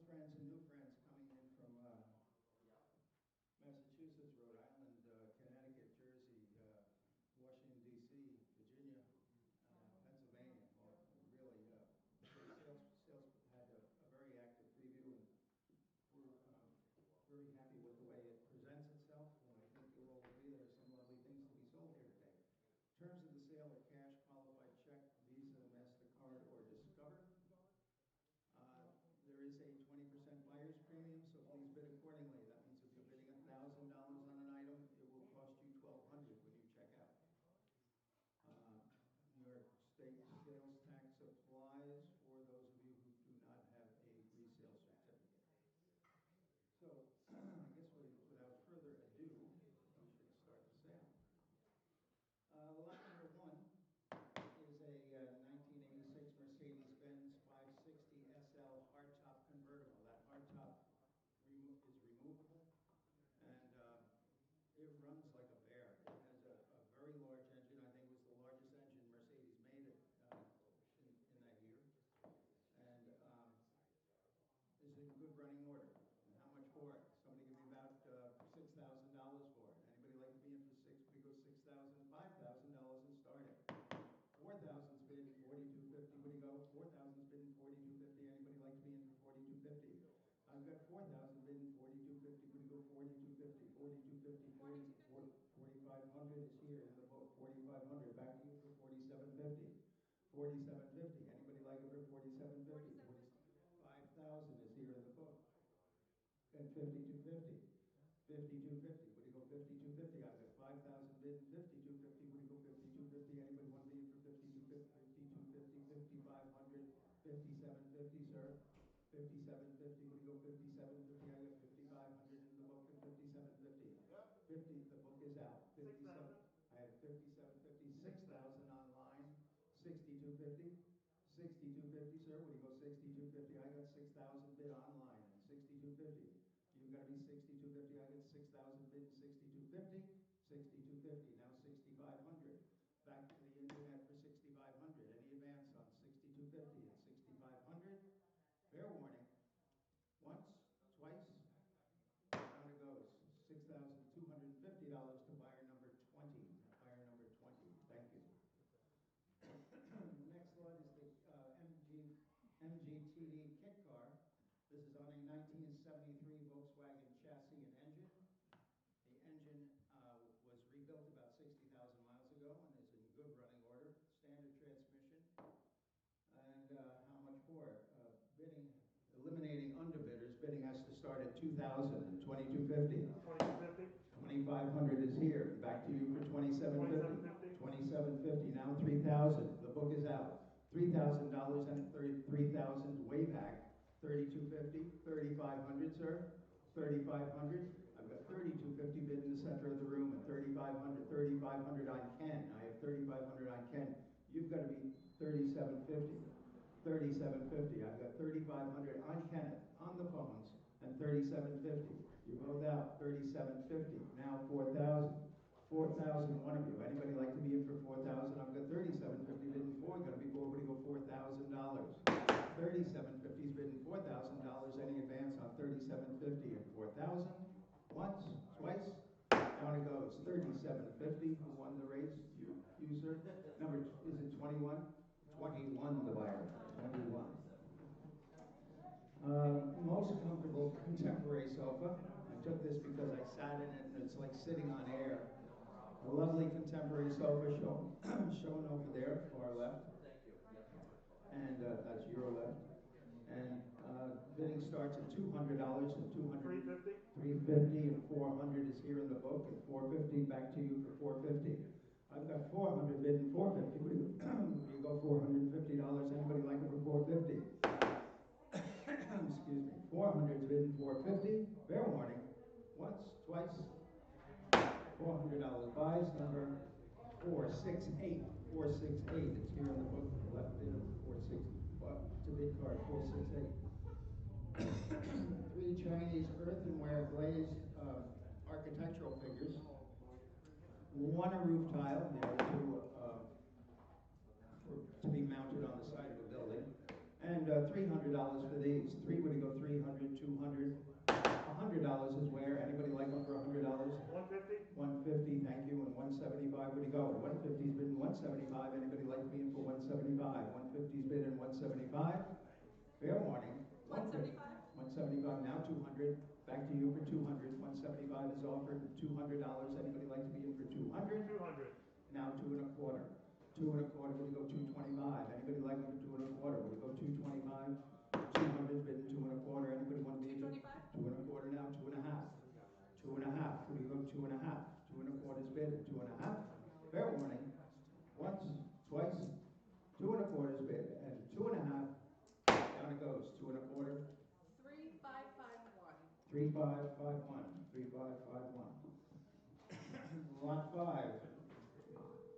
friends and new friends coming in from Massachusetts, Rhode Island, Connecticut, Jersey, Washington, D.C., Virginia, Pennsylvania. Really, sales had a very active preview, and we're very happy with the way it presents itself, and I think you'll all agree there are some lovely things to be sold here today. Terms of the sale are cash, qualified check, Visa, MasterCard, or Discover. There is a 20% buyer's premium, so please bid accordingly. That means if you're bidding $1,000 on an item, it will cost you $1,200 when you check out. New York State sales tax applies for those of you who do not have a resale certificate. So, I guess without further ado, we should start the sale. Lot number one is a 1986 Mercedes-Benz 560 SL hardtop convertible. That hardtop is removable, and it runs like a bear. It has a very large engine. I think it was the largest engine Mercedes made in that year, and is in good running order. And how much for it? Somebody give me about $6,000 for it. Anybody like to be in for six? We go $6,000, $5,000 and start it. 4,000's bid, 42.50. Would you go? 4,000's bid, 42.50. Anybody like to be in for 42.50? I've got 4,000 bid, 42.50. Would you go 42.50? 42.50. 4,500 is here in the book. 4,500. Back to you for 47.50. 47.50. Anybody like it for 47.50? 5,000 is here in the book. And 52.50. 52.50. Would you go 52.50? I've got 5,000 bid and 52.50. Would you go 52.50? Anybody want to be in for 52.50? 52.50. 5,500. 57.50, sir. 57.50. Would you go 57.50? I got 5,500 in the book and 57.50. Yep. 50. The book is out. 57. I have 57.50. 6,000 online. 62.50. 62.50, sir. Would you go 62.50? I got 6,000 bid online and 62.50. You've got to be 62.50. I get 6,000 bid and 62.50. 62.50. Now 6,500. Back to the internet for 6,500. Any advance on 62.50 and 6,500? Fair warning. Once, twice. Down it goes. $6,250 to buyer number 20. Buyer number 20. Thank you. The next lot is the MGTD kit car. This is on a 1973 Volkswagen chassis and engine. The engine was rebuilt about 60,000 miles ago and is in good running order. Standard transmission. And how much for it? Bidding, eliminating underbidders. Bidding has to start at $2,000 and $22.50. $22.50. $2,500 is here. Back to you for $27.50. $27.50. Now $3,000. The book is out. $3,000 and $3,000 way back. $32.50. $3,500, sir. $3,500. I've got $32.50 bid in the center of the room and $3,500. $3,500 on Ken. I have $3,500 on Ken. You've got to be $37.50. $37.50. I've got $3,500 on Kenneth, on the phones, and $37.50. You both out. $37.50. Now $4,000. $4,000, one of you. Anybody like to be in for $4,000? I've got $37.50 bid in for. Got to be forward to go $4,000. $37.50 is bid in $4,000. Any advance on $37.50 and $4,000? Once, twice. Down it goes. $37.50. Who won the race? You, sir. Number, is it 21? 21, the buyer. 21. Most comfortable contemporary sofa. I took this because I sat in it and it's like sitting on air. A lovely contemporary sofa shown over there, far left. And that's your left. And bidding starts at $200 and $200. $350 and $400 is here in the book, and $450 back to you for $450. I've got $400 bid and $450. Would you go $450? Anybody like it for $450? Excuse me. $400 bid and $450. Fair warning. Once, twice. $400 buys. Number 468. 468. It's here in the book. Left bid 460. To bid card 468. 3 Chinese earthenware glazed architectural figures. 1 a roof tile, the other 2 to be mounted on the side of the building, and And $300 for these. Three, would he go 300, 200? $100 is where. Anybody like them for $100? 150? 150, thank you. And 175, would he go? 150's bid in 175. Anybody like to be in for 175? 150's bid in 175. Fair warning. 175? 175, now 200. Back to you for 200. 175 is offered. $200. Anybody like to be in for 200? 200. Now 2 1/4. 2 1/4, would you go 225? Anybody like them for 2 1/4? Would you go 225? 200's bid in 2 1/4. Anybody want to be in? 225? 2 1/4 now, 2 1/2. 2 1/2, would you go 2 1/2? 2 1/4's bid at 2 1/2. Fair warning. Once, twice, 2 1/4's bid, and 2 1/2. Down it goes. 2 1/4. 3551. 3551. 3551. Lot 5.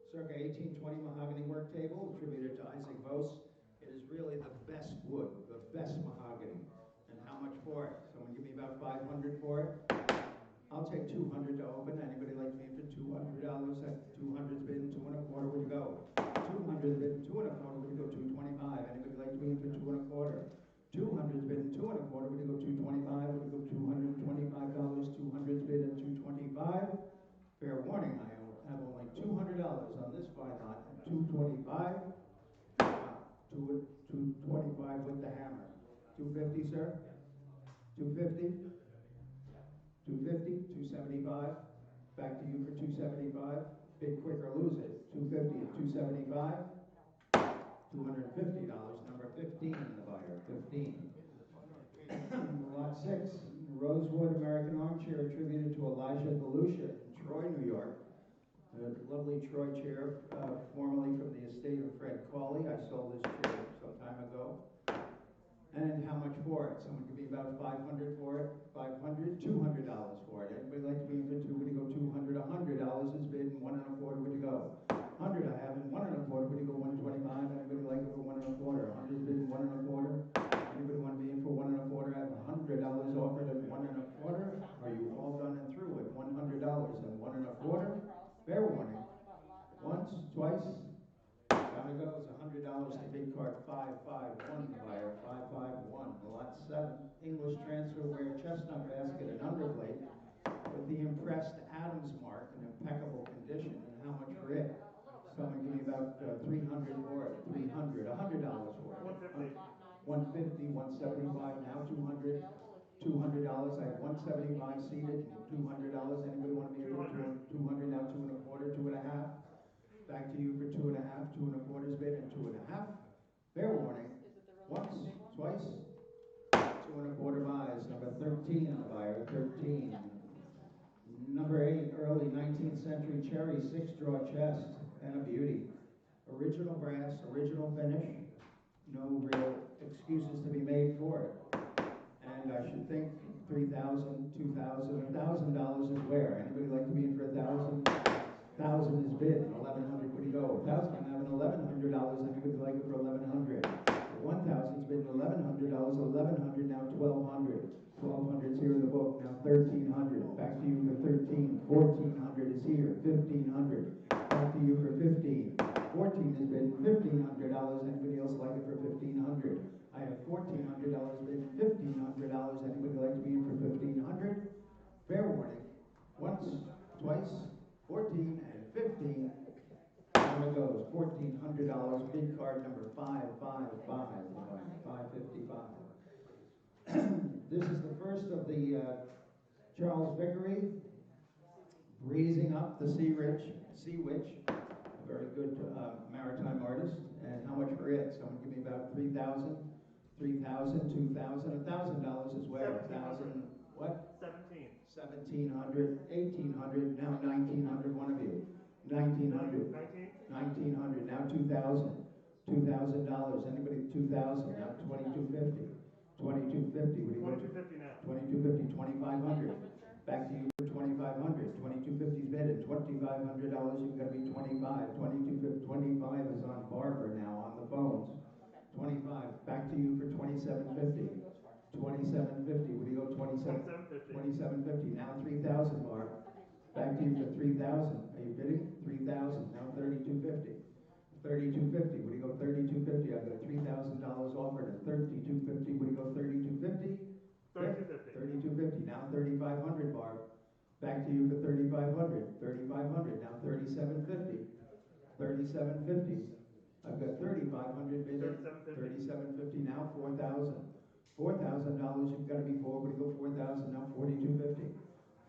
Circa 1820 mahogany work table, attributed to Isaac Vos. It is really the best wood, the best mahogany. And how much for it? Someone give me about 500 for it. I'll take 200 to open. Anybody like me for $200? At 200's bid, 2 1/4, would you go? 200's bid, 2 1/4, would you go 225? Anybody like me for 2 1/4? 200's bid, 2 1/4, would you go 225? Would you go $225? 200's bid at 225. Fair warning, I have only $200 on this fine lot, and 225. 225 with the hammer. 250, sir? 250? 250, 275. Back to you for 275. Bid quick or lose it. 250 and 275. $250. Number 15 in the buyer. 15. Lot 6. Rosewood American Armchair attributed to Elijah Belusha in Troy, New York. A lovely Troy chair, formerly from the estate of Fred Cawley. I sold this chair some time ago. And how much for it? Someone give me about 500 for it. 500, $200 for it. Anybody like to be in for 2? Would you go 200? $100 is bid, and 1 1/4. Would you go? 100 I have, and 1 1/4. Would you go 125? Anybody like it for 1 1/4? 100 is bid, and 1 1/4. Anybody want to be in for 1 1/4? I have $100 offered at 1 1/4. Are you all done and through with $100 and 1 1/4? Fair warning. Once, twice. Down it goes. $100 to bid card 551. The buyer 551. Lot 7. English transferware chestnut basket and underplate with the impressed Adams mark in impeccable condition. And how much for it? Someone give me about 300 for it. 300. $100 for it. 150. 150. 175. Now 200. $200. I have 175 seated. $200. Anybody want to be able to? 200. Now 2 1/4. 2 1/2. Back to you for 2 1/2. 2 1/4's bid and 2 1/2. Fair warning. Once, twice. 2 1/4 buys. Number 13 on the buyer. 13. Number 8. Early 19th century cherry 6-draw chest and a beauty. Original brass, original finish. No real excuses to be made for it. And I should think $3,000, $2,000, $1,000 is where. Anybody like to be in for 1,000? 1,000 is bid. 1,100 would you go? 1,000. I have an $1,100. Anybody like it for 1,100? 1,000 is bid. $1,100. 1,100 now 1,200. 1,200 is here in the book. Now 1,300. Back to you for 13. 1,400 is here. 1,500. Back to you for 15. 14 is bid. $1,500. Anybody else like it for 1,500? I have $1,400 bid. $1,500. Anybody like to be in for 1,500? Fair warning. Once, twice. 14 and 15. There it goes. $1,400. Bid card number 555. 555. This is the first of the Charles Vickery, Breezing Up the Sea Witch, a very good maritime artist. And how much for it? Someone give me about 3,000, 3,000, 2,000, $1,000 as well. 1,000. What? 17. 1,700, 1,800, now 1,900. One of you. 1,900. 1,900. Now 2,000. $2,000. Anybody? 2,000. Now 2,250. 2,250. What do you want? 2,250 now. 2,250. 2,500. Back to you for 2,500. 2,250 is bid at $2,500. You've got to be 25. 2,250. 25 is on Barbara now on the phones. 25. Back to you for 2,750. 2,750. What do you go? 2750. 2,750. Now 3,000, Barb. Back to you for 3,000. Are you bidding? 3,000. Now 3,250. 3250. Would you go 3250? I've got $3,000 offered at 3250. Would you go 3250? 3250. 3250. Now 3500, Barb. Back to you for 3500. 3500. Now 3750. 3750. I've got 3500 bid. 3750. Now 4000. $4,000. You've got to be forward. Would you go 4000? Now 4250.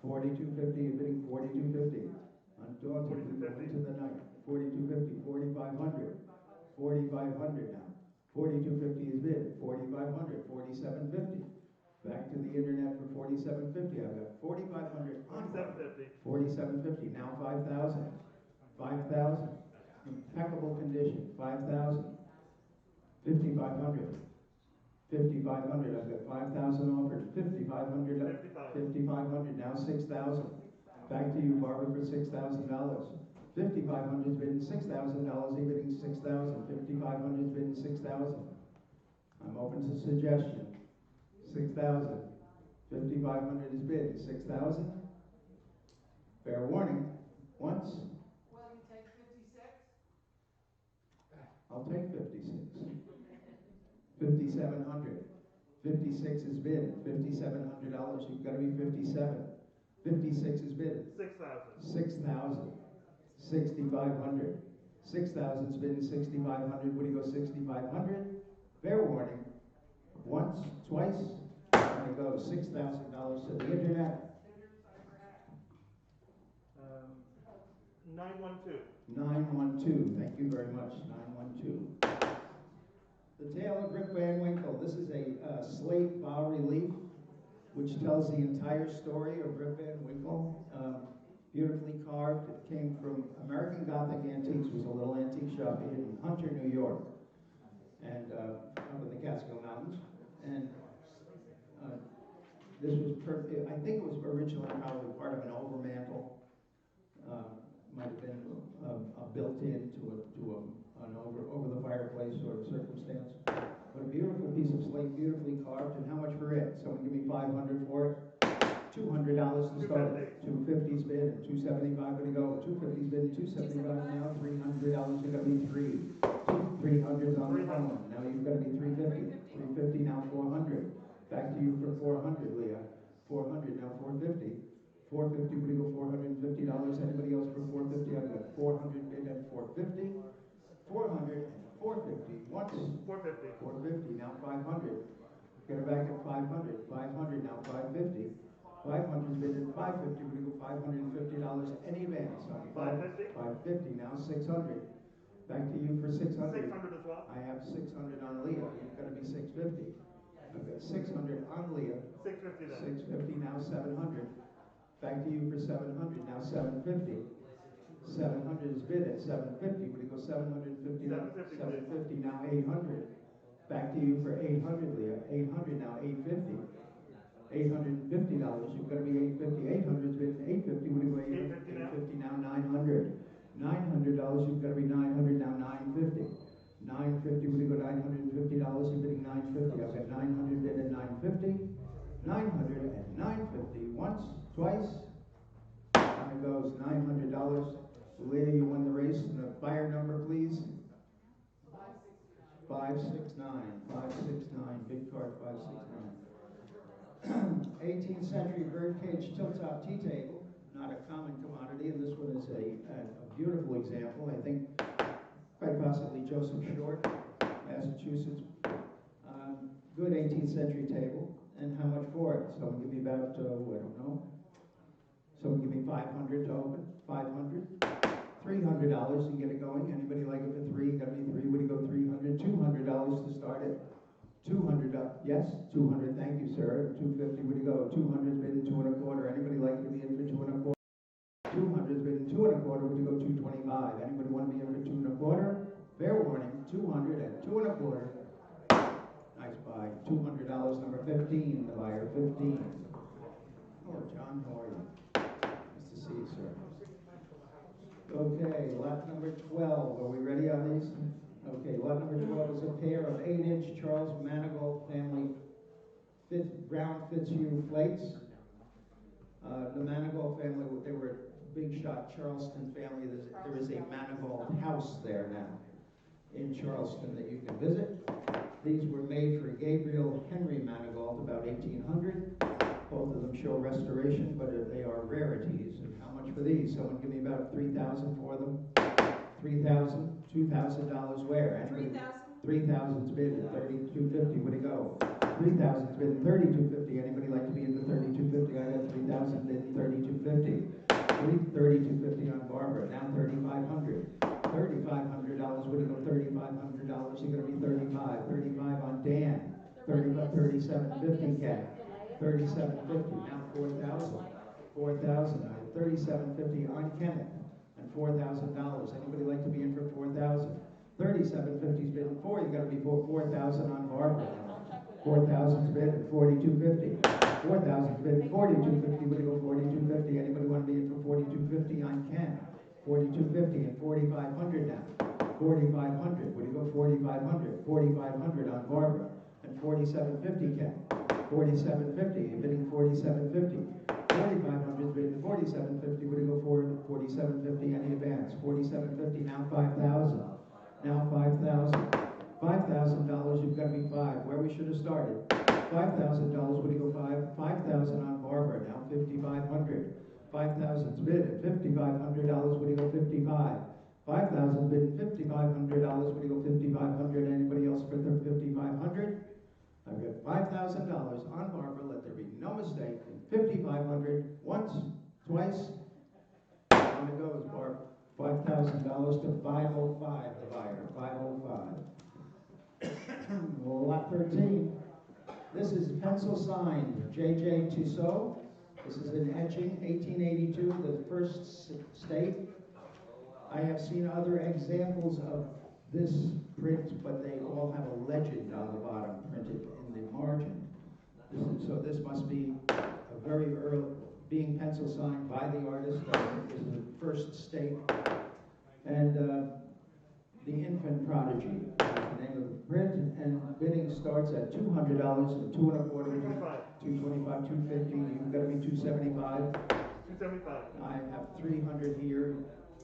4250. You're bidding 4250. Undaunted. We go into the night. 4250. 4500. 4500 now. 4250 is bid. 4500. 4750. Back to the internet for 4750. I've got 4500 on 4750. 4750. Now 5000. 5000. Impeccable condition. 5000. 5500. 5500. I've got 5000 offered. 5500. 5500. Now 6000. Back to you, Barbara, for $6,000. 5500 is bidding $6,000. He's bidding 6000. 5500 is bidding 6000. I'm open to suggestion. 6,000. 5,500 is bid. 6,000. Fair warning. Once. Will you take 56? I'll take 56. 5,700. 56 is bid. $5,700. You've got to be 57. 56 is bid. 6,000. 6,000. 6,500. 6,000 is bid. 6,500. Would you go 6,500? Fair warning. Once, twice, and it goes $6,000 to the internet. 912. 912. Thank you very much. 912. The Tale of Rip Van Winkle. This is a slate bas relief which tells the entire story of Rip Van Winkle. Beautifully carved. It came from American Gothic Antiques. It was a little antique shop in Hunter, New York, and up in the Catskill Mountains. And this was, I think it was originally probably part of an overmantel. Might have been built-in to an over the fireplace sort of circumstance. But a beautiful piece of slate, beautifully carved. And how much for it? Someone give me $500 for it. $200 to start it. 250's bid and 275 to go. 250's bid and 275 now. $300. You've got to be three. 300's on the phone. Now you've got to be 350. 350 now 400. Back to you for 400, Leah. 400 now 450. 450, would you go $450? Anybody else for 450? I've got 400 bid at 450. 400 and 450. Once. 450. 450 now 500. Get her back at 500. 500 now 550. 500 bid at 550. Would you go $550? Any advance on 550. 550 now 600. Back to you for 600. 600 as well. I have 600 on Leah. You've got to be 650. I've got 600 on Leah. 650 then. 650 now 700. Back to you for 700. Now 750. 700 is bid at 750. Would you go 750 now? 750 now 800. Back to you for 800, Leah. 800 now 850. $850. You've got to be 850. 800 is bid at 850. Would you go 850 now 900. $900. You've got to be 900 now 950. 950. Would you go $950? You're bidding 950. I've got 900 bid at 950. 900 and 950. Once, twice. And it goes $900. Leah, you won the race. And the buyer number, please. 569. 569. Big card 569. 18th century birdcage tilt-top tea table. Not a common commodity, and this one is a beautiful example. I think quite possibly Joseph Short, Massachusetts. Good 18th century table. And how much for it? Someone give me about, I don't know. Someone give me 500 to open. 500. $300 to get it going. Anybody like it for $3? Got to be 3. Would you go 300? $200 to start it. 200. Yes, 200. Thank you, sir. 250. Would you go? 200's bid in 2 1/4. Anybody like to be in for 2 1/4? 200's bid in 2 1/4. Would you go 225? Anybody want to be in for 2 1/4? Fair warning. 200 and 2 1/4. Nice buy. $200. Number 15. The buyer 15. Hello, John. How are you? Nice to see you, sir. Okay, lot number 12. Are we ready on these? Okay, lot number 12 is a pair of 8-inch Charles Manigault family brown Fitzhugh plates. The Manigault family, they were a big shot Charleston family. There is a Manigault house there now. in Charleston that you can visit. These were made for Gabriel Henry Manigault about 1800. Both of them show restoration, but they are rarities. And how much for these? Someone give me about $3,000 for them. $3,000, $2,000 where? $3,000's bid at $3,250. Where'd it go? $3,000's bid at $3,250. Anybody like to be in the $3,250? I got $3,000 bid at $3,250. $3,250 on Barbara. Now $3,500. $3,500. Where'd it go? $3,500. You're gonna be $35. $35 on Dan. $37.50 Ken. $37.50. Now $4,000. $4,000. $37.50 on Kenneth. And $4,000. Anybody like to be in for $4,000? $37.50's bid at $4,000. You got to be for $4,000 on Barbara. $4,000's bid at $4,250. $4,000's bid at $4,250. Would you go $4,250? Anybody want to be in for $4,250 on Ken? $4,250 and $4,500 now. $4,500. Would you go $4,500? $4,500 on Barbara and $4,750 Ken. $4,750. You're bidding $4,750. $4,500's bid at $4,750. Would you go for $4,750? Any advance? $4,750 now $5,000. Now $5,000. $5,000. You've got to be $5,000. Where we should have started. $5,000. Would you go $5,000 on Barbara? Now $5,500. $5,000's bid at $5,500. Would you go $55,000? $5,000's bid at $5,500. Would you go $5,500? Anybody else for the $5,500? I've got $5,000 on Barbara. Let there be no mistake. $5,500 once, twice. On it goes, Barbara. $5,000 to $505. The buyer. $505. Lot 13. This is pencil signed. J.J. Tissot. This is an etching, 1882, the first state. I have seen other examples of this print, but they all have a legend on the bottom printed in the margin. So this must be a very early, being pencil signed by the artist. This is the first state. And the Infant Prodigy is the name of the print, and bidding starts at $200, and $2 1/4, $225, $250. You've got to be $275. $275. I have $300 here.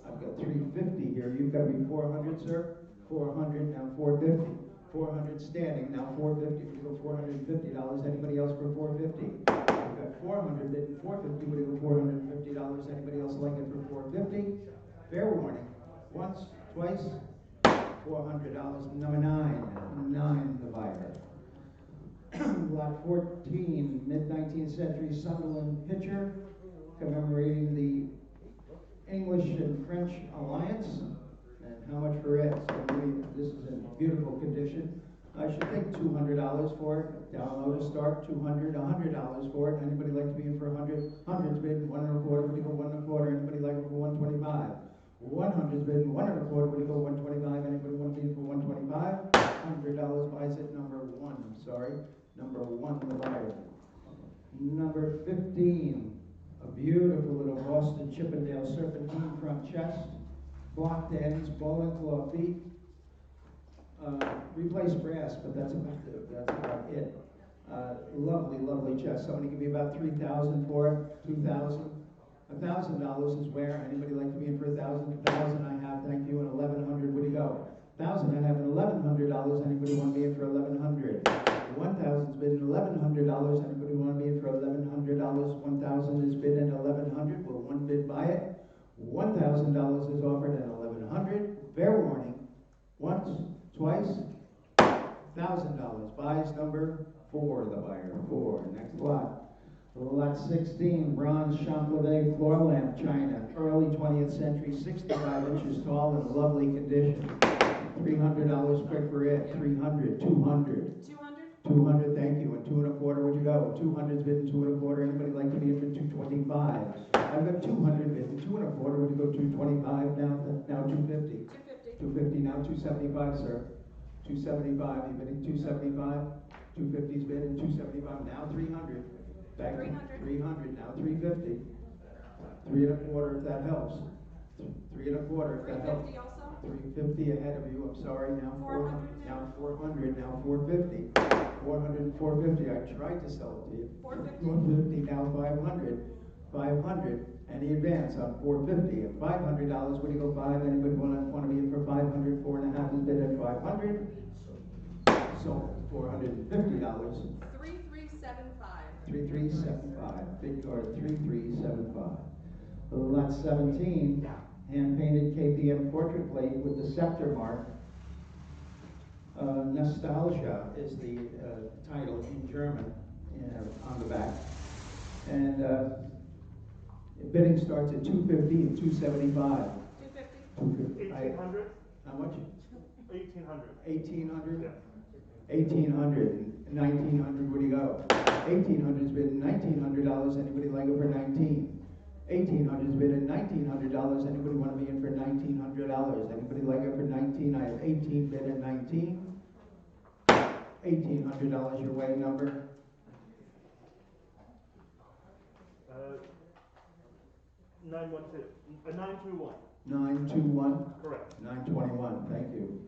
I've got $350 here. You've got to be $400, sir. $400 now $450. $400 standing now $450. We go $450. Anybody else for $450? I've got $400 bidding $450. We go $450. Anybody else like it for $450? Fair warning. Once, twice. $400. Number 9 the buyer. Lot 14, mid-19th century Sunderland pitcher, commemorating the English and French alliance. And how much for it? So this is in beautiful condition. I should think $200 for it. Download a start, $200, $100 for it. Anybody like to be in for $100? 100's bid, $1 1/4. Would you go $1 1/4? Anybody like it for $125? 100's bid, $1 1/4. Would you go $125? Anybody want to be in for $125? $100 buys it. Number 1. I'm sorry. Number 1, the buyer. Number 15, a beautiful little Boston Chippendale serpentine front chest, blocked ends, ball and claw feet. Replace brass, but that's about it. Lovely, lovely chest. Somebody give me about $3,000 for it. $2,000. $1,000 is where? Anybody like to be in for $1,000? $1,000 I have, thank you. And $1,100. Where'd you go? $1,000 I have, and $1,100. Anybody want to be in for $1,100? 1,000's bid at $1,100. Anybody want to be in for $1,100? 1,000 is bid at $1,100. Will one bid buy it? $1,000 is offered at $1,100. Fair warning. Once, twice. $1,000 buys number 4. The buyer 4. Next lot. Lot 16, bronze Champlavet floor lamp china, early 20th century, 65 inches tall in lovely condition. $300 quick for it. 300, 200. 200, thank you. And 2 1/4, where'd you go? 200's bid and 2 1/4. Anybody like to be in for 225? I've got 200 bid and 2 1/4. Would you go 225 now 250? 250 now 275, sir. 275. You bidding 275? 250's bid and 275 now 300. Back to 300 now 350. 3 1/4 if that helps. 3 1/4 if that helps. 350 ahead of you. I'm sorry. Now 400. Now 400. Now 450. 400 and 450. I tried to sell it to you. 450 now 500. 500. Any advance on 450? At $500, would you go 5? Anybody want to be in for 500? 4.5 is bid at 500. Sold. $450. 3375. 3375. Bid card 3375. Lot 17, hand-painted KPM portrait plate with the scepter mark. Nostalgia is the title in German on the back. And bidding starts at $250 and $275. 250. 1,800? How much? 1,800. 1,800? Yeah. 1,800. 1,900, where do you go? 1,800's bid $1,900. Anybody like it for 19? 1,800's bid at $1,900. Anybody want to be in for $1,900? Anybody like it for 19? I have 18 bid at 19. $1,800 your way number. 912. 921. 921. Correct. 921. Thank you.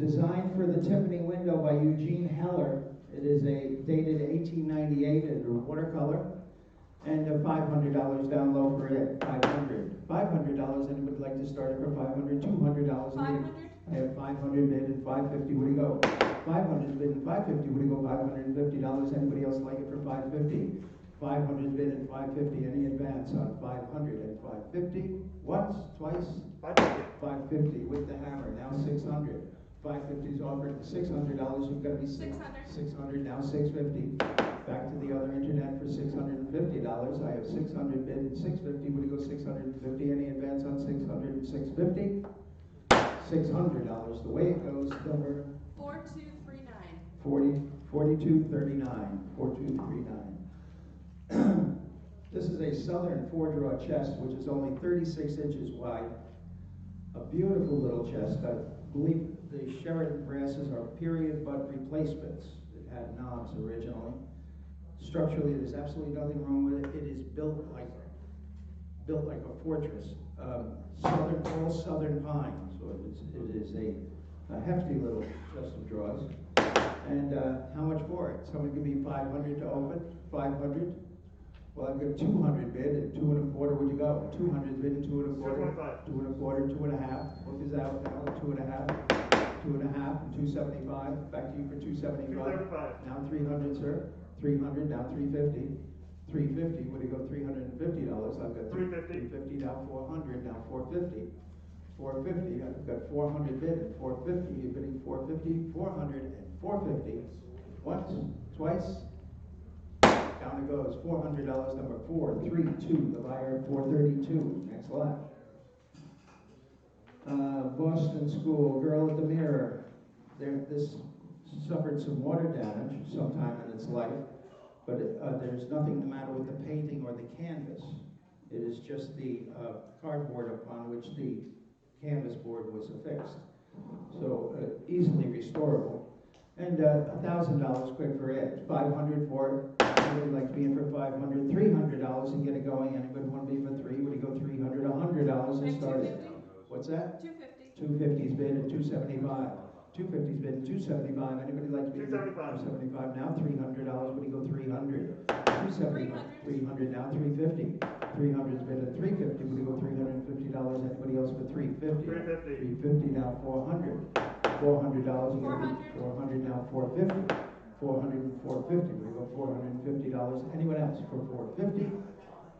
Designed for the Tiffany window by Eugene Heller. It is a dated 1898 in watercolor. And $500 down low for it. $500. $500. Anybody like to start it for $500? $200. 500. I have 500 bid and 550. Where do you go? 500 bid and 550. Where do you go? $550. Anybody else like it for 550? 500 bid and 550. Any advance on 500 and 550? Once, twice? 550. 550 with the hammer. Now 600. 550 is offered at $600. You've got to be 600. 600. Now 650. Back to the other internet for $650. I have 600 bid and 650. Would you go 650? Any advance on 600 and 650? $600. The way it goes, number 4239. 4239. 4239. This is a Southern 4-draw chest, which is only 36 inches wide. A beautiful little chest. I believe the Sheraton brasses are period butt replacements. It had knobs originally. Structurally, there's absolutely nothing wrong with it. It is built like a fortress. All southern pine. So it is a hefty little chest of drawers. And how much for it? Someone give me 500 to open. 500. Well, I've got 200 bid and 2 1/4. Would you go? 200 bid and 2 1/4. 2 1/4. 2 1/2. Book is out now. 2 1/2. 2 1/2 and 275. Back to you for 275. 275. Now 300, sir. 300. Now 350. 350. Would you go $350? I've got 350. 350. Now 400. Now 450. 450. I've got 400 bid and 450. You're bidding 450, 400, and 450. Once, twice. Down it goes. $400. Number 432. The buyer 432. Next lot. Boston School. Girl at the Mirror. This suffered some water damage sometime in its life, but there's nothing the matter with the painting or the canvas. It is just the cardboard upon which the canvas board was affixed. So easily restorable. And $1,000 quick for it. 500 for it. Anybody like to be in for 500? $300 and get it going. Anybody want to be for 3? Would you go 300? $100 and start it. What's that? 250. 250's bid at 275. 250's bid at 275. Anybody like to be 275. 275 now? $300. Would you go 300? 275. 300 now. 350. 300's bid at 350. Would you go $350? Anybody else for 350? 350. 350 now. 400. $400. 400 now. 450. 400 and 450. We go $450. Anyone else for 450?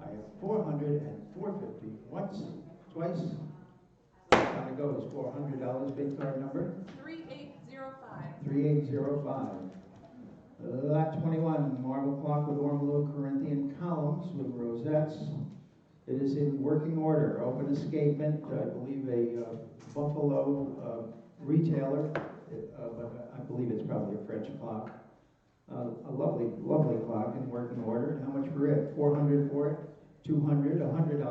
I have 400 and 450. Once, twice. Down it goes. $400. Big card number 3805. 3805. Lot 21. Marble clock with ormolu Corinthian columns with rosettes. It is in working order. Open escapement. I believe a Buffalo retailer, but I believe it's probably a French clock. A lovely, lovely clock in working order. And how much for it? 400 for it. 200. $100.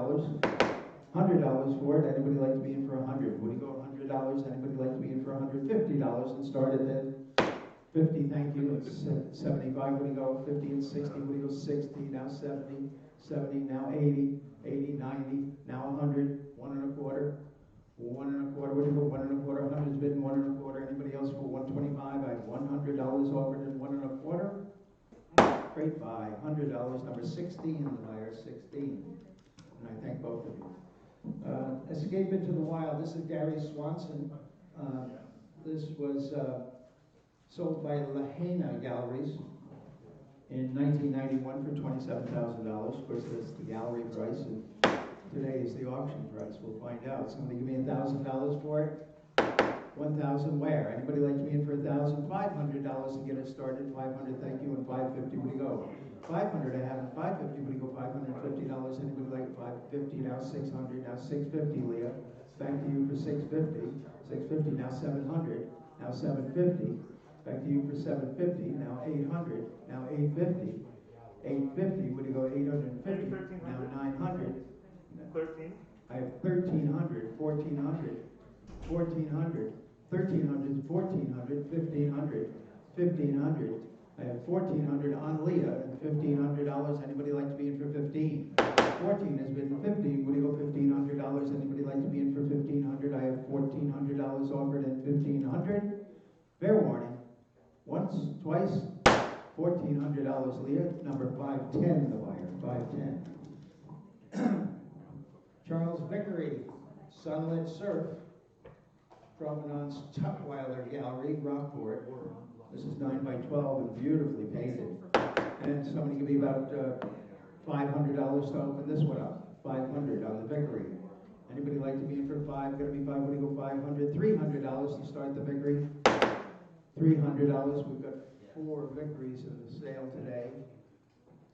$100 for it. Anybody like to be in for 100? Would you go $100? Anybody like to be in for $150 and start it then? 50. Thank you. It's 75. Would you go 50 and 60? Would you go 60? Now 70. 70. Now 80. 80. 90. Now 100. 1 1/4. 1 1/4. Would you go 1 1/4? 100's bid and 1 1/4. Anybody else for 125? I have $100 offered and 1 1/4. Great buy. $100. Number 16. The buyer 16. both of you. Escape into the Wild. This is Gary Swanson. This was sold by Lahaina Galleries in 1991 for $27,000. Of course, that's the gallery price, and today is the auction price. We'll find out. Somebody give me $1,000 for it. 1,000 where? Anybody like me in for $1,000? $500 to get us started. 500, thank you, and 550. Would you go? 500 I have, and 550. Would you go? $550. Anybody like 550? Now 600. Now 650. Leah, back to you for 650. 650. Now 700. Now 750. Back to you for 750. Now 800. Now 850. 850. Would you go? 850. Now 900. 13. I have 1,300. 1,400. 1,400. 1,300, 1,400, 1,500, 1,500. I have 1,400 on Leah and $1,500. Anybody like to be in for 15? 14 has been 15. Would you go $1,500? Anybody like to be in for 1,500? I have $1,400 offered and 1,500. Fair warning. Once, twice, $1,400. Leah, number 510, the buyer. 510. Charles Vickery, Sunlit Surf. Provenance Tutwiler Gallery, Rockport. This is 9 by 12 and beautifully painted. And somebody give me about $500 to open this one up. 500 on the Vickery. Anybody like to be in for 5? Gonna be 5. What do you go? 500. $300 to start the Vickery. $300. We've got 4 Vickeries in the sale today.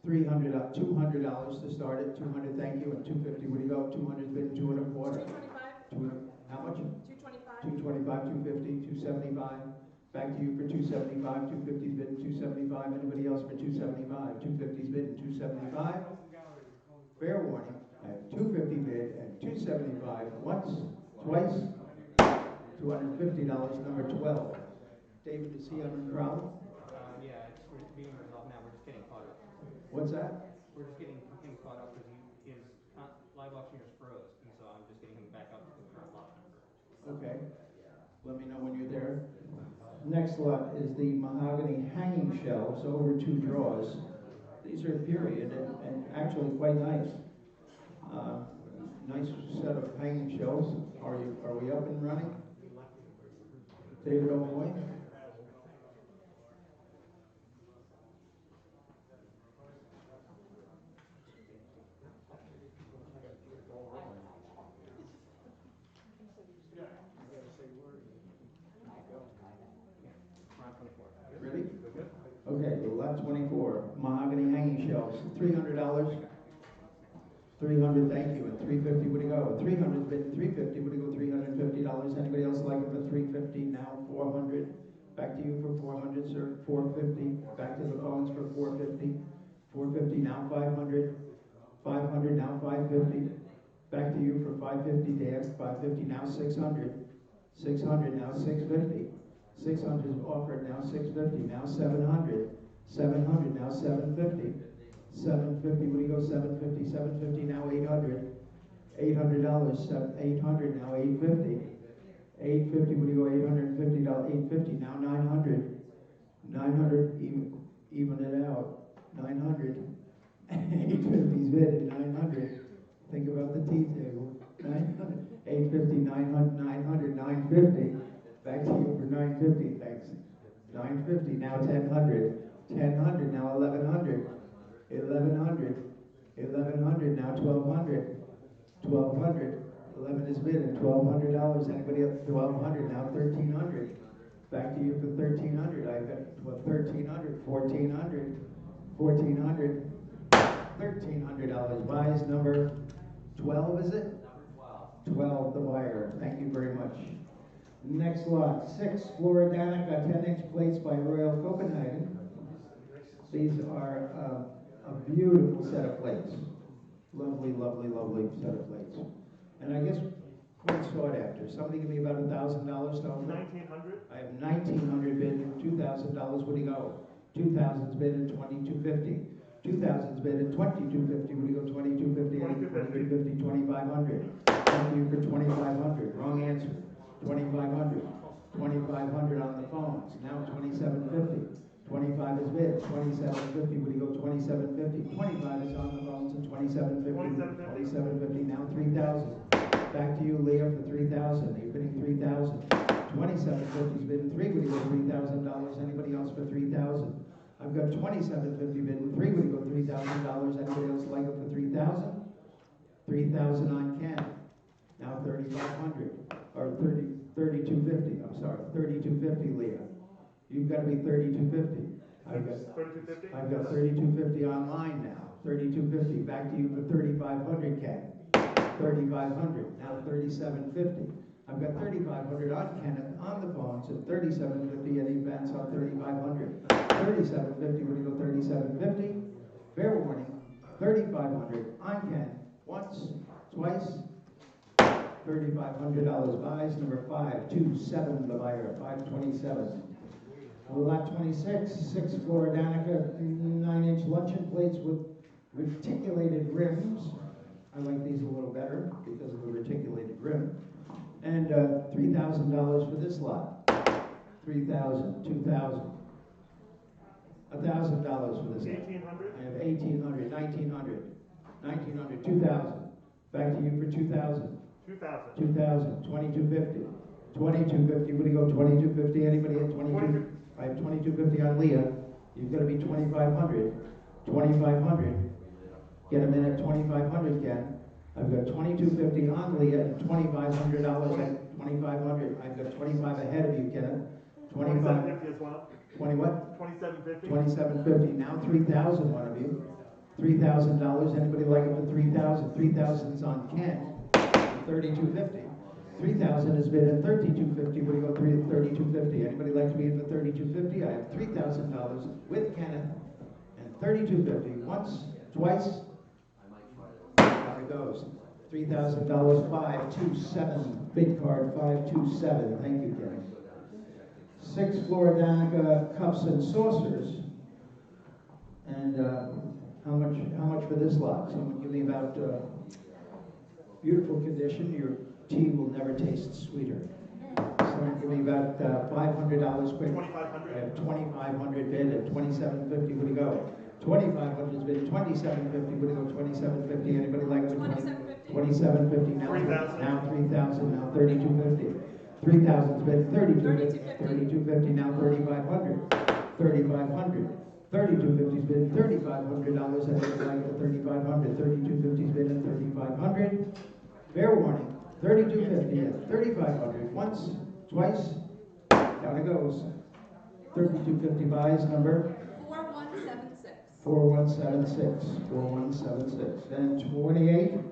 $300. $200 to start it. 200. Thank you. And 250. What do you go? 200 bid. 2 and a quarter. 225. How much? 225. 225, 250, 275. Back to you for 275. 250's bid 275. Anybody else for 275? 250's bid 275. Fair warning. I have 250 bid and 275. Once, twice, $250. Number 12. David, is he having a problem? Yeah, we're being resolved now. We're just getting caught up. What's that? We're just getting him caught up because his live auctioneers froze, and so I'm just getting him back up to the current lot number. Okay. Let me know when you're there. Next lot is the mahogany hanging shelves over 2 drawers. These are period and actually quite nice. Nice set of hanging shelves. Are we up and running? David O'Moy? Ready? Okay, lot 24, mahogany hanging shelves, $300. 300, thank you, and 350, would you go? 300 bid, 350, would you go? $350. Anybody else like it for 350? Now 400. Back to you for 400, sir. 450. Back to the phones for 450. 450, now 500. 500, now 550. Back to you for 550, Dan. 550, now 600. 600, now 650. 600 is offered, now 650, now 700. 700, now 750. 750, what do you go? 750, 750, now 800. $800, 800, now 850. 850, what do you go? $850, 850, now 900. 900, even it out. 900. 850's bid at 900. Think about the tea table. 900. 850, 900, 900, 950. Back to you for 950, thanks. 950, now 1000. 1000, now 1100. 1100. 1100, now 1200. 1200. 11 is bid at $1,200. Anybody up? 1200, now 1300. Back to you for 1300. I've got 1300, 1400, 1400, $1,300. Buys number 12, is it? Number 12. 12, the buyer. Thank you very much. Next lot, 6 Floridanica 10-inch plates by Royal Copenhagen. These are a beautiful set of plates. Lovely, lovely, lovely set of plates. And I guess quite sought after. Somebody give me about $1,000 to open. 1,900. I have 1,900 bid and $2,000. What do you go? 2,000's bid and 2,250. 2,000's bid and 2,250. What do you go? 2,250. 2,250. 2,500. Thank you for 2,500. Wrong answer. 2,500. 2,500 on the phones. Now 2,750. 25 is bid. 2,750. What do you go? 2,750. 25 is on the phones 2750. 2750, now 3000. Back to you, Leah, for 3000. You're bidding 3000. 2750's bidding 3. Would you go $3,000? Anybody else for 3000? I've got 2750 bidding 3. Would you go $3,000? Anybody else like it for 3000? 3000 on Ken. Now 3500 or 3250. I'm sorry, 3250, Leah. You've got to be 3250. I've got 3250? I've got 3250 online now. 3250. Back to you for 3500, Ken. 3500. Now 3750. I've got 3500 on Kenneth on the phones and 3750 any advance on 3500. 3750. Would you go 3750? Fair warning. 3500 on Ken. Once, twice. $3,500 buys. Number 527, the buyer. 527. Lot 26, 6 floor Danica, 9-inch luncheon plates with reticulated rims. I like these a little better because of the reticulated rim. And $3,000 for this lot. $3,000, $2,000. $1,000 for this lot. 1800? I have 1800, 1900, 1900, 2000. Back to you for 2000. 2000. 2000, 2250. 2250, would you go 2250? Anybody at 22? I have 2250 on Leah. You've got to be 2500. 2500. Get them in at 2500 again. I've got 2250 on Leah and $2,500 at 2500. I've got 25 ahead of you, Kenneth. 25. 2750 as well. 20 what? 2750. 2750. Now 3000, one of you. $3,000. Anybody like it for 3000? 3000's on Ken. 3250. 3000 has bid at 3250. What do you go 3250? Anybody like to be in for 3250? I have $3,000 with Kenneth and 3250. Once, twice. There it goes. $3,000. 527. Bid card 527. Thank you, Kenneth. 6 floor Danica cups and saucers. And how much for this lot? Someone give me about beautiful condition. Your tea will never taste sweeter. Someone give me about $500 quick. 2500. I have 2500 bid at 2750. Would you go? 2500 is bid at 2750. Would you go 2750? Anybody like it? 2750. 2750 now. 3000. Now 3000. Now 3250. 3000 is bid 3250. 3250 now 3500. 3500. 3250 is bid $3,500. Anybody like it? 3500. 3250 is bid at 3500. Fair warning. 3250 at 3500. Once, twice. Down it goes. 3250 buys number 4176. 4176. 4176. And 28.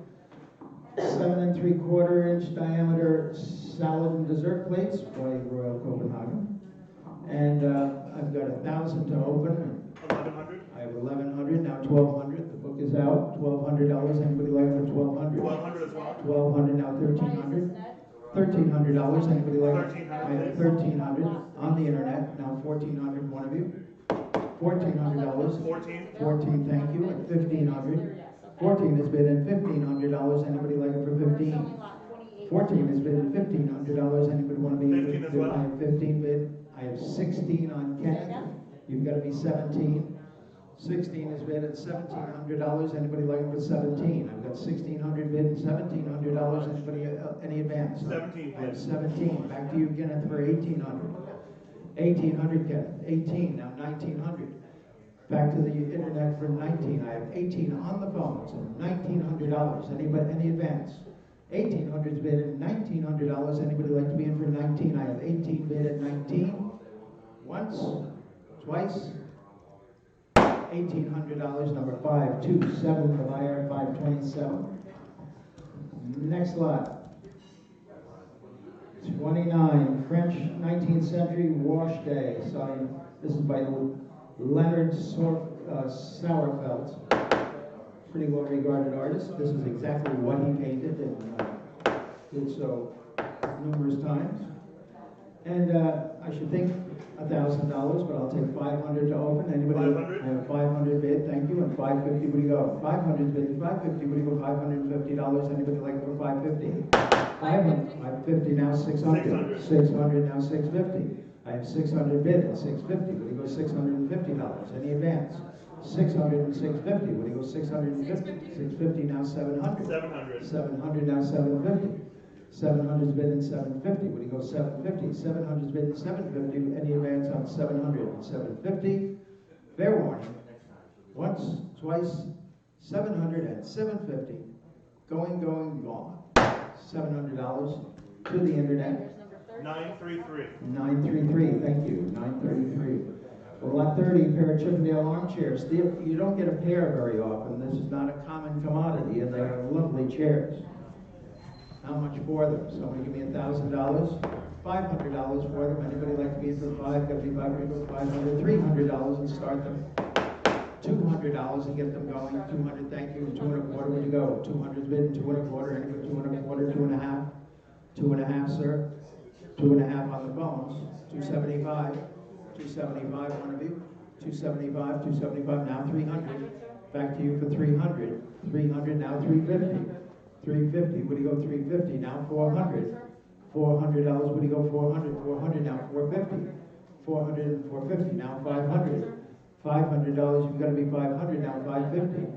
7 3/4 inch diameter salad and dessert plates by Royal Copenhagen. And I've got 1,000 to open. 1100. I have 1100, now 1200. The book is out. $1,200. Anybody like it for 1200? 1200 as well. 1200, now 1300. $1,300. Anybody like it? 1300. I have 1300 on the internet. Now 1400. One of you. $1,400. 14. Thank you. And 1500. 14 is bid at $1,500. Anybody like it for 15? 14 is bid at $1,500. Anybody want to be 15 as well? I have 15 bid. I have 16 on Kenneth. You've got to be 17. 16 is bid at $1,700. Anybody like it for 17? I've got 1,600 bid and $1,700. Anybody any advance? 17. I have 17. Back to you, Kenneth, for 1,800. 1,800, Kenneth. 18. Now 1,900. Back to the internet for 19. I have 18 on the phones and $1,900. Anybody any advance? 1,800 is bid at $1,900. Anybody like to be in for 19? I have 18 bid at 19. Once, twice. $1,800. Number 527. The buyer 527. Next lot. 29 French 19th century wash day. Signed. This is by Leonard Sauerfeld. Pretty well regarded artist. This is exactly what he painted and did so numerous times. And I should think $1,000, but I'll take 500 to open. Anybody? 500? I have 500 bid, thank you, and 550. What do you go? 500 bid, 550. What do you go? $550. Anybody like it for 550? 550 now 600. 600 now 650. I have 600 bid at 650. What do you go? $650. Any advance? 600 and 650. Would he go 650? 650 now 700. 700. 700 now 750. 700's bid in 750. Would he go 750? 700's bid in 750. Any advance on 700 and 750? Fair warning. Once, twice, 700 and 750. Going, gone. $700 to the internet. 933. 933, thank you, 933. Well, lot 30, pair of Chippendale armchairs. You don't get a pair very often. This is not a common commodity, and they are lovely chairs. How much for them? Somebody give me $1,000. $500 for them. Anybody like to be in for $500? Got to be $500, $500, $300 and start them. $200 and get them going. 200, thank you. 2 1/4, where'd you go? 200's bid, 2 1/4. Anybody 2 1/4, 2 1/2? 2 1/2, sir. 2 1/2 on the phones. 275. 275, one of you. 275, 275, now 300. Back to you for 300. 300, now 350. 350, would he go 350? Now 400. $400, would he go 400? 400, now 450. 400 and 450, now 500. $500, you've got to be 500, now 550.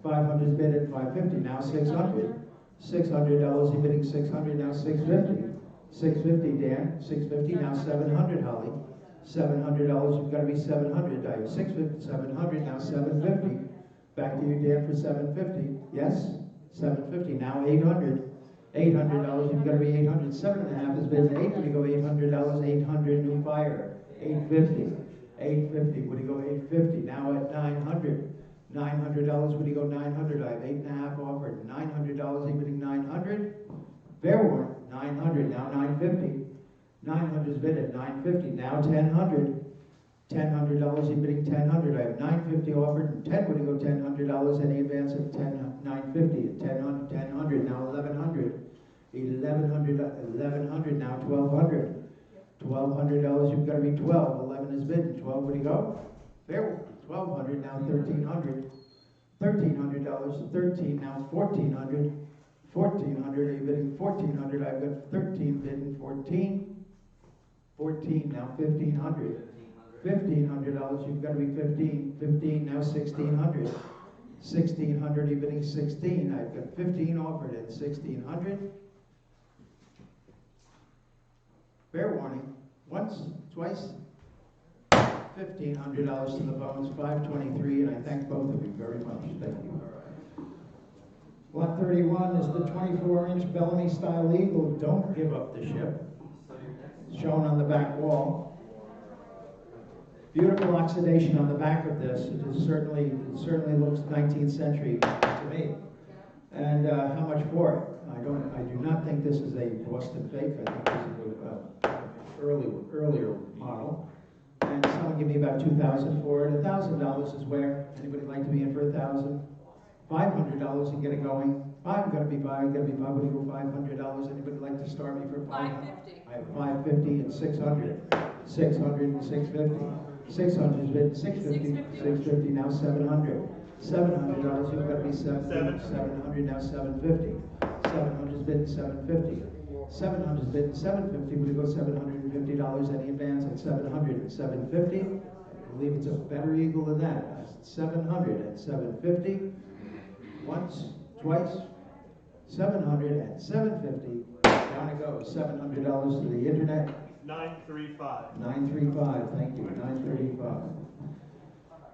500's bid at 550, now 600. $600, you're bidding 600, now 650. 650, Dan. 650, now 700, Holly. $700, you've got to be 700. I have 650, 700, now 750. Back to you, Dan, for 750. Yes? 750, now 800. $800, you've got to be 800. 7.5 is bid at 8. Would you go $800? 800, new fire. 850. 850, would he go 850? Now at 900. $900, would he go 900? I have 8.5 offered. $900, he bidding 900. Fair warning, 900, now 950. 900 is bid at 950, now 1,000. $1,000, he bidding 1,000. I have 950 offered, and 10, would he go $1,000? Any advance at 950? 1,000, now 1,100. 1,100, now 1,200. $1,200, you've got to be 12. 11 is bid. 12, would he go? Fair. 1,200, now 1,300. $1,300, 13, now 1,400. 1,400, are you bidding 1,400? I've got 13 bidding 14. 14, now 1,500. $1,500, you've got to be 15. 15, now 1,600. 1,600, you're bidding 16. I've got 15 offered at 1,600. Fair warning. Once, twice. $1,500 to the bones. 523, and I thank both of you very much. Thank you. Lot 31 is the 24-inch Bellamy style eagle. Don't give up the ship. Shown on the back wall. Beautiful oxidation on the back of this. It certainly looks 19th century to me. And how much for it? I do not think this is a Boston fake. I think this is an earlier model. And someone give me about $2,000 for it. $1,000 is where? Anybody like to be in for $1,000? $500 and get it going. Five, gotta be five. Would you go $500? Anybody like to start me for $500? I have 550 and 600. 600 and 650. 600 is bid 650. 650 now 700. $700, you've got to be 750. 700 now 750. 700 is bid 750. 700 is bid 750. Would you go $750? Any advance at 700 and 750? I believe it's a better eagle than that. 700 and 750. Once, twice. 700 and 750. Down it goes. $700 to the internet. 935. 935. Thank you. 935.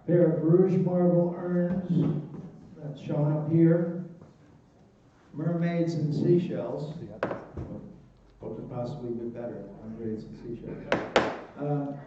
Pair of Rouge marble urns. That's shown up here. Mermaids and seashells. What could possibly be better? Mermaids and seashells.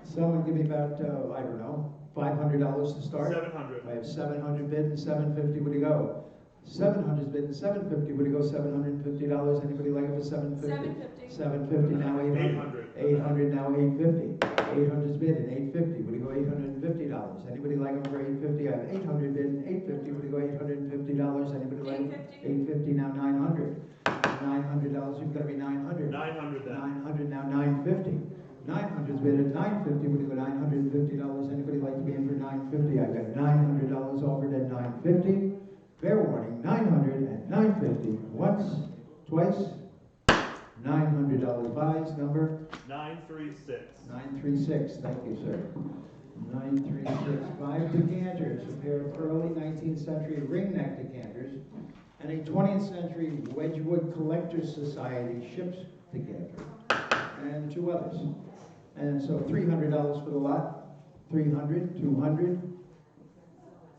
Someone give me about, I don't know, $500 to start. 700. I have 700 bid and 750. Would you go? 700 bid and 750. Would you go $750? Anybody like it for 750? 750 now 800. 800 now 850. 800 is bid and 850. Would you go $850? Anybody like it for 850? I have 800 bid and 850. Would you go $850? Anybody like it? 850 now 900. $900. You've got to be 900. 900 then. 900 now 950. 900 is bid at 950. Would you go $950? Anybody like to be in for 950? I've got $900 offered at 950. Fair warning, 900 and 950. Once, twice. $900 buys, number 936. 936. Thank you, sir. 9365 decanters, a pair of early 19th century ringneck decanters, and a 20th century Wedgwood Collectors Society ship's decanter, and 2 others. And so $300 for the lot, $300, $200,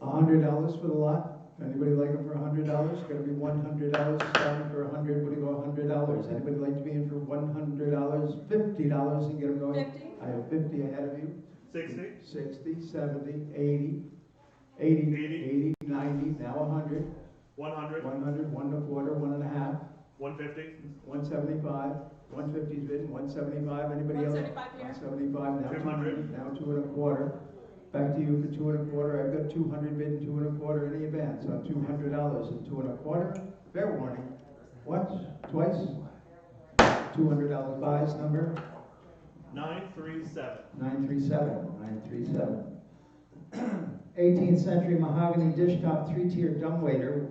$100 for the lot. Anybody like them for $100? Gonna be $100, starting for $100, would it go $100? Anybody like to be in for $100, $50 and get them going? 50. I have 50 ahead of you. 60. 60, 70, 80, 80, 90, now 100, 100. 100, 1 1/4, 1 1/2, 150. 175, 150's bid, 175, anybody else? 175 here. 175, now 200. now 2 1/4. Back to you for 2 1/4. I've got 200 bid and 2 1/4 in the advance on $200 and 2 1/4. Fair warning. Once, twice. $200 buys number 937. 937. 18th century mahogany dish top 3-tier dumbwaiter.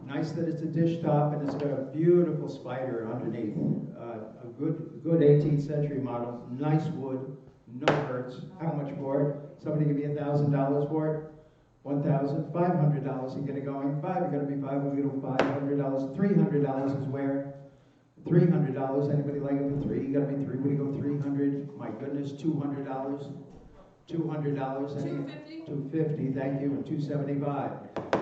Nice that it's a dish top and it's got a beautiful spider underneath. A good 18th century model. Nice wood, no hurts. How much for it? Somebody give me $1,000 for it. $1,500 and get it going. Five, you're gonna be five. We'll get $500. $300 is where. $300. Anybody like it for 3? You gotta be 3. What do you go? 300. My goodness, $200. $200. 250. 250. Thank you. And 275.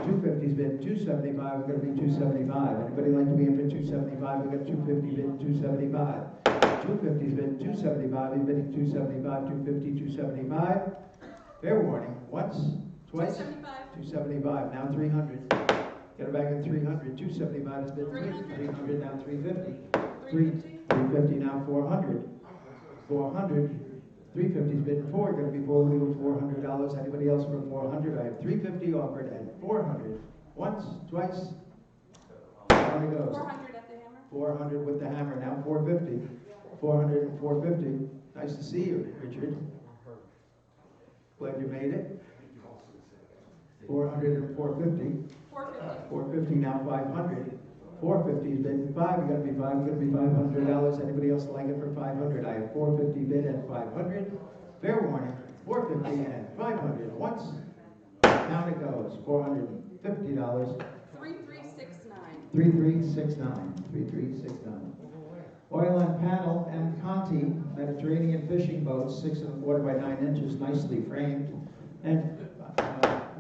250's bid. 275. We're gonna be 275. Anybody like to be in for 275? We got 250 bid. 275. 250's bid. 275. You're bidding 275. 250. 275. Fair warning. Once, twice. 275. 275. Now 300. Get it back at 300. 275 has been 300. 300. Now 350. 350. 350 now 400. 400. 350's bid 4. Going to be 4. We go $400. Anybody else for 400? I have 350 offered and 400. Once, twice. Down it goes. 400 at the hammer. 400 with the hammer. Now 450. 400 and 450. Nice to see you, Richard. Glad you made it. 400 and 450. 450. 450 now 500. 450's bid 5. You gotta be 5. Gonna be $500. Anybody else like it for 500? I have 450 bid at 500. Fair warning. 450 and 500. Once. Down it goes. $450. 3369. 3369. 3369. Oil and panel and Conti Mediterranean fishing boats, 6 1/4 by 9 inches, nicely framed, and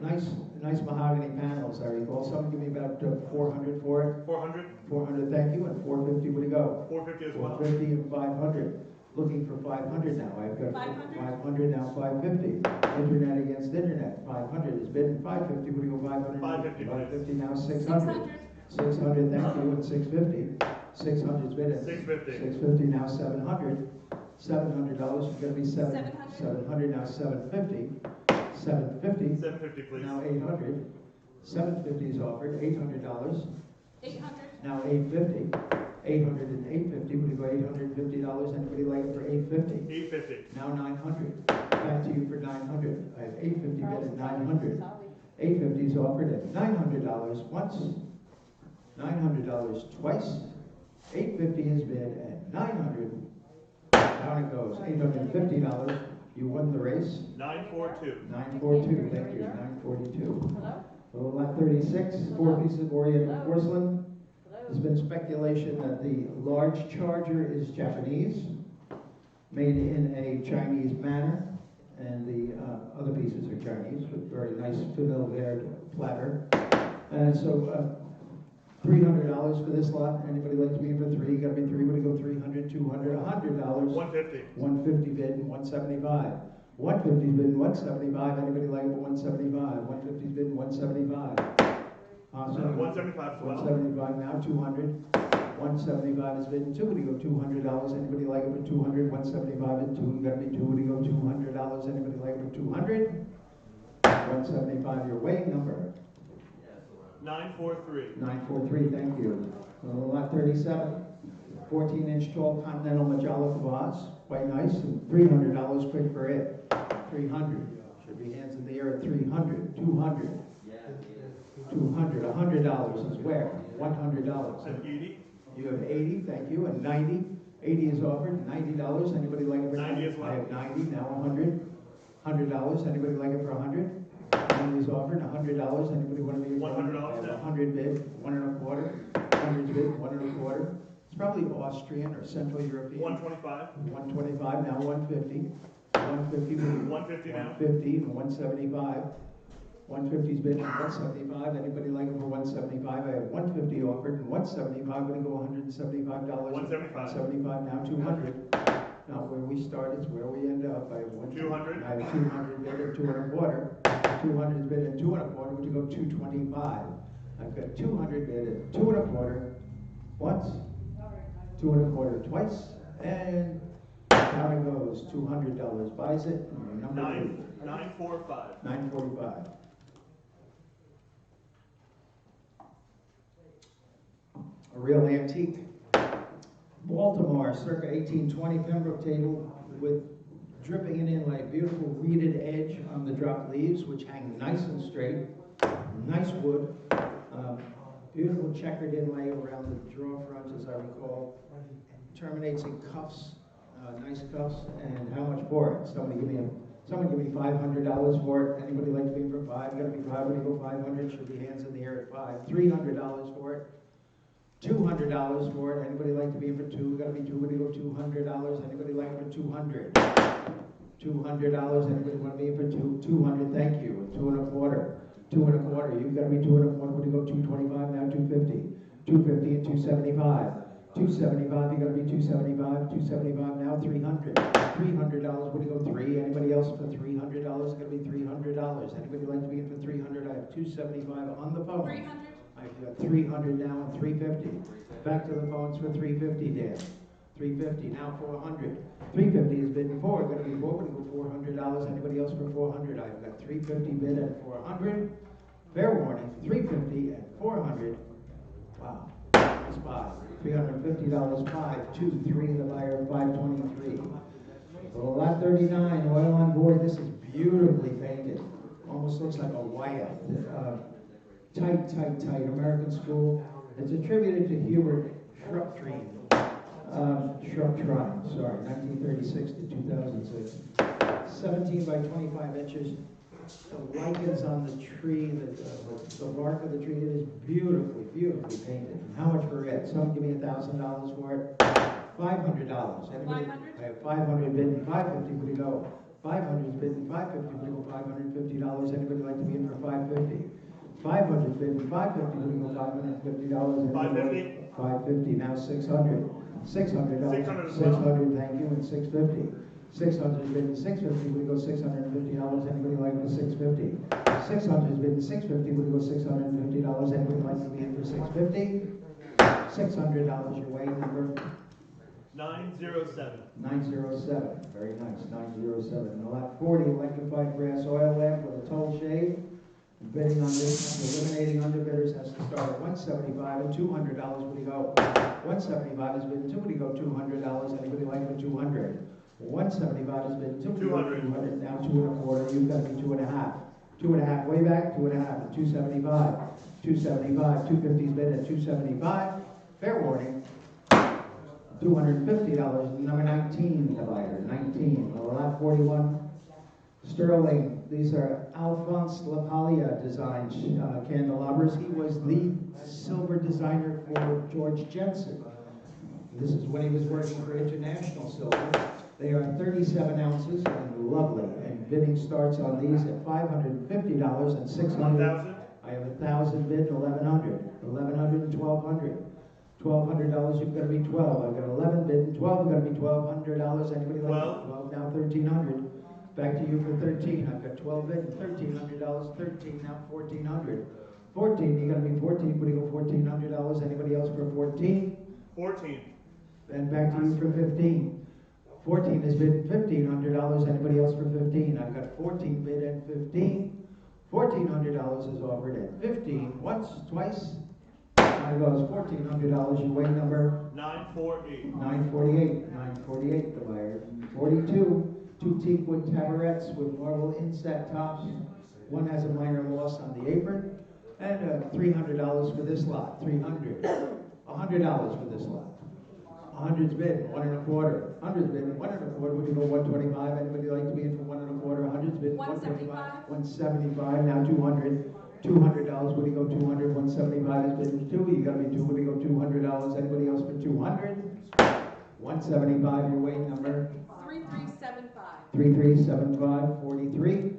nice mahogany panels. I recall. Someone give me about 400 for it. 400. 400, thank you, and 450. Would it go? 450 as well. 450 and 500. Looking for 500 now. I've got 500. 500 now. 550. Internet against internet. 500 is bid and 550. Would you go 500? 550. 550 now. 600. 600. 600. Thank you, and 650. 600's bid at 650. 650 now. 700. $700. It's going to be 700. 700 now. 750. 750. 750, please. Now 800. 750 is offered. $800. 800. Now 850. 800 and 850. Would you go $850? Anybody like it for 850? 850. Now 900. Back to you for 900. I have 850 bid at 900. 850 is offered at $900 once. $900 twice. 850 is bid at 900. Down it goes. $850. You won the race. 942. 942. Thank you. 942. Hello? So lot 36. 4 pieces of oriented Hello? porcelain. Hello? There's been speculation that the large charger is Japanese, made in a Chinese manner, and the other pieces are Chinese with very nice finial-verd platter. And so $300 for this lot. Anybody like to be in for 3? You got to be 3. Would it go 300, 200, $100? 150. 150 bid and 175. 150 bid and 175. Anybody like it for 175? 150 bid and 175. Awesome. 175 as well. 175 now. 200. 175 is bid and 2. Would you go $200? Anybody like it for 200? 175 and 2. You got to be 2. Would you go $200? Anybody like it for 200? 175. Your weighing number. 943. 943, thank you. Lot 37, 14-inch tall Continental Majolica vase, quite nice, and $300 quick for it. 300, should be hands in the air at 300, 200, 200, $100 is where? $100. And 80. You have 80, thank you, and 90. 80 is offered, $90. Anybody like it for 90 as well. I have 90, now 100. $100. Anybody like it for $100? Emily's offered $100. Anybody want to be? $100 now. 100 bid, 125. 100 bid, 125. It's probably Austrian or Central European. 125. 125 now. 150. 150. 150 now. 150 and 175. 150's bid and 175. Anybody like it for 175? I have 150 offered and 175. Going to go $175. 175. 175 now. 200. Now where we start is where we end up. I have 200. I have 200 bid and 225. 200 bid and 225. Would you go 225? I've got 200 bid and 225. Once. 225 twice. And down it goes. $200 buys it. Number 945. 945. A real antique. Baltimore, circa 1820 Pembroke table with dripping in inlay, beautiful reeded edge on the drop leaves, which hang nice and straight, nice wood, beautiful checkered inlay around the draw front, as I recall, terminates in cuffs, nice cuffs, and how much for it? Someone give me $500 for it. Anybody like to be for $5? You gotta be $5. When you go 500, should be hands in the air at $5. $300 for it. $200 for it. Anybody like to be for $2? Gotta be $2. When you go $200. Anybody like for $200? $200. Anybody want to be for $2? $200. Thank you. $225. $225. You've got to be $225. When you go $225 now. $250. $250 and $275. $275. You got to be $275. $275 now. $300. $300. When you go $3? Anybody else for $300? Got to be $300. Anybody like to be in for $300? I have $275 on the phone. 300. I've got 300 now and 350. Back to the phones for 350, Dan. 350 now. 400. 350 is bid for. Going to be forward. Go $400. Anybody else for 400? I've got 350 bid at 400. Fair warning. 350 and 400. Wow. It's five. $350. 5, 2, 3. The buyer 523. So lot 39. Oil on board. This is beautifully painted. Almost looks like a Wyeth. Tight. American School. It's attributed to Hubert Shrubtrine. 1936 to 2006. 17 by 25 inches. The lichens on the tree, the bark of the tree, it is beautifully painted. How much for it? Someone give me $1,000 for it. $500. Anybody? 500? I have 500 bid and 550. Would you go? 500 bid and 550. Would you go $550? Anybody like to be in for 550? 500 bid and 550. Would you go $550? 550. 550. Now 600. $600. 600. Thank you. And 650. 600 bid and 650. Would you go $650? Anybody like for 650? 600 bid and 650. Would you go $650? Anybody like to be in for 650? $600. Your weight number. 907. 907. Very nice. 907. And lot 40 electrified brass oil lamp with a toll shade. Bidding on this, eliminating underbidders has to start at $175 and $200. Would you go? 175 is bid. Would you go $200? Anybody like for 200? 175 is bid. 200. Now 225. You've got to be 2.5. 2.5. Way back. 2.5. 275. 275. 250 is bid at 275. Fair warning. $250. Number 19 divider. 19. Lot 41. Sterling. These are Alphonse LaPaglia designed candelabras. He was the silver designer for George Jensen. This is when he was working for International Silver. They are 37 ounces and lovely. And bidding starts on these at $550 and 600. I have 1,000 bid and 1,100. 1,100 and 1,200. $1,200. You've got to be 12. I've got 11 bid and 12. I've got to be $1,200. Anybody like 12? Now 1,300. Back to you for 13. I've got 12 bid and $1,300. 13 now 1,400. 14. You got to be 14. Would you go $1,400? Anybody else for 14? 14. And back to you for 15. 14 is bid $1,500. Anybody else for 15? I've got 14 bid and 15. $1,400 is offered at 15. Once, twice. There goes $1,400. Your weight number? 948. 948. 948. The buyer. 42. 2 teakwood tabarets with marble inset tops. One has a minor loss on the apron. And $300 for this lot. $300. $100 for this lot. hundred's bid, 1 1/4. Hundred's bid, 1 1/4. Would you go 125? Anybody like to be in for 1 1/4? Hundred's bid, 175. 175. Now 200. $200. Would you go 200? 175 is bid 2. You gotta be 2. Would you go $200? Anybody else for 200? 175. Your weight number. 3375. 3375. 43.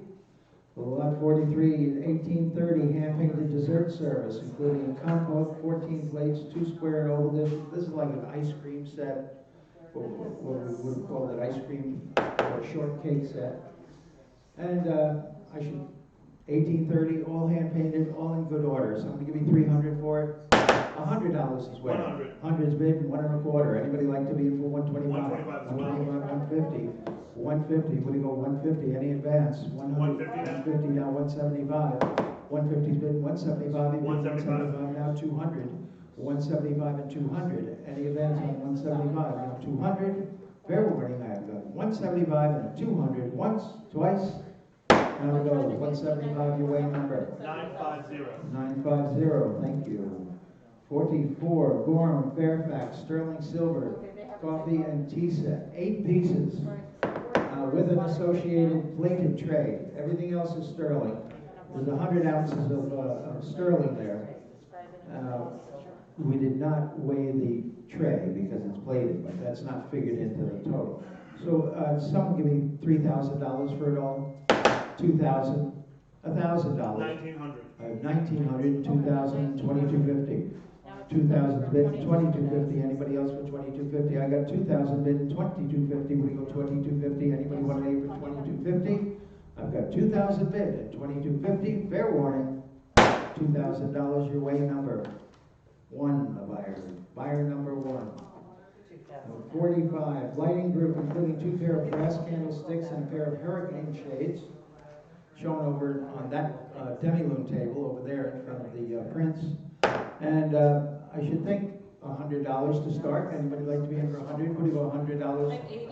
Lot 43, 1830, hand-painted dessert service, including a compote, 14 plates, 2 square and oval dishes. This is like an ice cream set, what we would have called it, ice cream or shortcake set. And 1830, all hand-painted, all in good order. So I'm going to give you 300 for it. $100 is weight. 100. 100's bid, 1 1/4. Anybody like to be in for 125? 125 as well. 150. 150, what do you go, 150, any advance? 150 now. 175. 150's bid, 175, 175. now 200. 175 and 200, any advance on 175? Now 200, fair warning, I have got 175 and 200, once, twice. Now it goes, 175, your weight number. 950. 950, thank you. 44, Gorham, Fairfax, sterling silver, coffee and tea set, 8 pieces. With an associated plated tray. Everything else is sterling. There's 100 ounces of sterling there. We did not weigh the tray because it's plated, but that's not figured into the total. So someone give me $3,000 for it all. $2,000, $1,000. 1900. I have 1,900, 2,000, 2,250. 2,000 bid, 2,250. Anybody else for 2,250? I got 2,000 bid, 2,250. Would you go 2,250? Anybody want to name for 2,250? I've got 2,000 bid at 2,250. Fair warning. $2,000. Your weigh number. 1, the buyer. Buyer number 1. 45. Lighting group, including 2 pair of brass candlesticks and a pair of hurricane shades, shown over on that demi-lume table over there in front of the prints. And I should think $100 to start. Anybody like to be in for 100? Would you go $100? I have 80.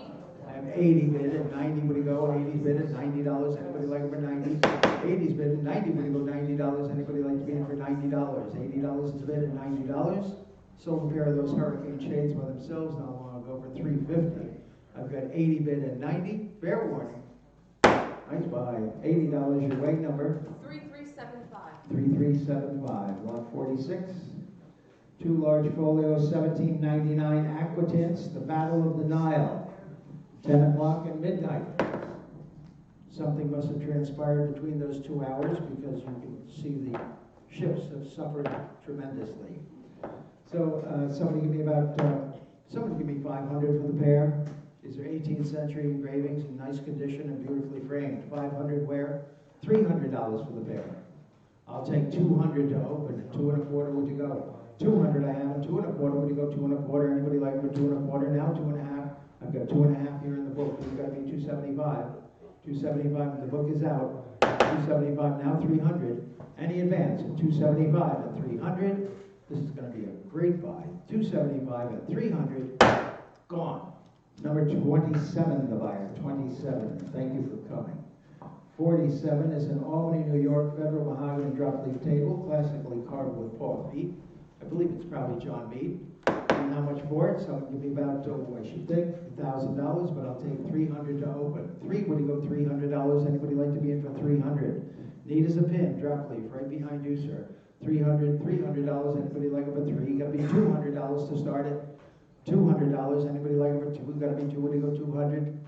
I have 80 bid at 90. Would you go 80 bid at $90? Anybody like for 90? 80's bid at 90. Would you go $90? Anybody like to be in for $90? $80 is bid at $90. Sold a pair of those hurricane shades by themselves not long ago for $350. I've got 80 bid at 90. Fair warning. Nice buy. $80 your weight number. 3375. 3375. Lot 46. 2 large folios, 1799 Aquatints, The Battle of the Nile. 10 o'clock and midnight. Something must have transpired between those 2 hours because you can see the ships have suffered tremendously. So somebody give me 500 for the pair. These are 18th century engravings in nice condition and beautifully framed. 500 where? $300 for the pair. I'll take 200 to open. 2 1/4 would you go? 200 I have, and 2 1/4 would you go? 2 1/4. Anybody like for 2 1/4 now? 2 1/2. I've got 2 1/2 here in the book. It's got to be 275. 275. The book is out. 275 now. 300. Any advance at 275 and 300. This is going to be a great buy. 275 and 300. Gone. Number 27, the buyer. 27. Thank you for coming. 47 is an Albany, New York Federal Mahogany drop leaf table, classically carved with Paul Mead. I believe it's probably John Mead. And how much for it? Someone give me about, I should think, $1,000, but I'll take 300 to open. 3, would you go $300? Anybody like to be in for 300? Neat as a pin, drop leaf, right behind you, sir. $300. Anybody like it for 3? You got to be $200 to start it. $200. Anybody like it for 2? We've got to be 2. Would you go 200?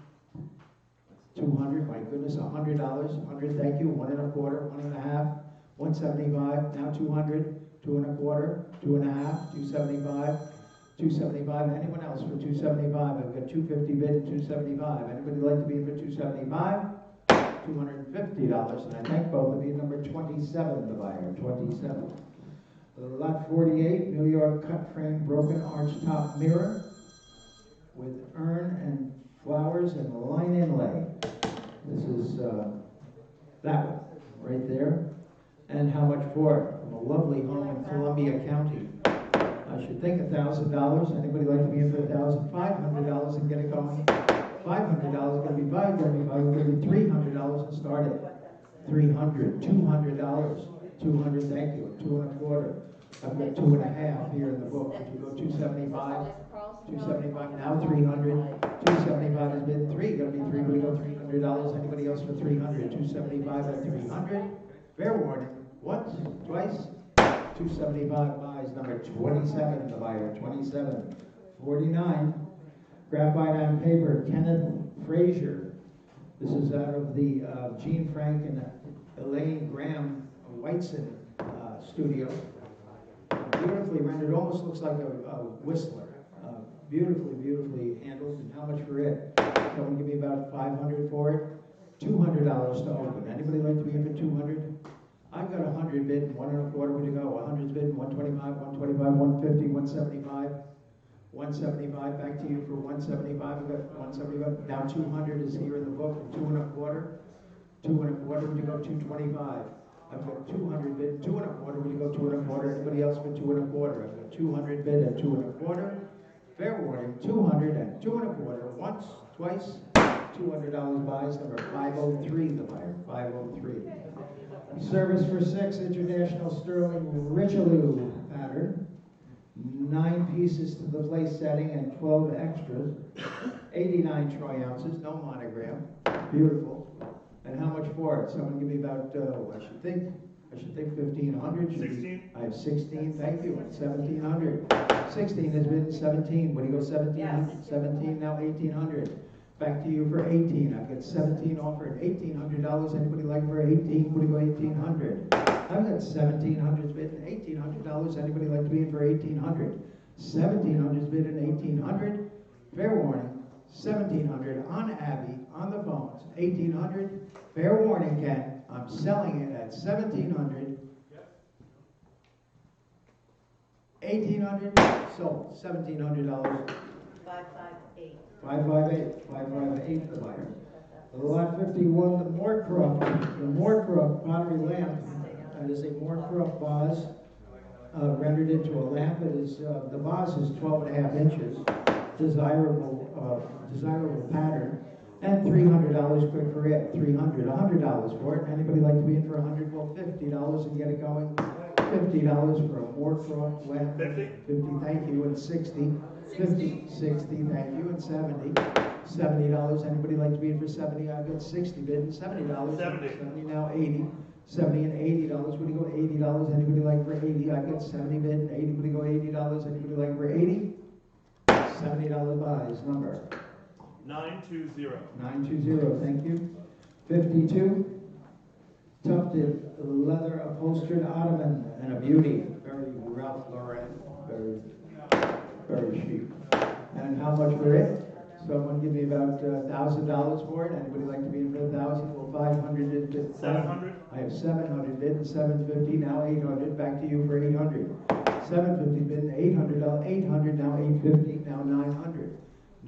200. My goodness, $100. 100. Thank you. 1 1/4. 1 1/2. 175. Now 200. 2 1/4. 2 1/2. 275. 275. Anyone else for 275? I've got 250 bid and 275. Anybody like to be in for 275? $250. And I thank both of you. Number 27, the buyer. 27. Lot 48, New York cut frame broken arch top mirror with urn and flowers and line inlay. This is that one right there. And how much for it? From a lovely home in Columbia County. I should think $1,000. Anybody like to be in for $1,000? $500 and get it going. $500 going to be $5, going to be $300 and start it. $300, $200, $200. Thank you. 2 1/4. I've got 2.5 here in the book. Would you go 275? 275, now 300. 275 has been 3, gonna be 3, we go $300. Anybody else for 300? 275 at 300. Fair warning, once, twice. 275 buys number 27, the buyer, 27. 49, graphite on paper, Kenneth Frazier. This is out of the Gene Frank and Elaine Graham Whiteson studio. Beautifully rendered, almost looks like a whistler. Beautifully handled. And how much for it? Someone give me about $500 for it. $200 to open. Anybody like to be in for 200? I've got 100 bid and 1.25. Where to go? 100's bid, 125, 125, 150, 175. 175, back to you for 175. I've got 175. Now 200 is here in the book. 2.25. 2.25. Would you go 225? I've got 200 bid, 2.25. Would you go 2.25? Anybody else for 2.25? I've got 200 bid and 2.25. Fair warning, 200 and 2.25. Once, twice. $200 buys number 503. The buyer, 503. Service for 6, International Sterling Richelieu pattern. 9 pieces to the place setting and 12 extras. 89 troy ounces, no monogram. Beautiful. And how much for it? Someone give me about, I should think 1,500. 16? I have 16, thank you, and 1,700. 16 has been 17. What do you go 17? Yes. 17, now 1,800. Back to you for 18. I've got 17 offered. $1,800. Anybody like for 18? What do you go 1,800? I've got 1,700 bid and $1,800. Anybody like to be in for 1,800? 1,700 bid and 1,800. Fair warning. 1,700 on Abby on the phones. 1,800. Fair warning, Ken. I'm selling it at 1,700. 1,800 sold. $1,700. 558. 558 the buyer. Lot 51, the Moorcroft pottery lamp. That is a Moorcroft vase rendered into a lamp. It is the vase is 12.5 inches. Desirable pattern. And $300 quick for it. $100 for it. Anybody like to be in for 100? Well, $50 and get it going. $50 for a Moorcroft lamp. 50? 50, thank you, and 60. 50, 60, thank you, and 70. $70. Anybody like to be in for 70? I've got 60 bid and $70. 70 now 80. 70 and $80. Would you go $80? Anybody like for 80? I've got 70 bid and 80. Would you go $80? Anybody like for 80? $70 buys number 920. 920, thank you. 52. Tufted leather upholstered ottoman and a beauty. Very Ralph Lauren. Very chic. And how much for it? Someone give me about $1,000 for it. Anybody like to be in for 1,000? Well, 500 is bid. 700? I have 700 bid and 750. Now 800. Back to you for 800. 750 bid and $800. 800 now 850. Now 900.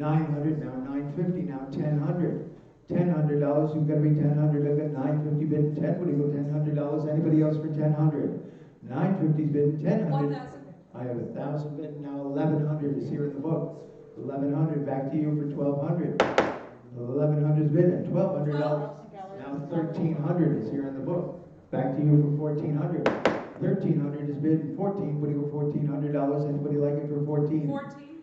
900 now 950. Now 1,000. $1,000. You've got to be 1,000. I've got 950 bid and 10. What do you go $1,000? Anybody else for 1,000? 950 bid and 1,000. 1,000. I have 1,000 bid and now 1,100 is here in the book. 1,100 back to you for 1,200. 1,100 is bid and $1,200. Now 1,300 is here in the book. Back to you for 1,400. 1,300 is bid and 14. What do you go $1,400? Anybody like it for 14? 14.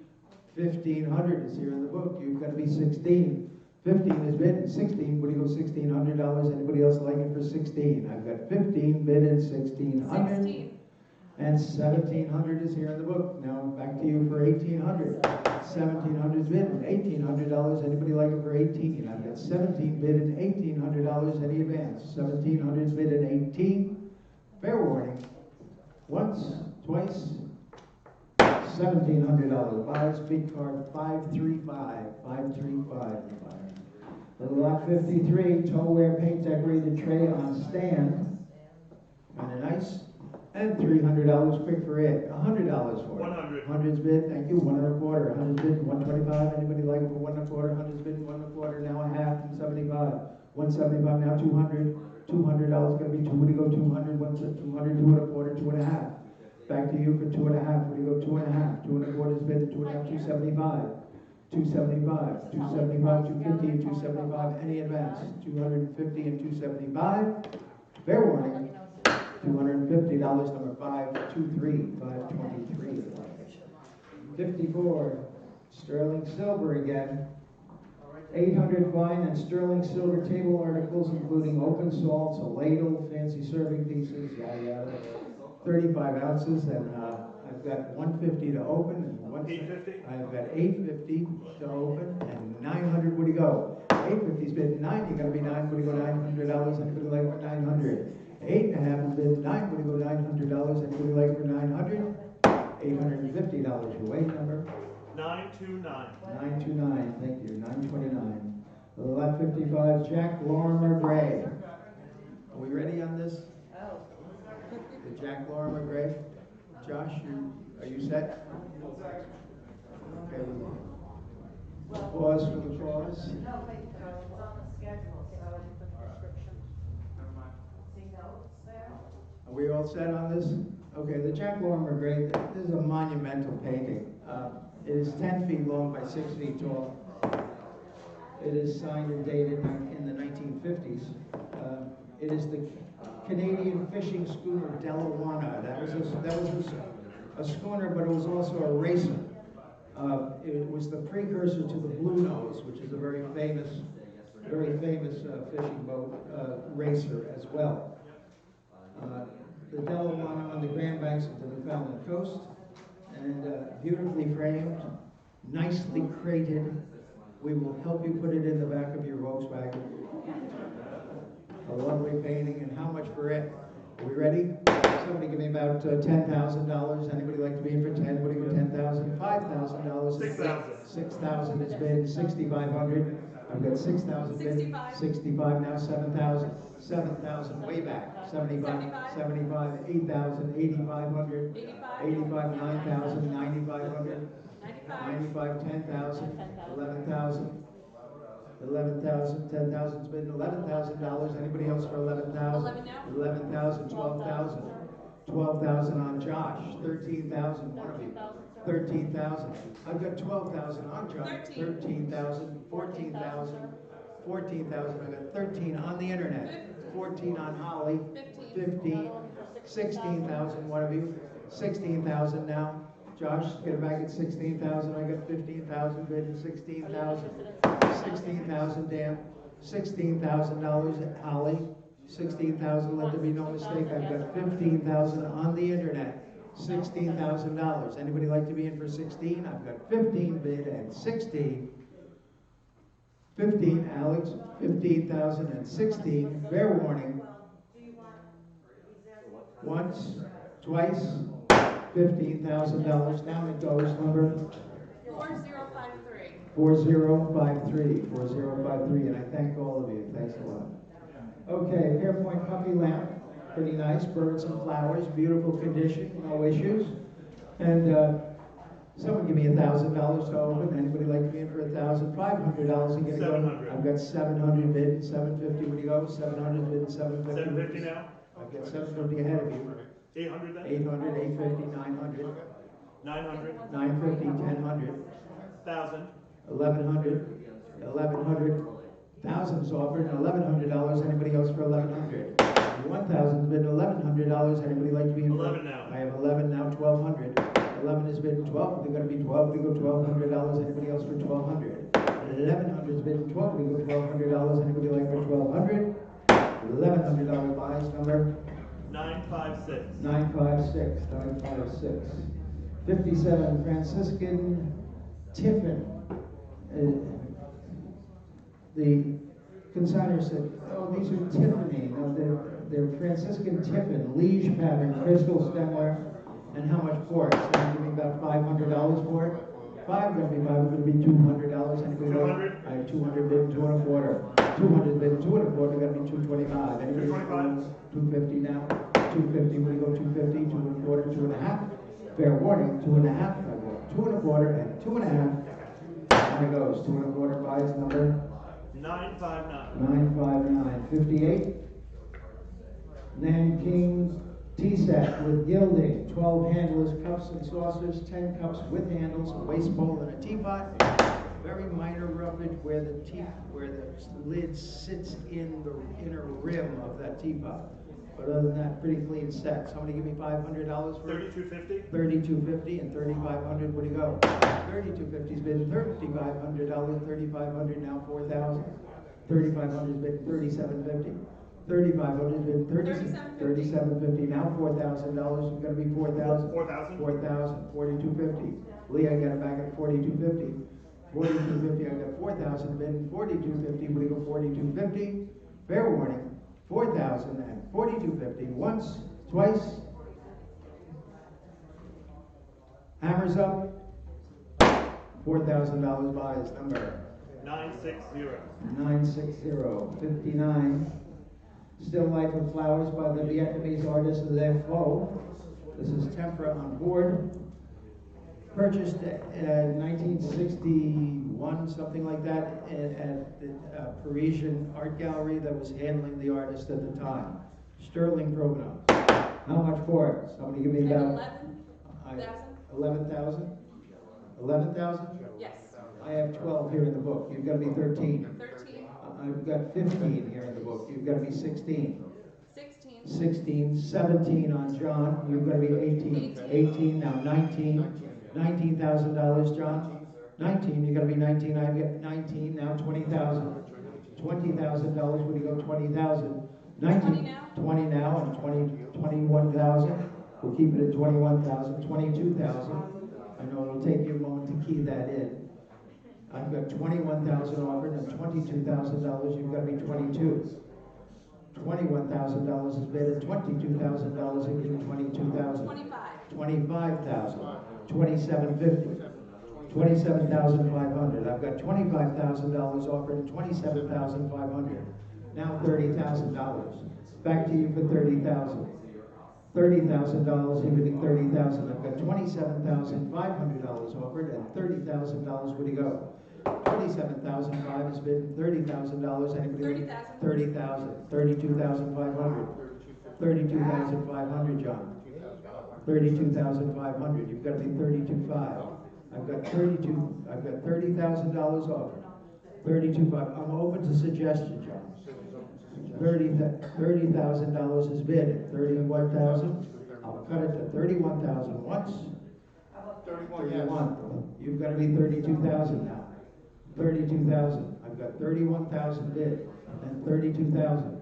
1,500 is here in the book. You've got to be 16. 15 is bid and 16. What do you go $1,600? Anybody else like it for 16? I've got 15 bid and 1,600. 16. And 1,700 is here in the book. Now back to you for 1,800. 1,700 is bid and $1,800. Anybody like it for 18? I've got 17 bid and $1,800. Any advance? 1,700 is bid and 18. Fair warning. Once, twice. $1,700. Buys bid card 535. 535. Lot 53. Towware paint decorated tray on stand. Kind of nice. And $300 quick for it. $100 for it. 100. 100's bid, thank you. 1.25. 100's bid, 125. Anybody like it for 1.25? 100's bid, 1.25. Now a half and 75. 175 now 200. $200 gonna be two. Would you go 200? 200, 2.25, 2.5. Back to you for 2.5. Would you go 2.5? 2.25 is bid, 2.5, 275. 275, 275, 250, and 275. Any advance? 250 and 275. Fair warning. $250, number 523. 54, sterling silver again. 800 fine and sterling silver table articles, including open salts, a ladle, fancy serving pieces, yada yada. 35 ounces, and I've got 150 to open and 850. I've got 850 to open and 900. What do you go? 850's bid 9. You got to be 9. What do you go? $900. Anybody like for 900? 8.5 is bid 9. What do you go? $900. Anybody like for 900? $850. Your weight number. 929. 929, thank you, 929. Lot 55, Jack Lorimer Gray. Are we ready on this? Oh. The Jack Lorimer Gray? Josh, are you set? Okay. Pause for the pause. No, wait, it's on the schedule, so prescription. See notes there? Are we all set on this? Okay, the Jack Lorimer Gray, this is a monumental painting. It is 10 feet long by 6 feet tall. It is signed and dated in the 1950s. It is the Canadian fishing schooner Delawana. That was a schooner, but it was also a racer. It was the precursor to the Blue Nose, which is a very famous fishing boat racer as well. The Delawana on the Grand Banks of the Newfoundland coast. And beautifully framed, nicely crated. We will help you put it in the back of your Volkswagen. A lovely painting, and how much for it? Are we ready? Somebody give me about $10,000. Anybody like to be in for 10? What do you go? 10,000? $5,000. 6,000. 6,000 is bid. 6,500. I've got 6,000 bid. 65 now. 7,000. 7,000 way back. 75. 8,000. 8,500. 85. 9,000. 9,500. 95. 10,000. 11,000. 11,000. 10,000's bid. $11,000. Anybody else for 11,000? 11,000. 12,000. 12,000 on Josh. 13,000. One of you. 13,000. I've got 12,000 on Josh. 13,000. 14,000. 14,000. I've got 13 on the internet. 14 on Holly. 15. 16,000. One of you. 16,000 now. Josh, get it back at 16,000. I got 15,000 bid at 16,000. 16,000, Dan. $16,000 at Holly. 16,000. Let there be no mistake. I've got 15,000 on the internet. $16,000. Anybody like to be in for 16? I've got 15 bid and 16. 15, Alex. 15,000 and 16. Fair warning. Once, twice. $15,000. Down it goes. Number 4053. 4053. 4053. And I thank all of you. Thanks a lot. Okay, Fairpoint Puppy Lamp. Pretty nice. Birds and flowers. Beautiful condition. No issues. And someone give me $1,000 to open. Anybody like to be in for $1,000? $500 and get it going. 700. I've got 700 bid. 750. What do you go? 700 bid. 750. 750 now. I've got 750 ahead of you. 800 then. 800, 850, 900, 900. 950, 1000, 1,000. 1100, 1100, thousands offered, and $1,100. Anybody else for 1100? 1,000's bid, $1,100. Anybody like to be in? 11 now. I have 11 now. 1,200. 11 is bid 12. They're going to be 12. We go $1,200. Anybody else for 1,200? 1,100's bid 12. We go $1,200. Anybody like for 1,200? $1,100 buys number 956. 956. 956. 57 Franciscan Tiffin. The consignor said, "Oh, these are Tiffany." No, they're Franciscan Tiffin, liege pattern, crystal stemware. And how much for it? So you give me about $500 for it. $5 going to be $5. Going to be $200. Anybody? 200. I have 200 bid, 2 and a quarter. 200 bid, 2 and a quarter. Got to be 225. Anybody? 225. 250 now. 250. When you go 250, 2 and a quarter, 2 and a half. Fair warning, 2 and a half. I go 2 and a quarter and 2 and a half. And it goes 2 and a quarter buys number 959. 959. 58. Nanking tea set with gilding, 12 handless cups and saucers, 10 cups with handles, a waste bowl, and a teapot. Very minor roughage where the lid sits in the inner rim of that teapot. But other than that, pretty clean set. Somebody give me $500 for it. $32.50. $32.50 and $3,500. Where'd it go? $32.50's been $3,500. $3,500 now $4,000. $3,500's been $37.50. $3,500's been $37.50 now $4,000. It's gonna be $4,000. $4,000. $4,000. $42.50. Lee, I got it back at $42.50. $42.50. I got $4,000 bid. $42.50. Would it go $42.50? Fair warning. $4,000 and $42.50. Once, twice. Hammers up. $4,000 buys. Number 960. 960. 59. Still Life of Flowers by the Vietnamese artist Les Faux. This is tempera on board. Purchased in 1961, something like that, at the Parisian art gallery that was handling the artist at the time. Sterling provenance. How much for it? Somebody give me about 11,000. 11,000? Yes. I have 12 here in the book. You've got to be 13. 13. I've got 15 here in the book. You've got to be 16. 16. 16, 17 on John. You've got to be 18. 18 now 19. $19,000, John. 19. You got to be 19. I've got 19 now. 20,000. $20,000. Would you go 20,000? 19. 20 now and 21,000. We'll keep it at 21,000. 22,000. I know it'll take you a moment to key that in. I've got 21,000 offered and $22,000. You've got to be 22. $21,000 is bid at $22,000. And give 22,000. 25. 25,000. 2750. 27,500. I've got $25,000 offered and $27,500. Now $30,000. Back to you for 30,000. $30,000, even 30,000. I've got $27,500 offered and $30,000. Where'd he go? 27,500 has been $30,000. Anybody? 30,000. 30,000. 32,500. 32,500, John. 32,500. You've got to be 32,500. I've got $30,000 offered. 32,500. I'm open to suggestion, John. $30,000 is bid at 31,000. I'll cut it to 31,000 once. 31. You've got to be 32,000 now. 32,000. I've got 31,000 bid and 32,000.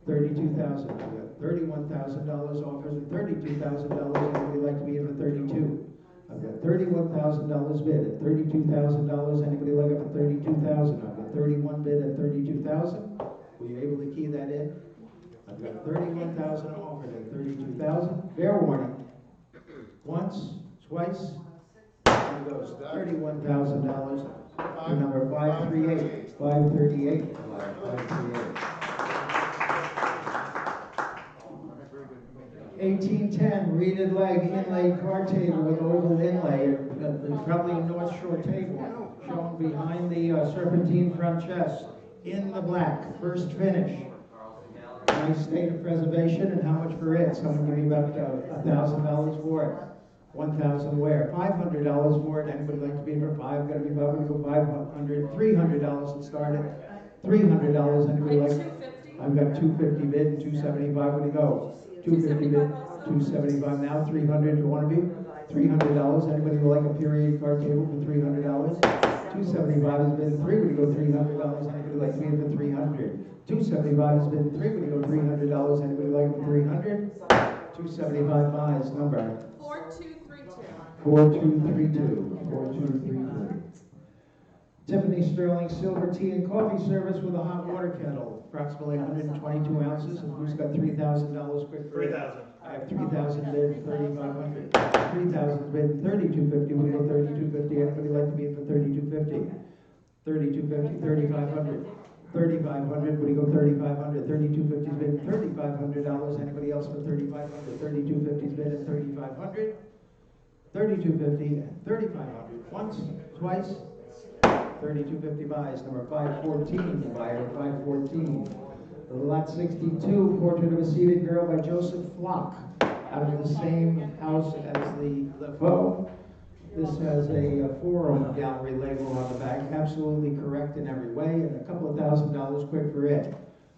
32,000. I've got $31,000 offered and $32,000. Anybody like to be in for 32? I've got $31,000 bid at $32,000. Anybody like it for 32,000? I've got 31 bid at 32,000. Were you able to key that in? I've got 31,000 offered at 32,000. Fair warning. Once, twice. Here goes $31,000. Number 538. 538. 538. 1810, reeded leg inlaid card table with oval inlay. Probably a North Shore table shown behind the serpentine front chest. In the black, first finish. Nice state of preservation, and how much for it? Someone give me about $1,000 for it. 1,000 where? $500 for it. Anybody like to be in for $5? Got to be about to go $500. $300 to start it. $300. Anybody like? I've got $250 bid and $275. Where do you go? $250 bid, $275 now. $300. You want to be? $300. Anybody would like a period card table for $300? $275 has been 3. Would you go $300? Anybody like to be in for $300? $275 has been 3. Would you go $300? Anybody like it for $300? $275 buys. Number 4232. 4232. 4232. Tiffany Sterling Silver Tea and Coffee Service with a hot water kettle. Approximately 122 ounces. And who's got $3,000 quick for it? 3,000. I have 3,000 bid, 3,500. 3,000 bid, 3,250. We'll go 3,250. Anybody like to be in for 3,250? 3,250, 3,500. 3,500. Would you go 3,500? 3,250's bid, $3,500. Anybody else for 3,500? 3,250's bid at 3,500. 3,250 and 3,500. Once, twice. 3,250 buys. Number 514, buyer 514. Lot 62, Portrait of a Seated Girl by Joseph Flock. Out of the same house as the Faux. This has a forum gallery label on the back. Absolutely correct in every way. And a couple of $1,000 quick for it.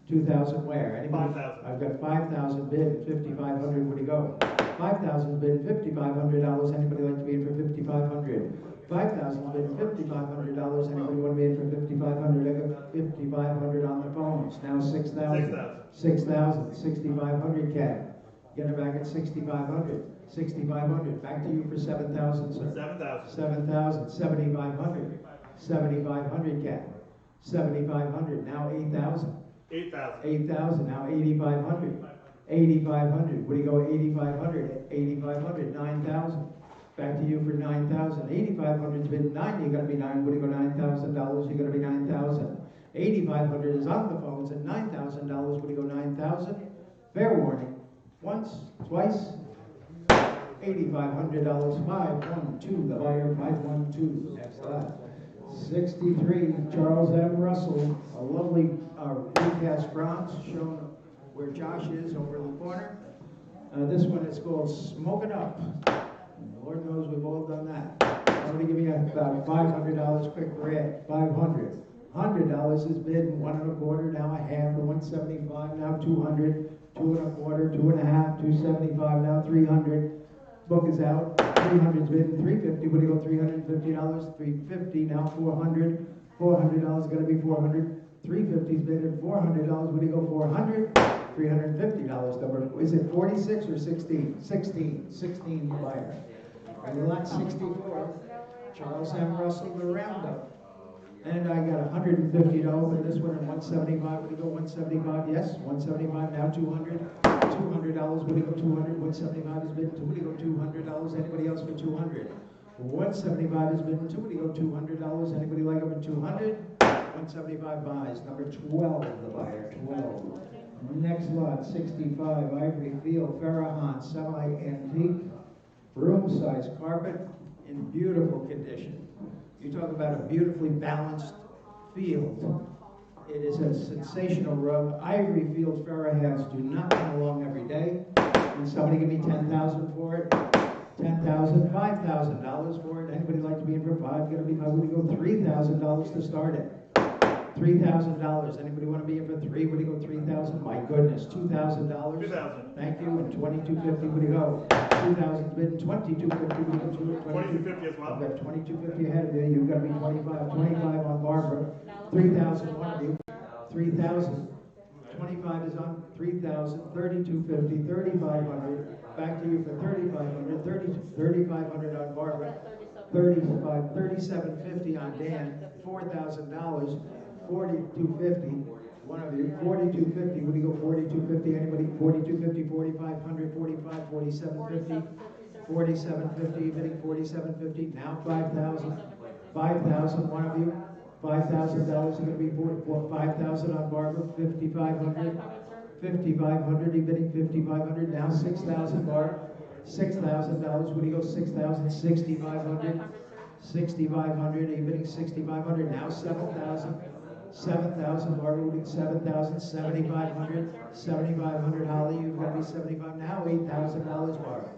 2,000 where? Anybody? 5,000. I've got 5,000 bid, 5,500, where'd he go? 5,000 bid, $5,500. Anybody like to be in for 5,500? 5,000 bid, $5,500. Anybody want to be in for 5,500? I got 5,500 on the phones. Now 6,000. 6,000. 6,500 cat. Get it back at 6,500. 6,500. Back to you for 7,000, sir. 7,000. 7,000. 7,500. 7,500 cat. 7,500. Now 8,000. 8,000. 8,000. Now 8,500. 8,500. What do you go? 8,500. 8,500. 9,000. Back to you for 9,000. 8,500's been 9. You got to be 9. What do you go? $9,000. You got to be 9,000. 8,500 is on the phones at $9,000. What do you go? 9,000. Fair warning. Once, twice. $8,500. 512. The buyer. 512. Next lot. 63. Charles M. Russell. A lovely recast bronze shown where Josh is over in the corner. This one is called Smoke It Up. Lord knows we've all done that. Somebody give me about $500 quick red. 500. $100 is bid, 1 1/4, now a half, 175, now 200, 2 1/4, 2 1/2, 275, now 300. Book is out. 300's bid, 350. What do you go? $350. 350, now 400. $400 got to be 400. 350's bid at $400. What do you go? 400. $350 number. Is it 46 or 16? 16. 16 buyer. And lot 64. Charles M. Russell, the roundup. And I got $150 to open this one and $175. What do you go? 175? Yes. 175. Now 200. $200. What do you go? 200. 175 is bid. What do you go? $200. Anybody else for 200? 175 is bid. What do you go? $200. Anybody like up at 200? 175 buys. Number 12, the buyer. 12. Next lot, 65, Ivory Field, Farrahan, semi-antique, room-size carpet in beautiful condition. You talk about a beautifully balanced field. It is a sensational rug. Ivory Field Farrahans do not come along every day. Can somebody give me $10,000 for it? $10,000, $5,000 for it. Anybody like to be in for 5? Gonna be 5. Would you go $3,000 to start it? $3,000. Anybody want to be in for 3? What do you go? 3,000. My goodness, $2,000. 2,000. Thank you. And 2250. What do you go? 2,000 bid. 2250. What do you go? 2250 as well. I've got 2250 ahead of you. You've got to be 25. 25 on Barbara. 3,000. One of you. 3,000. 25 is on 3,000. 3250. 3,500. Back to you for 3,500. 3,500 on Barbara. 35. 3,750 on Dan. $4,000. 4,250. One of you. 4,250. What do you go? 4,250. Anybody? 4,250. 4,500. 45. 4,750. 4,750. Bidding 4,750. Now 5,000. 5,000. One of you. $5,000 is going to be 5,000 on Barbara. 5,500. 5,500. He bidding 5,500. Now 6,000 Barbara. $6,000. What do you go? 6,000. 6,500. 6,500. He bidding 6,500. Now 7,000. 7,000. Barbara bidding 7,000. 7,500. 7,500. Holly, you've got to be 75. Now $8,000 Barbara.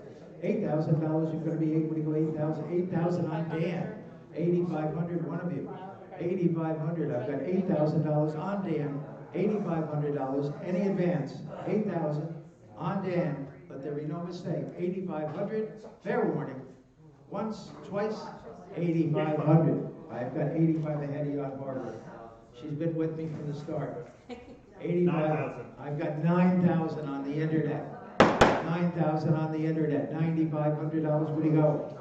$8,000. You've got to be 8. What do you go? 8,000. 8,000 on Dan. 8,500. One of you. 8,500. I've got $8,000 on Dan. $8,500. Any advance? 8,000 on Dan. Let there be no mistake. 8,500. Fair warning. Once, twice. 8,500. I've got 85 ahead of you on Barbara. She's been with me from the start. 85. I've got 9,000 on the internet. 9,000 on the internet. $9,500. Where do you go?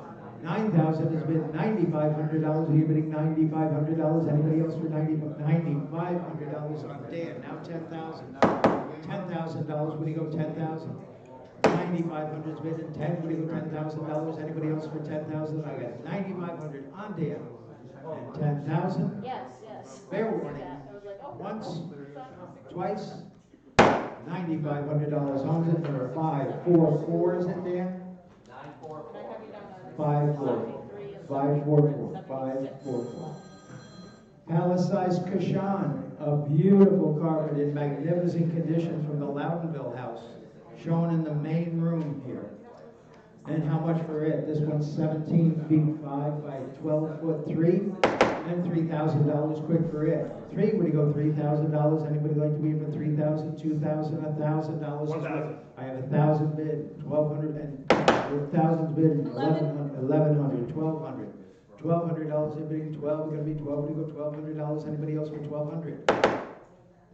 9,000 has been $9,500. You're bidding $9,500. Anybody else for $9,500 on Dan? Now 10,000. $10,000. Where do you go? 10,000. 9,500 is bid and 10. What do you go? $10,000. Anybody else for 10,000? I got 9,500 on Dan. And 10,000. Yes. Fair warning. Once, twice. $9,500 on it. Number 544 is it, Dan? 544. 544. 544. Palace-sized Kashan, a beautiful carpet in magnificent condition from the Loudonville house, shown in the main room here. And how much for it? This one's 17 feet 5 by 12 foot 3, and $3,000 quick for it. 3, would you go $3,000? Anybody like to be in for 3,000, 2,000, $1,000? 1,000. I have 1,000 bid, 1,200, and 1,000 bid, 1,100, 1,200. $1,200, anybody in 12, we're gonna be 12, would you go $1,200? Anybody else for 1,200?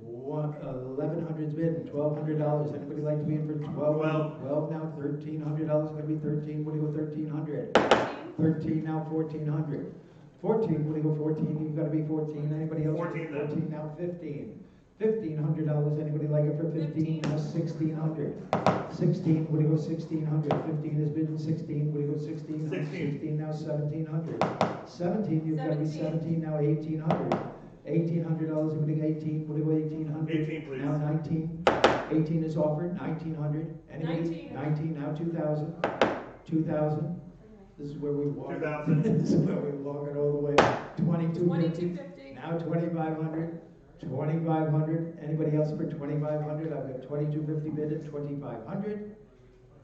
1,100's bid, $1,200. Anybody like to be in for 12? 12 now, $1,300, gonna be 13, what do you go 1,300? 13 now, 1,400. 14, what do you go 14? You've got to be 14. Anybody else? 14 then. 14 now, 15. $1,500. Anybody like it for 15? Now 1,600. 16, what do you go 1,600? 15 is bid in 16. What do you go 16? 16 now 1,700. 17, you've got to be 17 now 1,800. $1,800. Anybody 18? What do you go 1,800? 18, please. Now 19. 18 is offered. 1,900. Anybody? 19 now 2,000. 2,000. This is where we walk. 2,000. This is where we walk it all the way. 2250. 2250. Now 2,500. 2,500. Anybody else for 2,500? I've got 2,250 bid at 2,500.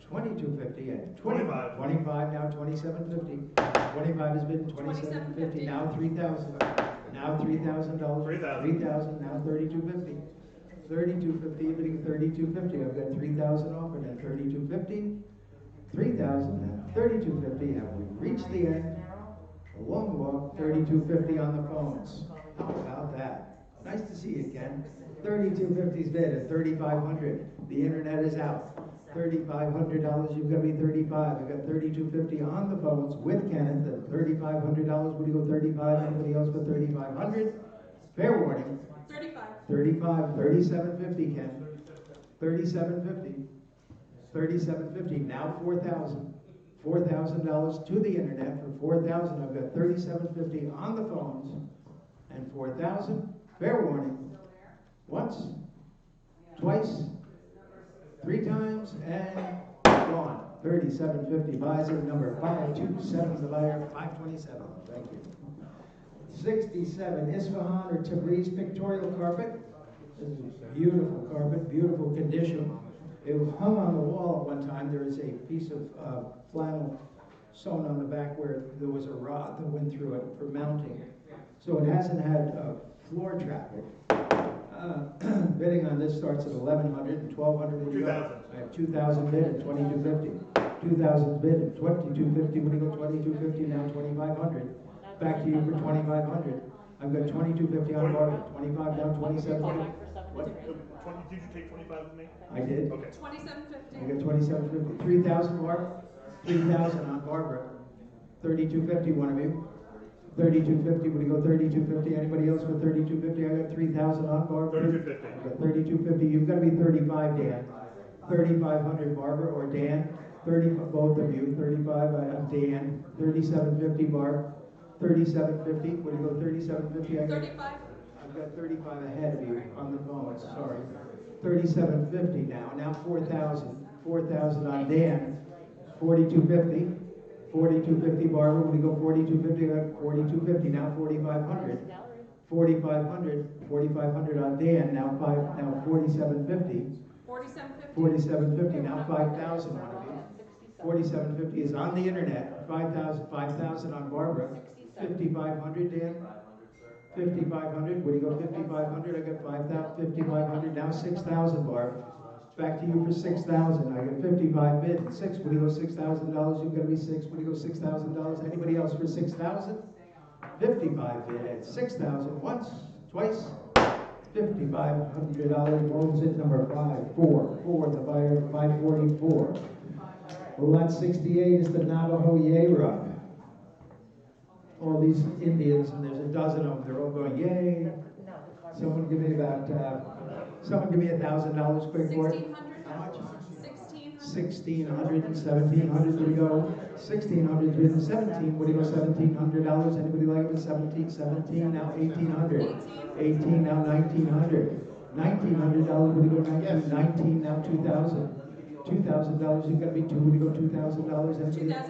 2,250 and 25. 25 now 2,750. 25 is bid 2,750. Now 3,000. Now $3,000. 3,000 now 3,250. 3,250 bidding 3,250. I've got 3,000 offered at 3,250. 3,000 and 3,250, and we've reached the end. A long walk, 3,250 on the phones. How about that? Nice to see you, Ken. 3,250's bid at 3,500. The internet is out. $3,500, you've got to be 35. I've got 3,250 on the phones with Kenneth at $3,500. Would you go 35? Anybody else for 3,500? Fair warning. 35. 35, 3,750, Ken. 3,750. 3,750, now 4,000. $4,000 to the internet for 4,000. I've got 3,750 on the phones and 4,000. Fair warning. Once, twice, 3 times, and gone. 3,750 buys it. Number 527 is the buyer. 527. Thank you. 67 Isfahan or Tabriz pictorial carpet. This is beautiful carpet, beautiful condition. It was hung on the wall at one time. There is a piece of flannel sewn on the back where there was a rod that went through it for mounting. So it hasn't had floor traffic. Bidding on this starts at 1,100 and 1,200. 2,000. I have 2,000 bid at 2,250. 2,000 bid at 2,250. When you go 2,250 now 2,500. Back to you for 2,500. I've got 2,250 on market. 25 down 2,750. What? Did you take 25 with me? I did. Okay. 2750. I got 2,750. 3,000 Mark. 3,000 on Barbara. 3,250. One of you. 3,250. Would you go 3,250? Anybody else for 3,250? I got 3,000 on Barbara. 3,250. I got 3,250. You've got to be 35, Dan. 3,500 Barbara or Dan. 30 both of you. 35 Dan. 3,750 Barb. 3,750. Would you go 3,750? I got 35. I've got 35 ahead of you on the phone, sorry. 3,750 now. Now 4,000. 4,000 on Dan. 4,250. 4,250 Barbara. When you go 4,250, I got 4,250. Now 4,500. 4,500. 4,500 on Dan. Now 4,750. 4750. 4,750. Now 5,000 one of you. 4,750 is on the internet. 5,000. 5,000 on Barbara. 5,500 Dan. 5,500. Would you go 5,500? I got 5,000. 5,500. Now 6,000, Barb. Back to you for 6,000. I got 55 bid. 6. Would you go $6,000? You've got to be 6. Would you go $6,000? Anybody else for 6,000? 55 bid at 6,000. Once, twice. $5,500 rolls at number 5. 4. The buyer 544. Lot 68 is the Navajo Yay-Rup. All these Indians, and there's a dozen of them, they're all going, yay. Someone give me about, someone give me $1,000 quick for it. 1,600. How much? 1,600. 1,600 and 1,700, would you go? 1,600 bid and 17, would you go $1,700? Anybody like it with 17? 17, now 1,800. 18, now 1,900. $1,900, would you go 19? 19, now 2,000. $2,000, you've got to be 2, would you go $2,000?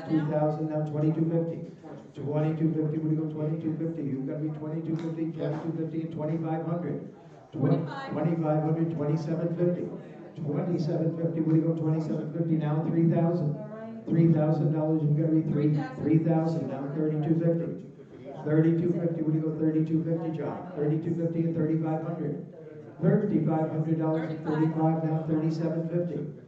2,000 now 2,250. 2,250, would you go 2,250? You've got to be 2,250, 2,250, and 2,500. 2,500, 2,750. 2,750, would you go 2,750? Now 3,000. $3,000, you've got to be three, 3,000. 3,000, now 3,250. 3,250, what do you go 3,250, John? 3,250 and 3,500. $3,500 and 35, now 3,750.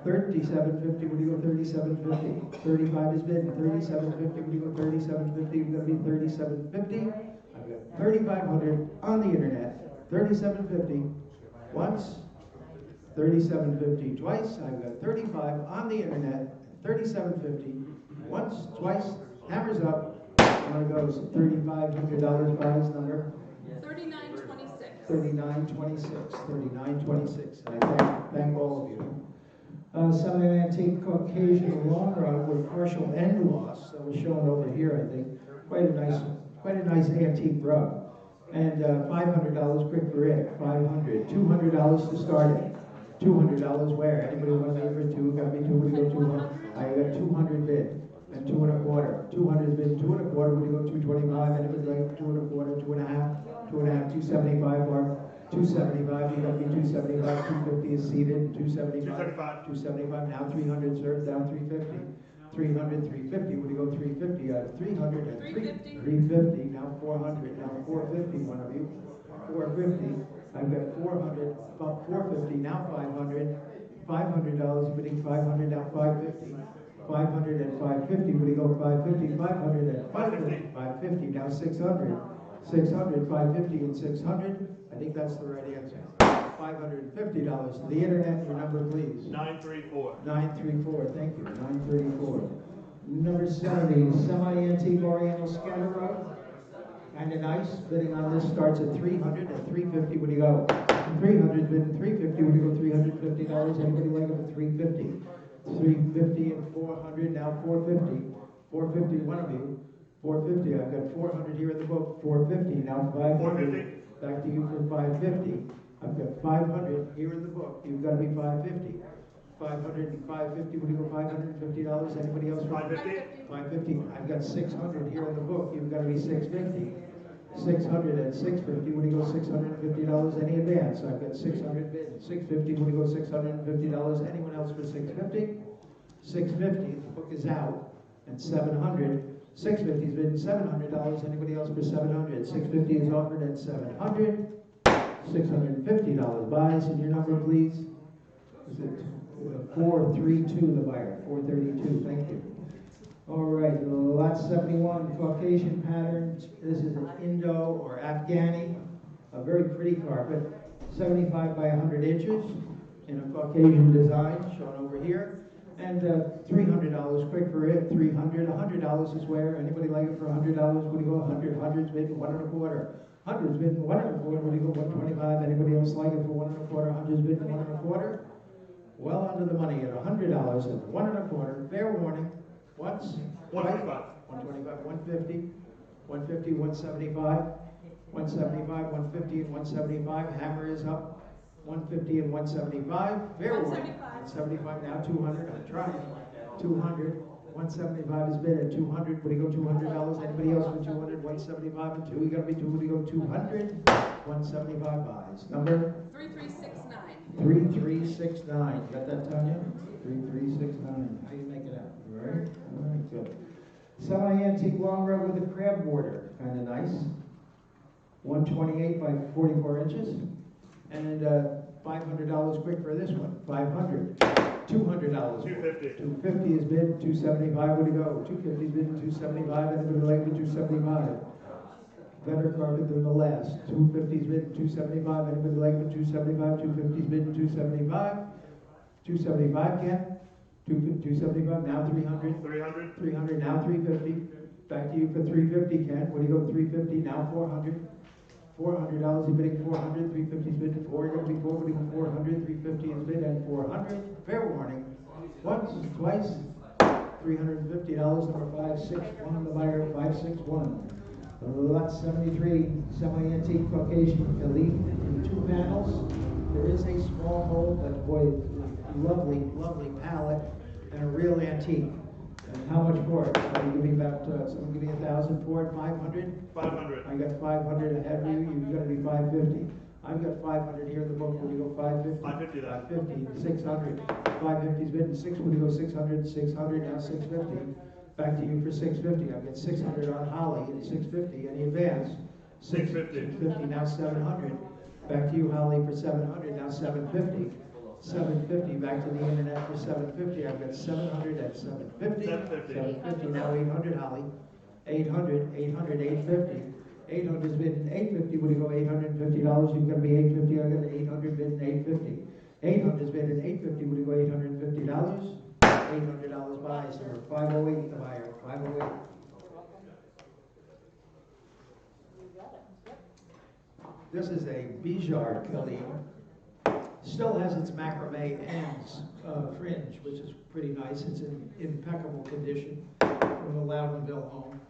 3,750, what do you go 3,750? 35 is bid, 3,750, what do you go 3,750? You've got to be 3,750. I've got 3,500 on the internet. 3,750 once, 3,750 twice. I've got 35 on the internet. 3,750 once, twice. Hammers up. One goes $3,500 buys number 3926. 3926. 3926. And I thank all of you. Semi-antique Caucasian long rod with partial end loss that was shown over here. I think quite a nice antique rug. And $500 quick for it. $500. $200 to start it. $200 where? Anybody want to name for two? Got me two. Would you go 200? I got 200 bid. And 2 1/4. 200 bid. 2 1/4. Would you go 225? Anybody like 2 1/4? 2 1/2. 2 1/2. 275 or 275. You got me 275. 250 is seated. 275. 275. Now 300 served. Down 350. 300. 350. Would you go 350? 300 and 350. 350. Now 400. Now 450. One of you. 450. I've got 400. 450. Now 500. $500 bidding. 500. Now 550. 500 and 550. Would you go 550? 500 and 550. 550. Now 600. 600. 550 and 600. I think that's the right answer. $550 to the internet. Your number, please. 934. 934. Thank you. 934. Number 70. Semi-antique Oriental scatter rug. Kind of nice. Bidding on this starts at 300 and 350. Would you go? 300 bid 350. Would you go $350? Anybody like it for 350? 350 and 400. Now 450. 450. One of you. 450. I've got 400 here in the book. 450. Now 500. 450. Back to you for 550. I've got 500 here in the book. You've got to be 550. 500 and 550. Would you go $550? Anybody else? 550. 550. I've got 600 here in the book. You've got to be 650. 600 and 650. Would you go $650? Any advance? I've got 600 bid. 650. Would you go $650? Anyone else for 650? 650. The book is out. And 700. 650 is bid. $700. Anybody else for 700? 650 is offered at 700. $650 buys. And your number, please. Is it 432? The buyer. 432. Thank you. All right, lot 71, Caucasian pattern. This is an Indo or Afghani, a very pretty carpet, 75 by 100 inches in a Caucasian design, shown over here. And $300 quick for it, $300. $100 is where? Anybody like it for $100? Would you go 100? 100's bid 1 1/4. 100's bid 1 1/4. Would you go 125? Anybody else like it for 1 1/4? 100's bid 1 1/4. Well under the money at $100 and 1 1/4. Fair warning. Once? 125. 125, 150, 150, 175, 175, 150, and 175. Hammer is up. 150 and 175. Fair warning. 175 now 200. I'm trying. 200. 175 is bid at 200. Would you go $200? Anybody else for 200? 175 and 2. You got to be 2. Would you go 200? 175 buys. Number? 3369. 3369. You got that, Tanya? 3369. How do you make it out? All right, good. Semi-antique long rug with a crab border. Kind of nice. 128 by 44 inches. And $500 quick for this one. 500. $200. 250. 250 is bid. 275. Would you go? 250 is bid. 275. Anybody like it? 275. Better carpet than the last. 250 is bid. 275. Anybody like it? 275. 250 is bid. 275. 275. Ken? 275. Now 300. 300. 300. Now 350. Back to you for 350. Ken? What do you go? 350. Now 400. $400 is bidding 400, 350 is bid 4, you're going to be 4, bidding 400, 350 is bid and 400. Fair warning. Once, twice, $350, number 561, the buyer 561. Lot 73, semi-antique Caucasian elite in 2 panels. There is a small hole, but boy, lovely, lovely palette and a real antique. And how much for it? Give me about, someone give me 1,000 for it, 500? 500. I got 500 ahead of you, you've got to be 550. I've got 500 here in the book. Would you go 550? 550 then. 550, 600. 550's bid, 6, would you go 600, 600, now 650. Back to you for 650. I've got 600 on Holly and 650. Any advance? 650. 650, now 700. Back to you, Holly, for 700, now 750. 750, back to the internet for 750. I've got 700 at 750. 750. 750, now 800, Holly. 800, 800, 850. 800's bid 850. Would you go $850? You've got to be 850. I've got 800 bid 850. 800's bid at 850. Would you go $850? $800 buy, sir. 508 the buyer. 508. This is a Bijar Kalim. Still has its macrame ends fringe, which is pretty nice. It's in impeccable condition from the Loudonville home.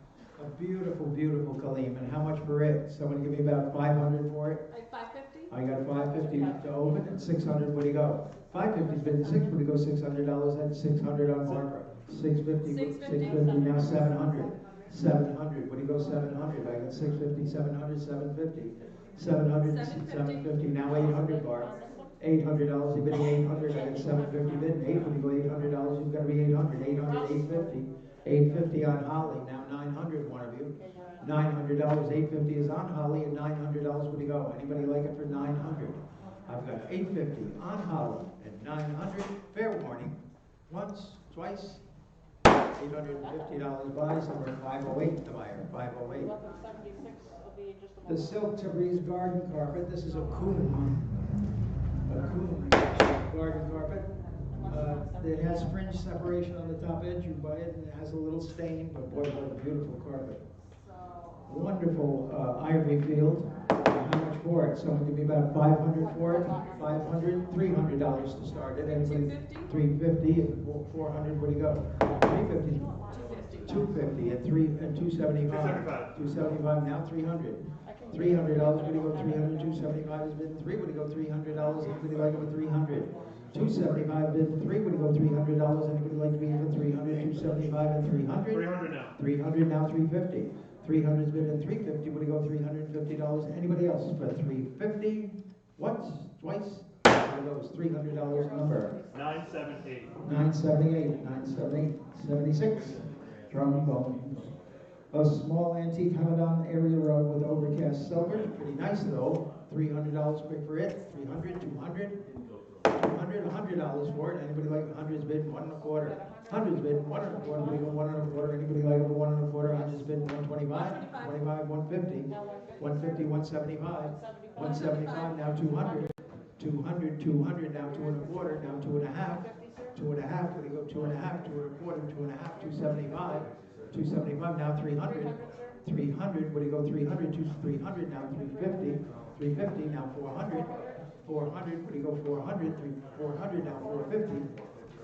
A beautiful, beautiful Kalim. And how much for it? Someone give me about 500 for it? Like 550? I got 550 to open and 600. What do you go? 550's been 6. Would you go $600? That's 600 on Barbara. 650. 650. Now 700. 700. What do you go? 700. I got 650, 700, 750. 700, 750. Now 800, Barb. $800. You're bidding 800. I got 750 bid. 8. When you go $800, you've got to be 800. 800, 850. 850 on Holly. Now 900. One of you. $900. 850 is on Holly, and $900. Would you go? Anybody like it for 900? I've got 850 on Holly and 900. Fair warning. Once, twice. $850 buy. Somewhere 508. The buyer. 508. The silk Tabriz garden carpet. This is a coon garden carpet. It has fringe separation on the top edge. You buy it and it has a little stain, but boy, what a beautiful carpet. Wonderful ivory field. How much for it? Someone give me about 500 for it. 500, $300 to start it. Anybody? 350 and 400. What do you go? 350. 250 and 275. 275 now 300. $300. What do you go? 300. 275 is bid 3. Would you go $300? Anybody like it for 300? 275 bid 3. Would you go $300? Anybody like to be in for 300? 275 and 300. 300 now. 300 now 350. 300's bid at 350. Would you go $350? Anybody else for 350? Once, twice. One of those $300 number. 978. 978. 978. 76. Trombones. A small antique Hamadan area rug with overcast silver. Pretty nice though. $300 quick for it. 300, 200, 200, $100 for it. Anybody like 100's bid 1 1/4. 100's bid 1 1/4. Anybody go 1 1/4. Anybody like over 1 1/4. 100's bid 125. 25, 150. 150, 175. 175 now 200. 200, 200 now 2 1/4. Now 2 1/2. 2 1/2. Would you go 2 1/2? 2 1/4. 2 1/2. 275. 275 now 300. 300. What do you go 300? 300 now 350. 350 now 400. 400. What do you go 400? 400 now 450.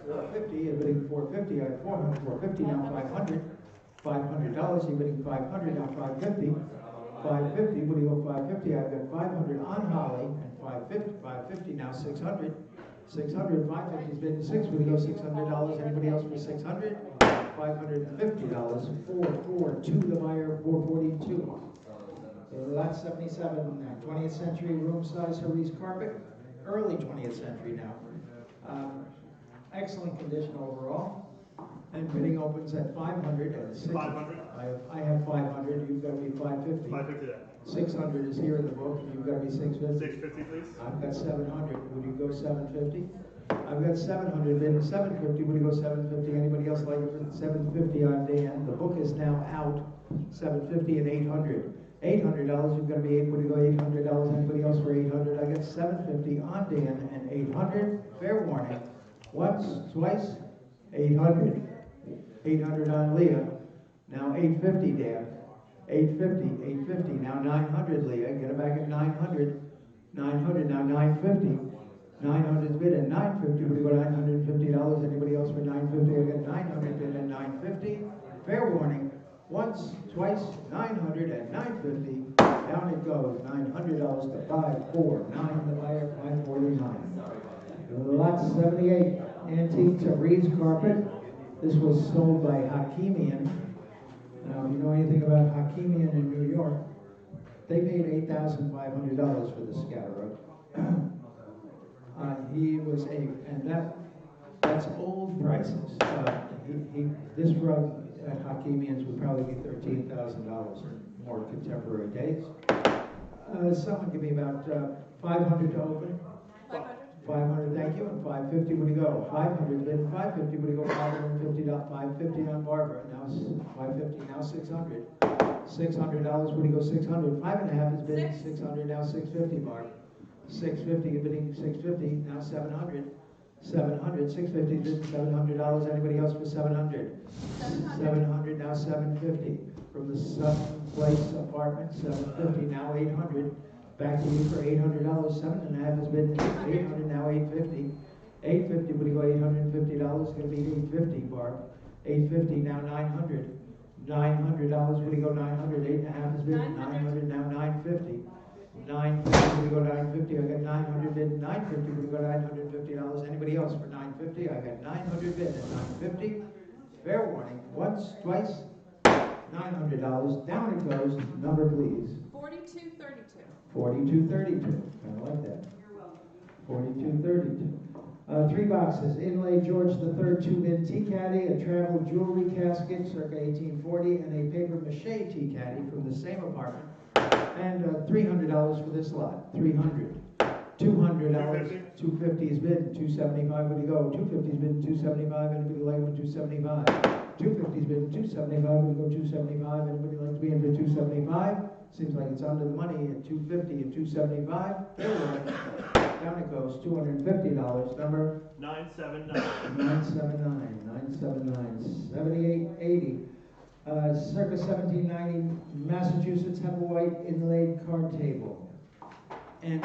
450. You're bidding 450. I have 400. 450 now 500. $500. You're bidding 500 now 550. 550. What do you go 550? I've got 500 on Holly and 550. 550 now 600. 600. 550 is bidding 6. Would you go $600? Anybody else for 600? $550. 442 the buyer. 442. Lot 77. 20th century room size Cerise carpet. Early 20th century now. Excellent condition overall. And bidding opens at 500 and 600. 500. I have 500. You've got to be 550. 550 then. 600 is here in the book. You've got to be 650. 650 please. I've got 700. Would you go 750? I've got 700 bid 750. Would you go 750? Anybody else like it for 750 on Dan? The book is now out. 750 and 800. $800. You've got to be 8. Would you go $800? Anybody else for 800? I got 750 on Dan and 800. Fair warning. Once, twice, 800. 800 on Leah. Now 850, Dan. 850, 850. Now 900, Leah. Get it back at 900. 900, now 950. 900's bid at 950. Would you go $950? Anybody else for 950? I got 900 bid at 950. Fair warning. Once, twice, 900 and 950. Down it goes. $900 to 549. The buyer 549. Lot 78. Antique Tabriz carpet. This was sold by Hakimian. Now, if you know anything about Hakimian in New York, they paid $8,500 for the scatter rug. He was that's old prices. This rug at Hakimian's would probably be $13,000 in more contemporary days. Someone give me about 500 to open. 500. 500, thank you, and 550 would he go? 500, then 550 would he go? $550, 550 on Barbara. Now 550, now 600. $600 would he go? 600. 5.5 has been 600. Now 650, Barb. 650 bidding 650. Now 700. 700. 650 bid $700. Anybody else for 700? 700. Now 750 from the Sutton Place apartment. 750. Now 800. Back to you for $800. 7.5 has been 800. Now 850. 850 would he go? $850. Going to be 850, Barb. 850. Now 900. $900 would he go? 900. 8.5 has been 900. Now 950. 950 would he go? 950. I got 900 bid. 950 would he go? $950. Anybody else for 950? I got 900 bid at 950. Fair warning. Once, twice. $900. Down it goes. Number, please. 4232. 4232. Kind of like that. 4232. 3 boxes. Inlay George III 2-bin tea caddy, a travel jewelry casket circa 1840, and a paper mache tea caddy from the same apartment. And $300 for this lot. 300. $200. 250 is bid. 275 would he go? 250 is bid. 275. Anybody like for 275? 250 is bid. 275 would he go? 275. Anybody like to be in for 275? Seems like it's under the money at 250 and 275. Down it goes. $250. Number 979. 979. 979. 7880. Circa 1790, Massachusetts Hepplewhite inlaid card table, and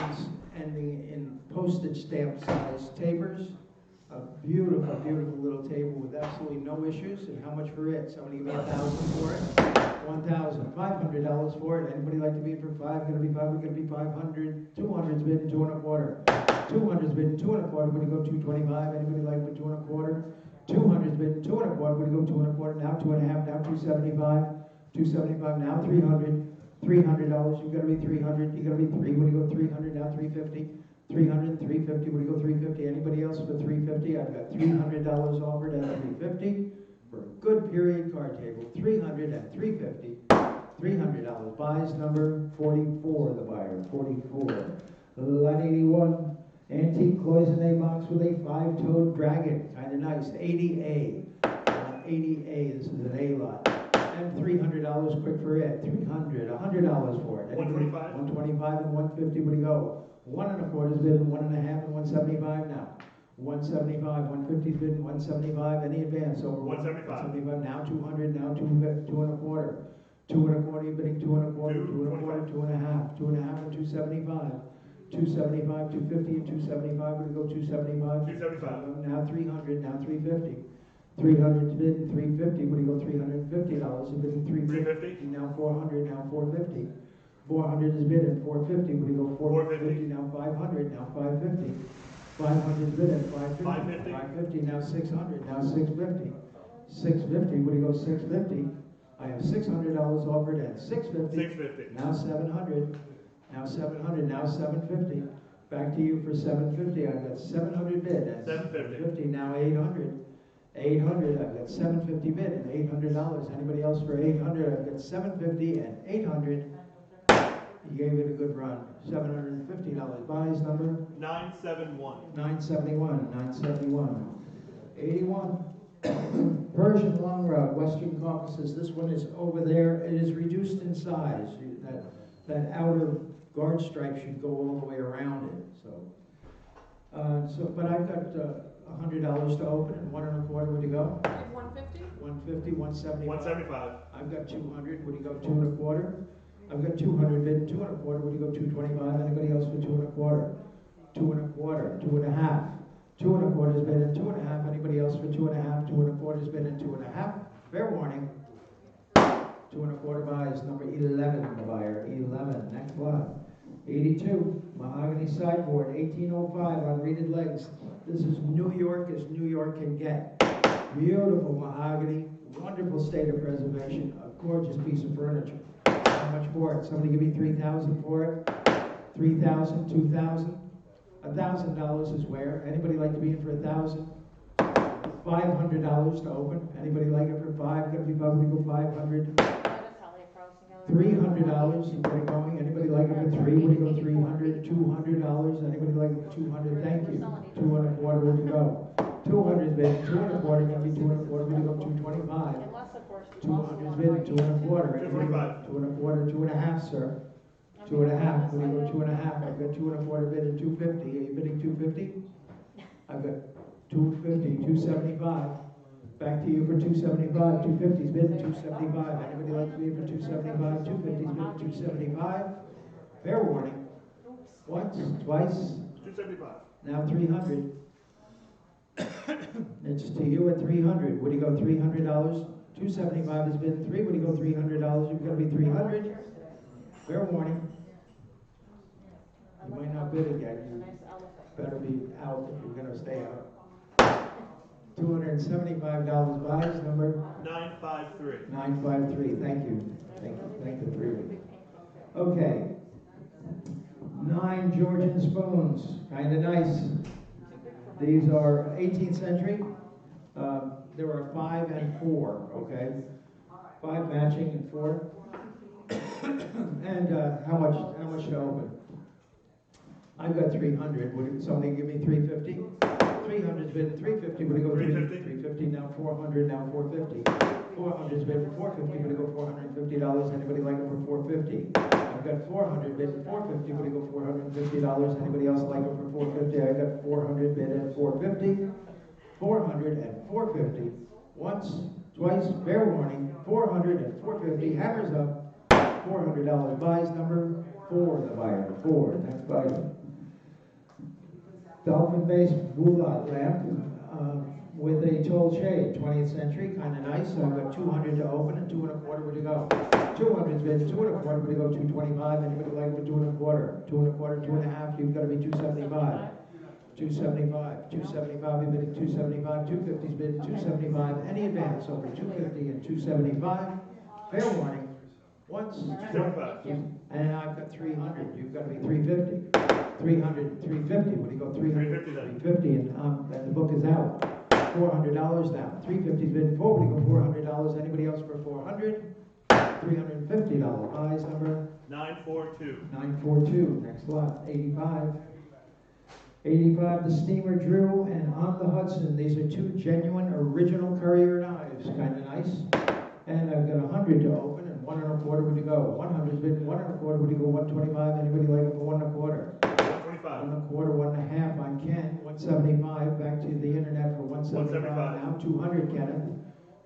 in postage stamp size tapers. A beautiful, beautiful little table with absolutely no issues. And how much for it? Somebody give me $1,000 for it. $1,000. $500 for it. Anybody like to be for 5? Going to be 5. We're going to be 500. 200's bid 2 1/4. 200's bid 2 1/4. Would you go 225? Anybody like for 2 1/4? 200's bid 2 1/4. Would you go 2 1/4? Now 2 1/2. Now 275. 275. Now 300. $300. You're going to be 300. You're going to be 3. Would you go 300? Now 350. 300, 350, would you go 350? Anybody else for 350? I've got $300 offered at 350 for a good period card table. 300 at 350. $300. Buys number 44, the buyer. 44. Lot 81. Antique cloisonne box with a 5-toed dragon. Kind of nice. 80A. 80A. This is an A lot. And $300 quick for it. $300. $100 for it. 125. 125 and 150. Would you go? 1 1/4 is bid, 1.5 and 175 now. 175, 150 is bid, 175. Any advance over 175. 175. Now 200. Now 2 1/4. 2 1/4. You're bidding 2 1/4. 2 1/4. 2 1/2. 2 1/2 and 275. 275, 250 and 275. Would you go 275? 275. Now 300. Now 350. 300 is bid, 350. Would you go $350? You're bidding 350. Now 400. Now 450. 400 is bid at 450. Would you go 450? Now 500. Now 550. 500 is bid at 550. 550. Now 600. Now 650. 650. Would you go 650? I have $600 offered at 650. 650. Now 700. Now 700. Now 750. Back to you for 750. I've got 700 bid at 750. Now 800. 800. I've got 750 bid and $800. Anybody else for 800? I've got 750 and 800. You gave it a good run. $750. Buys number 971. 971. 971. 81. Persian long rug, Western Caucasus. This one is over there. It is reduced in size. That outer guard stripe should go all the way around it. But I've got $100 to open and 1 1/4. Would you go? 150. 150. 175. 175. I've got 200. Would you go 2 1/4? I've got 200 bid, 2 1/4. Would you go 225? Anybody else for 2 1/4? 2 1/4, 2 1/2. 2 1/4 is bid at 2 1/2. Anybody else for 2 1/2? 2 1/4 is bid at 2 1/2. Fair warning. 2 1/4 buys. Number 11, the buyer. 11. Next lot. 82. Mahogany sideboard. 1805 on reeded legs. This is New York as New York can get. Beautiful mahogany. Wonderful state of preservation. A gorgeous piece of furniture. How much for it? Somebody give me 3,000 for it? 3,000, 2,000? $1,000 is where? Anybody like to be in for 1,000? $500 to open. Anybody like it for 5? Gonna be probably go 500. $300 to get it going. Anybody like it for 3? Would you go 300? $200. Anybody like it for 200? Thank you. 2 and a quarter. Would you go? 200 bid. 2 and a quarter. Gonna be 2 and a quarter. Would you go 225? 200 bid. 2 and a quarter. 225. 2 and a quarter. 2 and a half, sir. 2 and a half. Would you go 2 and a half? I've got 2 and a quarter bid at 250. Are you bidding 250? I've got 250, 275. Back to you for 275. 250's bid 275. Anybody like to bid for 275? 250's bid 275. Fair warning. Once, twice. 275. Now 300. It's to you at 300. Would you go $300? 275 is bid 3. Would you go $300? You've got to be 300. Fair warning. You might not bid again. You better be out if you're going to stay out. $275 buys, number 953. 953. Thank you. Thank the three of you. Okay. 9 Georgian spoons. Kind of nice. These are 18th century. There are 5 and 4. Okay. 5 matching and 4. And how much to open? I've got 300. Would somebody give me 350? 300's bid 350. Would it go 350? 350 now 400 now 450. 400's bid 450. Would it go $450? Anybody like it for 450? I've got 400 bid 450. Would it go $450? Anybody else like it for 450? I've got 400 bid at 450. 400 and 450. Once, twice. Fair warning. 400 and 450. Hammers up. $400 buys, number 4. The buyer 4. Next buyer. Dolphin-based Woolot lamp with a tall shade, 20th century, kind of nice. So I've got 200 to open and 2 and a quarter. Would you go? 200's bid 2 and a quarter. Would you go 225? Anybody like it for 2 and a quarter? 2 and a quarter, 2 and a half. You've got to be 275. 275. 275. You're bidding 275. 250's bid 275. Any advance over 250 and 275. Fair warning. Once, 275. and I've got 300. You've got to be 350. 300, 350. Would you go 300? 350, and the book is out. $400 now. 350's bid 4. Would you go $400? Anybody else for 400? $350 buys, number 942. 942. Next lot, 85. 85, the steamer Drew and On the Hudson. These are 2 genuine original Courier knives. Kind of nice. And I've got 100 to open and 1 and a quarter. Would you go? 100's bid 1 and a quarter. Would you go 125? Anybody like it for 1 and a quarter? 125. 1 and a quarter, 1 and a half on Ken. 175. Back to the internet for 175. 175. Now 200, Kenneth.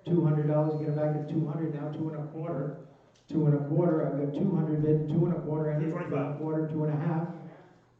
$200. Get it back at 200. Now 2 and a quarter. 2 and a quarter. I've got 200 bid 2 and a quarter. And 2 and a quarter, 2 and a half.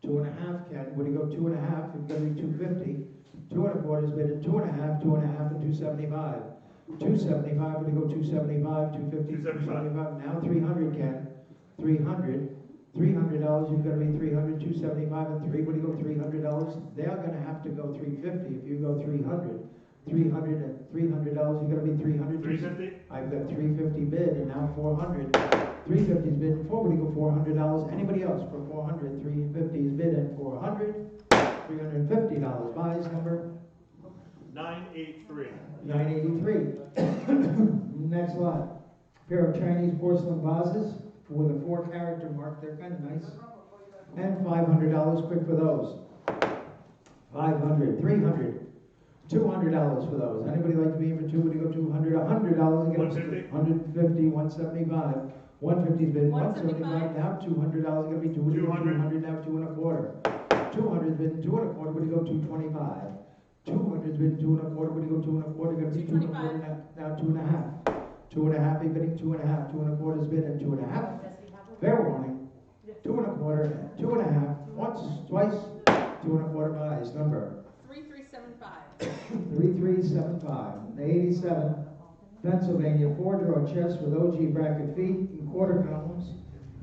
2 and a half, Ken. Would you go 2 and a half? It's going to be 250. 2 and a quarter is bid at 2 and a half, 2 and a half, and 275. 275, would you go 275, 250, 275, now 300, Ken. 300. $300, you've got to be 300, 275, and 3. Would you go $300? They're going to have to go 350 if you go 300. 300 and $300, you've got to be 300. 350? I've got 350 bid, and now 400. 350 is bid and 4. Would you go $400? Anybody else for 400? 350 is bid and 400. $350 buys, number 983. 983. Next lot. Pair of Chinese porcelain vases with a 4-character mark. They're kind of nice. And $500 quick for those. 500, 300, $200 for those. Anybody like to be in for 2? Would you go $200? $100 again. 150. 150, 175. 150's been 175. Now $200 going to be 200. 200 now 2 and a quarter. 200's been 2 and a quarter. Would you go 225? 200's been 2 and a quarter. Would you go 2 and a quarter? Going to be 2 and a quarter now 2 and a half. 2 and a half. You're bidding 2 and a half. 2 and a quarter's bid and 2 and a half. Fair warning. 2 and a quarter. 2 and a half. Once, twice. 2 and a quarter buys. Number 3375. 3375. 87. Pennsylvania 4-drawer chest with OG bracket feet and quarter columns.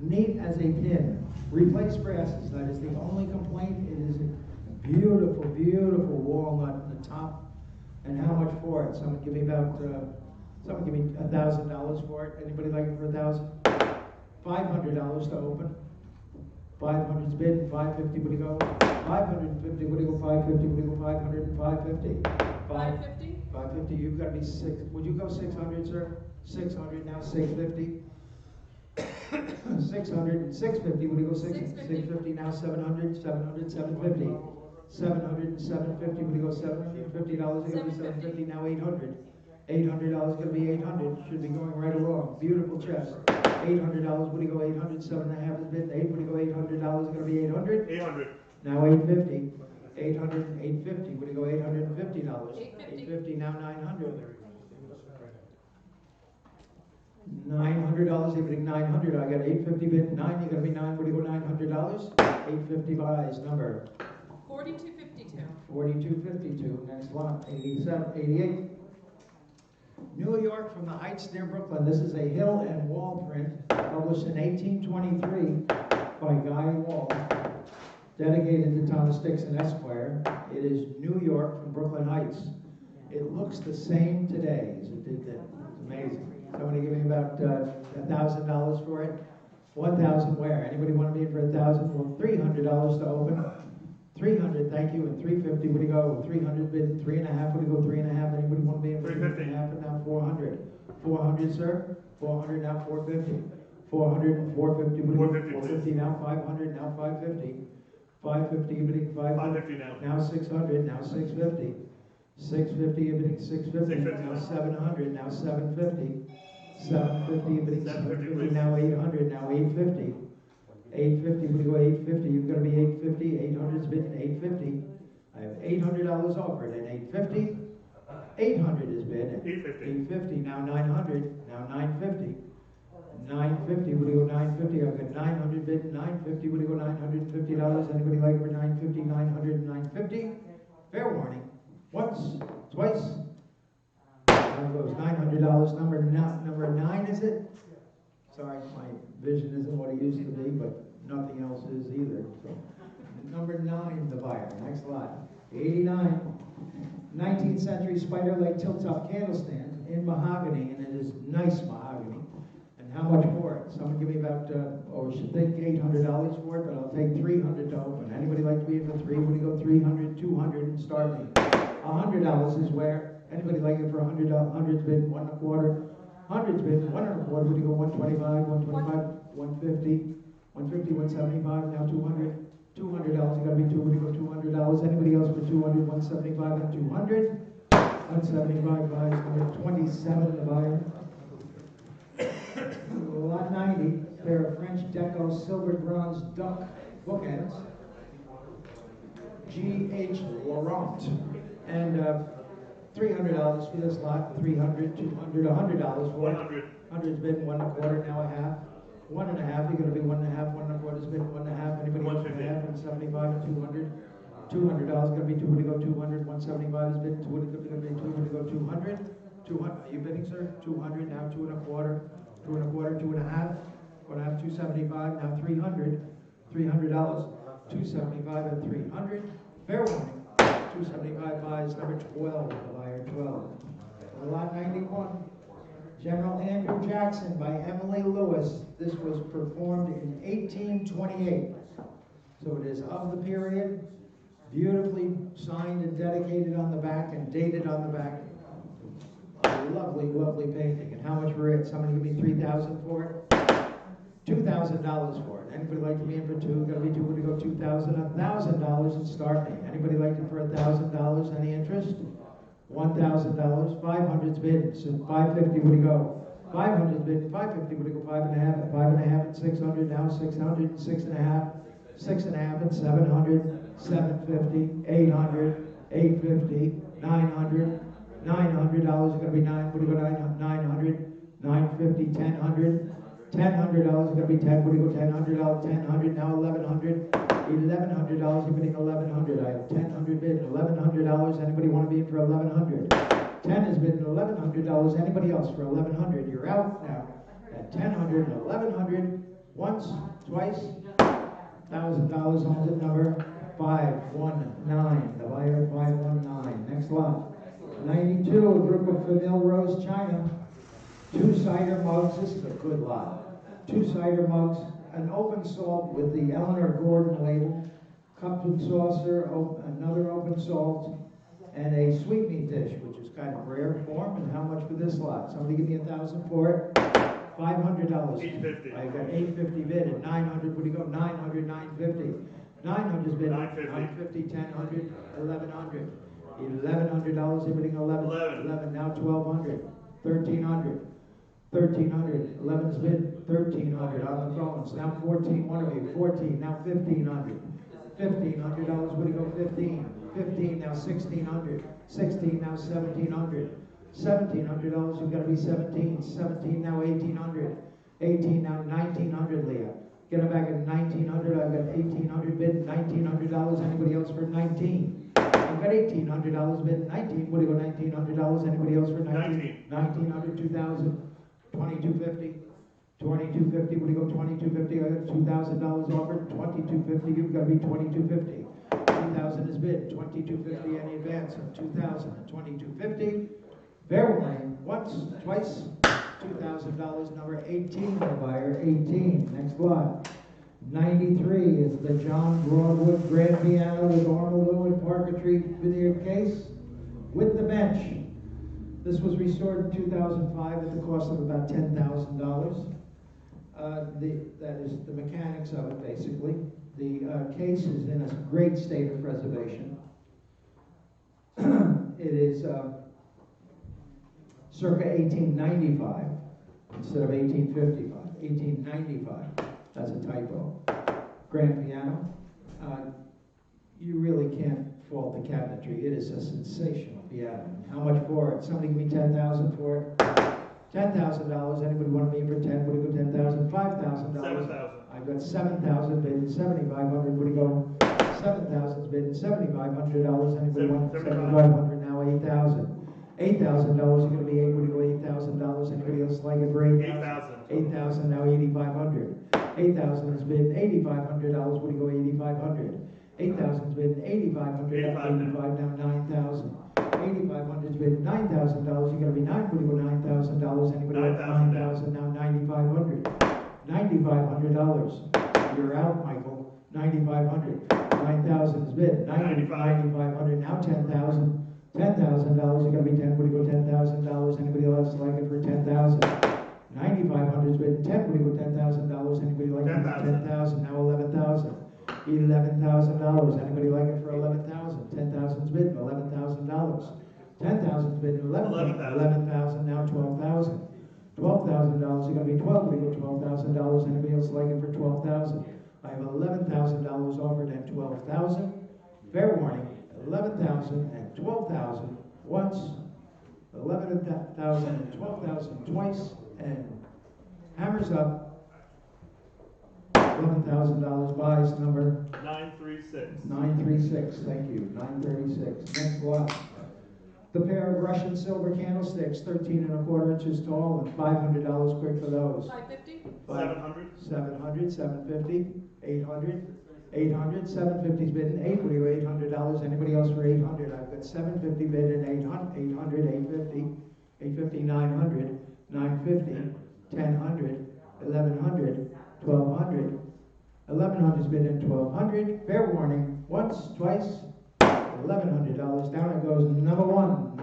Neat as a pin. Replace brasses. That is the only complaint. It is a beautiful, beautiful walnut in the top. And how much for it? Someone give me about. Someone give me $1,000 for it. Anybody like it for 1,000? $500 to open. 500's bid, 550 would he go? 550 would he go? 550 would he go? 500 and 550. 550? 550, you've got to be six. Would you go 600, sir? 600, now 650. 600 and 650, would you go 650, now 700, 700, 750. 700 and 750, would you go $750, going to be 750, now 800. $800 going to be 800, should be going right along. Beautiful chest. $800, would you go 800, 7.5 is bid, 8, would you go $800, going to be 800? 800. Now 850. 800 and 850, would you go $850? 850. 850, now 900. $900, even 900. I got 850 bid 9. You gotta be 9. Would you go $900? 850 buys. Number 4252. 4252. Next lot 87, 88. New York from the Heights near Brooklyn. This is a hill and wall print published in 1823 by Guy Wall, dedicated to Thomas Dixon Esquire. It is New York from Brooklyn Heights. It looks the same today as it did then. It's amazing. Somebody give me about $1,000 for it. 1,000 where? Anybody want to be in for 1,000? Well, $300 to open. 300, thank you, and 350. Would you go? 300 bid 3.5. Would you go 3.5? Anybody want to be in for 3.5? And now 400. 400, sir. 400 now 450. 400 and 450. Would you go 450 now 500 now 550. 550 bidding 550 now. Now 600 now 650. 650 bidding 650 now 700 now 750. 750 bidding 750 now 800 now 850. 850 would you go 850? You've got to be 850. 800's bid 850. I have $800 offered at 850. 800 is bid at 850. Now 900. Now 950. 950, would you go 950? I've got 900 bid, 950, would you go $950? Anybody like for 950, 900, 950? Fair warning. Once, twice. There goes $900. Number 9, is it? Sorry, my vision isn't what it used to be, but nothing else is either. So, number 9, the buyer. Next lot. 89. 19th century Spider Lake tilt-top candle stand in mahogany, and it is nice mahogany. How much for it? Someone give me about, should think $800 for it, but I'll take $300 to open. Anybody like to be in for 3? Would you go 300, 200, and start me? $100 is where? Anybody like it for $100? 100's bid 1 1/4. 100's bid 1 1/4. Would you go 125, 125, 150, 150, 175, now 200? $200, you gotta be 2. Would you go $200? Anybody else for 200, 175, and 200? 175 buys, number 27, the buyer. Lot 90, pair of French Deco silver bronze duck bookends. G.H. Laurent. And $300 for this lot. 300, 200, $100 for it. 100. 100's bid 1 1/4, now a half. 1 1/2, you're going to be 1 1/2. 1 1/4's bid 1 1/2. Anybody else for half? 175 and 200. $200 going to be 2. Would you go 200? 175 is bid 2. Would you go 2? Would you go 200? 200. Are you bidding, sir? 200, now 2 1/4. 2 1/4, 2 1/2. Going to have 275, now 300. $300. 275 and 300. Fair warning. 275 buys, number 12, the buyer 12. Lot 91. General Andrew Jackson by Emily Lewis. This was performed in 1828. So it is of the period. Beautifully signed and dedicated on the back and dated on the back. Lovely, lovely painting. And how much for it? Somebody give me $3,000 for it? $2,000 for it. Anybody like to be in for 2? Gotta be 2. Would you go 2,000? $1,000 and start me. Anybody like it for $1,000? Any interest? $1,000. 500's bid. So 550. Would you go? 500's bid. 550. Would you go 5.5? 5.5 and 600. Now 600 and 6.5. 6.5 and 700. 750. 800. 850. 900. $900 is going to be 9. Would you go 900? 950, 1000. $1,000 is going to be 10. Would you go $1,000? 1,000 now 1,100. $1,100. You're bidding 1,100. I have 1,000 bid. $1,100. Anybody want to be in for 1,100? 10 is bidding $1,100. Anybody else for 1,100? You're out now at 1,000 and 1,100. Once, twice. $1,000 on the number 519. The buyer 519. Next lot. 92, a group of Famille Rose China. 2 cider mugs. This is a good lot. 2 cider mugs, an open salt with the Eleanor Gordon label, cup and saucer, another open salt, and a sweetmeat dish, which is kind of rare form. And how much for this lot? Somebody give me $1,000 for it. $500. $850. I got $850 bid at 900. What do you go? 900, 950. 900's bid. 950. 950, 1000, 1100. $1,100. Everything 11. 11. Now 1200. 1300. 1300. 11's bid. 1300 on the phones. Now 14. One of you. 14. Now 1500. $1,500. What do you go? 15. 15. Now 1600. 16. Now 1700. $1,700. You've got to be 17. 17. Now 1800. 18. Now 1900. Leah. Get them back at 1900. I've got 1800 bid. $1,900. Anybody else for 19? I've got $1,800 bid. 19. What do you go? $1,900. Anybody else for 19? 1900. 2000. 2250. 2250. What do you go? 2250. I got $2,000 offered. 2250. You've got to be 2250. 2,000 is bid. 2250. Any advance of 2,000 and 2250. Fair warning. Once, twice. $2,000. Number 18. The buyer 18. Next lot. 93 is the John Broadwood grand piano with ormolu and parquetry veneered case with the bench. This was restored in 2005 at the cost of about $10,000. That is the mechanics of it, basically. The case is in a great state of preservation. It is circa 1895 instead of 1855. 1895. That's a typo. Grand piano. You really can't fault the cabinetry. It is a sensational piano. How much for it? Somebody give me $10,000 for it. $10,000. Anybody want to be for 10? Would it go 10,000? $5,000. 7,000. I've got 7,000 bid. 7,500. Would it go? 7,000 bid. $7,500. Anybody want 7,500? Now 8,000. $8,000. You're going to be able to go $8,000. Anybody else like it for 8,000? 8,000. Now 8,500. 8,000 is bid. $8,500. Would you go 8,500? 8,000 is bid. 8,500. 85 now 9,000. 8,500 is bid. $9,000. You got to be 9. Would you go $9,000? Anybody like 9,000? Now 9,500. $9,500. You're out, Michael. 9,500. 9,000 is bid. 9,500. Now 10,000. $10,000. You got to be 10. Would you go $10,000? Anybody else like it for 10,000? 9,500 is bid. 10. Would you go $10,000? Anybody like it for 10,000? Now 11,000. $11,000. Anybody like it for 11,000? 10,000 is bid. $11,000. 10,000 is bid. 11,000. Now 12,000. $12,000. You're going to be 12. Would you go $12,000? Anybody else like it for 12,000? I have $11,000 offered at 12,000. Fair warning. 11,000 and 12,000 once, 11,000 and 12,000 twice, and hammers up. $11,000 buys number 936. 936. Thank you. 936. Next lot. The pair of Russian silver candlesticks, 13 1/4 inches tall, and $500 quick for those. 550. 700. 700, 750, 800. 800, 750's bid and 8. What do you go $800? Anybody else for 800? I've got 750 bid and 800, 850, 850, 900, 950, 1,000, 1,100, 1,200, 1,100's bid and 1,200. Fair warning. Once, twice, $1,100. Down it goes. Number one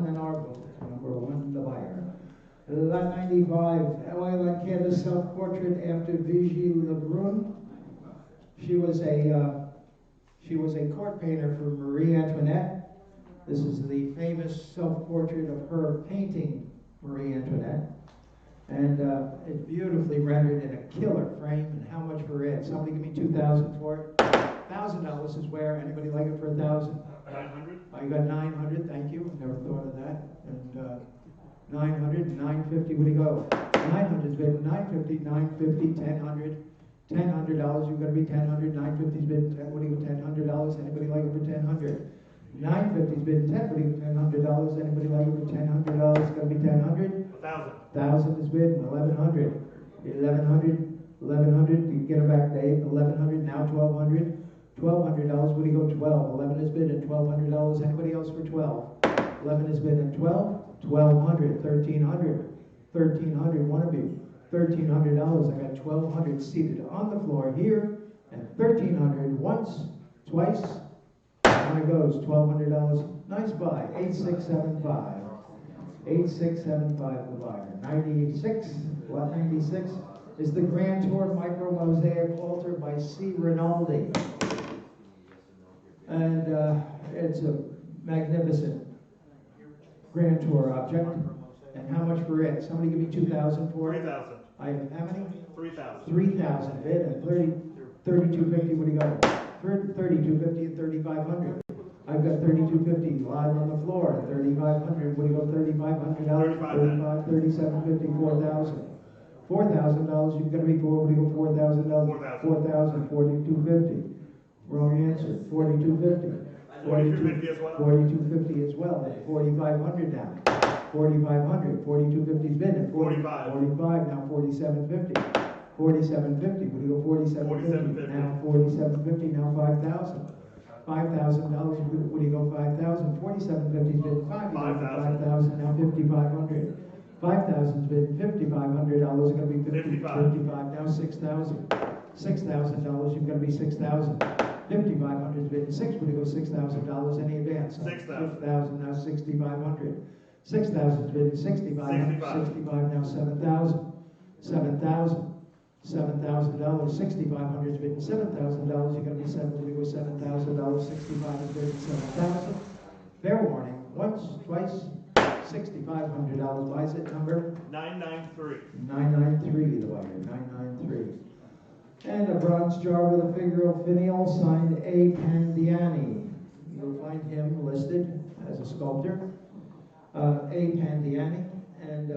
in our book. Number one, the buyer. Lot 95, oil on canvas self-portrait after Vigie Lebrun. She was a court painter for Marie Antoinette. This is the famous self-portrait of her painting Marie Antoinette, and it's beautifully rendered in a killer frame. And how much for it? Somebody give me $2,000 for it. $1,000 is where. Anybody like it for 1,000? 900. I got 900. Thank you. Never thought of that. And 900, 950. What do you go? 900 is bid. 950, 950, 1,000. $1,000, you've got to be 1,000. 950's bid. What do you go? $1,000. Anybody like it for 1,000? 950's bid. 10. What do you go? $1,000. Anybody like it for $1,000? It's got to be 1,000. 1,000. 1,000 is bid. 1,100. 1,100. 1,100. You get it back to 1,100. Now 1,200. $1,200. What do you go? 12. 11 is bid at $1,200. Anybody else for 12? 11 is bid at 12. 1,200. 1,300. 1,300. One of you. $1,300. I got 1,200 seated on the floor here, and 1,300 once, twice. On it goes, $1,200. Nice buy, 8675. 8675 the buyer. 96, lot 96 is the Grand Tour Micro Mosaic Altar by C. Rinaldi. And it's a magnificent Grand Tour object. And how much for it? Somebody give me 2,000 for it? 3,000. I have how many? 3,000. 3,000 bid and 3250. What do you got? 3250 and 3,500. I've got 3250 live on the floor. 3,500. What do you go? 3,500 dollars. 35, 3750, 4,000. $4,000. You've got to be for. What do you go? $4,000. 4,000. 4250. Wrong answer. 4250. 4250 as well. 4250 as well. Then 4,500 now. 4,500. 4250 is bid. 45. 45 now. 4750. 4750. What do you go? 4750. 4750. Now 4750. Now 5,000. $5,000. What do you go? 5,000. 4750 is bid. 5,000. Now 5,500. 5,000 is bid. $5,500 is going to be 55. Now 6,000. $6,000. You've got to be 6,000. 5,500 is bid. 6. What do you go? $6,000. Any advance? 6,000. 6,000. Now 6,500. 6,000 is bid. 65. 65. Now 7,000. 7,000. $7,000, 6,500 is bid. $7,000, you're going to be $7,000, $7,000, 65 is bid. 7,000. Fair warning, once, twice, $6,500 buys it. Number 993. 993, the buyer, 993. And a bronze jar with a figural finial signed A. Pandiani. You'll find him listed as a sculptor. A. Pandiani, and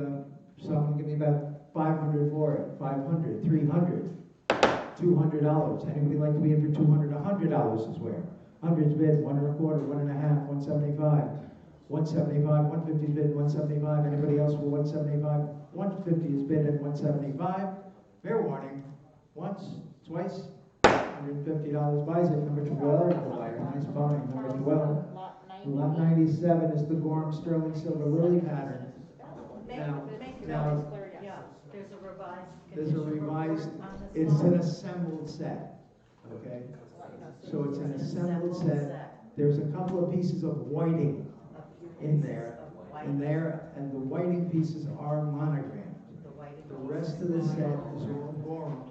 someone give me about 500 for it. 500, 300, $200. Anybody like to be in for 200? $100 is where. 100's bid, 1 1/4, 1 1/2, 175, 175, 150 is bid, 175. Anybody else for 175? 150 is bid at 175. Fair warning. Once, twice, $150 buys it. Number 12, the buyer. Nice buy. Number 12. Lot 97 is the Gorham Sterling Silver Lily pattern. Now, there's a revised, it's an assembled set, okay? So it's an assembled set. There's a couple of pieces of whiting in there, and the whiting pieces are monogrammed. The rest of the set is all Gorham.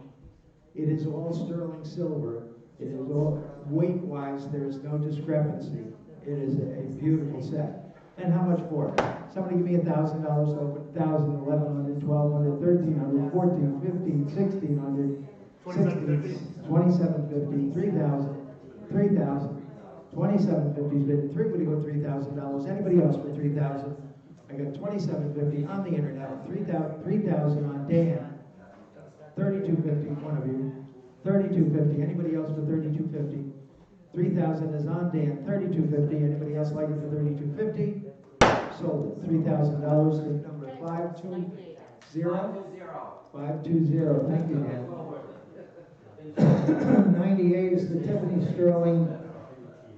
It is all sterling silver. It is all, weight-wise, there's no discrepancy. It is a beautiful set. And how much for it? Somebody give me $1,000 open. 1,000, 1,100, 1,200, 1,300, 14, 15, 1,600, 2,750, 3,000, 3,000, 2,750 is bid. Three, would you go $3,000? Anybody else for 3,000? I got 2,750 on the internet. 3,000 on Dan. 3,250. One of you. 3,250. Anybody else for 3,250? 3,000 is on Dan. 3,250. Anybody else like it for 3,250? Sold it. $3,000. Number 520. 520. Thank you, Dan. 98 is the Tiffany Sterling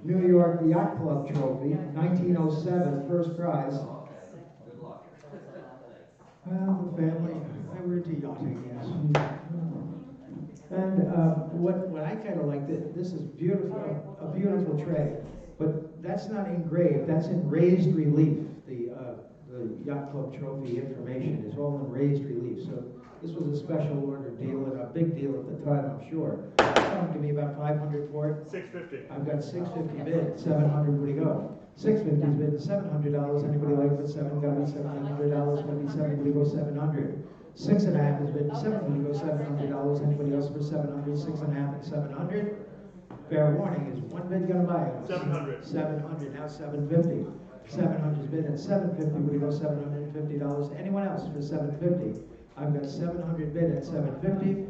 New York Yacht Club Trophy. 1907. First prize. Well, the family, they were into yachting, yes. And what I kind of like, this is beautiful, a beautiful tray, but that's not engraved, that's in raised relief. The Yacht Club Trophy information is all in raised relief. So this was a special order deal and a big deal at the time, I'm sure. Give me about 500 for it. 650. I've got 650 bid, 700, where do you go? 650 is bid, $700. Anybody like it? $700, gotta be $700, gotta be 7, where do you go? 700. 6.5 has been 7, where do you go? $700. Anybody else for 700? 6.5 and 700. Fair warning is one bid gonna buy it. 700. 700, now 750. 700 is bid at 750, where do you go? $750. Anyone else for 750? I've got 700 bid at 750.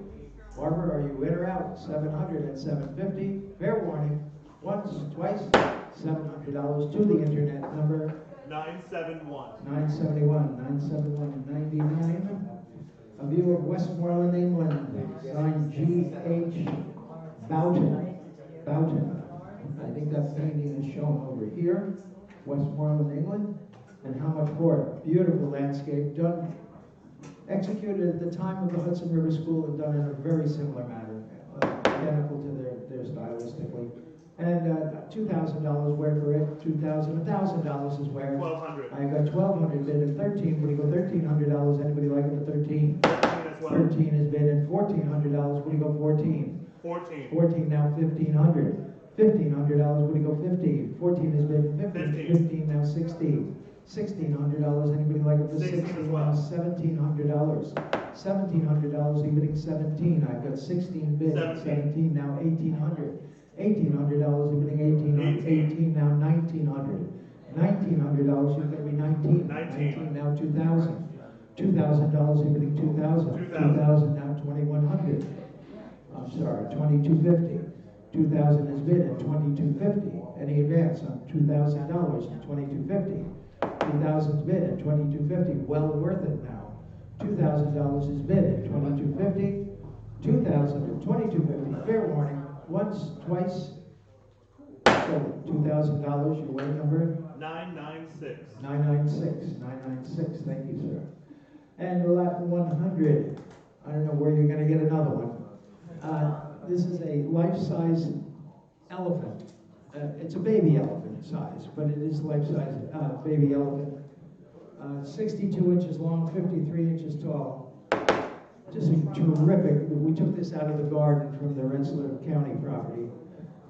Barbara, are you in or out? 700 at 750. Fair warning. Once, twice, $700 to the internet number 971. 971, 99. A view of Westmoreland, England. Signed G.H. Boughton. I think that painting is shown over here. Westmoreland, England. And how much for it? Beautiful landscape done. executed at the time of the Hudson River School and done in a very similar manner, identical to their stylistically. And $2,000 where for it, $1,000 is where. 1,200. I got 1,200 bid and 13, what do you go, $1,300, anybody like it for 13? 13 as well. 13 is bid and $1,400, what do you go, 14? 14. 14 now, 1,500. $1,500, what do you go, 15? 14 is bid and 15. 15 now, 16. $1,600, anybody like it for 16 16? as well. Now, $1,700. $1,700, you bidding 17. I've got 16 bids. 17 now, $1,800. $1,800, you're bidding 18. 18 now, $1,900. $1,900, you're going to be 19. 19 now, $2,000. $2,000, you're bidding 2,000. 2,000 now, $2,100. I'm sorry, $2,250. 2,000 is bid at $2,250. Any advance on $2,000 at $2,250. 2,000 is bid at $2,250. Well worth it now. $2,000 is bid at $2,250. 2,000 at $2,250. Fair warning. Once, twice. So $2,000. Your weight number? 996. 996. 996. Thank you, sir. And lot 100. I don't know where you're going to get another one. This is a life-size elephant. It's a baby elephant size, but it is life-size baby elephant. 62 inches long, 53 inches tall. Just terrific. We took this out of the garden from the Rennselear County property.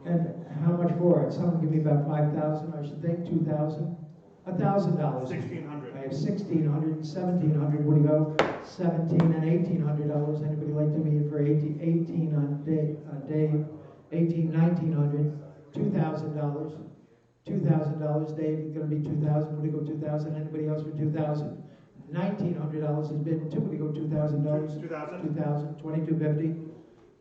And how much for it? Someone give me about 5,000, I should think, 2,000? $1,000. 1,600. I have 1,600, 1,700. What do you go? 17 and $1,800. Anybody like to be in for 18 on Dave? 18, 1,900. $2,000. $2,000. Dave, it's going to be 2,000. What do you go? 2,000. Anybody else for 2,000? $1,900 is bid. What do you go? $2,000. 2,000. 2,000. 2,250.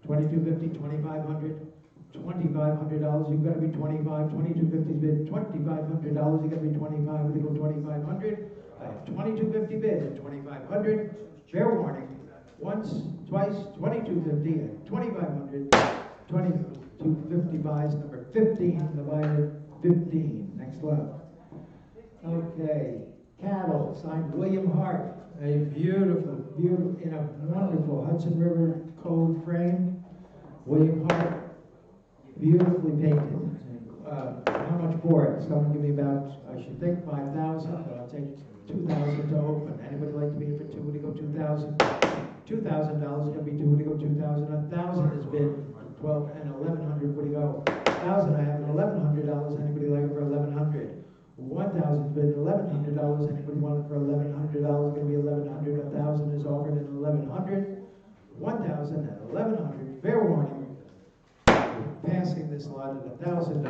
2,250. 2,500. $2,500, you've got to be 25. 2,250 bid. $2,500, you've got to be 25. What do you go? 2,500. I have 2,250 bid at 2,500. Fair warning. Once, twice, 2,250 and 2,500. 2,250 buys number 15. The buyer 15. Next lot. Okay. Cattle signed William Hart. A beautiful, in a wonderful Hudson River Code frame. William Hart. Beautifully painted. How much for it? Someone give me about, I should think, 5,000, but I'll take 2,000 to open. Anybody like to be in for two? Would you go 2,000? $2,000 is going to be two. Would you go 2,000? 1,000 is bid. 12 and 1,100. Would you go? 1,000. I have $1,100. Anybody like it for 1,100? 1,000 bid. $1,100. Anybody want it for $1,100? Going to be 1,100. 1,000 is offered at 1,100. 1,000 and 1,100. Fair warning. Passing this lot at $1,000.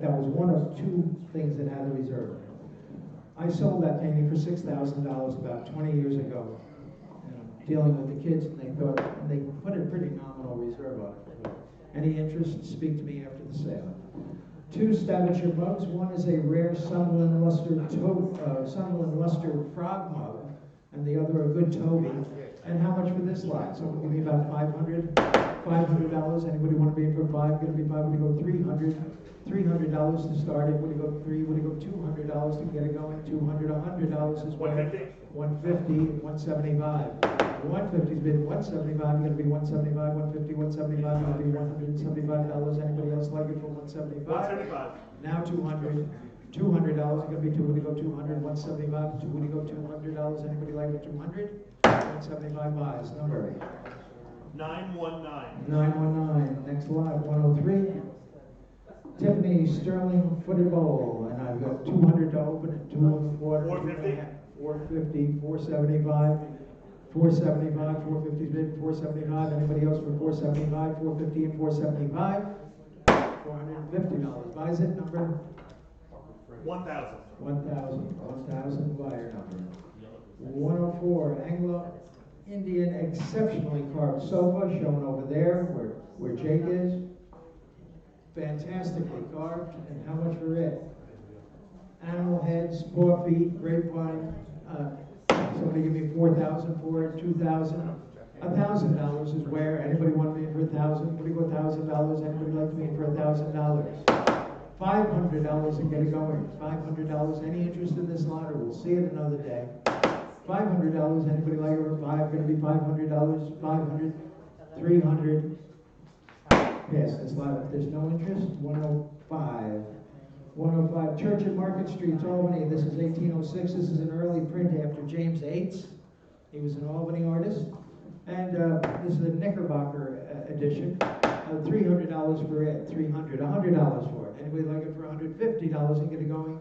That was one of two things that had a reserve. I sold that painting for $6,000 about 20 years ago. And I'm dealing with the kids, and they put a pretty nominal reserve on it. Any interest? Speak to me after the sale. Two Staffordshire mugs. One is a rare Sunderland Luster frog mug, and the other a good Toby. And how much for this lot? Someone give me about 500. $500. Anybody want to be in for 5? Going to be 5. Would you go 300? $300 to start it. Would you go 3? Would you go $200 to get it going? 200. $100 is where. 150. 175. 150 is bid. 175. Going to be 175. 150. 175. Going to be $175. Anybody else like it for 175? 175. Now 200. $200 is going to be 2. Would you go 200? 175. Would you go $200? Anybody like it? 200. 175 buys. Number 919. 919. Next lot, 103. Tiffany Sterling Footed Bowl. And I've got 200 to open it, 2 quarter. 450. 450, 475, 475, 450 bid, 475. Anybody else for 475, 450 and 475? $450. Buys it, number? 1,000. 1,000 buyer number. 104, Anglo-Indian exceptionally carved sofa shown over there where Jake is. Fantastically carved. And how much for it? Animal heads, paw feet, grapevine. Somebody give me 4,000 for it, 2,000. $1,000 is where. Anybody want me in for 1,000? What do you go $1,000? Anybody like me in for $1,000? $500 and get it going. $500. Any interest in this lot, or we'll see it another day. $500, anybody like it for five, gonna be $500, 500, 300. Pass this lot, if there's no interest, 105. 105, Church and Market Streets, Albany, this is 1806, this is an early print after James Eights. He was an Albany artist. And this is a Knickerbocker edition. $300 for it, $300, $100 for it. Anybody like it for $150 and get it going?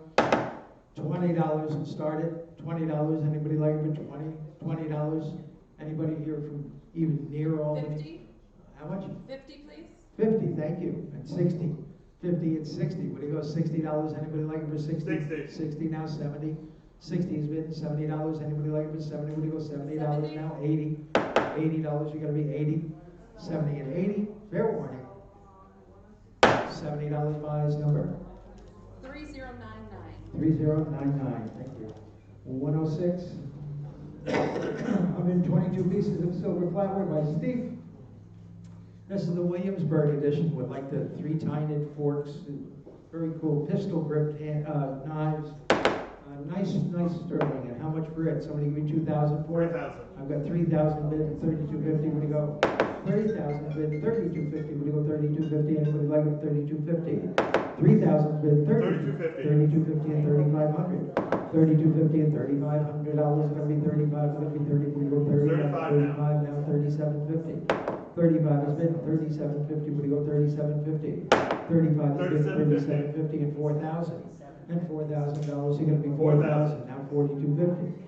$20 and start it. $20, anybody like it for $20? Anybody here from even near Albany? 50? How much? 50, please. 50, thank you. And 60. 50 and 60. What do you go? $60. Anybody like it for 60? 60. 60 now, 70. 60 has been $70. Anybody like it for 70? What do you go? $70 now, 80. $80, you gotta be 80. 70 and 80. Fair warning. $70 buys number 3099. 3099. Thank you. 106. 122 pieces of silver flatware by Steve. This is the Williamsburg edition with like the three-tined forks, very cool pistol grip knives. Nice sterling. And how much for it? Somebody give me 2,000 for it? 3,000. I've got 3,000 bid and 32.50. Would you go? 30,000 bid, 32.50. Would you go 32.50? Anybody like it? 32.50. 3,000 bid, 32.50. 32.50 and 3,500. 32.50 and $3,500 is going to be 35. It's going to be 30. Would you go 35? 35 now. 37.50. 35 is bid, 37.50. Would you go 37.50? 35 is bid, 37.50 and 4,000. And $4,000, you're going to be 4,000. Now 42.50.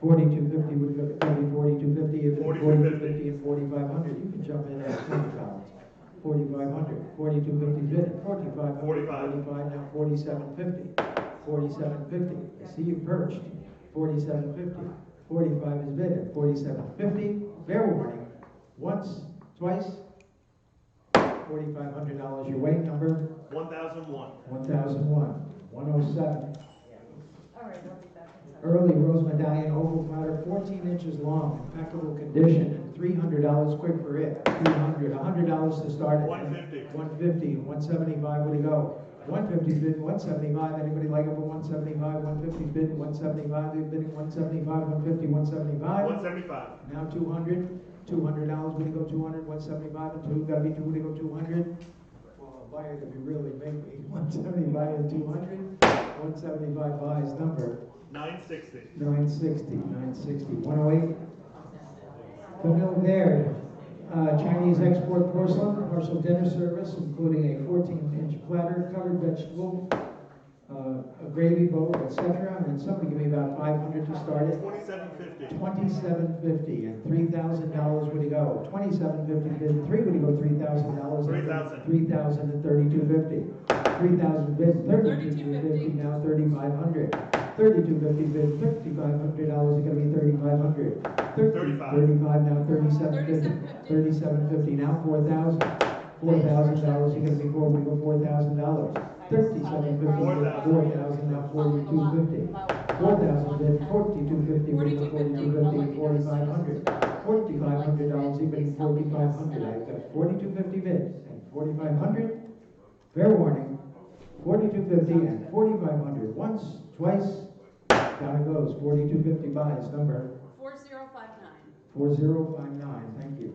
42.50 would go to be 42.50 and 42.50 and 4,500. You can jump in at $20. 4,500. 42.50 bid. 45. 45 now 47.50. 47.50. I see you perched. 47.50. 45 is bid at 47.50. Fair warning. Once, twice. $4,500 your weight number. 1,001. 1,001. 107. All right, I'll be back in a second. Early rose medallion oval platter, 14 inches long, impeccable condition, and $300 quick for it. $300, $100 to start it. 150. 150, 175. Where do you go? 150 bid, 175. Anybody like it for 175? 150 bid, 175. They're bidding 175, 150, 175. 175. Now 200. $200. Where do you go? 200, 175, and two. Gotta be two. Where do you go? 200. Well, a buyer could be really make me 175 and 200. 175 buys number 960. 960. 108. Camille Baird, Chinese export porcelain, commercial dinner service, including a 14-inch platter, covered vegetable, a gravy bowl, etc. And somebody give me about 500 to start it. 27.50. 27.50 and $3,000. Would you go? 27.50 bid. Three. Would you go? $3,000. 3,000. 3,000 and 32.50. 3,000 bid. 32.50 now. 3,500. 32.50 bid. $3,500. It's gonna be 3,500. 35. 35 now. 37.50. 37.50 now. 4,000. $4,000. You're gonna be four. We go $4,000. 37.50. 4,000 now. 42.50. 4,000 bid. 42.50. 42.50. 4,500. $4,500. Even 4,500. I've got 42.50 bid and 4,500. Fair warning. 42.50 and 4,500. Once, twice. Down it goes. 42.50 buys number 4059. 4059. Thank you.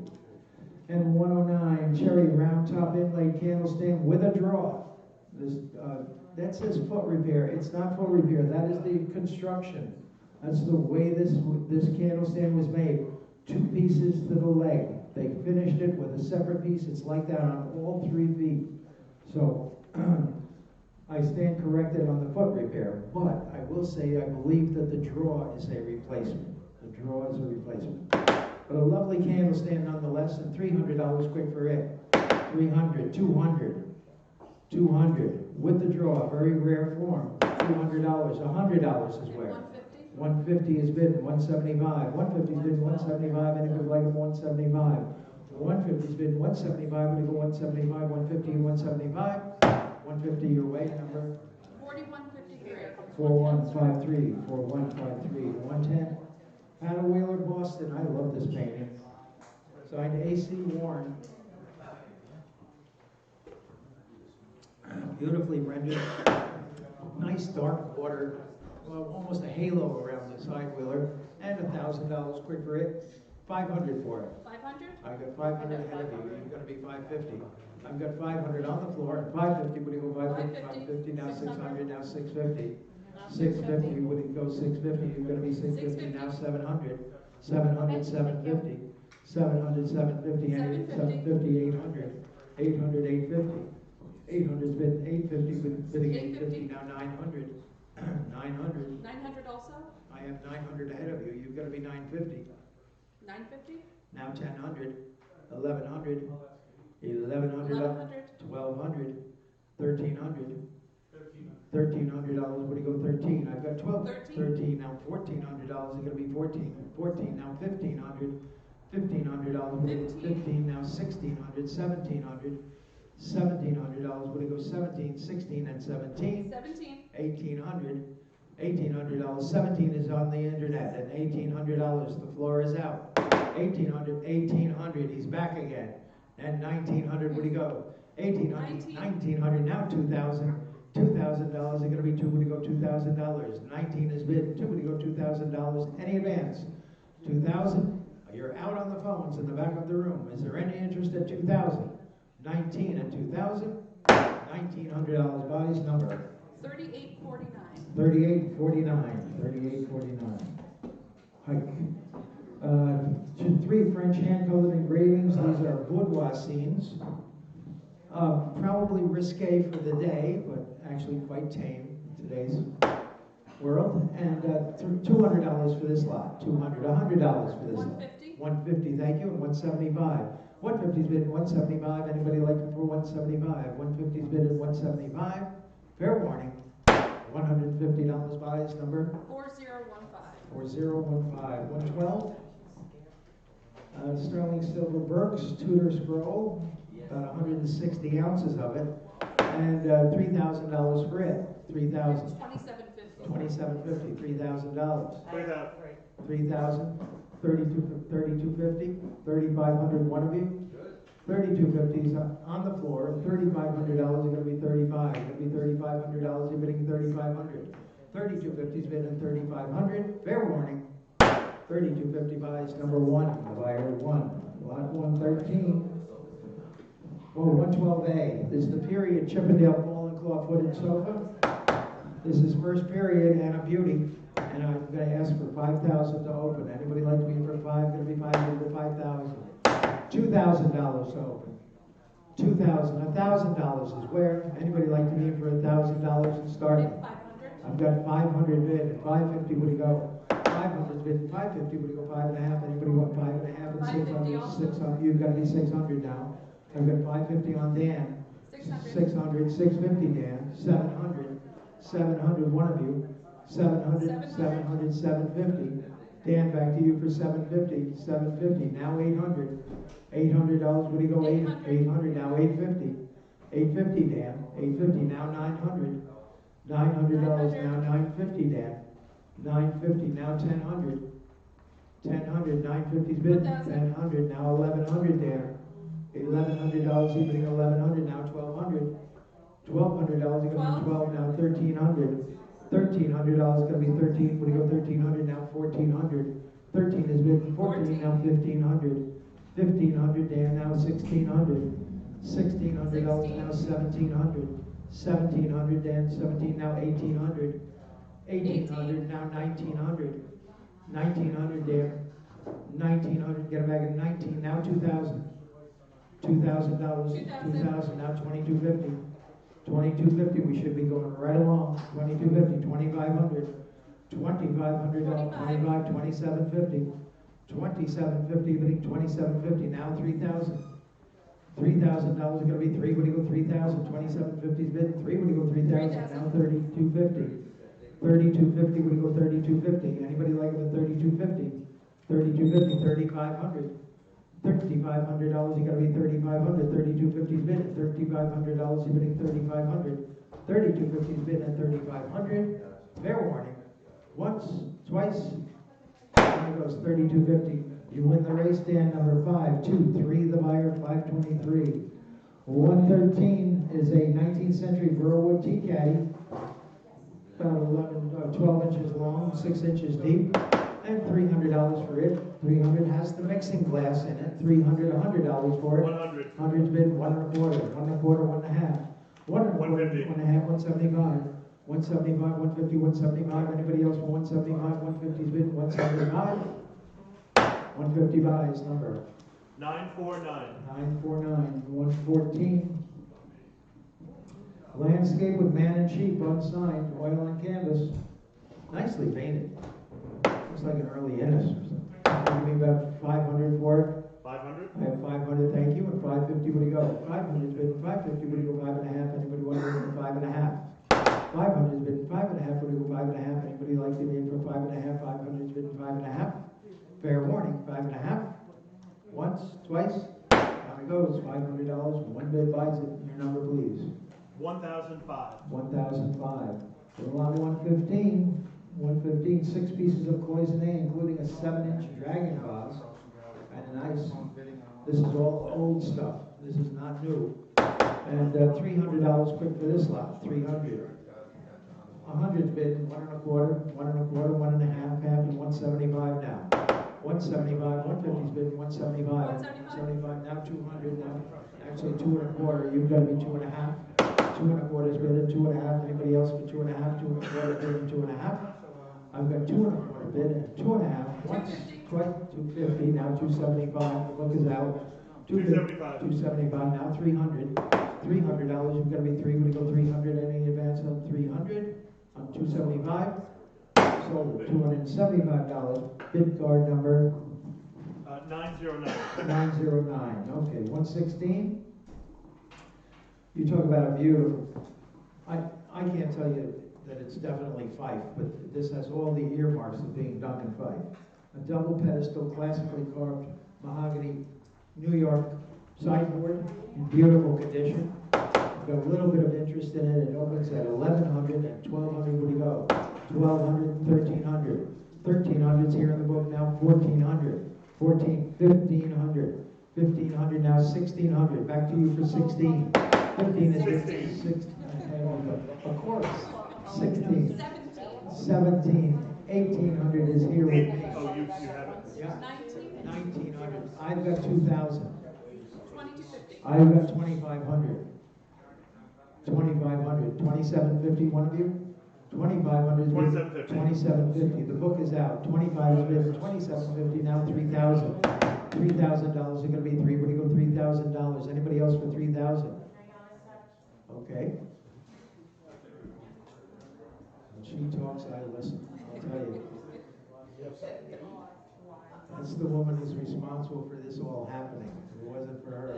And 109 cherry round top inlaid candle stand with a draw. This that says foot repair. It's not foot repair. That is the construction. That's the way this candle stand was made. 2 pieces to the leg. They finished it with a separate piece. It's like that on all 3 feet. So I stand corrected on the foot repair, but I will say I believe that the draw is a replacement. The draw is a replacement. But a lovely candle stand nonetheless, and $300 quick for it. 300, 200, 200 with the draw, very rare form. $200, $100 is where. 150. 150 is bid, 175. 150 is bid, 175. Anybody like it, 175. 150 is bid, 175. When you go 175, 150, 175. 150 your way number. 4153. 4153, 4153, 110. Paddle Wheeler, Boston. I love this painting. Signed A.C. Warren. Beautifully rendered. Nice dark water. Well, almost a halo around the side wheeler. and $1,000 quick for it. 500 for it. 500? I got 500 ahead of you. You're going to be 550. I've got 500 on the floor. 550. Would you go 550? 550. Now 600. Now 650. 650. Would it go 650? You're going to be 650. Now 700. 700. 750. 700. 750. 750. 800. 800. 850. 800's been 850. Bidding 850. Now 900. 900. 900 also? I have 900 ahead of you. You've got to be 950. 950? Now 1000, 1100, 1100, 1200, 1300, $1,300. What do you go 13? I've got 12. 13. Now $1,400 is going to be 14. 14. Now 1500. $1,500. 15. Now 1600. 1700. $1,700. What do you go 17? 16 and 17. 17. 1800. $1,800. 17 is on the internet, and $1,800. The floor is out. 1,800. 1,800. He's back again. And 1,900. Where do you go? 1,800. 1,900. Now 2,000. $2,000 is going to be two. Would you go $2,000? 19 is bid. Two. Would you go $2,000? Any advance? 2,000. You're out on the phones in the back of the room. Is there any interest at 2,000? 19 and 2,000. $1,900. Body's number. 3849. 3849. 3849. Hike. 3 French hand-colored engravings. These are boudoir scenes. Probably risque for the day, but actually quite tame in today's world. And $200 for this lot. $200. $100 for this lot. 150. 150. Thank you. And 175. 150's bid at 175. Anybody like it for 175? 150's bid at 175. Fair warning. $150 buys number 4015. 4015. 112. Sterling silver Burks Tudor scroll, about 160 ounces of it, and $3,000 for it. 3,000. 2750. $2750. $3,000. 3,000. 3,000. 3250. 3,500. One of you. 3,250 is on the floor. $3,500 is going to be 35. It's going to be $3,500. You're bidding 3,500. 3,250 is bidding 3,500. Fair warning. 3,250 buys number 1. Buyer 1. Lot 113. Oh, 112A. This is the period Chippendale ball and claw footed sofa. This is first period and a beauty. And I'm going to ask for 5,000 to open. Anybody like to be for 5? Going to be 500 for 5,000. $2,000 to open. $2,000. $1,000 is where? Anybody like to be in for $1,000 and start? 500. I've got 500 bid. At 550 would you go? 500 bid. 550 would you go? 5.5. Anybody want 5.5 and 600? 600. You've got to be 600 now. I've got 550 on Dan. 600. 650 Dan. 700. 700. One of you. 700. 700. 750. Dan, back to you for 750. 750. Now 800. $800. What do you go? 800. Now 850. 850, Dan. 850. Now 900. $900. Now 950, Dan. 950. Now 1,000. 1,000. 950's bid. 1,000. Now 1,100, Dan. $1,100. Evening 1,100. Now 1,200. $1,200. You're going to be 12. Now 1,300. $1,300 is going to be 13. What do you go? 1,300. Now 1,400. 13 is bid. 14. Now 1,500. 1,500. Dan. Now 1,600. $1,600. Now 1,700. 1,700. Dan. 17. Now 1,800. 1,800. Now 1,900. 1,900. Dan. 1,900. Get a bag of 19. Now 2,000. $2,000. 2,000. Now 2,250. 2,250. We should be going right along. 2,250. 2,500. 2,500. 25. 2,750. 2,750. Bidding 2,750. Now 3,000. $3,000 is going to be 3. What do you go? 3,000. 2,750 is bid. 3. What do you go? 3,000. Now 3,250. 3,250. What do you go? 3,250. Anybody like it at 3,250? 3,250. 3,500. $3,500 you got to be 3,500. 3,250 bid at $3,500. You're bidding 3,500. 3,250 bid at 3,500. Fair warning. Once, twice. There goes 3,250. You win the race, Dan. Number 5, 2, 3. The buyer 523. 113 is a 19th century Burlwood tea caddy, about 12 inches long, 6 inches deep. And $300 for it. 300 has the mixing glass in it. $300, $100 for it. 100. 100's bid, 1 1/4, 1 1/4, 1 1/2. 1 1/4, 1 1/2, 175. 175, 150, 175. Anybody else for 175? 150's bid, 175. 150 buys, number 949. 949. 114. Landscape with man and sheep unsigned, oil on canvas. Nicely painted. Looks like an early Ennis or something. Give me about 500 for it. 500. I have 500, thank you, and 550, what do you go? 500's bid, 550, what do you go? 5 1/2. Anybody want to bid for 5 1/2? 500's bid, 5 1/2, what do you go? 5 1/2. Anybody like to bid for 5 1/2? 500's bid, 5 1/2. Fair warning, 5 1/2. Once, twice, down it goes, $500. One bid buys it. Your number, please. 1005. 1005. Lot 115. 115, 6 pieces of cloisonne, including a 7-inch dragon vase and an ice. This is all old stuff. This is not new. And $300 quick for this lot. 300. 100's bid, 1 1/4, 1 1/4, 1 1/2, half, and 175 now. 175, 150's bid, 175. 175 now, 200 now. Actually 2 1/4. You've got to be 2 1/2. 2 1/4's bid and 2 1/2. Anybody else for 2 1/2? 2 1/4 bid and 2 1/2. I've got 2 1/4 bid and 2 1/2. Once, twice, 250. Now 275. The book is out. 275. 275. Now 300. $300. You've got to be 3. Would you go 300? Any advance on 300? On 275. Sold. $275. Bid card number 909. 909. Okay. 116. You talk about a beautiful. I can't tell you that it's definitely Fife, but this has all the earmarks of being done in Fife. A double pedestal, classically carved mahogany New York sideboard in beautiful condition. Got a little bit of interest in it. It opens at 1100 and 1200. Where do you go? 1200 and 1300. 1300's here in the book now. 1400. 1500. 1500 now. 1600. Back to you for 16. 15 is 16. Of course. 16. 17. 1800 is here with me. Oh, you have it. Yeah. 19. 1900. I've got 2000. 2250. I've got 2500. 2500. 2750. One of you? 2500. 2750. 2750. The book is out. 25 is bid. 2750. Now 3000. $3,000 are going to be 3. What do you go? $3,000. Anybody else for 3,000? Okay. When she talks, I listen. I'll tell you. That's the woman who's responsible for this all happening. If it wasn't for her,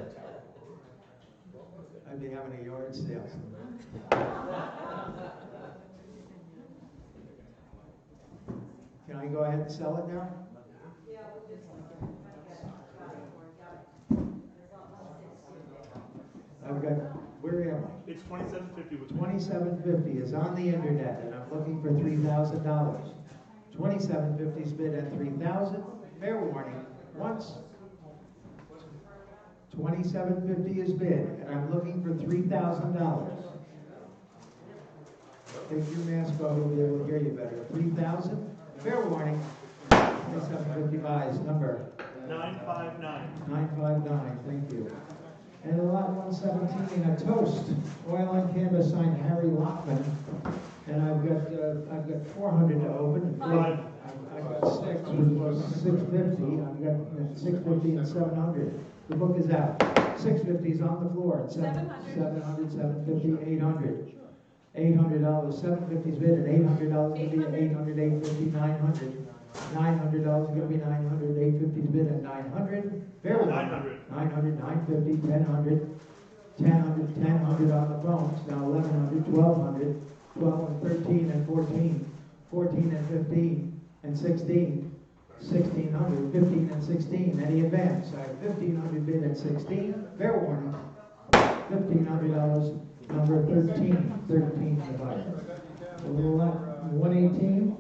I'd be having a yard sale. Can I go ahead and sell it now? I've got, where am I? It's 2750 with 2750 is on the internet, and I'm looking for $3,000. 2750's bid at 3,000. Fair warning. Once. 2750 is bid, and I'm looking for $3,000. Take your mask off, we'll be able to hear you better. 3,000. Fair warning. 2750 buys. Number 959. 959. Thank you. And lot 117, a toast, oil on canvas, signed Harry Lockman. And I've got 400 to open. And I've got 6, which was 650. I've got 650 and 700. The book is out. 650 is on the floor. 700, 750, 800. $800. 750's bid at $800. Going to be at 800, 850, 900. $900 going to be 900. 850's bid at 900. Fair 900. 900, 950, 1000, 1000 on the phones. Now 1100, 1200, 12 and 13 and 14, 14 and 15 and 16, 1600, 15 and 16. Any advance? I have 1500 bid at 16. Fair warning. $1,500. Number 13, 13 to buy. 118.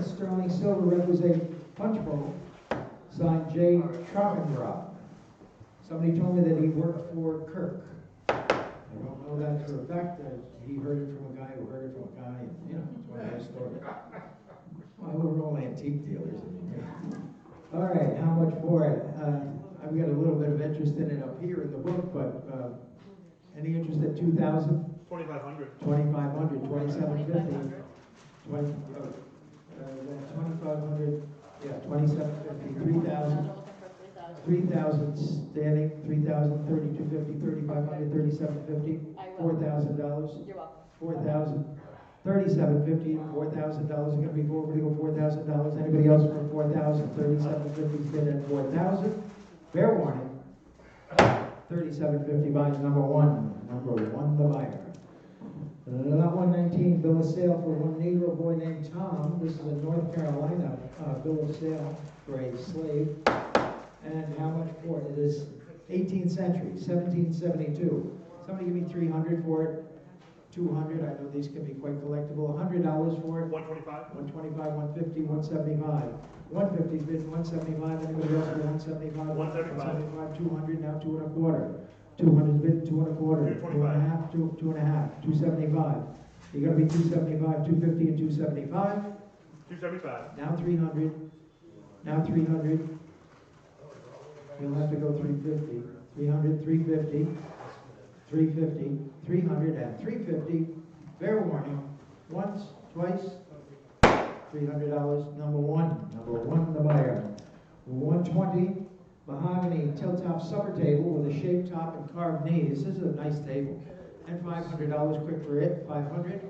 Sterling silver requisite punch bowl. Signed J. Trockendraw. Somebody told me that he worked for Kirk. I don't know that for a fact. He heard it from a guy who heard it from a guy. And, you know, it's one of those stories. We're all antique dealers. All right, how much for it? I've got a little bit of interest in it up here in the book, but any interest at 2,000? 2,500. 2,500, 2,750. 2,500, yeah, 2,750, 3,000. 3,000 standing, 3,000, 3,250, 3,500, 3,750, $4,000. You're welcome. 4,000, 3,750, and $4,000 are going to be for, everybody go $4,000. Anybody else for 4,000? 3,750 is bid at 4,000. Fair warning. 3,750 buys number one. Number one, the buyer. Lot 119, bill of sale for one Negro boy named Tom. This is a North Carolina bill of sale for a slave. And how much for it? It is 18th century, 1772. Somebody give me 300 for it. 200. I know these can be quite collectible. $100 for it. 125. 125, 150, 175. 150 is bid 175. Anybody else for 175? 175. 200. Now 2 1/4. 200 is bid 2 1/4. 2 1/2. 2 1/2. 275. You're going to be 275, 250, and 275. 275. Now 300. Now 300. You'll have to go 350. 300, 350. 350, 300, and 350. Fair warning. Once, twice. $300. Number one, the buyer. 120 mahogany tilt-top supper table with a shaped top and carved knees. This is a nice table. And $500 quick for it. 500.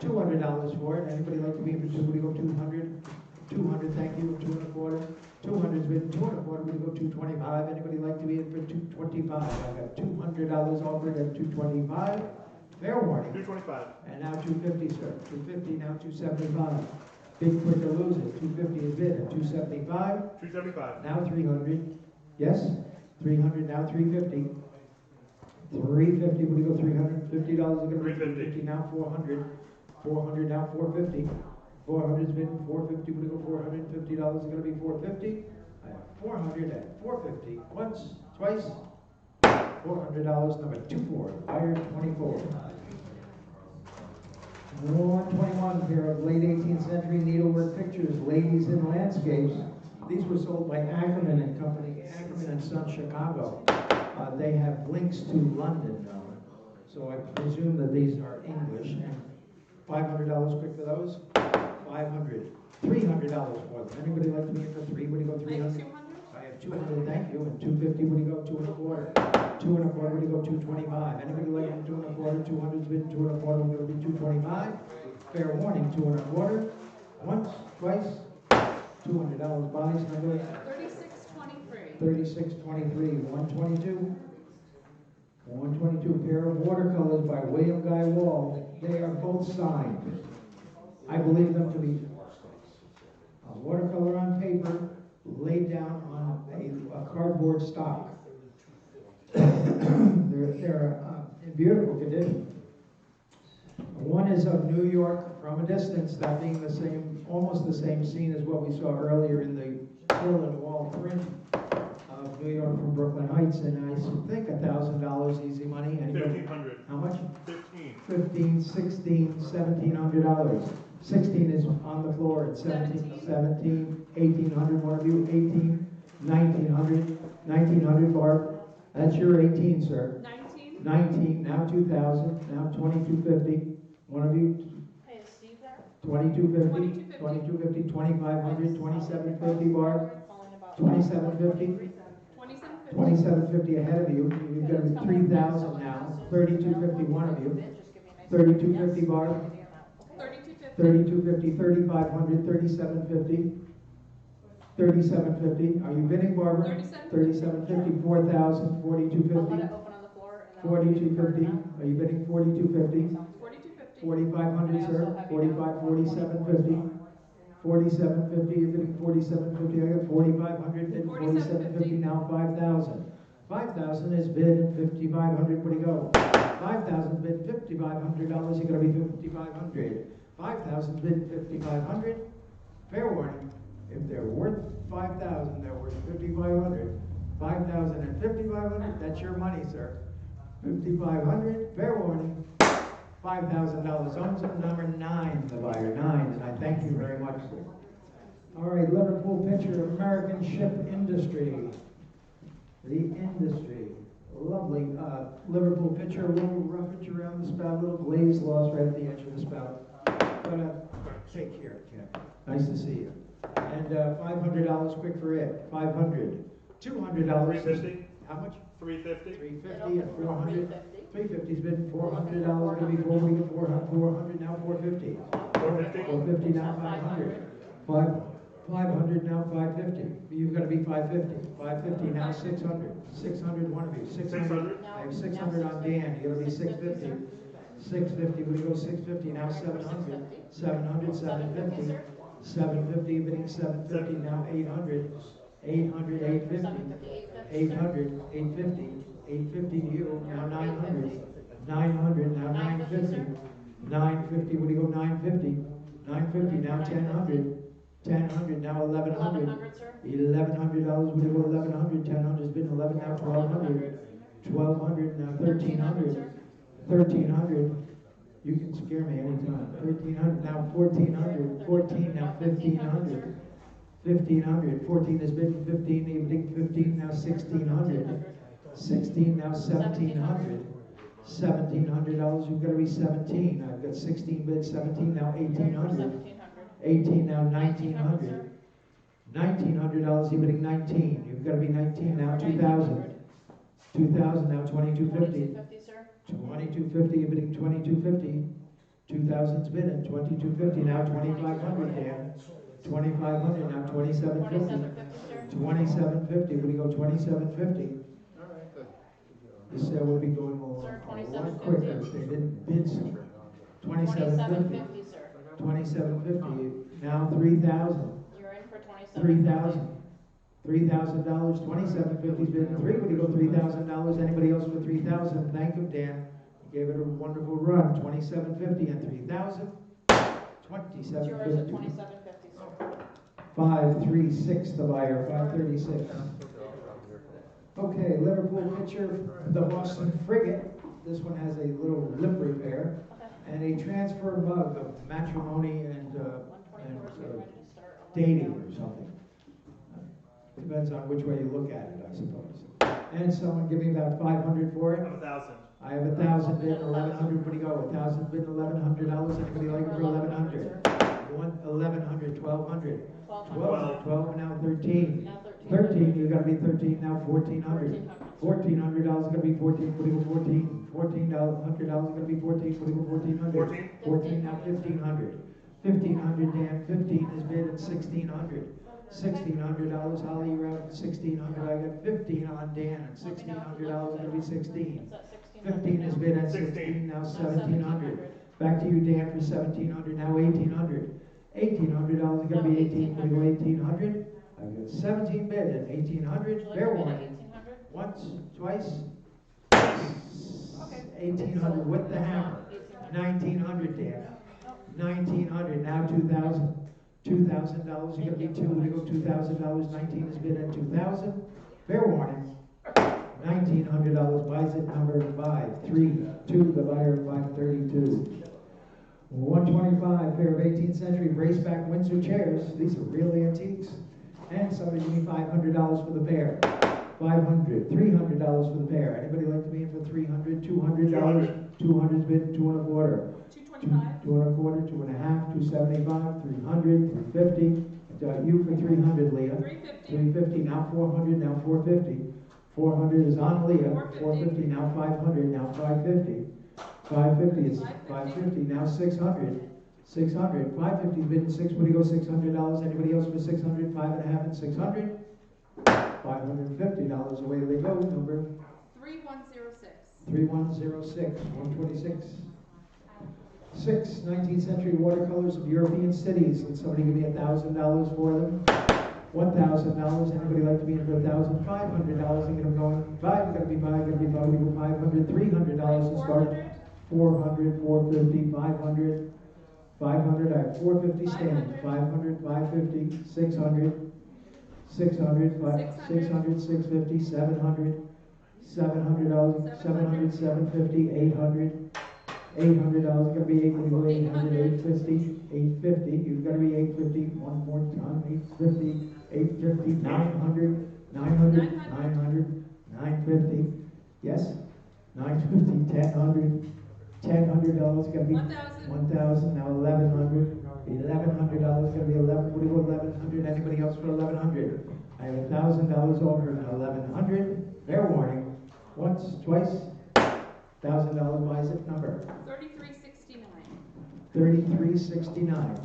$200 for it. Anybody like to be in for 2? Would you go 200? 200, thank you. 2 1/4. 200's bid 2 1/4. Would you go 225? Anybody like to be in for 225? I got $200 offered at 225. Fair warning. 225. And now 250, sir. 250, now 275. Bid quick or lose it. 250 is bid at 275. 275. Now 300. Yes? 300, now 350. 350, would you go $350? Is going to be 350. Now 400. 400, now 450. 400's bid 450, would you go $450? Is going to be 450. I have 400 at 450. Once, twice. $400, number 24. Buyer 24. 121 pair of late 18th century needlework pictures, ladies in landscapes. These were sold by Ackerman and Company, Ackerman and Son, Chicago. They have links to London, so I presume that these are English. And $500 quick for those. 500. $300 for them. Anybody like to be in for 3? Would you go 300? I have 200, thank you. And 250, would you go 2 1/4? 2 1/4, would you go 225? Anybody like 2 1/4? 200's bid 2 1/4, would you go 225? Fair warning, 2 1/4. Once, twice. $200 buys number 3623. 3623. 122. 122 pair of watercolors by William Guy Wall. They are both signed. I believe them to be a watercolor on paper laid down on a cardboard stock. they're in beautiful condition. One is of New York from a distance, that being the same, almost the same scene as what we saw earlier in the hill and wall print of New York from Brooklyn Heights, and I think $1,000 easy money. Anybody? 1,500. How much? 15. 15, 16, $1,700. 16 is on the floor at 17, 1,800, one of you, 18, 1,900, 1,900, Barb. That's your 18, sir. 19. 19, now 2,000, now 2,250. One of you, Hey, is Steve there? 2,250, 2,250, 2,500, 2,750, Barb. 2,750, 2750. 2,750 ahead of you. You've got 3,000 now. 3,250, one of you. 3,250, Barb. 3250. 3,250, 3,500, 3,750, 3,750. Are you bidding, Barbara? 3,750, 4,000, 4,250, I'll let it open on the floor. And then 4,250. Are you bidding 4,250? 4250. 4,500, sir. 45, 4,750. 4,750. You're bidding 4,750. I got 4,500 and 4,750. Now 5,000. 5,000 is bid at 5,500. Where do you go? 5,000 bid $5,500. You're going to be 5,500. 5,000 bid 5,500. Fair warning. If they're worth 5,000, they're worth 5,500. 5,000 and 5,500. That's your money, sir. 5,500. Fair warning. $5,000. Owns number 9, the buyer 9, and I thank you very much, sir. All right, Liverpool pitcher, American Ship Industry. The industry. Lovely. Liverpool pitcher, a little roughage around the spout, a little glaze loss right at the edge of the spout. But take care, Ken. Nice to see you. And $500 quick for it. $500. $200. $350. How much? $350. $350 and $400. $350's been $400 gonna be 400 now $450. $450. $450 now $500. $500 now $550. You've got to be $550. $550 now $600. $600 one of you. $600. I have $600 on Dan. You got to be $650. $650. We go $650 now $700. $700. $750. $750. Bidding $750 now $800. $800. $850. $800. $850. $850 to you now $900. $900 now $950. $950. What do you go $950? $950 now $1000. $1000 now $1100. $1100. Would you go $1100? $1000's been $11 now $1200. $1200 now $1300. $1300. You can scare me anytime. $1300 now $1400. $14 now $1500. $1500. 14 has been $15. Evening 15 now $1600. $16 now $1700. $1700. You've got to be 17. I've got 16 bids. 17 now $1800. 18 now $1900. $1900. You're bidding 19. You've got to be 19 now 2000. 2000 now 2250. 2250. You're bidding 2250. 2000's bidding 2250 now 2500. Dan. 2500 now 2750. 2750. What do you go 2750? This will be going a lot quicker if they didn't bid some. 2750. 2750. Now 3000. You're in for 27. $3,000. $2750's been 3. Would you go $3,000? Anybody else for 3,000? Thank him, Dan. He gave it a wonderful run. 2750 and 3,000. Yours at 2750. 2750, sir. 536 the buyer. 536. Okay, Liverpool pitcher, the Boston Frigate. This one has a little lip repair and a transfer mug of matrimony and dating or something. Depends on which way you look at it, I suppose. And someone give me about 500 for it. I have 1,000. I have 1,000 bid, 1,100. What do you go? 1,000 bid, $1,100. Anybody like it for 1,100? 1,100, 1,200. 12 now 13. 13, you got to be 13 now 1,400. $1,400 going to be 14. What do you go 14? $1,400 going to be 14. What do you go 1,400? 14 now 1,500. 1,500 Dan. 15 is bid at 1,600. $1,600. Holly, you're out at 1,600. I got 15 on Dan. $1,600 going to be 16. 15 is bid at 16. Now 1,700. Back to you, Dan, for 1,700. Now 1,800. $1,800 going to be 18. What do you go 1,800? I've got 17 bid at 1,800. Fair warning. Once, twice. 1,800 with the hammer. 1,900, Dan. 1,900. Now 2,000. $2,000. You're going to be 2. Would you go $2,000? 19 is bid at 2,000. Fair warning. $1,900 buys it number 532. The buyer 532. 125 pair of 18th century braceback Windsor chairs. These are real antiques. And somebody give me $500 for the pair. $500. $300 for the pair. Anybody like to be in for $300? $200. 200's bid 2 1/4. 225. 2 1/4. 2 1/2. 275. 300. 350. You for 300, Leah. 350. 350. Now 400. Now 450. 400 is on Leah. 450. Now 500. Now 550. 550 is 550. Now 600. 600. 550 is bidding 6. What do you go $600? Anybody else for 600? 5.5 and 600. $550 away they go. Number 3106. 3106. 126. 6 19th century watercolors of European cities. Can somebody give me $1,000 for them? $1,000. Anybody like to be in for $1,000? $500 and get them going. 5. Got to be 5. Got to be 5. We go $500. $300 to start. 400. 450. 500. 500. I have 450 standing. 500. 550. 600. 600. 600. 650. 700. $700. 700. 750. 800. $800 gonna be 800, 850, 850, you've gotta be 850, one more time, 850, 850, 900, 950, yes? 950, 1000, $1,000 gonna be 1,000. 1,000, now 1,100, $1,100 gonna be 11, what do you want, 1,100, anybody else for 1,100? I have $1,000 over, now 1,100, fair warning, once, twice, $1,000 buys it, number. 3369. 3369.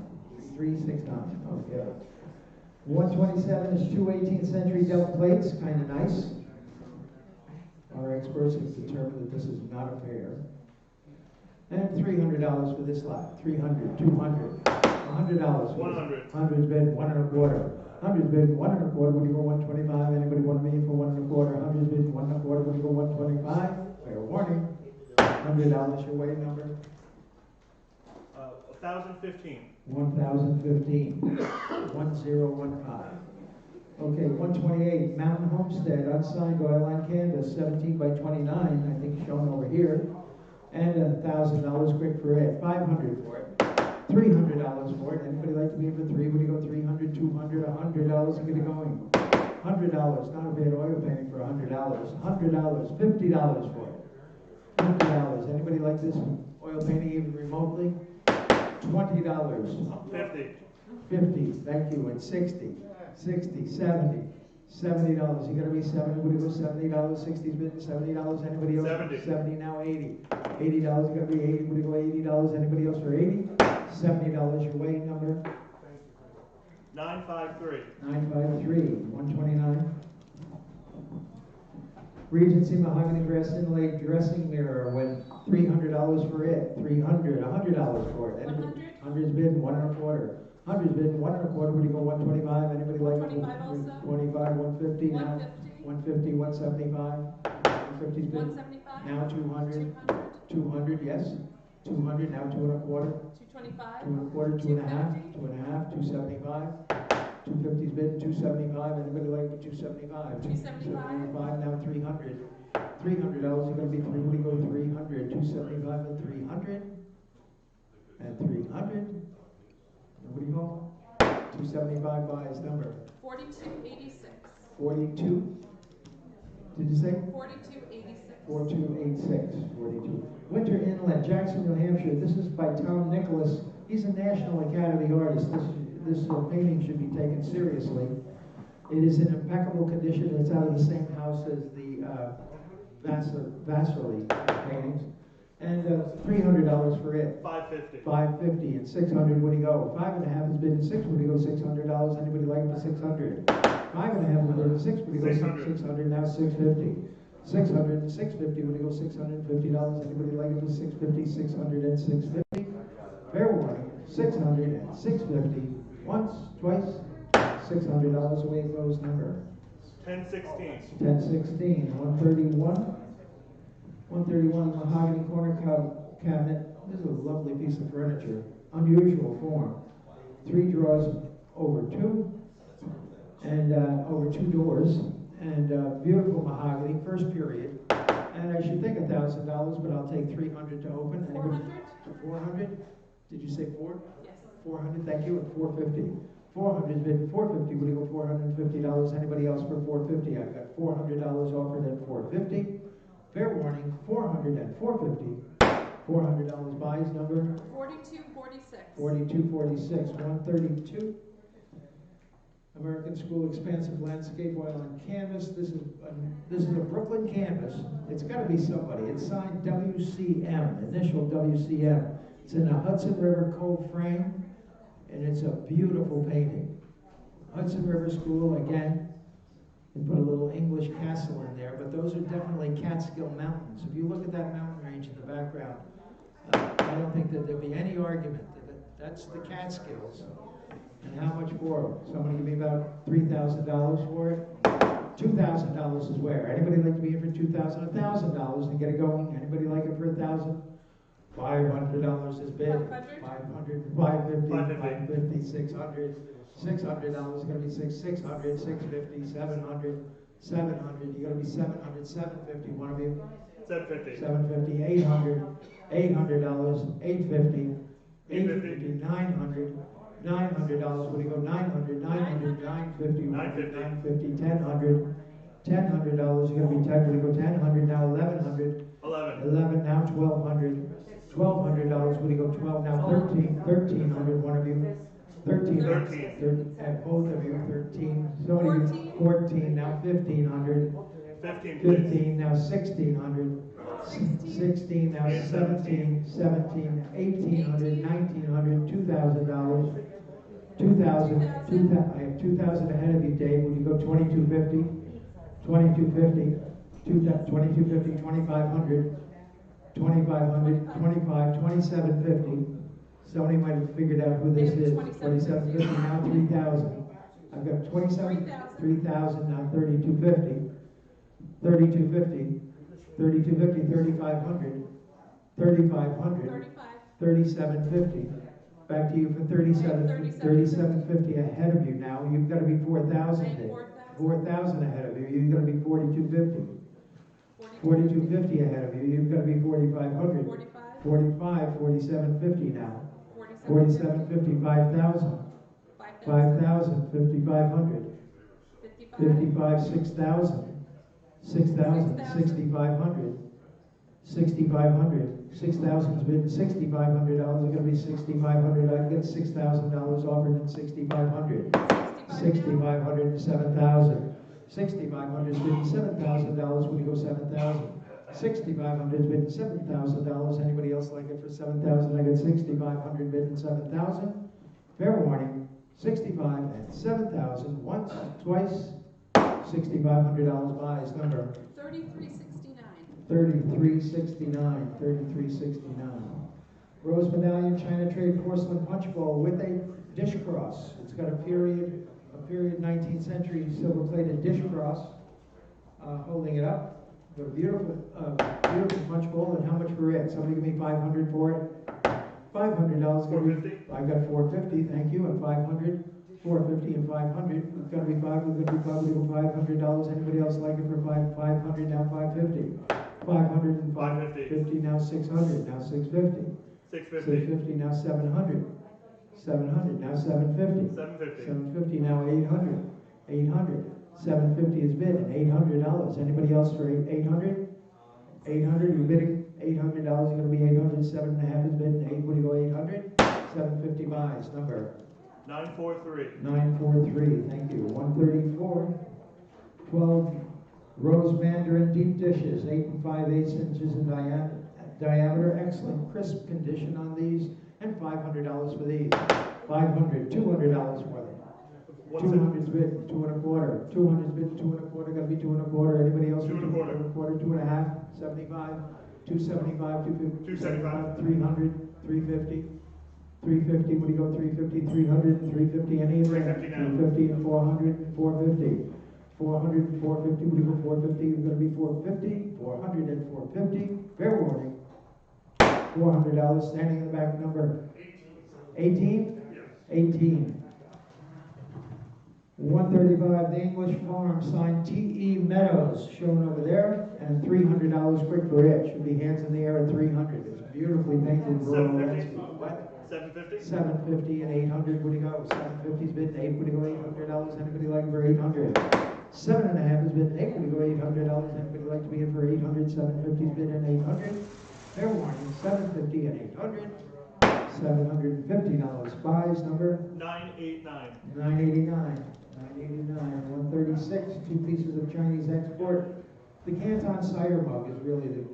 3369, okay. 127 is two 18th century delta plates, kind of nice. Our experts have determined that this is not a fair. And $300 for this lot. 300, 200, $100. 100. 100's bid, 1 1/4. 100's bid, 1 1/4. Would you go 125? Anybody want me for 1 1/4? 100's bid, 1 1/4. Would you go 125? Fair warning. $100 your way number. 1,015. 1,015. 1015. Okay, 128, Mountain Homestead, unsigned oil line canvas, 17 by 29, I think shown over here. And $1,000 quick for it. 500 for it. $300 for it. Anybody like to be in for 3? Would you go 300, 200, $100 and get it going? $100, not a bad oil painting for $100. $100, $50 for it. $50. Anybody like this oil painting even remotely? $20. 50. 50, thank you, and 60, 70. $70. You gotta be 70. Would you go $70? 60's bid, $70. Anybody else? 70. 70 now 80. $80. You gotta be 80. Would you go $80? Anybody else for 80? $70 your way number. 953. 953. 129. Regency mahogany grass inlaid dressing mirror with $300 for it. $100 for it. 100. 100's bid, 1 1/4. 100's bid, 1 1/4. Would you go 125? Anybody like 125 also. 25, 150 now. 150. 150, 175. 150's bid. 175. Now 200. 200. 200, yes. 200 now 2 1/4. 225. 2 1/4, 2 1/2. 2 1/2. 275. 250's bid, 275. Anybody like 275? 275. Now 300. $300 is going to be 3. What do you go 300? 275 and 300. And 300. And what do you go? 275 buys number. 4286. 42. Did you say? 4286. 4286. 42. Winter Inlet, Jackson, New Hampshire. This is by Tom Nicholas. He's a National Academy artist. This painting should be taken seriously. It is in impeccable condition. It's out of the same house as the Vasserly paintings. And $300 for it. 550. 550 and 600. Would he go? 5.5 has been 6. Would he go $600? Anybody like it for 600? 5.5 has been 6. Would he go 600? Now 650. 600 and 650. Would he go $650? Anybody like it for 650? 600 and 650. Fair warning. 600 and 650. Once, twice. $600 away it goes number. 1016. 1016. 131. 131 mahogany corner cabinet. This is a lovely piece of furniture. Unusual form. 3 drawers over 2. And over 2 doors. And beautiful mahogany, first period. And I should think $1,000, but I'll take $300 to open. 400. 400? Did you say 4? Yes. 400, thank you, and 450. 400's bid 450. Would you go $450? Anybody else for 450? I've got $400 offered at 450. Fair warning, 400 and 450. $400 buys number 4246. 4246. 132. American School Expansive Landscape Oil on Canvas. This is a Brooklyn canvas. It's got to be somebody. It's signed WCM, initial WCM. It's in a Hudson River Cove frame, and it's a beautiful painting. Hudson River School, again, and put a little English castle in there, but those are definitely Catskill Mountains. If you look at that mountain range in the background, I don't think that there'd be any argument that that's the Catskills. And how much for it? Somebody give me about $3,000 for it? $2,000 is where? Anybody like to be in for $2,000? $1,000 to get it going? Anybody like it for $1,000? $500 is bid. 500. 500, 550, 550, 600. $600 is going to be 600, 650, 700, 700, you gotta be 700, 750, one of you. 750. 750, 800, $800, 850, 850, 900, $900, what do you go, 900, 900, 950, 950, 1000, $1,000, you're gonna be 10, what do you go, 1000, now 1100, 11, now 1200, $1,200, what do you go, 12, now 1300, one of you, 13, and both of you, 13, so what do you, 14, now 1500, 15, now 1600, 16, now 17, 1800, 1900, $2,000, 2000, I have 2000 ahead of you, Dave, would you go 2250, 2250, 2250, 2500, 2500, 25, 2750. Somebody might have figured out who this is. 2750, now 3000. I've got 27, 3000, now 3250, 3250, 3250, 3500, 3500, 3750. Back to you for 3750 ahead of you now. You've got to be 4,000. 4,000 ahead of you. You've got to be 4250. 4250 ahead of you. You've got to be 4,500. 45, 4750 now. 4750, 5,000. 5,000, 5,500. 55, 6,000. 6,000, 6,500. 6,500. 6,000's been $6,500. It's going to be $6,500. I get $6,000 offered at $6,500. 6,500 and 7,000. 6,500's been $7,000. When you go 7,000. 6,500's been $7,000. Anybody else like it for 7,000? I got 6,500 bid and 7,000. Fair warning. 65 and 7,000. Once, twice. $6,500 buys. Number 3369. 3369. 3369. Rose Medallion China Trade Porcelain Punch Bowl with a dish cross. It's got a period 19th century silver plated dish cross. Holding it up. Got a beautiful punch bowl. And how much for it? Somebody give me 500 for it. $500. 450. I got 450. Thank you. And 500. 450 and 500. It's got to be five. We're going to be $500. Anybody else like it for 500? Now 550. 500 and 550. Now 600. Now 650. 650. Now 700. 700. Now 750. 750. Now 800. 800. 750 is bid and $800. Anybody else for 800? 800. You're bidding $800. You're going to be 800. 7.5 is bid and 8. What do you go 800? 750 buys. Number 943. 943. Thank you. 134. 12 rose mandarin deep dishes, 8 5/8 inches in diameter. Excellent crisp condition on these, and $500 for these. 500. $200 for them. 200's bid, 2 1/4. 200's bid, 2 1/4. Got to be 2 1/4. Anybody else? 2 1/4. 2 1/2. 75. 275. 250. 275. 300. 350. 350. What do you go? 350. 300. 350. Any of them? 350 and 400 and 450. 400 and 450. What do you go? 450. You're going to be 450. 400 and 450. Fair warning. $400. Standing in the back. Number 18. 18. 135, the English Farm, signed T.E. Meadows, shown over there, and $300 quick for it. Should be hands in the air at 300. It's beautifully painted rural landscape. What? 750. 750 and 800. What do you go? 750's bid and 8. What do you go? $800. Anybody like for 800? 7.5 is bid and 8. What do you go? $800. Anybody like to be in for 800? 750's bid and 800. Fair warning. 750 and 800. $750 buys. Number 989. 989. 989, 136, 2 pieces of Chinese export. The Canton cider mug is really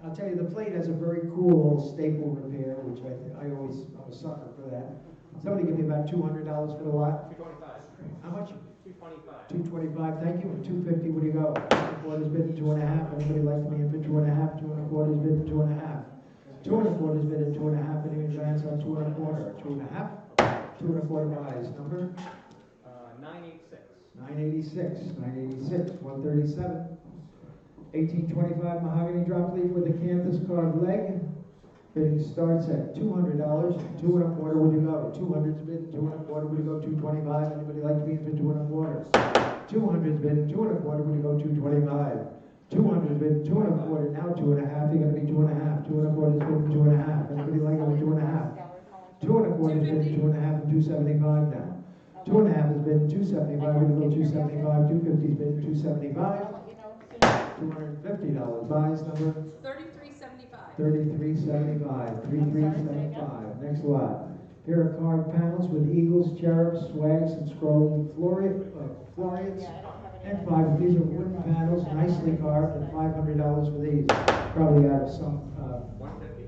I'll tell you, the plate has a very cool staple repair, which I'm a sucker for that. Somebody give me about $200 for the lot. 225. How much? 225. 225, thank you. And 250, what do you go? 2 1/4 is bid at 2.5. Anybody like me in for 2.5? 2 1/4 is bid at 2.5. 2 1/4 is bid at 2.5. Any chance on 2 1/4? 2.5. 2 1/4 buys. Number 986. 986, 986, 137. 1825 mahogany drop leaf with a canthus carved leg. Bidding starts at $200. 2 1/4, would you go? 200's bid, 2 1/4, would you go? 225. Anybody like to be in for 2 1/4? 200's bid 2 1/4, would you go 225? 200's bid 2 1/4, now 2 1/2, you're gonna be 2 1/2. 2 1/4's bid 2 1/2. Anybody like it with 2 1/2? 2 1/4's bid 2 1/2 and 275 now. 2 1/2 has been 275, we're gonna go 275, 250's been 275. $250. Buys number 3375. 3375. 3375. Next lot. Pair of card panels with eagles, cherubs, swags, and scrolling florians. And 5 of these are wooden panels, nicely carved, and $500 for these. Probably out of some 150.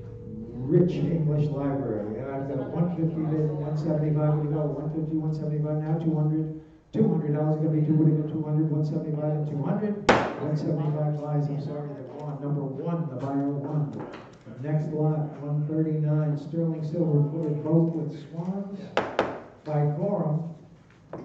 rich English library. And I've got a 150 bid, 175, we go 150, 175, now 200. $200 gonna be 200, 175, and 200. 175 buys, I'm sorry, they're gone. Number 1, the buyer 1. Next lot, 139, sterling silver footed boat with swans by Corum.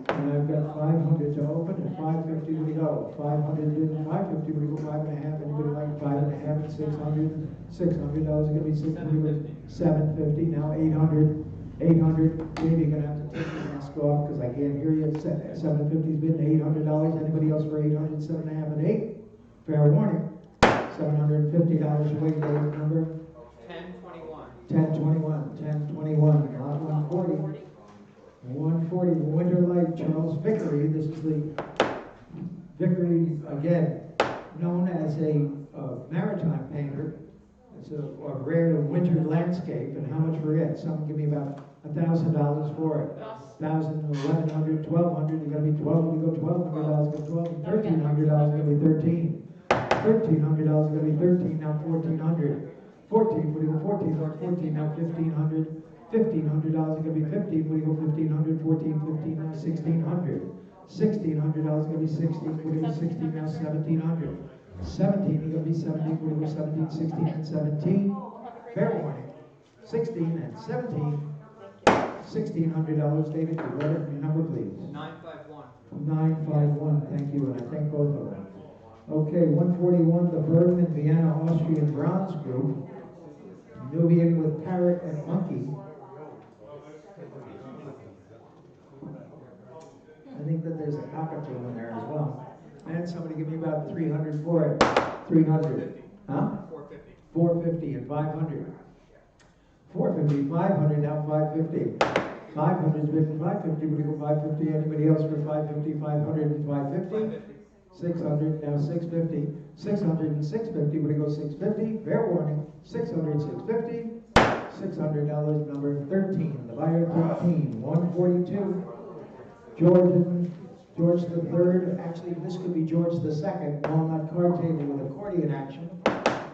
And I've got 500 to open and 550 to go. 500 bid and 550, we go 5.5. Anybody like 5.5 and 600? $600 gonna be 600. 750, now 800. 800. Maybe you're gonna have to take your mask off because I can't hear you. 750's bid and $800. Anybody else for 800? 7.5 and 8. Fair warning. $750 away to number 1021. 1021. 1021. Lot 140. 140, Winter Light, Charles Vickery. This is the Vickery, again, known as a maritime painter. It's a rare winter landscape, and how much for it? Someone give me about $1,000 for it. 1,000, 1,100, 1,200. You gotta be 12. You go $1,200. Go 12. $1,300 gonna be 13. $1,300 gonna be 13. Now 1,400. 14. What do you go? 14. 14. Now 1,500. $1,500 gonna be 15. What do you go? 1,500. 14. 15. Now 1,600. $1,600 gonna be 16. What do you go? 16. Now 1,700. 17, you're gonna be 17, we're gonna go 17, 16, and 17. Fair warning. 16 and 17. $1,600, David, you read it, your number please. 951. 951, thank you, and I thank both of them. Okay, 141, the Bergman Vienna Austrian Bronze Group. Nubian with parrot and monkey. I think that there's a cockatoo in there as well. And somebody give me about 300 for it. 300. Huh? 450. 450 and 500. 450, 500, now 550. 500 is bid 550. Would you go 550? Anybody else for 550? 500 and 550? 600, now 650. 600 and 650. Would you go 650? Fair warning. 600, 650. $600, number 13. The buyer 13. 142. George III, actually this could be George II, walnut card table with accordion action,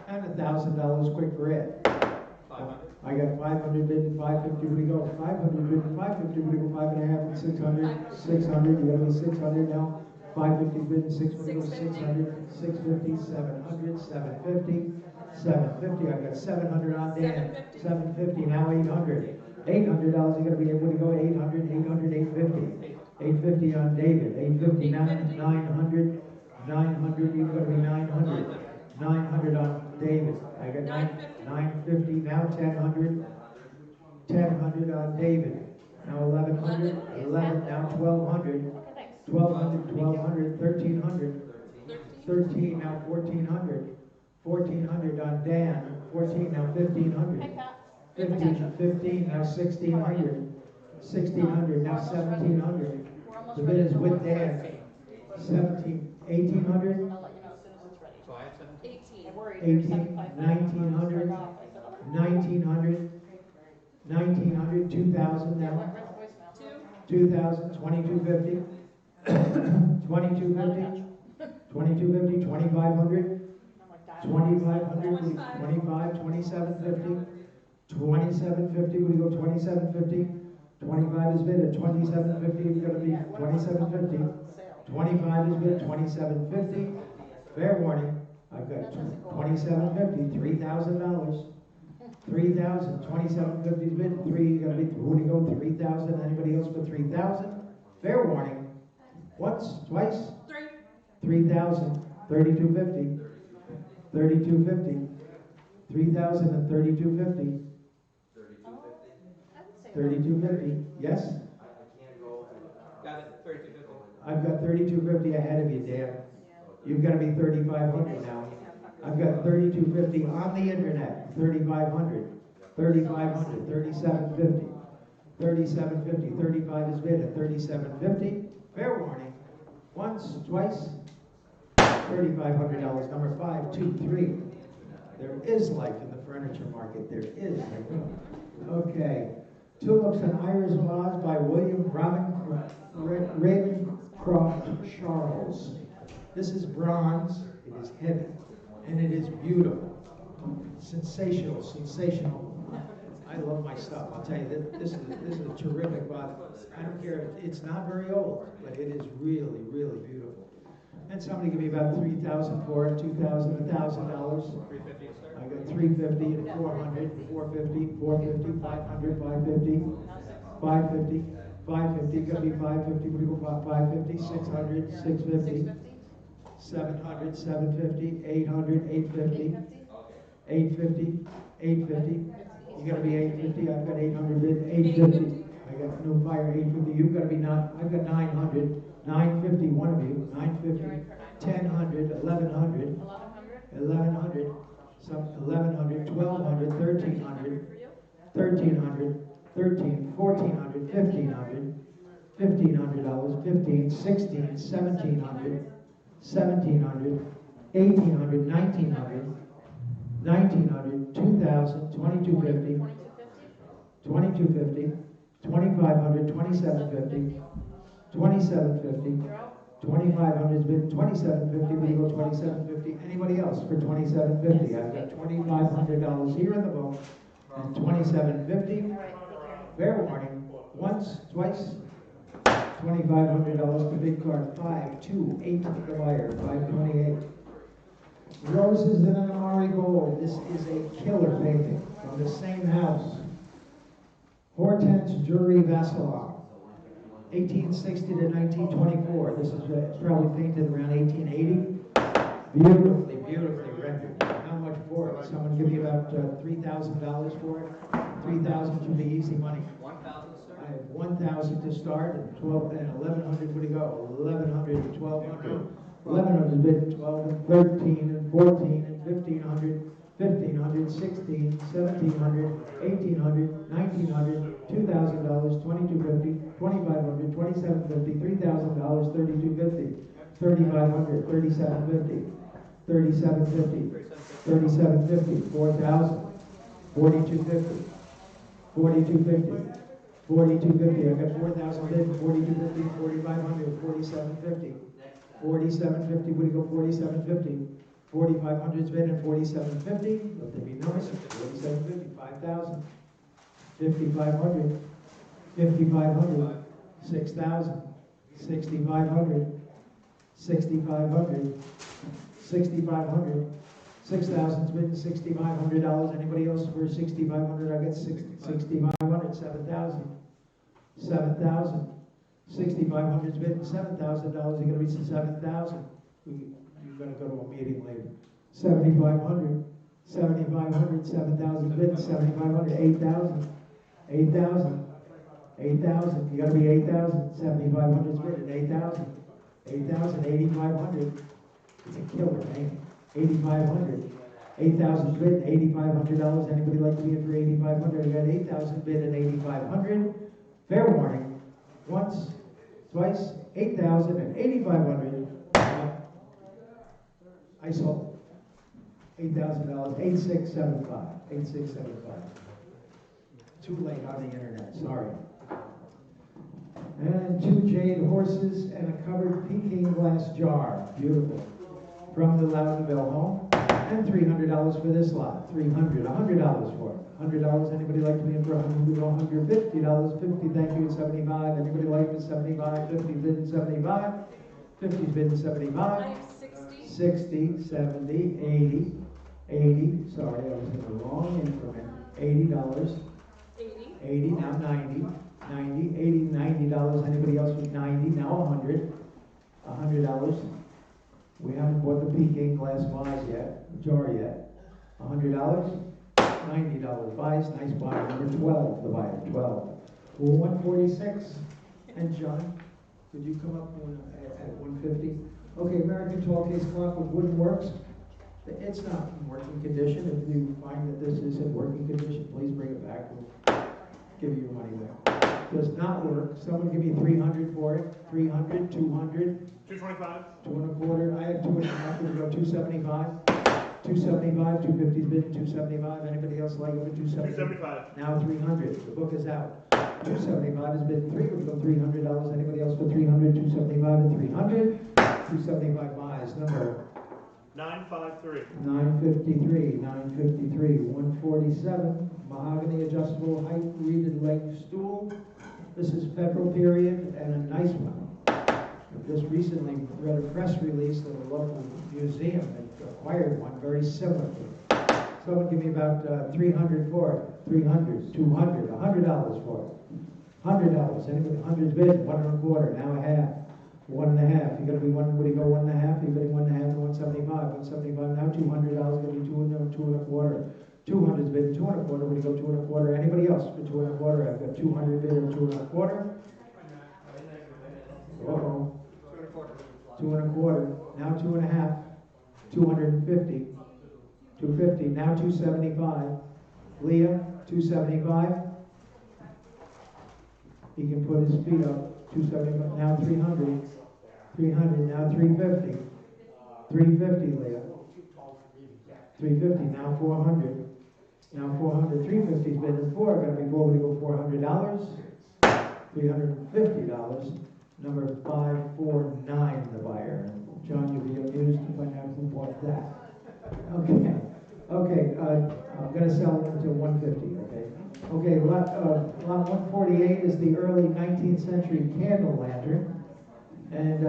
and $1,000 quick for it. 500. I got 500 bid and 550, we go 500 bid and 550, we go 5.5 and 600, 600, you gotta be 600 now, 550 bid and 600, 600, 650, 700, 750, 750, I got 700 on Dan, 750, now 800. $800, you're gonna be able to go 800, 800, 850. 850 on David, 850 now, 900, 900, you're gonna be 900. 900 on David. I got 950 now, 1,000. 1,000 on David. Now 1,100, 11 now 1,200. 1,200, 1,200, 1,300. 13 now 1,400. 1,400 on Dan. 14 now 1,500. 15 now 1,600. 1,600 now 1,700. The bid is with Dan. 17, 1,800. So I have 17. 18, 1,900, 1,900, 1,900, 2,000 now, 2,000, 2,250, 2,250, 2,250, 2,500, 2,500, 25, 2,750, 2,750, we go 2,750, 25 is bid at 2,750, it's gonna be 2,750, 25 is bid, 2,750, fair warning. I've got 2,750, $3,000. 3,000, 2,750 bid, three, gonna be, who do you go, 3,000, anybody else for 3,000? Fair warning. Once, twice? 3,000, 3,250, 3,250, 3,000 and 3,250. 3,250, yes? Got it. 3250. I've got 3250 ahead of you, Dan. You've got to be 3500 now. I've got 3250 on the internet, 3500, 3500, 3750, 3750, 35 is bid at 3750. Fair warning. Once, twice, $3,500. Number 523. There is life in the furniture market. There is. Okay. Tulips and Iris Vase by William Ravencroft Charles. This is bronze. It is heavy. And it is beautiful. Sensational, sensational. I love my stuff. I'll tell you, this is a terrific vase. I don't care. It's not very old, but it is really, really beautiful. And somebody give me about $3,000 for it, $2,000, $1,000. $350 to start? I got $350 and $400, $450, $450, $500, $550, $550, $550. Gonna be $550. What do you go for? $550, $600, $650, $700, $750, $800, $850, $850, $850. You gotta be $850. I've got $800 bid, $850. I got no fire, $850. You've gotta be not. I've got $900. $950, one of you, $950, $1,000, $1,100, $1,100, some $1,100, $1,200, $1,300, $1,300, $1,400, $1,500, $1,500, $15, $16, $1,700, $1,700, $1,800, $1,900, $1,900, $2,000, $2,250, $2,250, $2,500, $2,750. $2,750, $2,500 has been $2,750. We go $2,750. Anybody else for $2,750? I've got $2,500 here in the book and $2,750. Fair warning. Once, twice. $2,500 for big card. 528 the buyer. 528. Roses in an Morey gold. This is a killer painting from the same house. Hortense Jury Vassalon. 1860 to 1924. This is probably painted around 1880. Beautifully, beautifully rendered. How much for it? Someone give me about $3,000 for it. $3,000 should be easy money. 1,000 to start? I have 1,000 to start and 12 and 1,100. Where to go? 1,100 and 1,200. 1,100 bid 12 and 13 and 14 and 1,500. 1,500, 16, 1,700, 1,800, 1,900, $2,000, 2,250, 2,500, 2,750, $3,000, 3,250, 3,500, 3,750, 3,750, 3,750, 4,000, 4,250, 4,250, 4,250. I got 4,000 bid, 4,250, 4,500, 4,750, 4,750. What do you go? 4,750. 4,500's bid and 4,750. Let them be nice. 4,750, 5,000, 5,500, 5,500, 6,000, 6,500, 6,500, 6,500, 6,000's bid and $6,500. Anybody else for 6,500? I got 6,500, 7,000, 7,000, 6,500's bid and $7,000. You're gonna be 7,000. You're going to go to a meeting later. 7,500, 7,500, 7,000 bid, 7,500, 8,000, 8,000, 8,000. You got to be 8,000, 7,500 bid and 8,000, 8,000, 8,500. It's a killer, man. 8,500, 8,000 bid, $8,500. Anybody like to be in for 8,500? I got 8,000 bid and 8,500. Fair warning. Once, twice, 8,000 and 8,500. I sold $8,000, 8675, 8675. Too late on the internet, sorry. And 2 jade horses and a covered Peking glass jar, beautiful, from the Loudonville home. And $300 for this lot, $300, $100 for it. $100. Anybody like to be in for $100? We go $150, 50. Thank you at 75. Anybody like it? 75, 50 bid and 75. 50's bid and 75. 60, 70, 80, 80, sorry, I was in the wrong increment, $80, 80, now 90, 90, 80, $90, anybody else with 90, now 100, $100, we haven't bought the Peking glass vase yet, jar yet, $100, $90, buys, nice buyer, number 12, the buyer, 12, 146, and John, Could you come up at 150? Okay, American tall case clock with wooden works. It's not in working condition. If you find that this is in working condition, please bring it back. We'll give you your money back. Does not work. Someone give me 300 for it. 300, 200. 225. 2.25. I had 2.5. Would you go 275? 275. 250's bid. 275. Anybody else like over 275? 275. Now 300. The book is out. 275 is bid 3. Would you go $300? Anybody else for 300? 275 and 300. 275 buys. Number 953. 953, 953, 147, mahogany adjustable height reeded leg stool. This is federal period and a nice one. I just recently read a press release that a local museum had acquired one very similar to it. Someone give me about 300 for it. 300, 200, $100 for it. $100. Anybody? 100's bid. 1.25. Now a half. 1.5. You gotta be one. Would you go 1.5? You're bidding 1.5 to 175. 175 now. $200. Gonna be 2.25. 200's bid. 2.25. Would you go 2.25? Anybody else for 2.25? I've got 200 bid or 2.25. Uh-oh. 2.25. Now 2.5. 250. 250. Now 275. Leah, 275. He can put his feet up. 275. Now 300. 300. Now 350. 350, Leah. 350. Now 400. Now 400. 350's bid in 4. Gotta be 4. We go $400. $350. Number 549, the buyer. John, you'll be amused to find out who bought that. Okay. Okay. I'm gonna sell them to 150. Okay. Okay. Lot 148 is the early 19th century candle lantern, and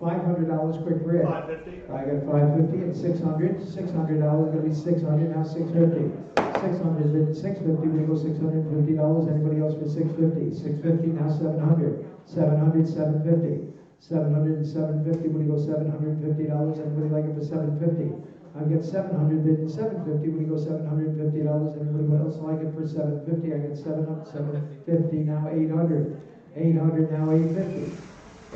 $500 quick for it. 550. I got 550 and 600. $600 gonna be 600. Now 650. 600 bid 650. We go $650. Anybody else for 650? 650. Now 700. 700. 750. 700 and 750. Would you go $750? Anybody like it for 750? I get 700 bid and 750. Would you go $750? Anybody else like it for 750? I get 750. Now 800. 800. Now 850.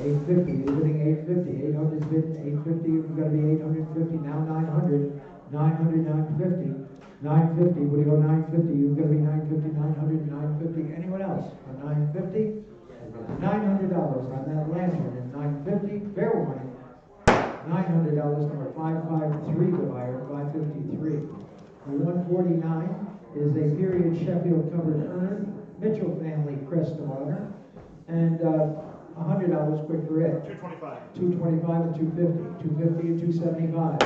850. You're bidding 850. 800 is bid 850. You've got to be 850. Now 900. 900. 950. 950. Would you go 950? You've got to be 950. 900. 950. Anyone else for 950? $900 on that lantern and 950. Fair warning. $900, number 553, the buyer, 553. The 149 is a period Sheffield covered urn, Mitchell family crest of honor, and $100 quick for it. 225. 225 and 250. 250 and 275.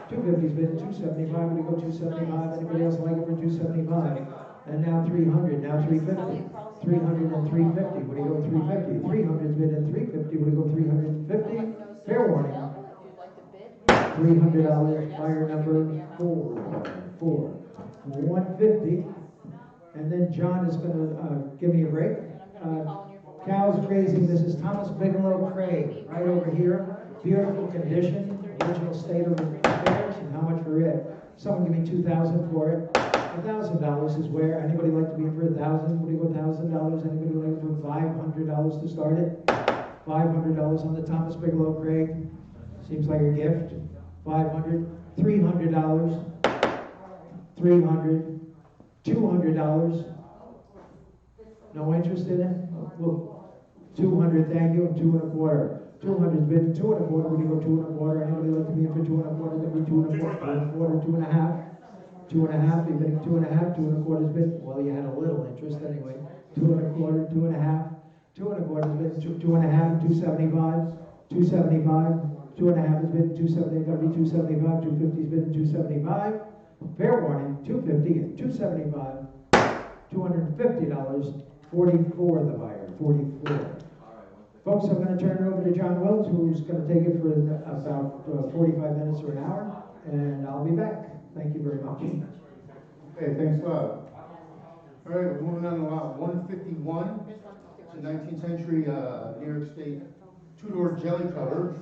250's bid 275. Would you go 275? Anybody else like it for 275? And now 300. Now 350. 300 and 350. Would you go 350? 300's bid and 350. Would you go 350? Fair warning. $300 buyer number 4. 150. And then John is going to give me a break. Cows grazing. This is Thomas Bigelow Craig, right over here. Beautiful condition, original state of affairs, and how much for it? Someone give me $2,000 for it. $1,000 is where. Anybody like to be in for $1,000? Would you go $1,000? Anybody like for $500 to start it? $500 on the Thomas Bigelow Craig. Seems like a gift. $500. $300. $300. $200. No interest in it? Well, $200. Thank you. And 2.25. 200's bid 2.25. Would you go 2.25? Anybody like to be in for 2.25? That'd be 2.25. 2.5. 2.5. You're bidding 2.5. 2.25's bid. Well, you had a little interest anyway. 2.25. 2.5. 2.25's bid 2.5. 275. 275. 2.5 is bid 270. Got to be 275. 250's bid 275. Fair warning. 250 and 275. $250. 44 the buyer. 44. Folks, I'm going to turn it over to John Wiltz, who's going to take it for about 45 minutes or an hour, and I'll be back. Thank you very much. Okay, thanks a lot. All right, we're moving on to lot 151. It's a 19th century New York State two-door jelly cover.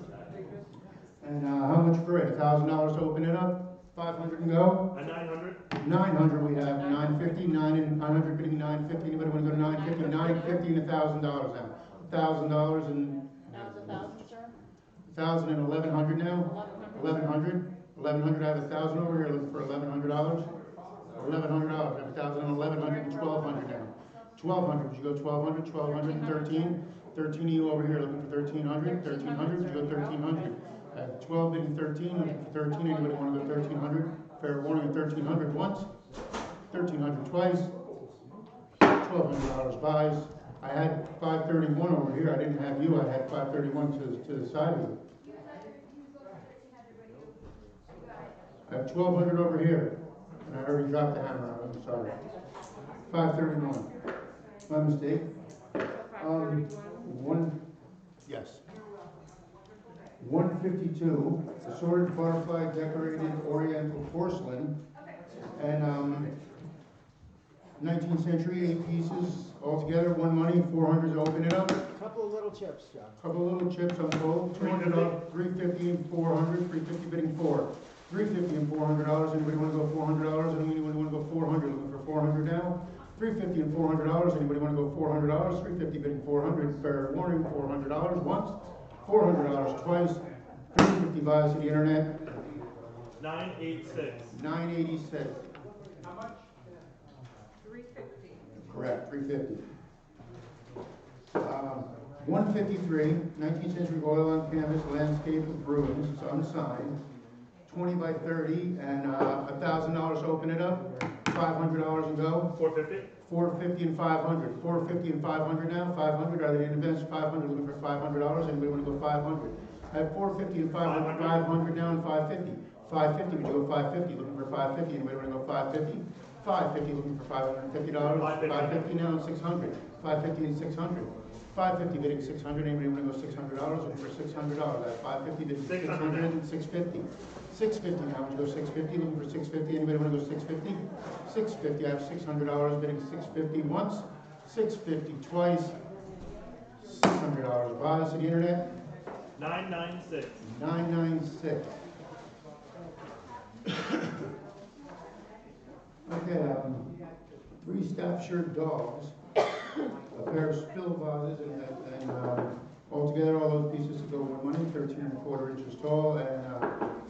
And how much for it? $1,000 to open it up? 500 and go? 900. 900 we have. 950, 900 bidding 950. Anybody want to go to 950? 950 and $1,000 now. $1,000 and That was 1,000, sir? 1,000 and 1,100 now. 1,100. 1,100. I have 1,000 over here looking for $1,100. $1,100. I have 1,000 and 1,100 and 1,200 now. 1,200. Would you go 1,200? 1,200 and 13. 13 of you over here looking for 1,300. 1,300. Would you go 1,300? I have 12 bidding 13. Looking for 13. Anybody want to go 1,300? Fair warning at 1,300 once. 1,300 twice. $1,200 buys. I had 531 over here. I didn't have you. I had 531 to the side of you. I have 1,200 over here. And I already dropped the hammer on it. I'm sorry. 531. My mistake. Yes. 152. Assorted butterfly decorated oriental porcelain. And 19th century, 8 pieces altogether, one money, 400 to open it up. Couple of little chips, John. Couple of little chips on gold, $200, $350 and $400, $350 bidding 4. $350 and $400. Anybody want to go $400? Anybody want to go 400? Looking for 400 now. $350 and $400. Anybody want to go $400? $350 bidding 400. Fair warning, $400 once, $400 twice. $350 buys to the internet. 986. 986. How much? 350. Correct, 350. 153, 19th century oil on canvas landscape of ruins. It's unsigned. 20 by 30 and $1,000 to open it up. $500 and go. 450. 450 and 500. 450 and 500 now. 500. Are they in advance? 500. Looking for $500. Anybody want to go 500? I have 450 and 500. 500 now and 550. 550. Would you go 550? Looking for 550. Anybody want to go 550? 550. Looking for $550. 550 now and 600. 550 and 600. 550 bidding 600. Anybody want to go $600? Looking for $600. I have 550 bidding 600 and 650. 650 now. Would you go 650? Looking for 650. Anybody want to go 650? 650. I have $600 bidding 650 once, 650 twice, $600 buys to the internet. 996. 996. Okay, 3 Staffordshire dogs, a pair of spill vases, and altogether all those pieces to go with money, 13¼ inches tall, and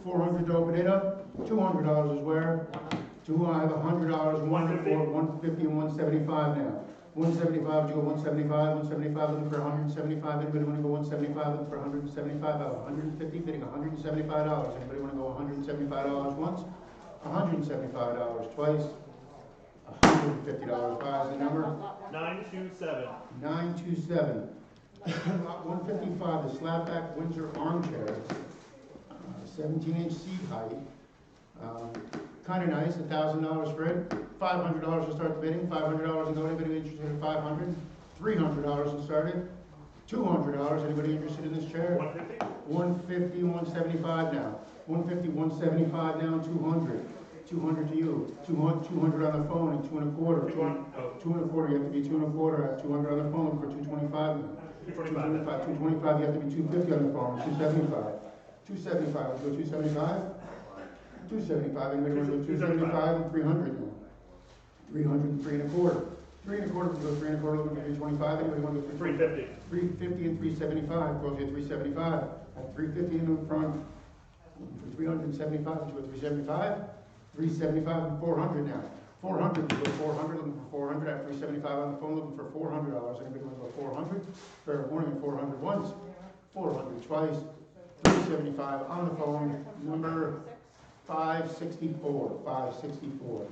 400 to open it up. $200 is where. I have $100, 150, 150, and 175 now. 175, would you go 175? 175 looking for 175. Anybody want to go 175? Looking for 175. I have 150 bidding $175. Anybody want to go $175 once? $175 twice. $150 buys the number. 927. 927. Lot 155, the slapback Windsor armchair, 17-inch seat height. Kind of nice, $1,000 for it. $500 to start the bidding. $500 and go. Anybody interested in 500? $300 to start it. $200. Anybody interested in this chair? 150. 150, 175 now. 150, 175 now, 200. 200 to you. 200 on the phone and 225. 225. You have to be 225. I have 200 on the phone for 225 now. 225. 225. You have to be 250 on the phone. 275. 275. Let's go 275. 275. Anybody want to go 275 and 300 now? 300 and 3¼ 3¼ can go 3¼ looking for 325. Anybody want to go 350. 350 and 375. Calls you at 375. At 350 in the front. For 375, would you go 375? 375 and 400 now. 400, you go 400, looking for 400. I have 375 on the phone, looking for $400. Anybody want to go 400? Fair warning, 400 once, 400 twice, 375 on the phone, number 564. 564.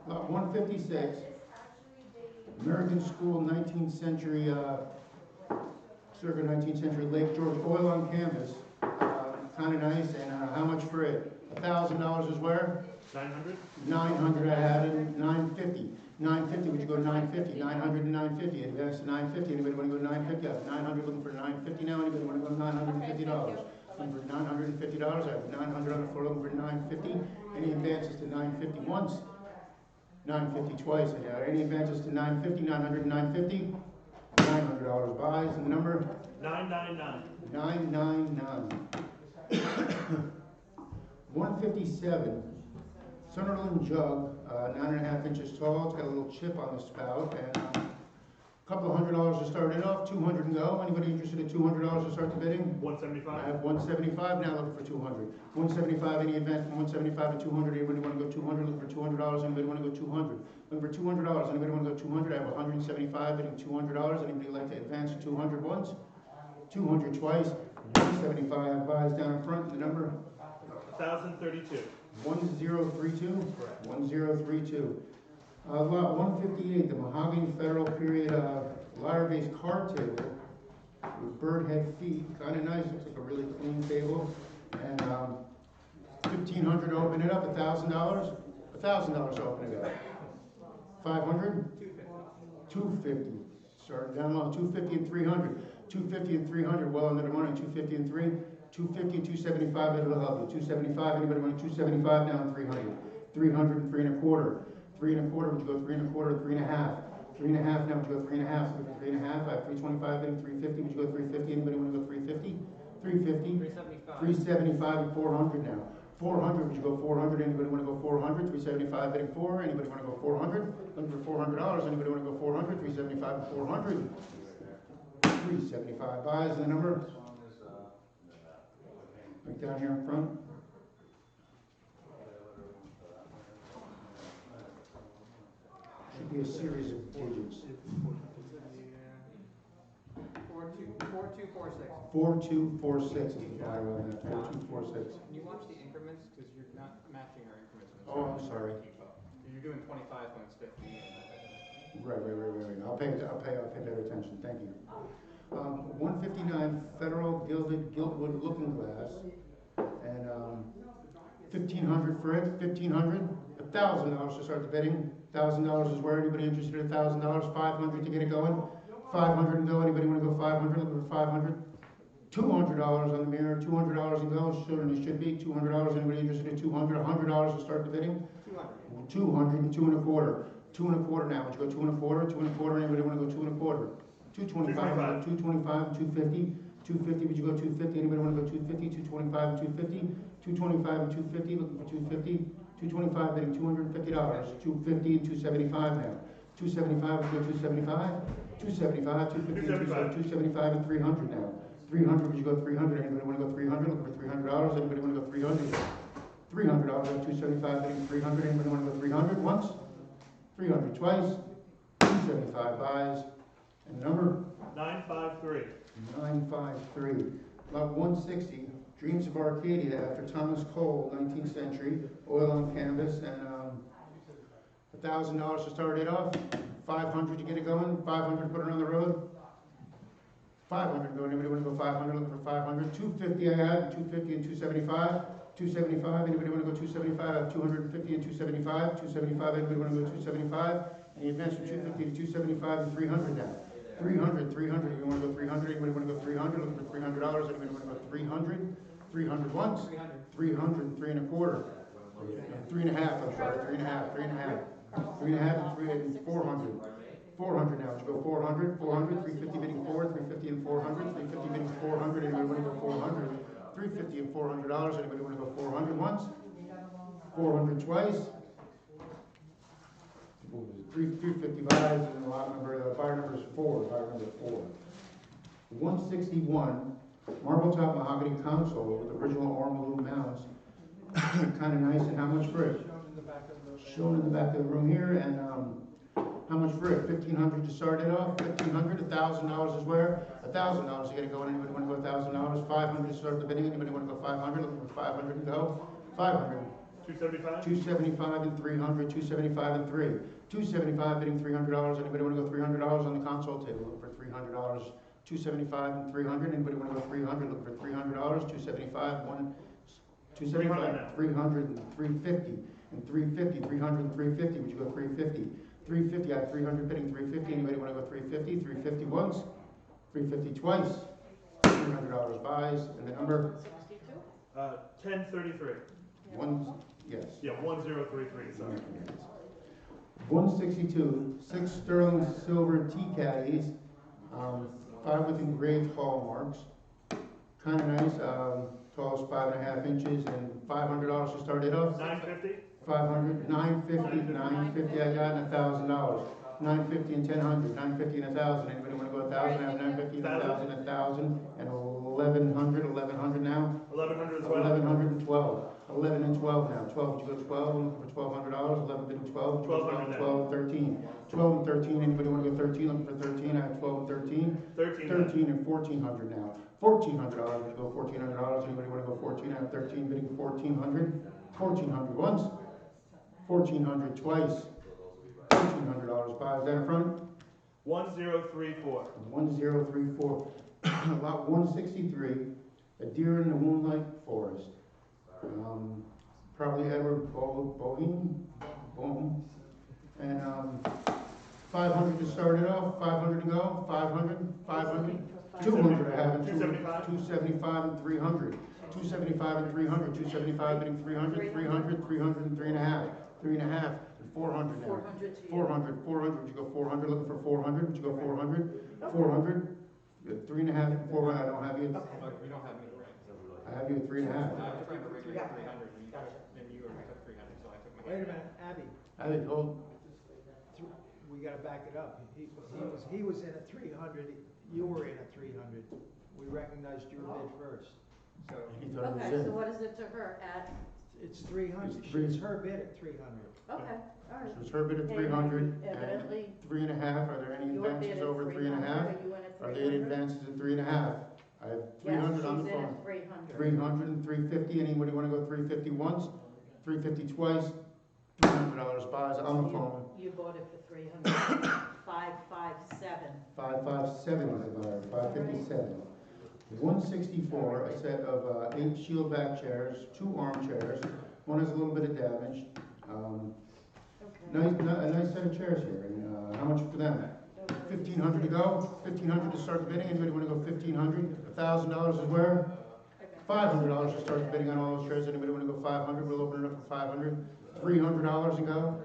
Lot 156, American School, 19th century, circa 19th century, Lake George, oil on canvas. Kind of nice, and how much for it? $1,000 is where? 900. 900 I had, and 950. 950, would you go to 950? 900 and 950. Advance to 950. Anybody want to go to 950? I have 900 looking for 950 now. Anybody want to go to $950? Looking for $950. I have 900 on the floor looking for 950. Any advances to 950 once? 950 twice. Any advances to 950? 900 and 950? $900 buys, and the number? 999. 999. 157, Sunderland jug, 9½ inches tall. It's got a little chip on the spout, and Couple of $100 to start it off, 200 and go. Anybody interested in $200 to start the bidding? I 175. have 175 now, looking for 200. 175, any advance from 175 to 200? Anybody want to go 200? Looking for $200. Anybody want to go 200? Looking for $200. Anybody want to go 200? I have 175 bidding $200. Anybody like to advance to 200 once? 200 twice. 175 buys down in front. The number 1032. 1032. Correct. 1032. Lot 158, the mahogany federal period ladder-based card table with bird head feet, kind of nice. Looks like a really clean table. And $1,500 to open it up. $1,000. $1,000 to open it up. 500. 250. Starting down low. 250 and 300. 250 and 300. Well under the money. 250 and 3. 250 and 275. It'll help you. 275. Anybody want 275 now? And 300. 300 and 3 1/4. 3 1/4. Would you go 3 1/4? 3 1/2. 3 1/2 now. Would you go 3 1/2? 3 1/2. I have 325 bidding 350. Would you go 350? Anybody want to go 350? 350. 375 and 400 now. 400. Would you go 400? Anybody want to go 400? 375 bidding 4. Anybody want to go 400? Looking for $400. Anybody want to go 400? 375 and 400. 375 buys and the number. Right down here in front. Should be a series of digits. 4246. 4246 is the bottom on that. 4246. Can you watch the increments? Because you're not matching our increments. Oh, I'm sorry. You're doing 25 when it's 50. Right. I'll pay better attention. Thank you. 159 Federal Gilded Giltwood Looking Glass, and $1,500 for it. $1,500. $1,000 to start the bidding. $1,000 is where. Anybody interested in $1,000? 500 to get it going. 500 and go. Anybody want to go 500? Looking for 500. $200 on the mirror. $200 and go. Shorter than it should be. $200. Anybody interested in 200? $100 to start the bidding. 200 and 2 1/4. 2 1/4 now. Would you go 2 1/4? 2 1/4. Anybody want to go 2 1/4? 225. 225 and 250. 250. Would you go 250? Anybody want to go 250? 225 and 250. 225 and 250. Looking for 250. 225 bidding $250. 250 and 275 now. 275. Would you go 275? 275. 250. 275 and 300 now. 300. Would you go 300? Anybody want to go 300? Looking for $300. Anybody want to go 300? $300. 275 bidding 300. Anybody want to go 300 once? 300 twice. 275 buys. And number 953. 953. Lot 160. Dreams of Arcadia after Thomas Cole, 19th century. Oil on canvas and $1,000 to start it off. 500 to get it going. 500 to put it on the road. 500 to go. Anybody want to go 500? Looking for 500. 250 I had. 250 and 275. 275. Anybody want to go 275? I have 250 and 275. 275. Anybody want to go 275? And you advance from 250 to 275 and 300 now. 300. 300. You want to go 300? Anybody want to go 300? Looking for $300. Anybody want to go 300? 300 once. 300 and 3 1/4. 3 1/2. I'm sorry. 3 1/2. 3 1/2. 3 1/2 and 3 and 400. 400 now. Would you go 400? 400. 350 bidding 4. 350 and 400. 350 bidding 400. Anybody want to go 400? 350 and $400. Anybody want to go 400 once? 400 twice. 350 buys and the lot number. Buyer number is 4. Buyer number 4. 161 marble top mahogany console with original ormolu mounts. Kind of nice. And how much for it? Shown in the back of the room here. And how much for it? $1,500 to start it off. $1,500. $1,000 is where? $1,000 to get it going. Anybody want to go $1,000? 500 to start the bidding. Anybody want to go 500? Looking for 500 to go. 500. 275. 275 and 300. 275 and 3. 275 bidding $300. Anybody want to go $300 on the console table? Looking for $300. 275 and 300. Anybody want to go 300? Looking for $300. 275. 275. 300 and 350 and 350. 300 and 350. Would you go 350? 350. I have 300 bidding 350. Anybody want to go 350? 350 once. 350 twice. $300 buys and the number. 1033. Yes. Yeah, 1033. Sorry. 162, 6 sterling silver tea caddies, 5 with engraved hallmarks. Kind of nice. Tallest 5.5 inches and $500 to start it off. 950. 500, 950, 950 I got, and $1,000. 950 and 1000, 950 and 1000. Anybody want to go 1000? I have 950 and 1000, 1000 and 1100, 1100 now. 1100 as well. 1112. 11 and 12 now. 12, would you go 12? I'm looking for $1,200. 11 bidding 12. 1200 12 and 13. 12 and 13. Anybody want to go 13? Looking for 13. I have 12 and 13. 13. 13 and 1400 now. $1,400. Would you go $1,400? Anybody want to go 14? I have 13 bidding 1400. 1400 once. 1400 twice. $1,400 buys down front. 1034. 1034. Lot 163. A deer in the moonlight forest. Probably Edward Bohem. And 500 to start it off. 500 to go. 500. 500. 200 I have. 275. 275 and 300. 275 and 300. 275 bidding 300. 300. 300 and 3.5. 3.5 and 400 now. 400. 400. Would you go 400? Looking for 400. Would you go 400? 400. 3.5 and 400. I don't have you. We don't have any ranks. I have you at 3.5. I was trying to regulate 300, and you already took 300, so I took my. Wait a minute, Abby, I think hold. we gotta back it up. He was in at 300, you were in at 300. We recognized your bid first. So He thought it was Okay, so in. what is it to her at, it's 300, It's three- it's her bid at 300. okay, all right. So it's her bid at 300 and Evidently, 3.5. Are there any your bid advances at over 300, 3.5? or you went at Are there any 300? advances at 3.5? I have 300 on the Yes, she's in phone. at 300. 300 and 350. Anybody want to go 350 once? 350 twice? $300 buys on the phone. You bought it for 300. 557. 557 is the buyer. 557. 164. A set of 8 shield back chairs, 2 armchairs. One has a little bit of damage. Okay. A nice set of chairs here. And how much for them? 1,500 to go. 1,500 to start the bidding. Anybody want to go 1,500? $1,000 is where? $500 to start the bidding on all those chairs. Anybody want to go 500? We'll open it up for 500. $300 and go.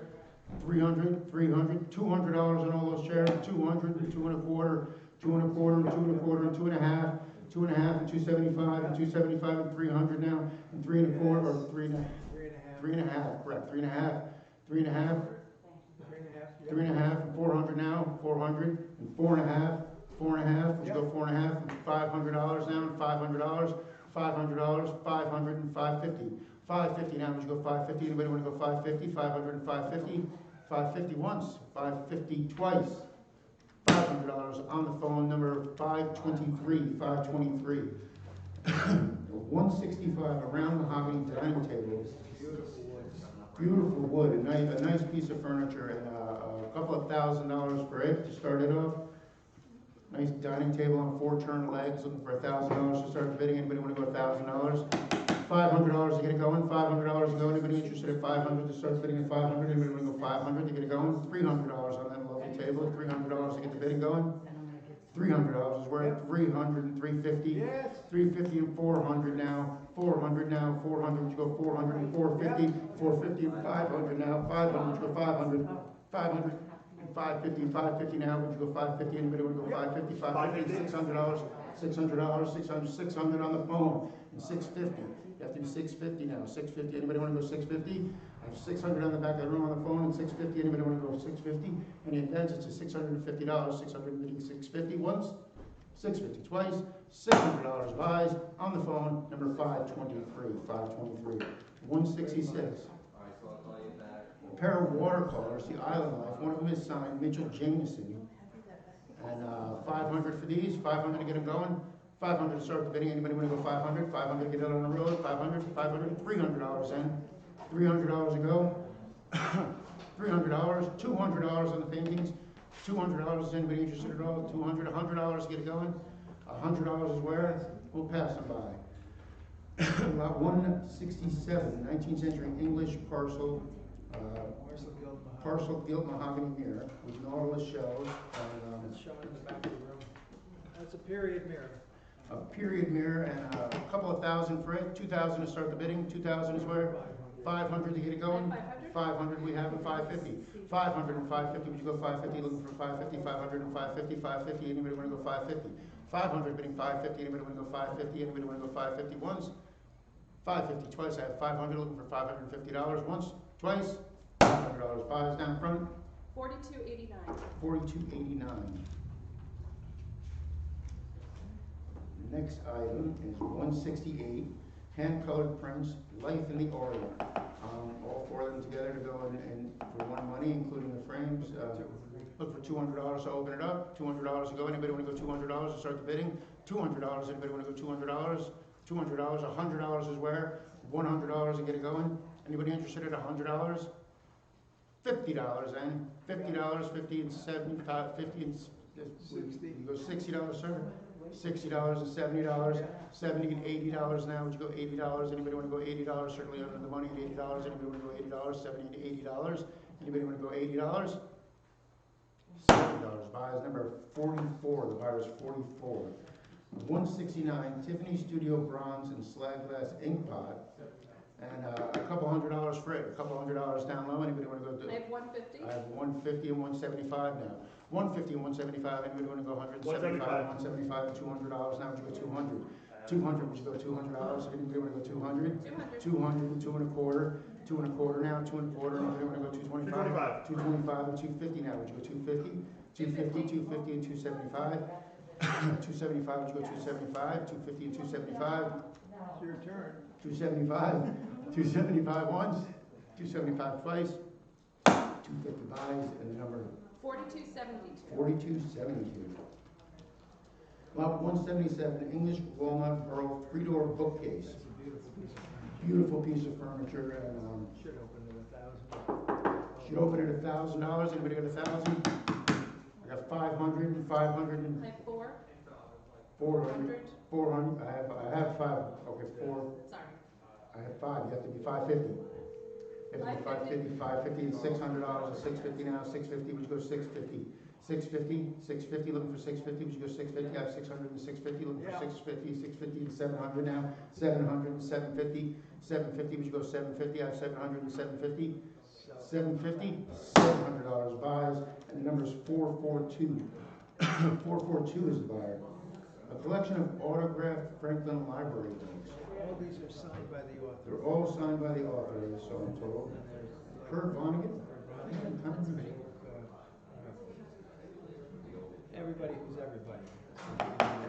300, 300, $200 on all those chairs. 200, 2 and a quarter, 2 and a quarter, 2 and a quarter, and 2.5, 2.5, and 275, and 275, and 300 now, and 3 and a quarter, or 3.5. 3.5, correct. 3.5, 3.5. 3.5 and 400 now, 400 and 4.5, 4.5. Would you go 4.5 and $500 now, and $500, $500, 500 and 550. 550 now. Would you go 550? Anybody want to go 550? 500 and 550. 550 once, 550 twice. $500 on the phone, number 523. 523. 165 around mahogany dining tables. Beautiful wood, a nice piece of furniture, and a couple of $1,000 for it to start it off. Nice dining table on 4-turn legs, looking for $1,000 to start the bidding. Anybody want to go $1,000? $500 to get it going. $500 to go. Anybody interested at 500 to start the bidding at 500? Anybody want to go 500 to get it going? $300 on that lovely table. $300 to get the bidding going. $300 is worth 300 and 350. Yes. 350 and 400 now. 400 now. 400. Would you go 400 and 450? 450 and 500 now. 500. Would you go 500? 500 and 550 and 550 now. Would you go 550? Anybody want to go 550? 550. $600. $600. 600 on the phone. And 650. You have to be 650 now. 650. Anybody want to go 650? I have 600 on the back of the room on the phone and 650. Anybody want to go 650? Any advance? It's a $650. 600 bidding 650 once, 650 twice, $600 buys on the phone. Number 523. 523. 166. A pair of watercolors, the Island Life. One of them is signed Mitchell Jameson. And 500 for these. 500 to get them going. 500 to start the bidding. Anybody want to go 500? 500 to get it on the road. 500, 500, $300 in. $300 to go. $300, $200 on the paintings. $200 is anybody interested at all? $200, $100 to get it going. $100 is where? We'll pass them by. Lot 167, 19th century English parcel gilt mahogany mirror with Nautilus shells. It's shown in the back of the room. That's a period mirror. A period mirror and a couple of $1,000 for it. 2,000 to start the bidding. 2,000 is where? 500 to get it going. 500 we have, and 550. 500 and 550. Would you go 550? Looking for 550. 500 and 550. 550. Anybody want to go 550? 500 bidding 550. Anybody want to go 550? Anybody want to go 550 once? 550 twice. I have 500 looking for $550 once. Twice. $500 buys down front. 4289. 4289. Next item is 168, hand-colored prints, Life in the Orient. All four of them together to go in for one money, including the frames. Look for $200 to open it up, $200 to go. Anybody want to go $200 to start the bidding? $200. Anybody want to go $200? $200. $100 is where? $100 and get it going. Anybody interested at $100? $50 then. $50, 50 and 75, 50 and 60. You go $60, sir. $60 and $70, $70 and $80 now. Would you go $80? Anybody want to go $80? Certainly under the money at $80. Anybody want to go $80? $70 and $80. Anybody want to go $80? $70. Buys number 44. The buyer is 44. 169 Tiffany Studio Bronze and Slag Glass Ink Pot. And a couple $100 for it. A couple $100 down low. Anybody want to go do? I have 150. I have 150 and 175 now. 150 and 175. Anybody want to go 175? 175 and $200 now. Would you go 200? 200. Would you go $200? Anybody want to go 200? 200. 200 and 2 1/4. 2 1/4 now. 2 1/4. Anybody want to go 225? 225 and 250 now. Would you go 250? 250, 250 and 275. 275. Would you go 275? 250 and 275. It's your turn. 275. 275 once. 275 twice. 250 buys and the number 4272. 4272. Lot 177, English Walnut Pearl 3-door bookcase. That's a beautiful piece of furniture. Beautiful piece of furniture and Should open at $1,000. should open at $1,000. Anybody got 1,000? I got 500 and 500 and I have 4. 400. 400. I have 5. Okay, 4. Sorry. I have 5. You have to be 550. You have to be 550. 550 and $600 and 650 now. 650. Would you go 650? 650, 650, looking for 650, would you go 650? I have 600 and 650, looking for 650, 650 and 700 now, 700 and 750, 750, would you go 750? I have 700 and 750, 750, $700 buys, and the number is 442. 442 is the buyer. A collection of autographed Franklin Library books. All these are signed by the author. They're all signed by the author, so I'm told. Kurt Vonnegut? Everybody who's everybody.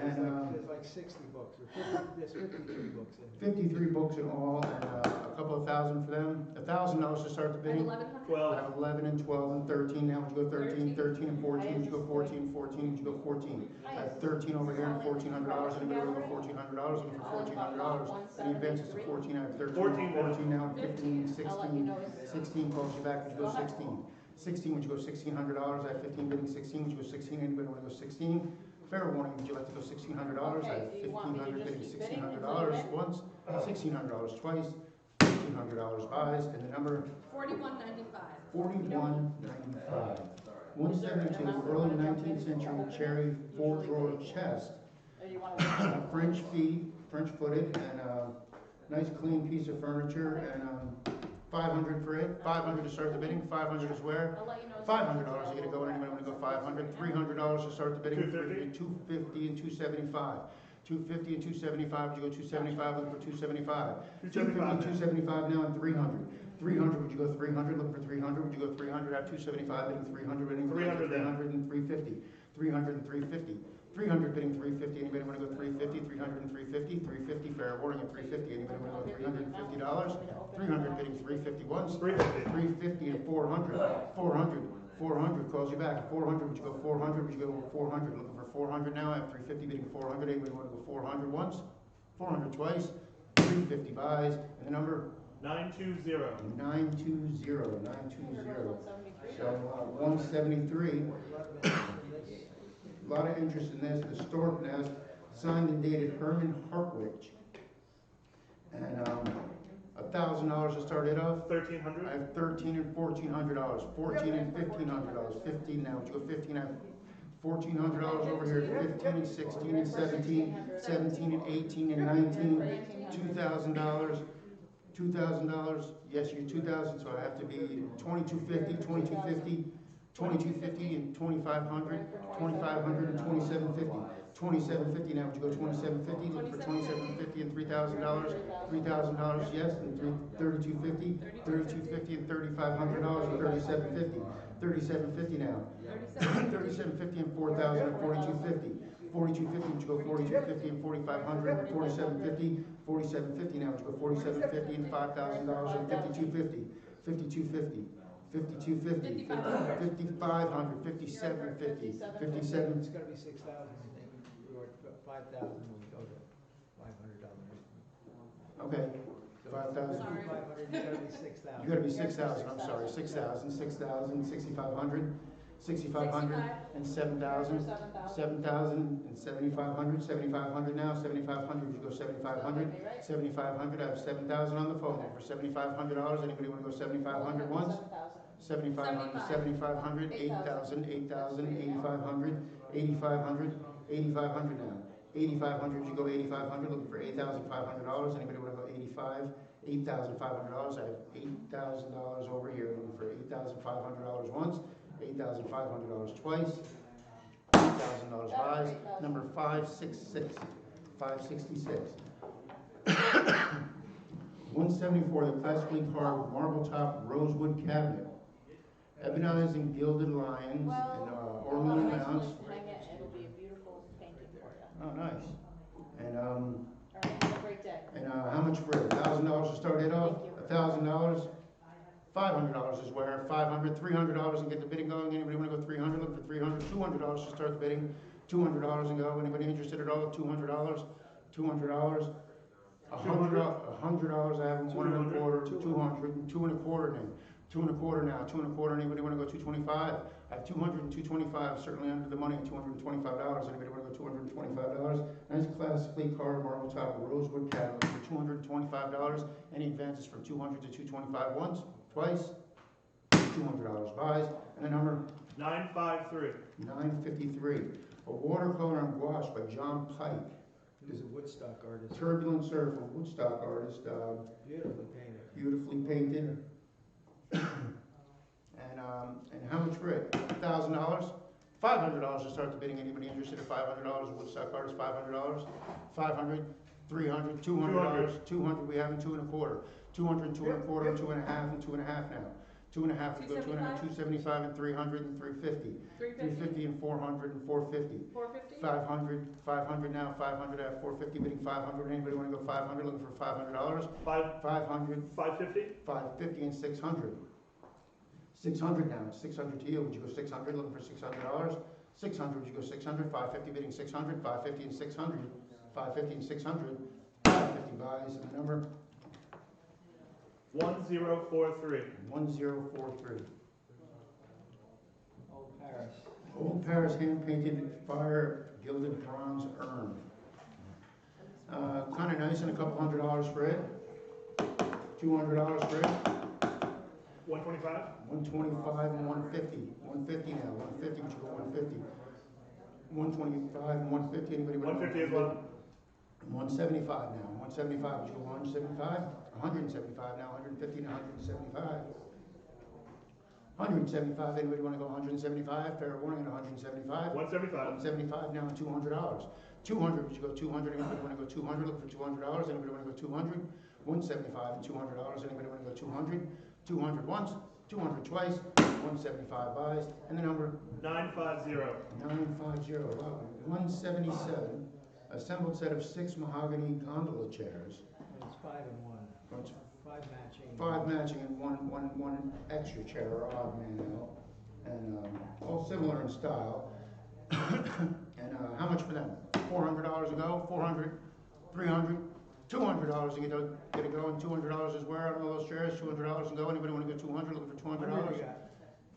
And, There's like 60 books, or 50, there's 53 books in here. 53 books in all, and a couple of thousand for them. $1,000 to start the I have bidding. 1100. I have 11 and 12 and 13 now. Would you go 13, 13 and 14? Would you go 14, 14? Would you go 14? I have 13 over here and $1,400. Anybody want to go $1,400? Looking for $1,400. Any advances to 14? I have 13, 14 now, and 15, 16. 16 calls you back. Would you go 16? 16, would you go $1,600? I have 15 bidding 16. Would you go 16? Anybody want to go 16? Fair warning, would you like to go $1,600? I have 1,500 bidding $1,600 once, $1,600 twice, $1,500 buys, and the number 4195. 4195. 172 early 19th century cherry 4-drawer chest, French feet, French footed, and nice clean piece of furniture, and 500 for it. 500 to start the bidding. 500 is where? I'll let you know. $500 to get it going. Anybody want to go 500? $300 to start the bidding. 250? 250 and 275. 250 and 275. Would you go 275? Looking for 275. 250 and 275 now and 300. 300. Would you go 300? Looking for 300. Would you go 300? I have 275 bidding 300. Bidding 300 300 and 350. 300 and 350. 300 bidding 350. Anybody want to go 350? 300 and 350. 350 fair warning at 350. Anybody want to go $350? 300 bidding 350 once. 350. 350 and 400. 400. 400 calls you back. 400. Would you go 400? Would you go 400? Looking for 400 now. I have 350 bidding 400. Anybody want to go 400 once? 400 twice. 350 buys. And the number 920. 920. 920. So 173. A lot of interest in this. The stork nest, signed and dated Herman Hartwich. And $1,000 to start it off. 1,300. I have 13 and $1,400. 14 and $1,500. 15 now. Would you go 15? I have $1,400 over here. 15 and 16 and 17. 17 and 18 and 19. $2,000. $2,000. Yes, you're 2,000. So I have to be 2250, 2250. 2250 and 2500, 2500 and 2750. 2750 now, would you go 2750, look for 2750 and $3,000, $3,000, yes, and 3250, 3250 and $3,500 and 3750, 3750 now, 3750 and 4000 and 4250, 4250, would you go 4250 and 4500, 4750, 4750 now, would you go 4750 and $5,000 and 5250, 5250. 5250, 5500, 5750, 57. It's gotta be 6,000, or 5,000 when we go to $500. Okay, 5,000. 500, you gotta be 6,000. You gotta be 6,000, I'm sorry, 6,000, 6,000, 6,500, 6,500, and 7,000, 7,000, and 7,500, 7,500 now, 7,500, would you go 7,500? 7,500, I have 7,000 on the phone, for $7,500, anybody wanna go 7,500 once? 7,500, 7,500, 8,000, 8,000, 8,500, 8,500, 8,500 now. 8,500, you go 8,500, looking for $8,500. Anybody want to go 8,500? I have $8,000 over here, looking for $8,500 once, $8,500 twice, $8,000 buys. Number 566, 566. 174, the classically carved marble top rosewood cabinet. Ebonized and gilded lions and ornamental mounts. Hang it, it'll be a beautiful painting for you. Oh, nice. And All right, have a great day. how much for it? $1,000 to start it off? Thank you. $1,000. $500 is where. $500, $300 and get the bidding going. Anybody want to go 300? Look for 300. $200 to start the bidding. $200 and go. Anybody interested at all? $200. $200. $100. I have 1 1/4. 200. 2 1/4 now. 2 1/4 now. 2 1/4. Anybody want to go 225? I have 200 and 225. Certainly under the money. $225. Anybody want to go $225? Nice classically carved marble top rosewood cabinet for $225. Any advances from 200 to 225 once, twice. $200 buys. And the number 953. 953. A watercolor on gouache by John Pike. Who's a Woodstock artist. Turbulent Surf, a Woodstock artist, Beautifully painted. beautifully painted. And how much for it? $1,000? $500 to start the bidding. Anybody interested at $500? A Woodstock artist, $500? 500, 300, $200. 200. We have in 2 1/4. 200 and 2 1/4, and 2 1/2, and 2 1/2 now. 2 1/2, we go 2.5, 275 and 300 and 350. 350 and 400 and 450. 450? 500, 500 now, 500, I have 450 bidding 500. Anybody want to go 500, looking for $500? 500, 550. 550 and 600. 600 now, 600 to you. Would you go 600, looking for $600? 600, would you go 600? 550 bidding 600, 550 and 600. 550 and 600. 550 buys, and the number? 1043. 1043. Old Paris. Old Paris hand-painted fire gilded bronze urn. Kind of nice, and a couple $100 for it. $200 for it. 125. 125 and 150. 150 now. 150, would you go 150? 125 and 150. Anybody want 150 as well. 175 now. 175, would you go 175? 175 now. 150 and 175. 175. Anybody want to go 175? Fair warning at 175. 175. 175 now and $200. 200, would you go 200? Anybody want to go 200? Look for $200. Anybody want to go 200? 175 and $200. Anybody want to go 200? 200 once, 200 twice, 175 buys, and the number 950. 950. Wow. 177. Assembled set of 6 mahogany gondola chairs. And it's 5 and 1. Bunch- 5 matching. 5 matching and one extra chair or odd man out, and all similar in style. And how much for them? $400 a go. 400, 300, $200 to get it going. $200 is where on all those chairs. $200 and go. Anybody want to go 200? Looking for $200?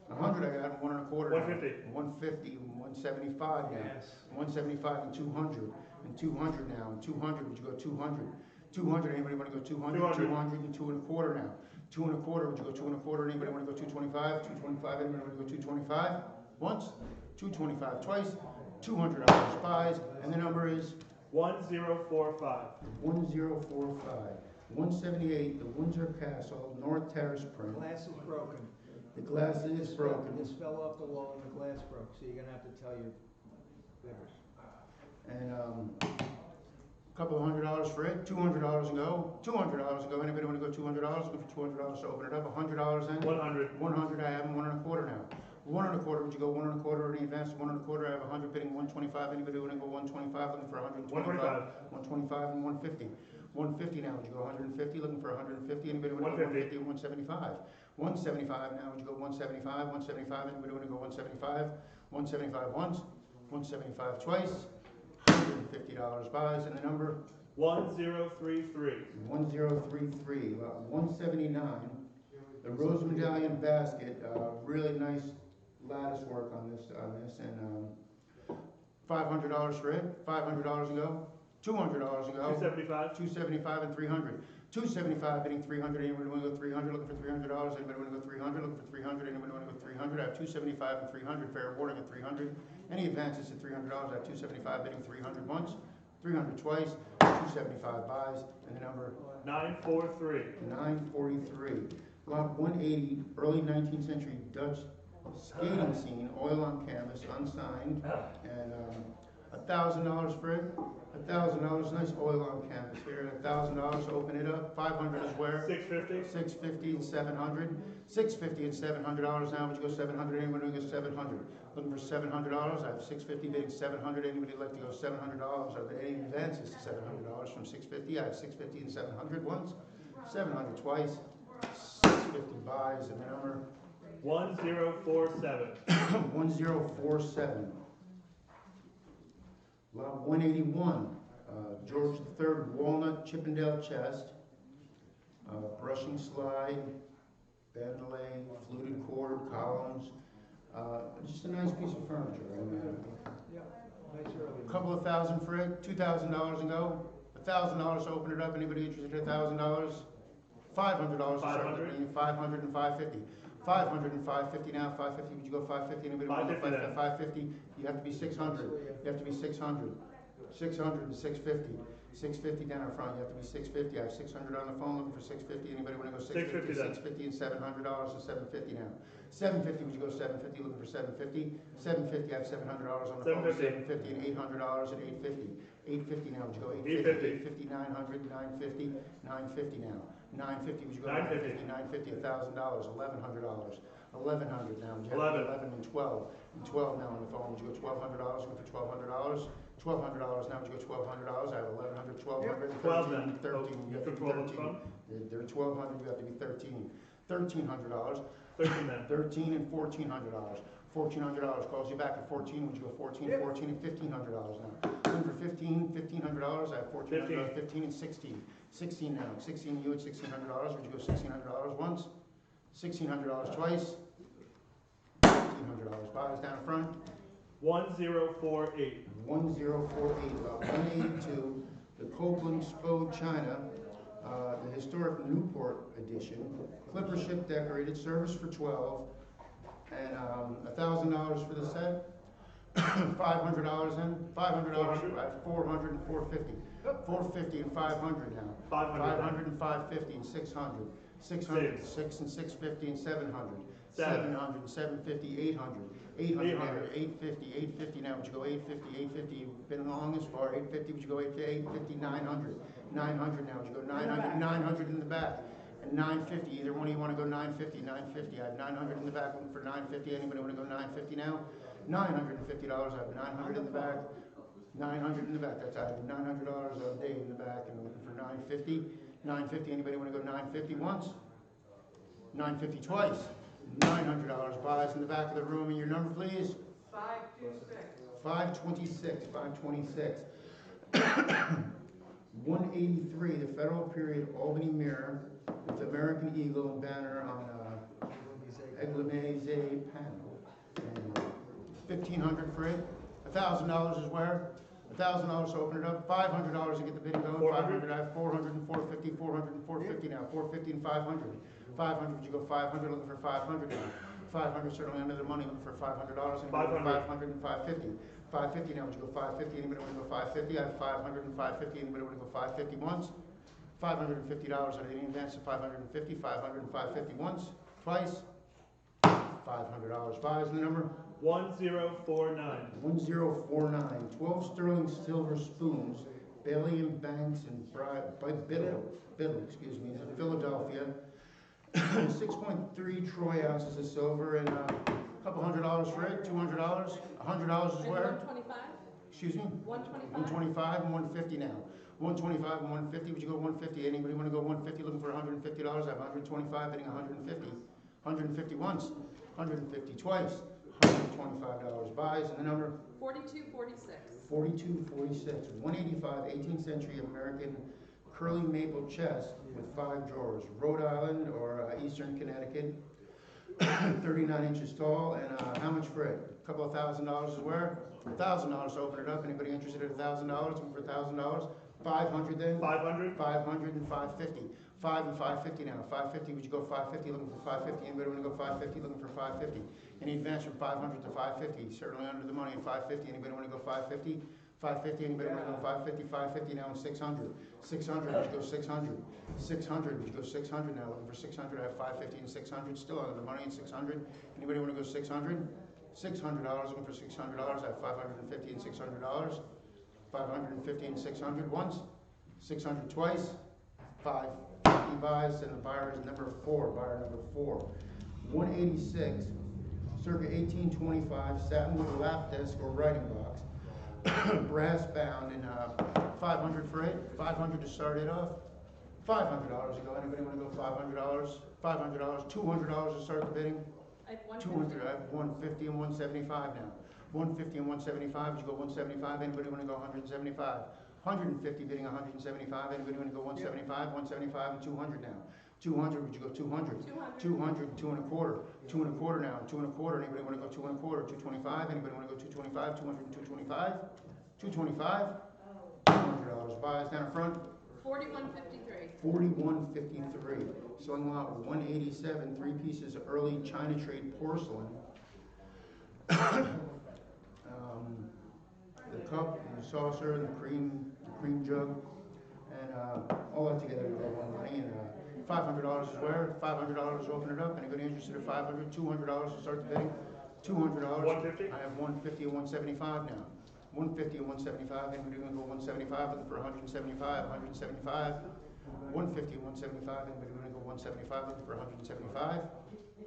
100 I got. 1 1/4. 150. 150. 175 now. Yes. 175 and 200 and 200 now and 200. Would you go 200? 200. Anybody want to go 200? 200 and 2 1/4 now. 2 1/4. Would you go 2 1/4? Anybody want to go 225? 225. Anybody want to go 225? Once. 225 twice. $200 buys, and the number is 1045. 1045. 178. The Windsor Castle North Terrace print. Glass is broken. The glass is broken. This fell off the wall and the glass broke, so you're gonna have to tell your bidders. And, a couple of $100 for it, $200 and go, $200 and go. Anybody wanna go $200? Go for $200 to open it up. $100 then? 100. 100, I have them 1 1/4 now. 1 1/4, would you go 1 1/4 or any advance? 1 1/4, I have 100 bidding 125. Anybody wanna go 125, looking for 125? 125 and 150. 150 now, would you go 150, looking for 150? Anybody wanna go 150 and 175? 175 now, would you go 175? 175, anybody wanna go 175? 175 once, 175 twice, $150 buys, and the number 1033. 1033, 179. The Rose Medallion basket, really nice lattice work on this, and $500 for it. $500 to go. $200 to go. 275. 275 and 300. 275 bidding 300. Anybody want to go 300? Looking for $300. Anybody want to go 300? Looking for 300. Anybody want to go 300? I have 275 and 300. Fair warning at 300. Any advances at $300? I have 275 bidding 300 once, 300 twice, 275 buys, and the number 943. 943. Lot 180, early 19th century Dutch skating scene, oil on canvas, unsigned, and $1,000 for it. $1,000, nice oil on canvas here. $1,000 to open it up. 500 is where? 650. 650 and 700. 650 and $700 now. Would you go 700? Anybody go 700? Looking for $700. I have 650 bidding 700. Anybody like to go $700? Are there any advances to $700 from 650? I have 650 and 700 once, 700 twice, 650 buys, and the number 1047. 1047. Lot 181, George III walnut Chippendale chest, brushing slide, bandolay, fluted cord, columns, just a nice piece of furniture. A couple of thousand for it, $2,000 and go. $1,000 to open it up. Anybody interested in $1,000? $500 to start the meeting. 500 and 550. 500 and 550 now. 550. Would you go 550? Anybody want to go 550? You have to be 600. You have to be 600. 600 and 650. 650 down in front. You have to be 650. I have 600 on the phone. Looking for 650. Anybody want to go 650? 650 and $700 and 750 now. 750. Would you go 750? Looking for 750. 750. I have $700 on the phone. 750 and $800 and 850. 850 now. Would you go 850? 850. 900. 950. 950 now. 950. Would you go 950? 950. $1,000. $1,100. 1100 now. Would you have 11 and 12? And 12 now on the phone. Would you go $1,200? Looking for $1,200. $1,200 now. Would you go $1,200? I have 1100, 1200, 12 13. You have to be 13. They're 1200. You have to be 13. $1,300. 13 then. 13 and $1,400. $1,400 calls you back at 14. Would you go 14? 14 and $1,500 now. Looking for 15, $1,500. I have 1400. 15 and 16. 16 now. 16. You at $1,600. Would you go $1,600 once? $1,600 twice. $1,500 buys down front. 1048. 1048, lot 182, the Copeland Spo China, the historic Newport edition, clipper ship decorated, service for 12, and $1,000 for the set. $500 in, $500, right? 400 and 450, 450 and 500 now. 500 and 550 and 600, 600, 6 and 650 and 700. 700, 750, 800, 800, 850, 850 now. Would you go 850, 850? You've been along this far. 850, would you go 850, 900, 900 now. Would you go 900, 900 in the back, and 950? Either one of you want to go 950, 950? I have 900 in the back. Looking for 950. Anybody want to go 950 now? $950. I have 900 in the back. 900 in the back. That's I have $900 a day in the back, and I'm looking for 950. 950. Anybody want to go 950 once? 950 twice. $900 buys in the back of the room. And your number, please? 526. 526. 183, the Federal Period Albany Mirror with American Eagle and banner on Eglamise panel. And $1,500 for it. $1,000 is where? $1,000 to open it up. $500 to get the bidding going. 500. I have 400 and 450. 400 and 450 now. 450 and 500. 500. Would you go 500? Looking for 500 now. 500 certainly under the money. Looking for $500. 500 and 550. 550 now. Would you go 550? Anybody want to go 550? I have 500 and 550. Anybody want to go 550 once? $550. Are there any advance of 550? 500 and 550 once, twice. $500 buys. And the number 1049. 1049. 12 sterling silver spoons, Bailey and Banks and Biddle, excuse me, in Philadelphia. 6.3 troy ounces of silver and a couple $100 for it. $200, $100 is And where? 125? Excuse me? 125? 125 and 150 now. 125 and 150. Would you go 150? Anybody want to go 150? Looking for $150? I have 125, bidding 150. 150 once, 150 twice, $125 buys, and the number 4246. 4246. 185 18th century American curly maple chest with 5 drawers. Rhode Island or Eastern Connecticut. 39 inches tall, and how much for it? A couple of $1,000 is where? $1,000 to open it up. Anybody interested in $1,000? Looking for $1,000? 500 then? 500. 500 and 550. 5 and 550 now. 550, would you go 550? Looking for 550. Anybody want to go 550? Looking for 550. Any advance from 500 to 550? Certainly under the money at 550. Anybody want to go 550? 550. Anybody want to go 550? 550 now and 600. 600, would you go 600? 600, would you go 600 now? Looking for 600. I have 550 and 600. Still under the money at 600. Anybody want to go 600? $600. Looking for $600. I have 550 and $600. 550 and 600 once. 600 twice. 550 buys, and the buyer is number 4. Buyer number 4. 186, circa 1825, satinwood lap desk or writing box. Brass bound, and 500 for it. 500 to start it off. $500 to go. Anybody want to go $500? $500. $200 to start the bidding. I have 200. 150. I have 150 and 175 now. 150 and 175. Would you go 175? Anybody want to go 175? 150 bidding 175. Anybody want to go 175? 175 and 200 now. 200. Would you go 200? 200. 2 and a quarter. 2 and a quarter now. 2 and a quarter. Anybody want to go 2 and a quarter? 225. Anybody want to go 225? 200 and 225. 225. $200 buys down front. 4153. 4153. Selling lot 187. 3 pieces of early China trade porcelain. The cup, and the saucer, and the cream jug, and all that together to go one money. And $500 is where? $500 to open it up. Anybody interested in $500? $200 to start the bidding. $200. 150. I have 150 and 175 now. 150 and 175. Anybody want to go 175? Looking for 175. 175. 150 and 175. Anybody want to go 175? Looking for 175.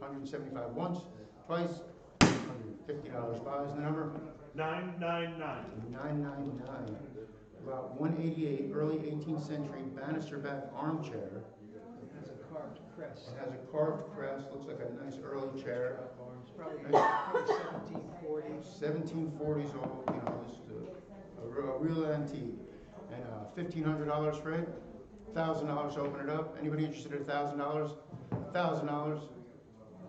175 once, twice. $150 buys the number. 999. 999. About 188, early 18th century banister back armchair. It has a carved crest. It has a carved crest, looks like a nice early chair. Arms, probably 1740s. 1740s old, you know, this is a real antique. And $1,500 for it. $1,000 to open it up. Anybody interested in $1,000? $1,000.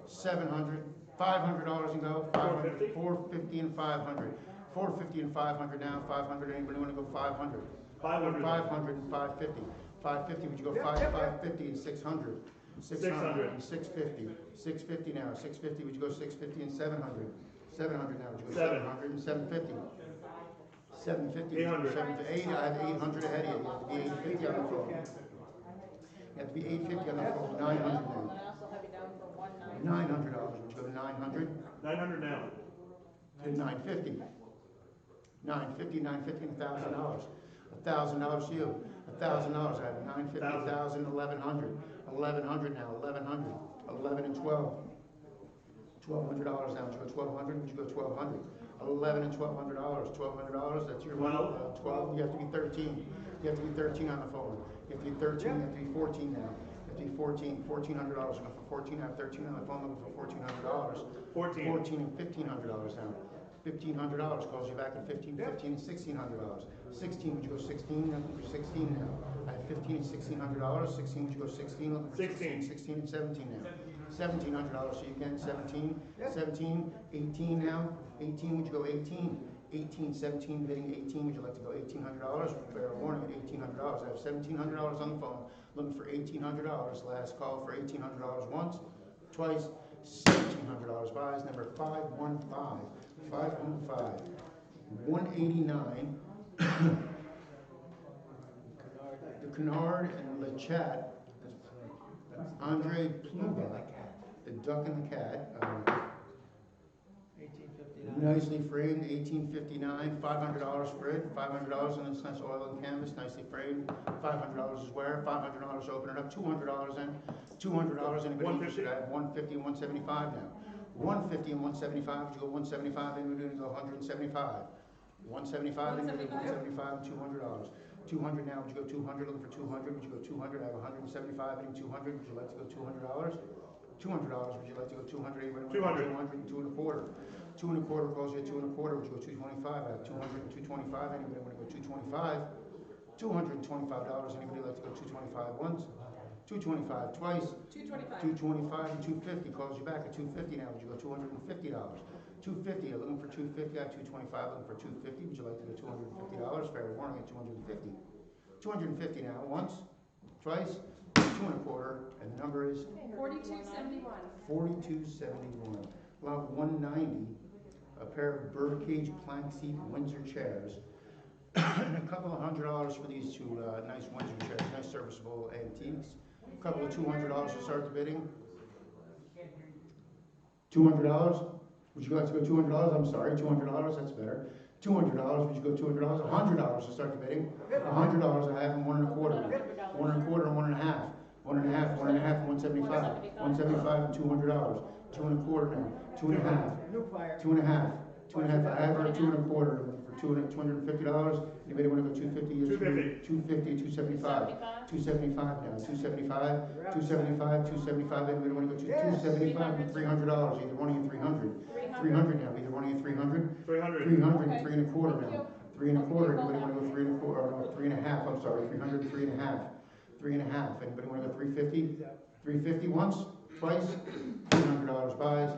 700. $500 and go. 500. 450 and 500. 450 and 500 now. 500. Anybody want to go 500? 500. 500 and 550. 550. Would you go 550 and 600? 600 and 650. 650 now. 650. Would you go 650 and 700? 700 now. Would you go 700 and 750? 750. 800. 750. I have 800 ahead of you. You have to be 850 on the phone. You have to be 850 on the phone. 900 now. I also have you down for $190. $900. Would you go to 900? 900 now. To 950. 950, 950, and $1,000. $1,000 to you. $1,000. I have 950, 1,000, 1,100. 1,100 now. 1,100. 11 and 12. $1,200 now. Would you go 1,200? Would you go 1,200? 11 and $1,200. $1,200. That's your money. 12. You have to be 13. You have to be 13 on the phone. You have to be 13. You have to be 14 now. You have to be 14. $1,400. Looking for 14. I have 13 on the phone. Looking for $1,400. 14. 14 and $1,500 now. $1,500 calls you back at 15, 15 and $1,600. 16, would you go 16? Looking for 16 now. I have 15 and $1,600. 16, would you go 16? Looking for 16, 16 and 17 now. $1,700. So you again 17, 17, 18 now. 18, would you go 18? 18, 17, bidding 18. Would you like to go $1,800? Fair warning at $1,800. I have $1,700 on the phone. Looking for $1,800. Last call for $1,800 once, twice. $1,700 buys. Number 515. 515. 189. The Canard and Le Chat. Andre Pluba. The Duck and the Cat. nicely framed, 1859, $500 for it, $500 on this nice oil and canvas, nicely framed, $500 is where, $500 open it up, $200 in, $200, anybody interested at 150 and 175 now. 150 and 175, would you go 175, anybody going to go 175? 175, anybody go 175 and $200. 200 now, would you go 200, looking for 200, would you go 200, I have 175, and 200, would you like to go $200? $200, would you like to go 200, anybody want to go 200 and 2 and a quarter? 2 and a quarter calls you at 2 and a quarter, would you go 225? I have 200 and 225, anybody want to go 225? $225, anybody like to go 225 once? 225 twice? 225. 225 and 250 calls you back at 250 now, would you go $250? 250, you're looking for 250, I have 225, looking for 250, would you like to go $250? Fair warning at 250. 250 now, once, twice, 2 and a quarter, and the number is 4271. 4271. Lot 190, a pair of birdcage plank seat Windsor chairs. And a couple of $100 for these two nice Windsor chairs, nice serviceable antiques. A couple of $200 to start the bidding. $200? Would you like to go $200? I'm sorry, $200, that's better. $200, would you go $200? $100 to start the bidding. $100, I have them 1 and a quarter. 1 and a quarter and 1 and a half. 1 and a half, 1 and a half, 175. 175 and $200. 2 and a quarter now. 2 and a half. 2 and a half. 2 and a half. I have her 2 and a quarter for $250. Anybody want to go 250? 250. 250, 275. 275 now. 275. 275. 275. Anybody want to go to 275 and $300? Either one of you 300. 300 now. Either one of you 300. 300. 300 and 3 and a quarter now. 3 and a quarter. Anybody want to go 3 and a quarter? Or no, 3 and a half. I'm sorry. 300, 3 and a half. 3 and a half. Anybody want to go 350? 350 once, twice. $300 buys.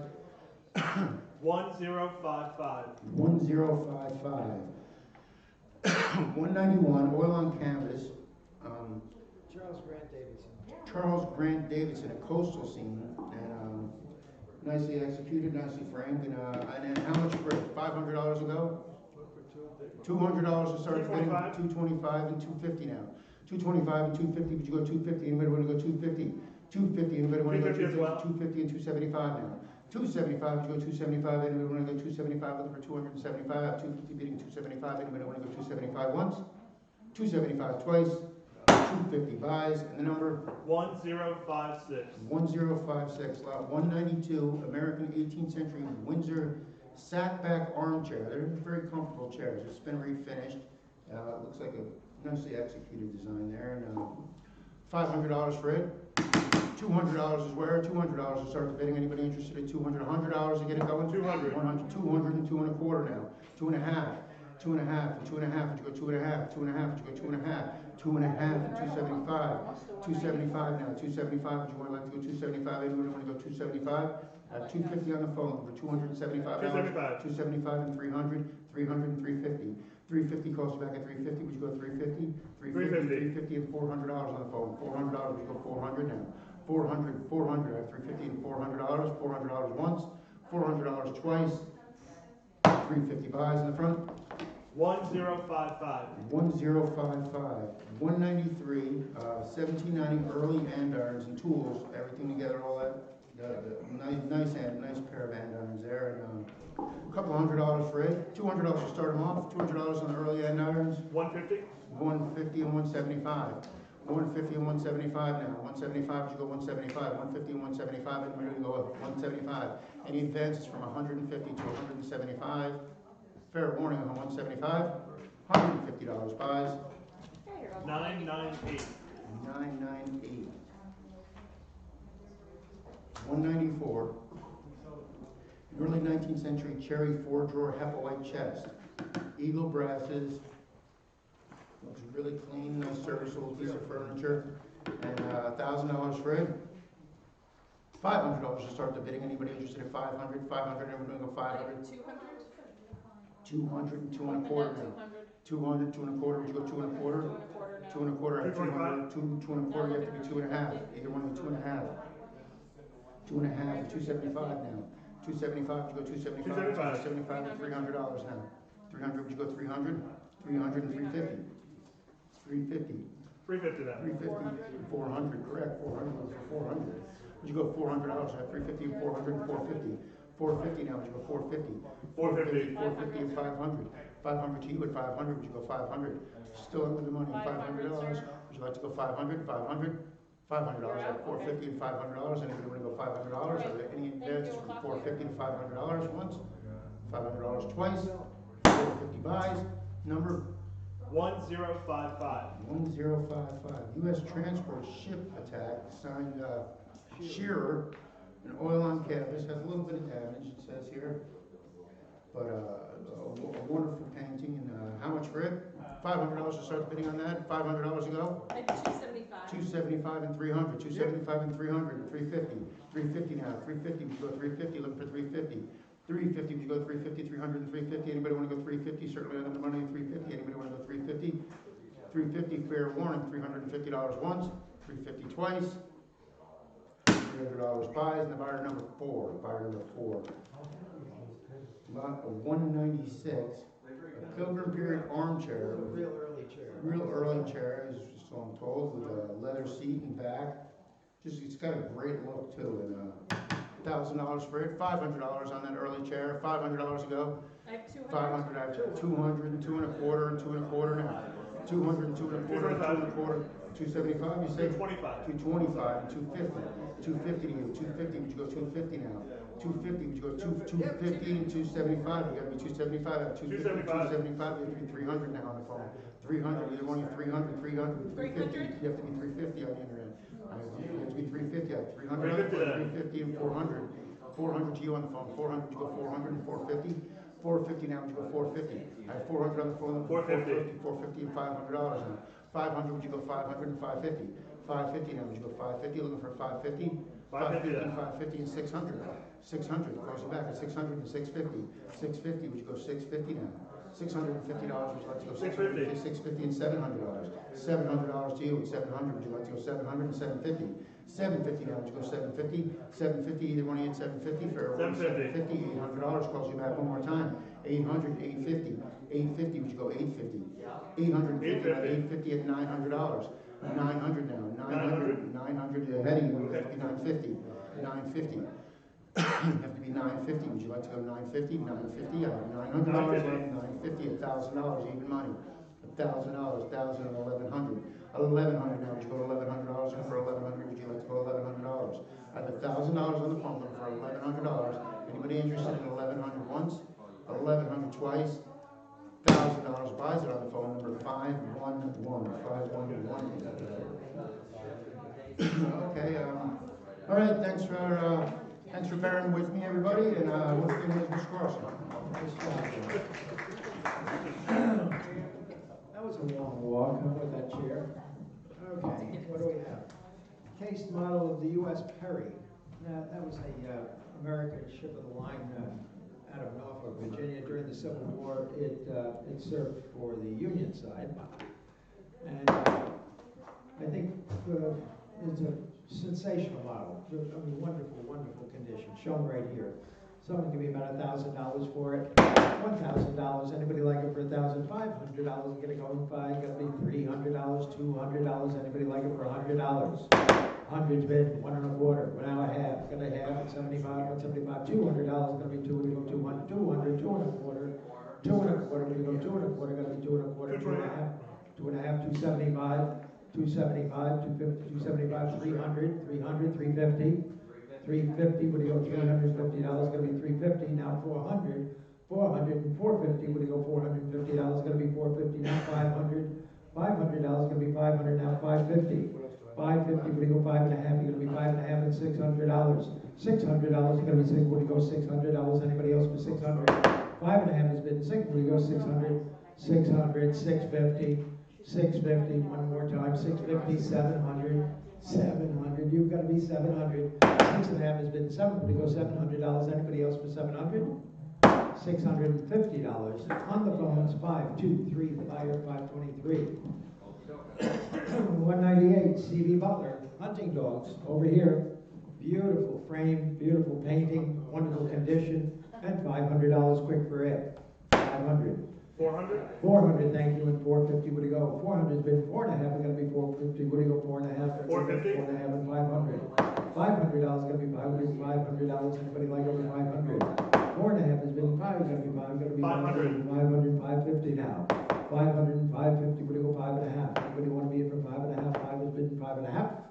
1055. 1055. 191 oil on canvas. Charles Grant Davidson. Charles Grant Davidson, a coastal scene, and nicely executed, nicely framed, and how much for it? $500 ago. $200 to start the bidding. 225 and 250 now. 225 and 250. Would you go 250? Anybody want to go 250? 250. Anybody want to go 250? 250 and 275 now. 275. Would you go 275? Anybody want to go 275? Looking for 275. 250 bidding 275. Anybody want to go 275 once? 275 twice. 250 buys, and the number 1056. 1056. Lot 192. American 18th century Windsor sack-back armchair. They're very comfortable chairs. It's been refinished. Looks like a nicely executed design there, and $500 for it. $200 is where? $200 to start the bidding. Anybody interested in $200? $100 to get it going? 200. 100. 200 and 2 and a quarter now. 2 and a half. 2 and a half and 2 and a half. Would you go 2 and a half? 2 and a half. Would you go 2 and a half? 2 and a half and 275. 275 now. 275. Would you want to like to go 275? Anybody want to go 275? 250 on the phone for $275. 275. 275 and 300. 300 and 350. 350 calls you back at 350. Would you go 350? 350 and $400 on the phone. $400. Would you go 400 now? 400. I have 350 and $400. $400 once. $400 twice. 350 buys in the front. 1055. 1055. 193. 1790 early andirons and tools. Everything together, all that. Nice pair of andirons there. And a couple $100 for it. $200 to start them off. $200 on the early andirons. 150. 150 and 175. 150 and 175 now. 175, would you go 175? 150 and 175, and we're going to go up 175. Any advances from 150 to 175. Fair warning on 175. $150 buys. 998. 998. 194. Early 19th century cherry 4-drawer Hepplewhite chest. Eagle brasses. Looks really clean, nice serviceable piece of furniture. And $1,000 for it. $500 to start the bidding. Anybody interested in 500? 500, and we're going to go 500. 200. 200 and 2 and a quarter now. 200, 2 and a quarter. Would you go 2 and a quarter? 2 and a quarter. 200, 2 and a quarter. You have to be 2 and a half. Either one of you 2 and a half. 2 and a half. 275 now. 275. Would you go 275? 275 and $300 now. 300. Would you go 300? 300 and 350. 350. 350 now. 350. 400. Correct. 400 for 400. Would you go $400? I have 350 and 400 and 450. 450 now, would you go 450? 450. 450 and 500. 500 to you at 500, would you go 500? Still under the money, $500. Would you like to go 500, 500? $500 at 450 and $500. Anybody want to go $500? Are there any bids from 450 to $500 once? $500 twice? 450 buys. Number 1055. 1055. U.S. Transport Ship Attack, signed Shearer, an oil on canvas, has a little bit of damage, it says here. But a wonderful painting, and how much for it? $500 to start bidding on that. $500 to go. Maybe 275. 275 and 300. 275 and 300 and 350. 350 now. 350. We go 350. Looking for 350. 350. We go 350. 300 and 350. Anybody want to go 350? Certainly under the money. 350. Anybody want to go 350? 350. Fair warning. $350 once. 350 twice. $300 buys, and the buyer number 4. Buyer number 4. Lot of 196. A Pilgrim period armchair. Real early chair. Real early chair, as so I'm told, with a leather seat and back. Just, it's got a great look too. And $1,000 for it. $500 on that early chair. $500 to go. I have 200. 500. I have 200, 2 and a quarter, and 2 and a quarter now. 200, and 2 and a quarter, and 2 and a quarter. 275. You say 225. 225 and 250. 250 to you. 250. Would you go 250 now? 250. Would you go 250 and 275? You got to be 275 at 250. 275. You have to be 300 now on the phone. 300. Either one of you 300, 300, 350. You have to be 350 on the other end. You have to be 350 at 300, 350 and 400. 400 to you on the phone. 400. Would you go 400 and 450? 450 now. Would you go 450? I have 400 on the phone. 450. 450 and $500 now. 500. Would you go 500 and 550? 550 now. Would you go 550? Looking for 550? 550, 550 and 600. 600. Close it back at 600 and 650. 650. Would you go 650 now? $650. Would you like to go 650? 650 and $700. $700 to you at 700. Would you like to go 700 and 750? 750 now. Would you go 750? 750. Either one of you at 750. Fair one. 750. $800. Calls you back one more time. 800, 850. 850. Would you go 850? 850 at $900. 900 now. 900. 900 ahead of you. Would have to be 950. 950. You have to be 950. Would you like to go 950? 950. I have $900 left. 950. $1,000 even money. $1,000. 1,000 and 1,100. 1,100 now. Would you go to $1,100? And for 1,100, would you like to go $1,100? I have $1,000 on the phone for $1,100. Anybody interested in 1,100 once? 1,100 twice? $1,000 buys it on the phone number 511. 511. Okay. All right. Thanks for bearing with me, everybody. And what's the name of Ms. Carson? That was a long walk. How about that chair? Okay, what do we have? Case model of the U.S. Perry. Now, that was a American ship of the line out of Norfolk, Virginia. During the Civil War, it served for the Union side. And I think it's a sensational model. I mean, wonderful, wonderful condition. Shown right here. Someone give me about $1,000 for it. $1,000. Anybody like it for $1,500? Get it going fine. Got to be $300, $200. Anybody like it for $100? 100's bid, 1 1/4. Well, now a half. Got a half at 75, 175, $200. Got to be 2. We go 200, 200, 2 1/4. 2 1/4. We go 2 1/4. Got to be 2 1/4. 2 1/2. 2 1/2. 275. 275. 250. 275. 300. 300. 350. 350, would he go $350? Going to be $350. Now 400, 400 and 450. Would he go $450? Going to be $450. Now 500, $500. Going to be $500. Now 550, 550. Would he go 5.5? Going to be $5.5 and $600. $600. Going to be 6. Would he go $600? Anybody else for $600? 5.5 has been 6. Would he go $600? 600, 650, 650. One more time. 650, 700. 700. You've got to be 700. 6.5 has been 7. We go $700. Anybody else for 700? $650. On the phones, 523. The buyer 523. 198. C.B. Butler. Hunting dogs over here. Beautiful frame, beautiful painting, wonderful condition, and $500 quick for it. 500. 400? 400, thank you, and 450, would he go? 400's been 4.5, we're going to be 450, would he go 4.5? 450? 4.5 and 500. $500 gonna be $500. Anybody like over 500? 4.5 has been 5, gonna be 5, gonna be 500. 500, 550 now. 500 and 550, what do you go 5.5? Anybody wanna be in for 5.5? 5 has been 5.5.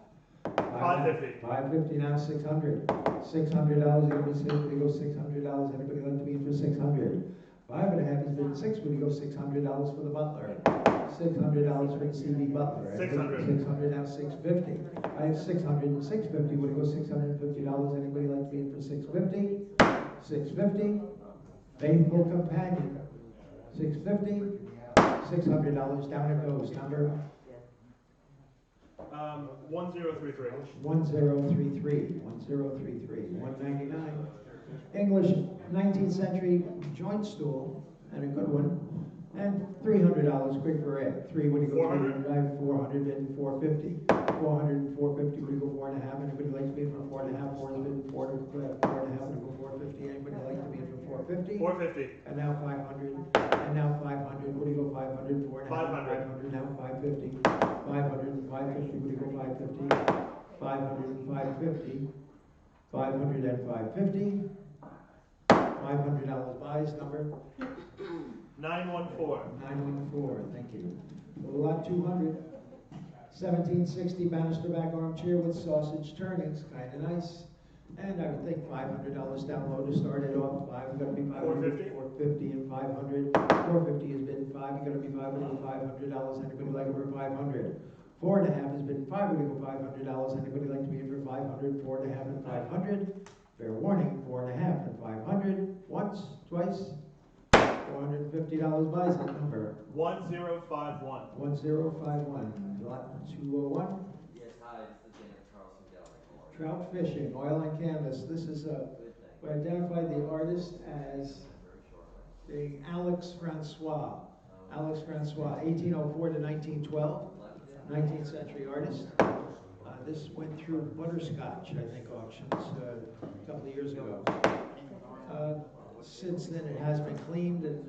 550. 550 now, 600. $600 gonna be 6, what do you go $600? Anybody like to be in for 600? 5.5 has been 6, what do you go $600 for the butler? $600 for the CV butler. 600. 600 now, 650. I have 600 and 650, what do you go $650? Anybody like to be in for 650? 650. Faithful companion. 650. $600 down it goes. Number 1033. 1033. 1033. 199. English 19th century joint stool, and a good one. And $300 quick for it. 3, what do you go? 400. 400 and 450. 400 and 450, what do you go 4.5? Anybody like to be in for 4.5? 4 has been 4.5, what do you go 450? Anybody like to be in for 450? 450. And now 500. And now 500. What do you go 500? 4.5. 500. 500. Now 550. 500 and 550. What do you go 550? 500 and 550. 500 and 550. $500 buys number 914. 914. Thank you. Lot 200. 1760 Bannister-back armchair with sausage turnings. Kind of nice. And I would think $500 down low to start it off. 5 going to be 500. 450 and 500. 450 has been 5. Going to be $500. Anybody like over 500? 4.5 has been 5. We're going to go $500. Anybody like to be in for 500? 4.5 and 500. Fair warning. 4.5 and 500. Once, twice. $450 buys it. Number 1051. 1051. Lot 201. Yes, hi, it's the Janet Carlson Gallery. Trout fishing, oil and canvas. This is we identified the artist as being Alex Francois. Alex Francois, 1804 to 1912, 19th century artist. This went through Butterscotch, I think, auctions a couple of years ago. Since then, it has been cleaned and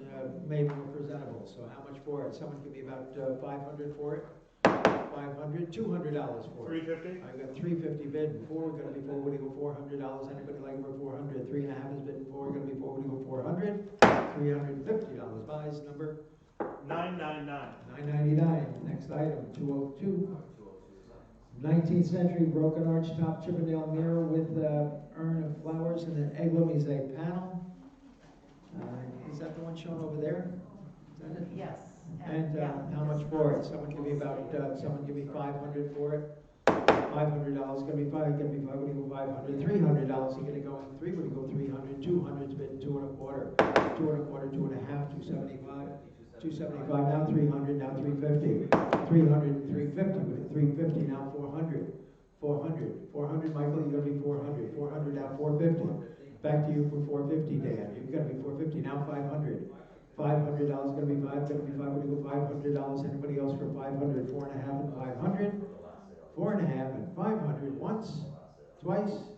made more presentable. So how much for it? Someone give me about 500 for it. 500, $200 for it. 350. I've got 350 bid. 4, we're going to be 4. Would you go $400? Anybody like over 400? 3.5 is bid. 4, we're going to be 4. Would you go 400? $350 buys number 999. 999. Next item 202. 19th century broken arch top Chippendale mirror with urn of flowers and an Eglamise panel. Is that the one shown over there? Is that it? Yes. And yeah, how much for it? Someone give me about, someone give me 500 for it. $500, gonna be 5, gonna be 5, what do you go 500? $300, you're gonna go in 3, what do you go 300? 200's been 2 1/4, 2 1/4, 2 1/2, 275, 275, now 300, now 350, 300 and 350, with 350, now 400, 400, Michael, you're gonna be 400, 400, now 450. Back to you for 450, Dan. You're gonna be 450, now 500. $500 gonna be 5, gonna be 5, what do you go $500? Anybody else for 500? 4.5 and 500. 4.5 and 500. Once, twice.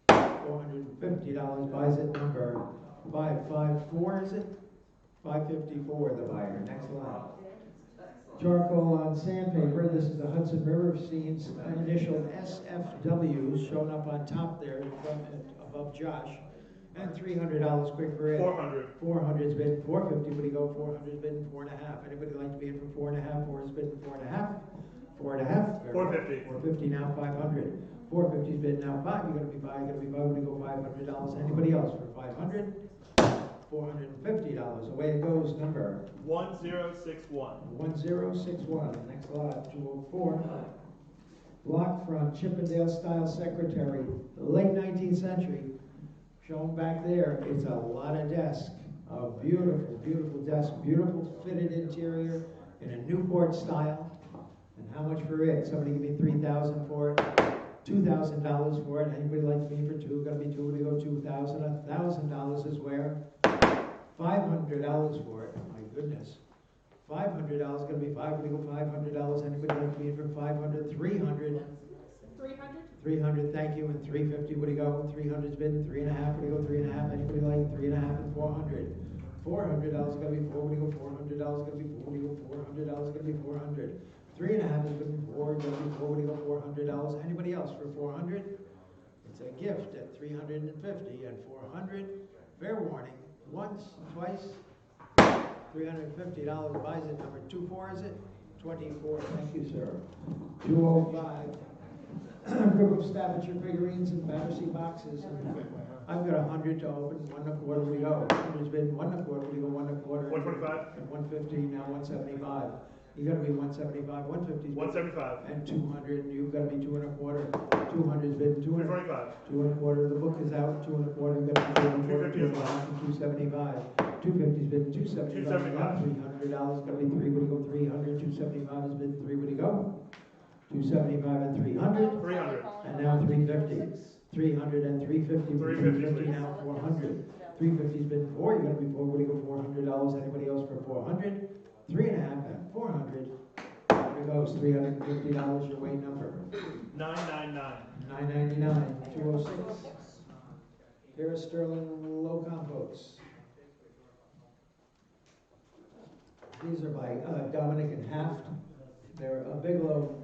$450 buys it. Number 554, is it? 554, the buyer. Next line. Charcoal on sandpaper. This is the Hudson River scenes. Initial SFWs shown up on top there in front above Josh. And $300 quick for it. 400. 400's bid. 450. What do you go? 400's bid. 4.5. Anybody like to be in for 4.5? 4 is bid. 4.5. 4.5. 450. 450 now. 500. 450's bid now. 5. You're gonna be 5. You're gonna be 5. What do you go? $500. Anybody else for 500? $450. Away it goes. Number 1061. 1061. Next lot 204. Block from Chippendale style secretary, the late 19th century. Shown back there, it's a lot of desk. A beautiful, beautiful desk, beautiful fitted interior in a Newport style. And how much for it? Somebody give me $3,000 for it. $2,000 for it. Anybody like me for 2? Gonna be 2. We go 2,000. $1,000 is where? $500 for it. My goodness. $500 gonna be 5. We go $500. Anybody like me for 500? 300. 300? 300, thank you, and 350, what do you go? 300's bid, 3.5, what do you go? 3.5, anybody like 3.5 and 400? $400 gonna be 4, what do you go? $400 gonna be 4, what do you go? $400 gonna be 400. 3.5 is gonna be 4, gonna be 4, what do you go? $400. Anybody else for 400? It's a gift at 350 and 400. Fair warning, once, twice, $350 buys it. Number 24, is it? 24, thank you, sir. 205. Group of Staffordshire figurines and Battersea boxes. I've got 100 to open, 1 1/4 we go. 100's been 1 1/4, we go 1 1/4. 125. And 150, now 175. You gotta be 175, 150's 175. and 200, you've gotta be 2 1/4. 200's been 200. 225. 2 1/4, the book is out, 2 1/4, you gotta be 2 1/4, 250 as well. 275. 250's been 275. 275. $300, gotta be 3, would you go 300, 275 has been 3, would you go? 275 and 300. 300. And now 350. 300 and 350. 350, please. Now 400. 350's been 4. You're going to be 4. What do you go? $400. Anybody else for 400? 3.5 and 400. There it goes. $350. Your weight number. 999. 999. 206. Paris Sterling low compotes. These are by Dominic and Haft. They're a Bigelow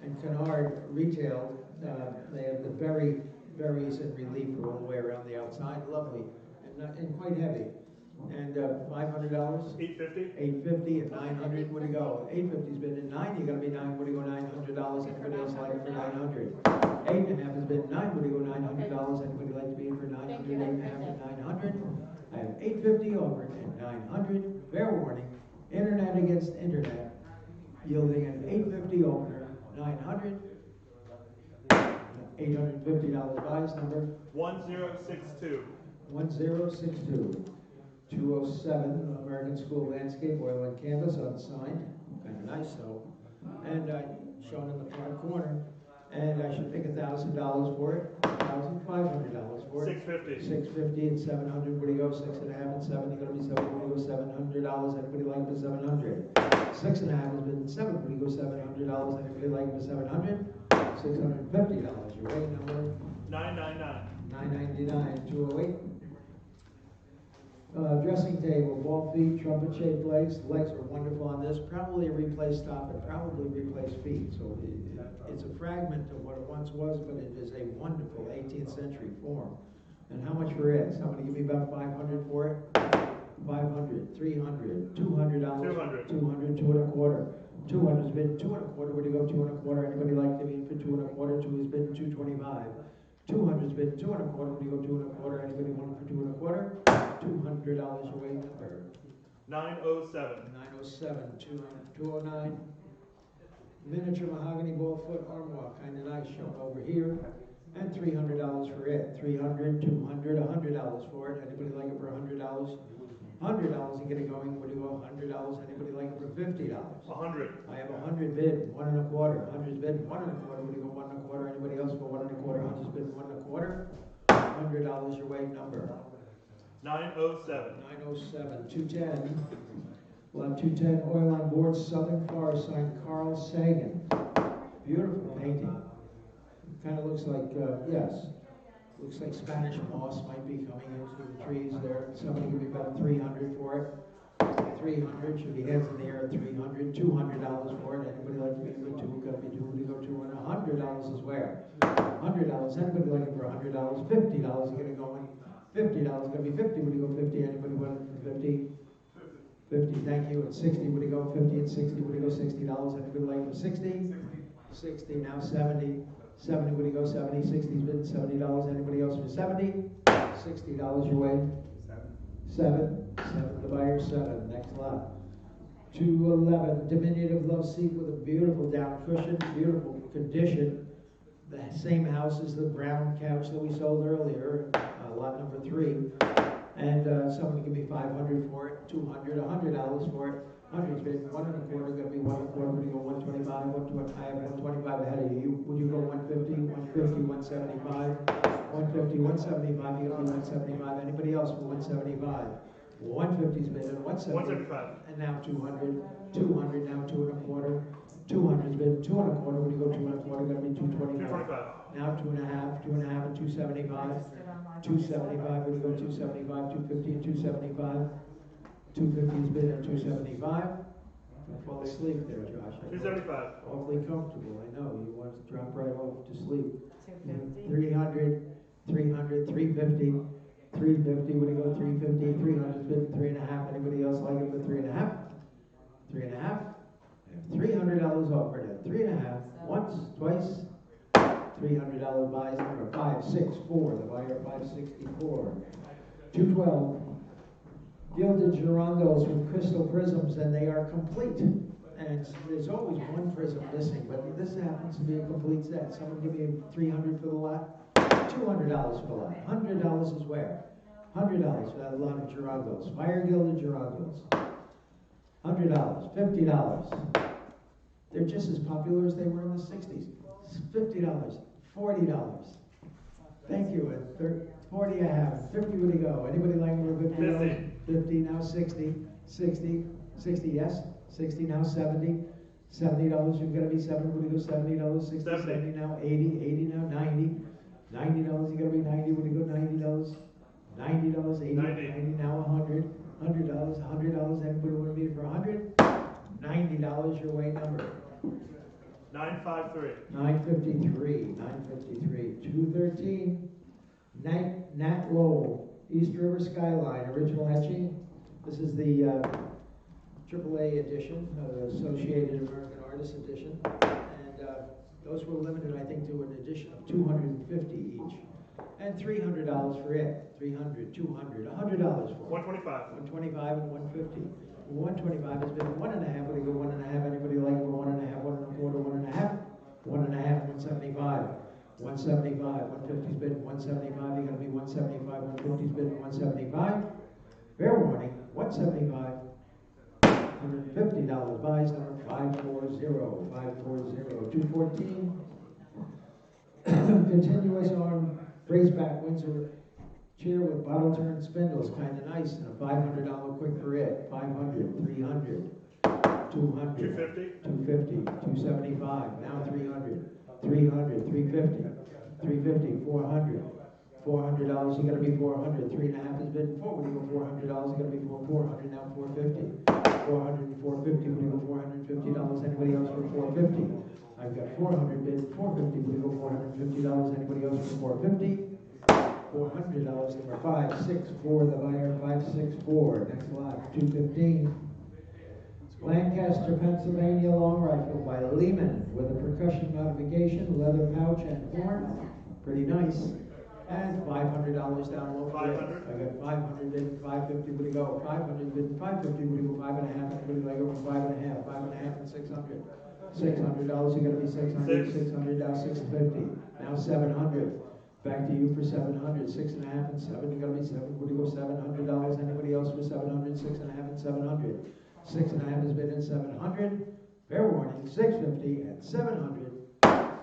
and Kennard retail. They have the berries and relief all the way around the outside. Lovely and quite heavy. And $500. 850. 850 and 900. What do you go? 850's been in 9. You got to be 9. What do you go? $900. Anybody else like it for 900? 8.5 has been 9. What do you go? $900. Anybody like to be in for 900? 8.5 and 900. I have 850 over and 900. Fair warning. Internet against internet. Yielding an 850 opener. 900. $850 buys number. 1062. 1062. 207 American School Landscape Oil and Canvas unsigned. Kind of nice though. And shown in the far corner. And I should pick $1,000 for it. $1,500 for it. 650. 650 and 700. What do you go? 6.5 and 7. You're gonna be 7. What do you go? $700. Anybody like for 700? 6.5 has been 7. What do you go? $700. Anybody like for 700? $650. Your weight number. 999. 999. 208. Dressing table, ball feet, trumpet-shaped legs. Legs are wonderful on this. Probably a replaced top and probably replaced feet. So it's a fragment of what it once was, but it is a wonderful 18th century form. And how much for it? Somebody give me about 500 for it? 500, 300, $200. 200. 200, 2 1/4. 200's been 2 1/4. Where do you go? 2 1/4. Anybody like to be in for 2 1/4? 2 has been 225. 200's been 2 1/4. Where do you go? 2 1/4. Anybody want for 2 1/4? $200 your weight number. 907. 907, 209. Miniature mahogany ball foot armoire, kind of nice, shown over here. And $300 for it. 300, 200, $100 for it. Anybody like it for $100? $100 to get it going. What do you go? $100. Anybody like it for $50? 100. I have 100 bid, 1 1/4. 100's bid, 1 1/4. What do you go? 1 1/4. Anybody else for 1 1/4? 100's bid, 1 1/4. $100 your weight number. 907. 907, 210. We'll have 210 oil on board Southern Forest, signed Carl Sagan. Beautiful painting. Kind of looks like, yes, looks like Spanish moss might be coming into the trees there. Somebody give me about 300 for it. 300, should be heads in the air at 300. $200 for it. Anybody like to be for 2? Got to be 2 to go 2 and $100 is where? $100. Anybody like it for $100? $50 to get it going. $50 gonna be 50. Would you go 50? Anybody want it for 50? 50. Thank you. And 60. Would you go 50 and 60? Would you go $60? Anybody like for 60? 60. Now 70. 70. Would you go 70? 60's been $70. Anybody else for 70? $60 your way. 7. 7. The buyer 7. Next lot. 211. Diminutive love seat with a beautiful down cushion. Beautiful condition. The same house as the brown couch that we sold earlier. Lot number 3, and someone give me 500 for it, 200, $100 for it. 100's been 1 1/4, gonna be 1 1/4. Would you go 125? 120, I have 125 ahead of you. Would you go 150? 150, 175, 150, 175. You gonna be 175. Anybody else for 175? 150's been and 175. And now 200, 200 now 2 1/4. 200's been 2 1/4. Would you go 2 1/4? Gonna be 225. 225. Now 2.5, 2.5 and 275. 275, would you go 275, 250 and 275? 250's bid at 275. Don't fall asleep there, Josh. 275. Awfully comfortable, I know. You want to drop right off to sleep. 250. 300, 300, 350, 350, what do you go, 350, 350, 3.5, anybody else like it for 3.5? 3.5? $300 offered at 3.5, once, twice, $300 buys number 564, the buyer 564. 212, gilded girandoles with crystal prisms, and they are complete. And there's always one prism missing, but this happens to be a complete set. Someone give me $300 for the lot, $200 for the lot, $100 is where? $100 for that lot of girandoles, fire gilded girandoles. $100, $50. They're just as popular as they were in the 60s. $50, $40. Thank you. And 40 I have. 50 would you go? Anybody like for $50? 50 now 60. 60. 60 yes. 60 now 70. $70 you've got to be 70. Would you go $70? 60. 70 now 80. 80 now 90. $90 you got to be 90. Would you go $90? $90 80. 90 now 100. $100, $100, everybody want to be for $100? $90 your way number. 953. 953, 953, 213. Nat Lowell, East River Skyline, original etching. This is the AAA edition, Associated American Artists edition. And those were limited, I think, to an edition of 250 each. And $300 for it. 300, 200, $100 for it. 125. 125 and 150. 125 has been 1.5. Would you go 1.5? Anybody like it for 1.5? 1.25, 1.5? 1.5, 175. 175. 150's bid 175. You gotta be 175. 150's bid 175. Fair warning. 175. $150 buys number 540. 540. 214. Continuous arm raceback Windsor chair with bottle turn spindles, kind of nice, and a $500 quick for it. 500, 300, 200, 250. 250, 275, now 300, 300, 350, 350, 400. $400, you gotta be 400. 3.5 is bid for. When you go $400, you gotta be 400. Now 450. 400 and 450. When you go $450, anybody else for 450? I've got 400 bid, 450. When you go $450, anybody else for 450? $400, number 564, the buyer 564. Next lot, 215. Lancaster, Pennsylvania long rifle by Lehman with a percussion modification, leather pouch and horn. Pretty nice. And $500 down low. 500. I got 500 bid, 550. Would you go? 500 bid, 550. Would you go 5.5? Anybody like over 5.5? 5.5 and 600. $600. You got to be 600. 600 now 650. Now 700. Back to you for 700. 6.5 and 7. You got to be 7. Would you go $700? Anybody else for 700? 6.5 and 700. 6.5 is bid at 700. Fair warning. 650 and 700.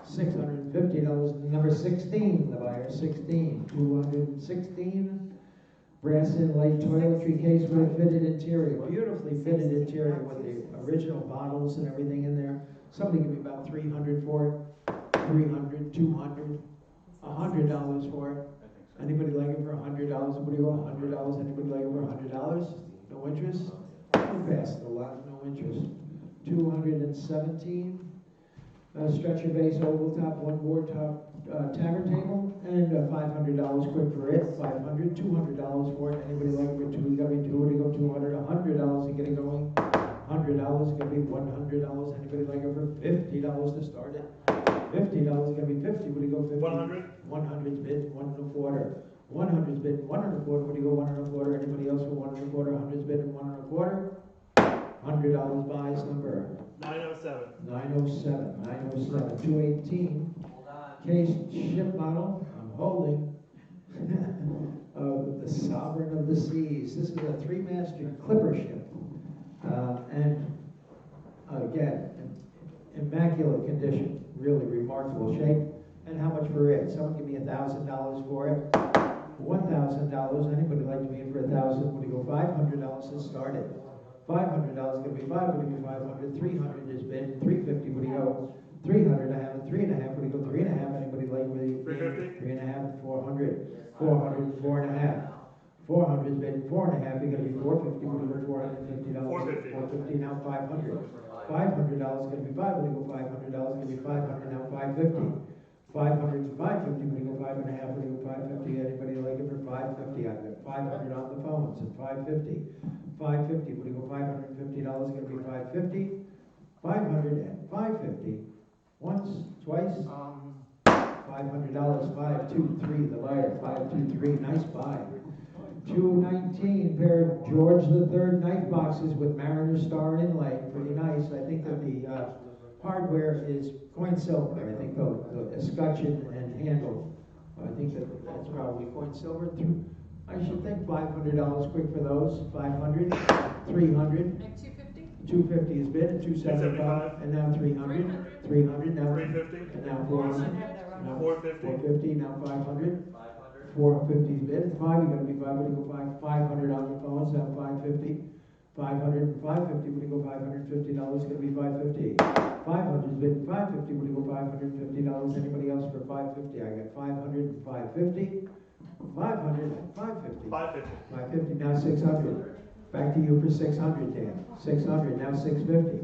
$650. Number 16, the buyer 16. 216. Brass inlay toiletry case with a fitted interior. Beautifully fitted interior with the original bottles and everything in there. Somebody give me about 300 for it. 300, 200, $100 for it. Anybody like it for $100? What do you want? $100? Anybody like it for $100? No interest? Who passed the lot? No interest. 217. Stretcher base, oval top, one board top tavern table, and $500 quick for it. 500, $200 for it. Anybody like it for two? You got to be two. What do you go? 200, $100 to get it going. $100 gonna be $100. Anybody like it for $50 to start it? $50 gonna be 50. What do you go? 50. 100. 100's bid 1.25. 100's bid 1.25. What do you go? 1.25. Anybody else for 1.25? 100's bid 1.25. $100 buys number 907. 907. 907. 218. Hold on. Case ship model. I'm holding. The Sovereign of the Seas. This is a 3-masted clipper ship. And again, immaculate condition, really remarkable shape. And how much for it? Someone give me $1,000 for it. $1,000. Anybody like to be in for $1,000? Would you go $500 to start it? $500 gonna be 5. Would you go 500? 300 is bid. 350. Would you go? 300. I have it. 3.5. Would you go 3.5? Anybody like me? 350. 3.5 and 400. 400 and 4.5. 400's 500's bid 4.5, you're gonna be 450, what do you go $450? 450. 450, now 500. $500 is gonna be 5, what do you go $500 is gonna be 500, now 550. 500 to 550, what do you go 5.5, what do you go 550, anybody like it for 550? I've got 500 on the phones at 550. 550, what do you go $550 is gonna be 550. 500 and 550. Once, twice. $500, 5, 2, 3, the buyer, 5, 2, 3, nice buy. 219, pair of George III knife boxes with Mariner Star inlay, pretty nice. I think that the hardware is coin silver. I think the escutcheon and handle, I think that's probably coin silver. I should think $500 quick for those. 500, 300. Make 250? 250 is bid, 275, and now 300. 300, now 350. and now 400. Now 450. 450, now 500. 500. 450 is bid. 5, you're gonna be 5. What do you go 500 on the phones, now 550. 500 and 550, what do you go $550? Gonna be 550. 500 is bid 550. What do you go $550? Anybody else for 550? I got 500 and 550. 500 and 550. 550. 550, now 600. Back to you for 600, Dan. 600, now 650.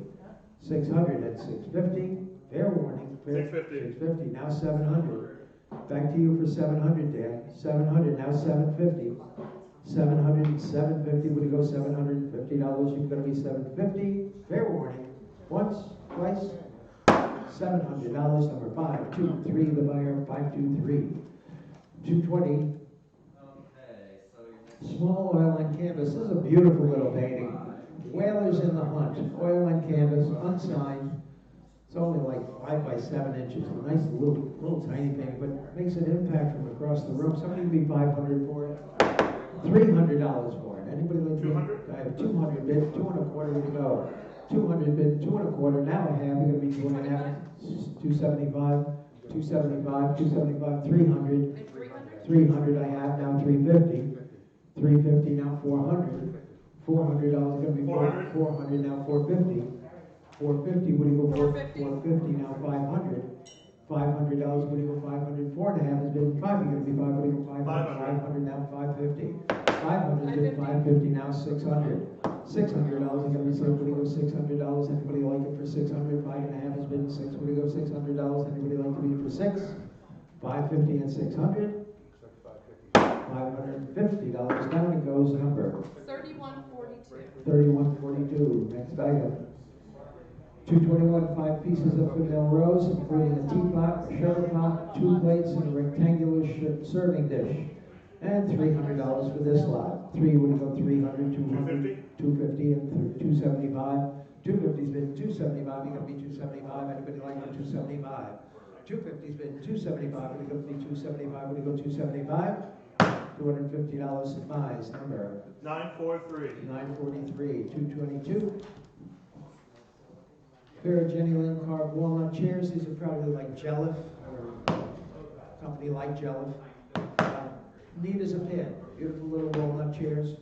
600 and 650. Fair warning. 650. 650, now 700. Back to you for 700, Dan. 700, now 750. 700 and 750. Would you go $750? You're going to be 750. Fair warning. Once, twice. $700. Number 5, 2, 3. The buyer. 5, 2, 3. 220. Okay, so your next. Small oil on canvas. This is a beautiful little painting. Whalers in the Hunt. Oil on canvas, unsigned. It's only like 5 by 7 inches. A nice little tiny painting, but it makes an impact from across the room. Somebody would be 500 for it. $300 for it. Anybody like 200? I have 200 bid, 2 1/4 to go. 200 bid, 2 1/4. Now I have, you're gonna be 2.5, 275, 275, 275, 300. Make 300? 300 I have, now 350. 350, now 400. $400 gonna be 400. 400, now 450. 450, what do you go for? 450. 450, now 500. $500, what do you go 500? 4.5 has been 5, you're gonna be 5, what do you go 500? 500, now 550. 500 has been 550, now 600. $600, you're gonna be 6, what do you go $600? Anybody like it for 600? 5.5 has been 6, what do you go $600? Anybody like to be for 6? 550 and 600. $550, down it goes number 3142. 3142. Next item. 221, 5 pieces of Fennel Rose, including a teapot, a sugar pot, 2 plates, and a rectangular serving dish. And $300 for this lot. 3, would you go 300, 200, 250, and 275. 250's been 275, you're gonna be 275. Anybody like it? 275. 250's been 275, would you go 275, would you go 275? $250 buys, number 943. 943. 222. Pair of Jenny Lynn carved walnut chairs. These are probably like Jelliff, or a company like Jelliff. Neat as a pin. Beautiful little walnut chairs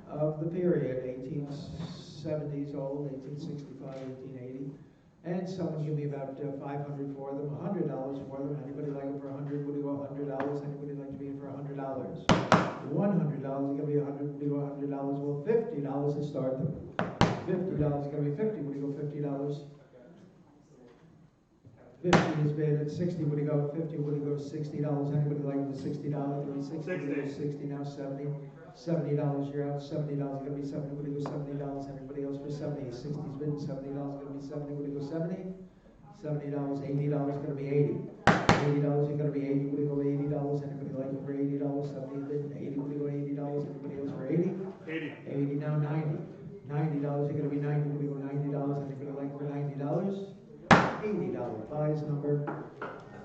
of the period, 1870s old, 1865, 1880. And someone give me about 500 for them, $100 for them. Anybody like them for 100? Would you go $100? Anybody like to be for $100? $100, give me 100. Would you go $100? Well, $50 to start them. $50 is going to be 50. Would you go $50? 50 is bid at 60. Would you go 50? Would you go $60? Anybody like the $60? Give me 60. 60 now 70. $70 you're out. $70 is going to be 70. Would you go $70? Anybody else for 70? 60's bid. $70 is going to be 70. Would you go 70? $70. $80 is going to be 80. $80 is going to be 80. Would you go $80? Anybody like it for $80? 70 is bid. 80. Would you go $80? Anybody else for 80? 80. 80 now 90. $90 you're going to be 90. Would you go $90? Anybody like it for $90? $80 buys number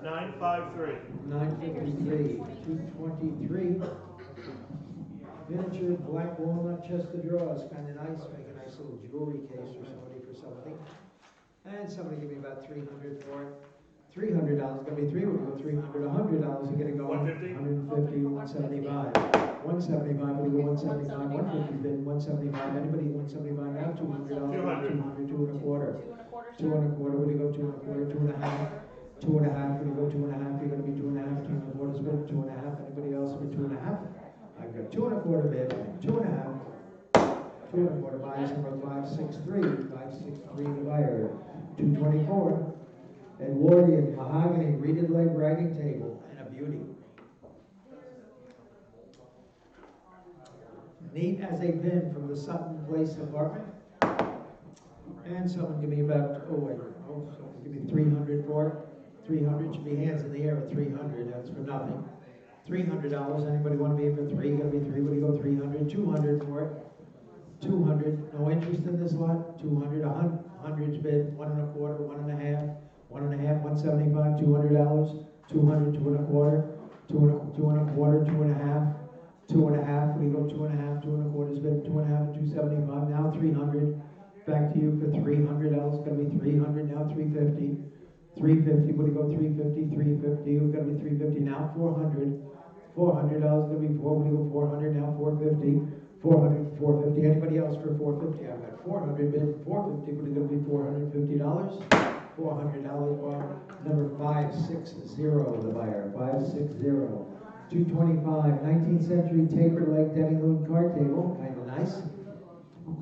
953. 953. 223. Miniature black walnut chest of drawers, kind of nice. Make a nice little jewelry case for somebody. And somebody give me about 300 for it. $300 is going to be 3. We'll go 300. $100 you're going to go 150. 150. 175. 175. We'll go 175. 150 bid. 175. Anybody 175 now? $200. 200. 2 1/4. 2 1/4. Would you go 2 1/4? 2 1/2. 2 1/2. Would you go 2 1/2? You're going to be 2 1/2. 2 1/4 bid. 2 1/2. Anybody else for 2 1/2? I I've got 2 1/4 bid, 2 1/2, 2 1/4 buys number 563 the buyer, 224. Edwardian mahogany reeded leg writing table, and a beauty. Neat as a pin from the Sutton Place apartment. And someone give me about, someone give me 300 for it. 300 should be hands in the air at 300, that's for nothing. $300, anybody want to be in for 3? Gotta be 3, what do you go, 300? 200 for it. 200, no interest in this lot, 200, 100's bid, 1 1/4, 1 1/2, 1 1/2, 175, $200, 200, 2 1/4, 2 1/4, 2 1/4, 2 1/2, 2 1/2, what do you go, 2 1/2, 2 1/4's bid, 2 1/2, 275, now 300, back to you for $300, gonna be 300, now 350, 350, what do you go, 350, 350, you've got to be 350, now 400, $400, gonna be 4, what do you go, 400, now 450, 400, 450, anybody else for 450, I've got 400 bid, 450, what are gonna be $450, $400, well, number 560, the buyer, 560, 225, 19th century tapered leg demi-lune card table, kind of nice,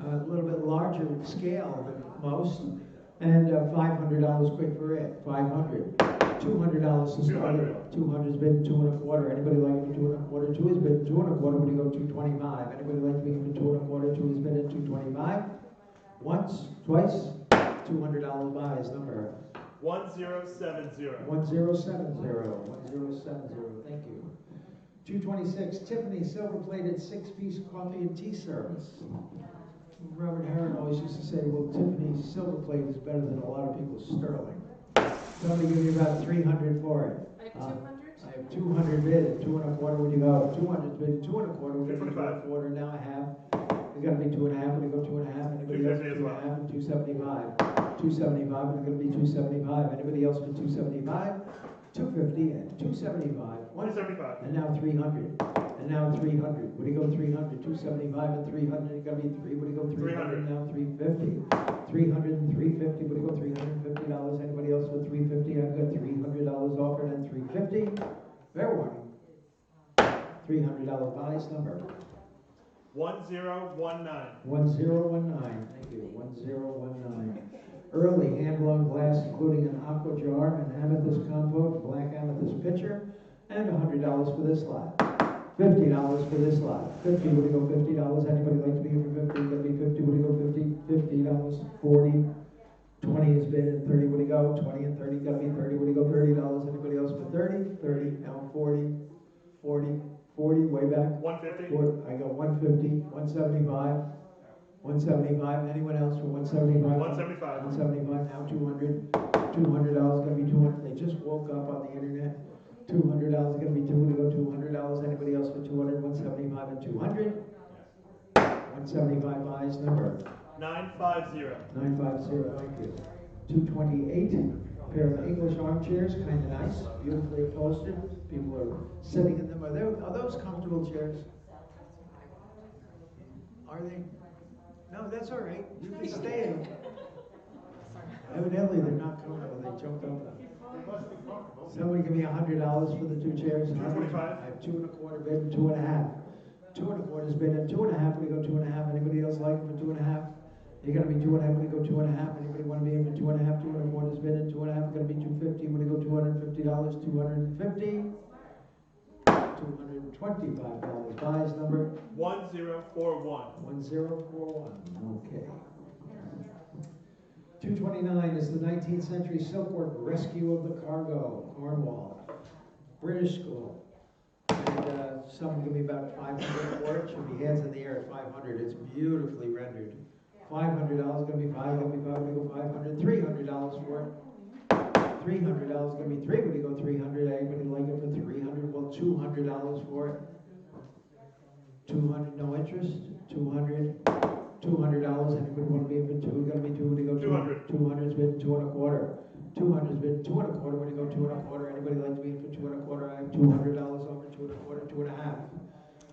a little bit larger scale than most, and $500 quick for it, 500, $200 to start it, 200's bid, 2 1/4, anybody like it for 2 1/4, 2 is bid, 2 1/4, what do you go, 225, anybody like to be for 2 1/4, 2 is bid at 225, once, twice, $200 buys, number 1070. 1070, thank you. 226, Tiffany silver-plated 6-piece coffee and tea service. Robert Herron always used to say, well, Tiffany's silver plate is better than a lot of people's sterling. Somebody give me about 300 for it. I have 200. I have 200 bid at 2 1/4, when you go, 200 bid, 2 1/4, we're going to be 2 1/4, now I have. It's got to be 2 1/2, when you go 2 1/2, anybody else for 2 1/2, and 275. 275, it's going to be 275, anybody else for 275? 250 and 275. 175. And now 300. And now 300. What do you go 300? 275 and 300. It's got to be 3. What do you go 300? Now 350. 300 and 350. What do you go $350? Anybody else for 350? I've got $300 offered and 350. Fair warning. $300 buys number 1019. 1019. Thank you. 1019. Early hand-blown glass, including an aqua jar, an amethyst compote, black amethyst pitcher, and $100 for this lot. $50 for this lot. 50, would you go $50? Anybody like to be here for 50? Gonna be 50, would you go 50? $50, 40, 20 is bid, and 30, would you go? 20 and 30, gotta be 30, would you go $30? Anybody else for 30? 30, now 40, 40, 40, way back. 150. I got 150, 175. 175, anyone else for 175? 175. 175, now 200. $200, gonna be 200. They just woke up on the internet. $200, gonna be 2 to go $200. Anybody else for 200? 175 and 200. 175 buys number 950. 950, thank you. 228, pair of English armchairs, kind of nice, beautifully upholstered. People are sitting in them. Are those comfortable chairs? Are they? No, that's all right. You can stay in them. Evidently, they're not comfortable. They jumped over them. Somebody give me $100 for the 2 chairs. 225. I have 2 1/4 bid and 2 1/2. 2 1/4 is bid and 2 1/2. We go 2 1/2. Anybody else like it for 2 1/2? You're gonna be 2 1/2. We go 2 1/2. Anybody want to be in for 2 1/2? 2 1/4 is bid and 2 1/2. Gonna be 250. We go $250. 250. $225 buys number 1041. 1041. Okay. 229 is the 19th century silkwork rescue of the cargo, Cornwall, British School. And someone give me about 500 for it. Should be hands in the air at 500. It's beautifully rendered. $500 gonna be 5. Gonna be 5. We go 500. $300 for it. $300 gonna be 3. Would you go 300? Anybody like it for 300? Well, $200 for it. 200, no interest. 200. $200. Anybody want to be in for 2? Gonna be 2. Would you go 200? 200's bid 2 1/4. 200's bid 2 1/4. Would you go 2 1/4? Anybody like to be in for 2 1/4? I have $200 over 2 1/4. 2 1/2.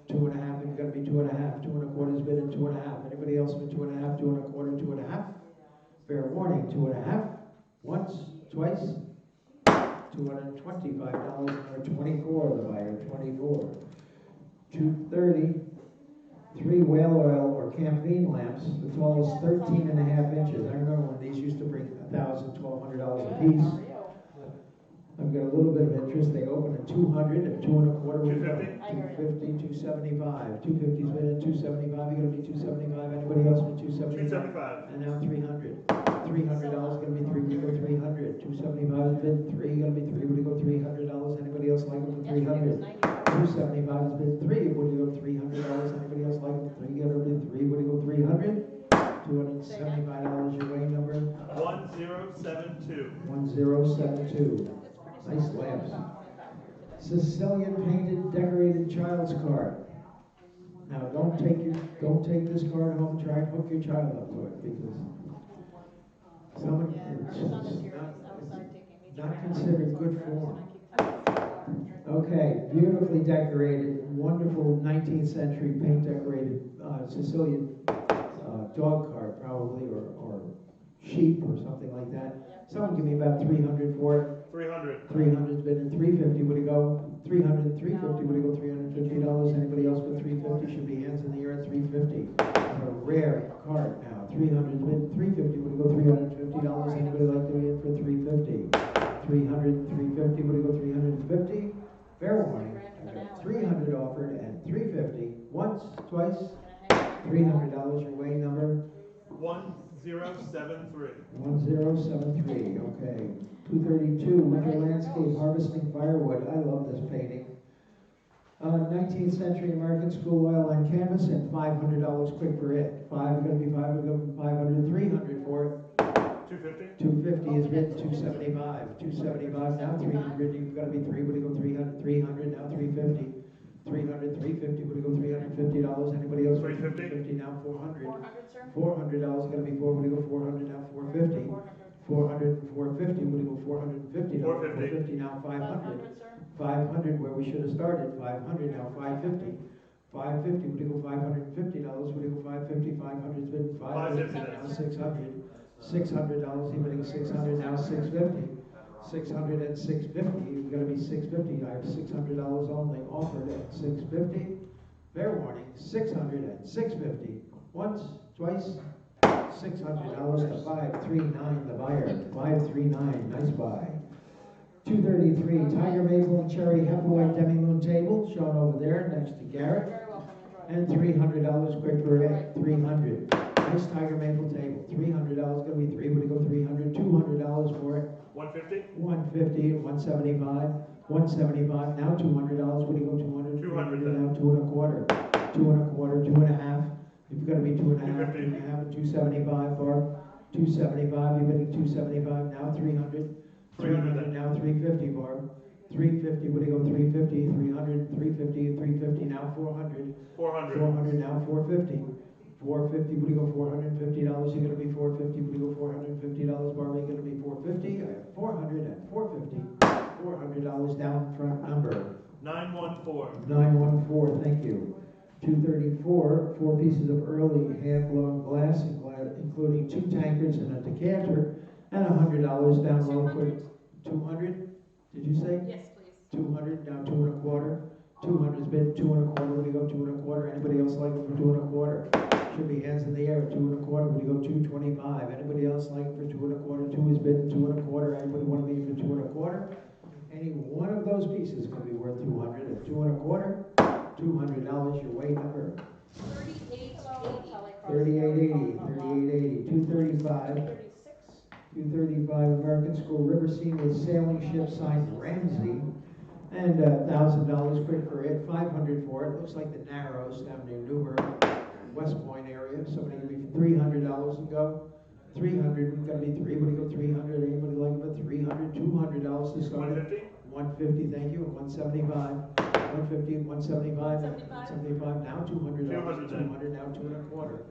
2 1/2. It's gonna be 2 1/2. 2 1/4's bid at 2 1/2. Anybody else for 2 1/2? 2 1/4. 2 1/2. Fair warning. 2 1/2. Once. Twice, $225 or 24, the buyer, 24. 230. 3 whale oil or campaign lamps, the tallest 13 and a half inches. I remember when these used to bring $1,000, $1,200 a piece. I've got a little bit of interest. They open at 200 and 2 and a quarter. 250? 250, 275. 250's been at 275. You're gonna be 275. Anybody else with 275? 275. And now 300. $300 gonna be 3. We go 300. 275 has been 3. Gonna be 3. Would you go $300? Anybody else like it for 300? 275 has been 3. Would you go $300? Anybody else like it for 3? Gonna be 3. Would you go 300? $275 your way number. 1072. 1072. Nice lamps. Sicilian painted decorated child's card. Now don't take this card home and try and hook your child up to it because it's not considered good form. Okay, beautifully decorated, wonderful 19th century paint decorated Sicilian dog cart probably or sheep or something like that. Someone give me about 300 for it. 300. 300's been at 350. Would it go 300 and 350? Would it go $350? Anybody else with 350? Should be hands in the air at 350. A rare card now. 300's been 350. Would it go $350? Anybody like to be in for 350? 300 and 350. Would it go 350? Fair warning. I got 300 offered and 350. Once, twice. $300 your way number. 1073. 1073. Okay. 232, Winter Landscape Harvesting Firewood. I love this painting. 19th century American school oil on canvas and $500 quick for it. 5 going to be 5, we'll go from 500, 300 for it. 250. 250 is bid 275. 275 now 300. You've got to be 3. Would you go 300? 300 now 350. 300, 350. Would you go $350? Anybody else? 350. 350 now 400. 400, sir? $400 got to be 4. Would you go 400 now 450? 400 and 450, would you go $450? 450. Now 500. 500, sir? 500 where we should have started. 500 now 550. 550, would you go $550? Would you go 550? 500's been 550 now 600. $600, you bidding 600 now 650. 600 and 650. You've got to be 650. I have $600 only offered at 650. Fair warning. 600 and 650. Once, twice. $600 to 539, the buyer. 539, nice buy. 233, Tiger Maple and Cherry Hepplewhite Demi-Moon table, shown over there next to Garrett. Very welcome, enjoy. And $300 quick for it. 300. Nice Tiger Maple table. $300 going to be 3. Would it go 300? $200 for it. 150. 150, 175. 175. Now $200. Would it go 200? 200 Now 2 and a quarter. 2 and a quarter. 2 and a half. You've got to be 2 and a half. 2 and a half. 275, Barb. 275. You're bidding 275. Now 300. 300 now 350, Barb. 350. Would it go 350? 300. 350. 350. Now 400. 400. 400 now 450. 450, would you go $450? You're going to be 450. Would you go $450? Barbie, you're going to be 450. I have 400 and 450. $400 down front number. 914. 914, thank you. 234, 4 pieces of early hand-blown glass, including 2 tankards and a decanter, and $100 down low quick. 200? Did you say? Yes, please. 200, now 2 and a quarter. 200's been 2 and a quarter. Would you go 2 and a quarter? Anybody else like it for 2 and a quarter? Should be hands in the air at 2 and a quarter. Would you go 225? Anybody else like it for 2 and a quarter? 2 has been 2 and a quarter. Anybody want to be for 2 and a quarter? Any one of those pieces could be worth 200. At 2 and a quarter, $200 your way number. 3880. 3880, 3880, 235. 235 American School River Scene with sailing ship signed Ramsey. And $1,000 quick for it, 500 for it. Looks like the Narrows down near Newburgh, West Point area. Somebody give me $300 and go. 300, we've got to be 3. Would you go 300? Anybody like about 300? $200 to start. 150. 150, thank you. And 175. 150 and 175. 175 now $200. 200 now 2 and a quarter.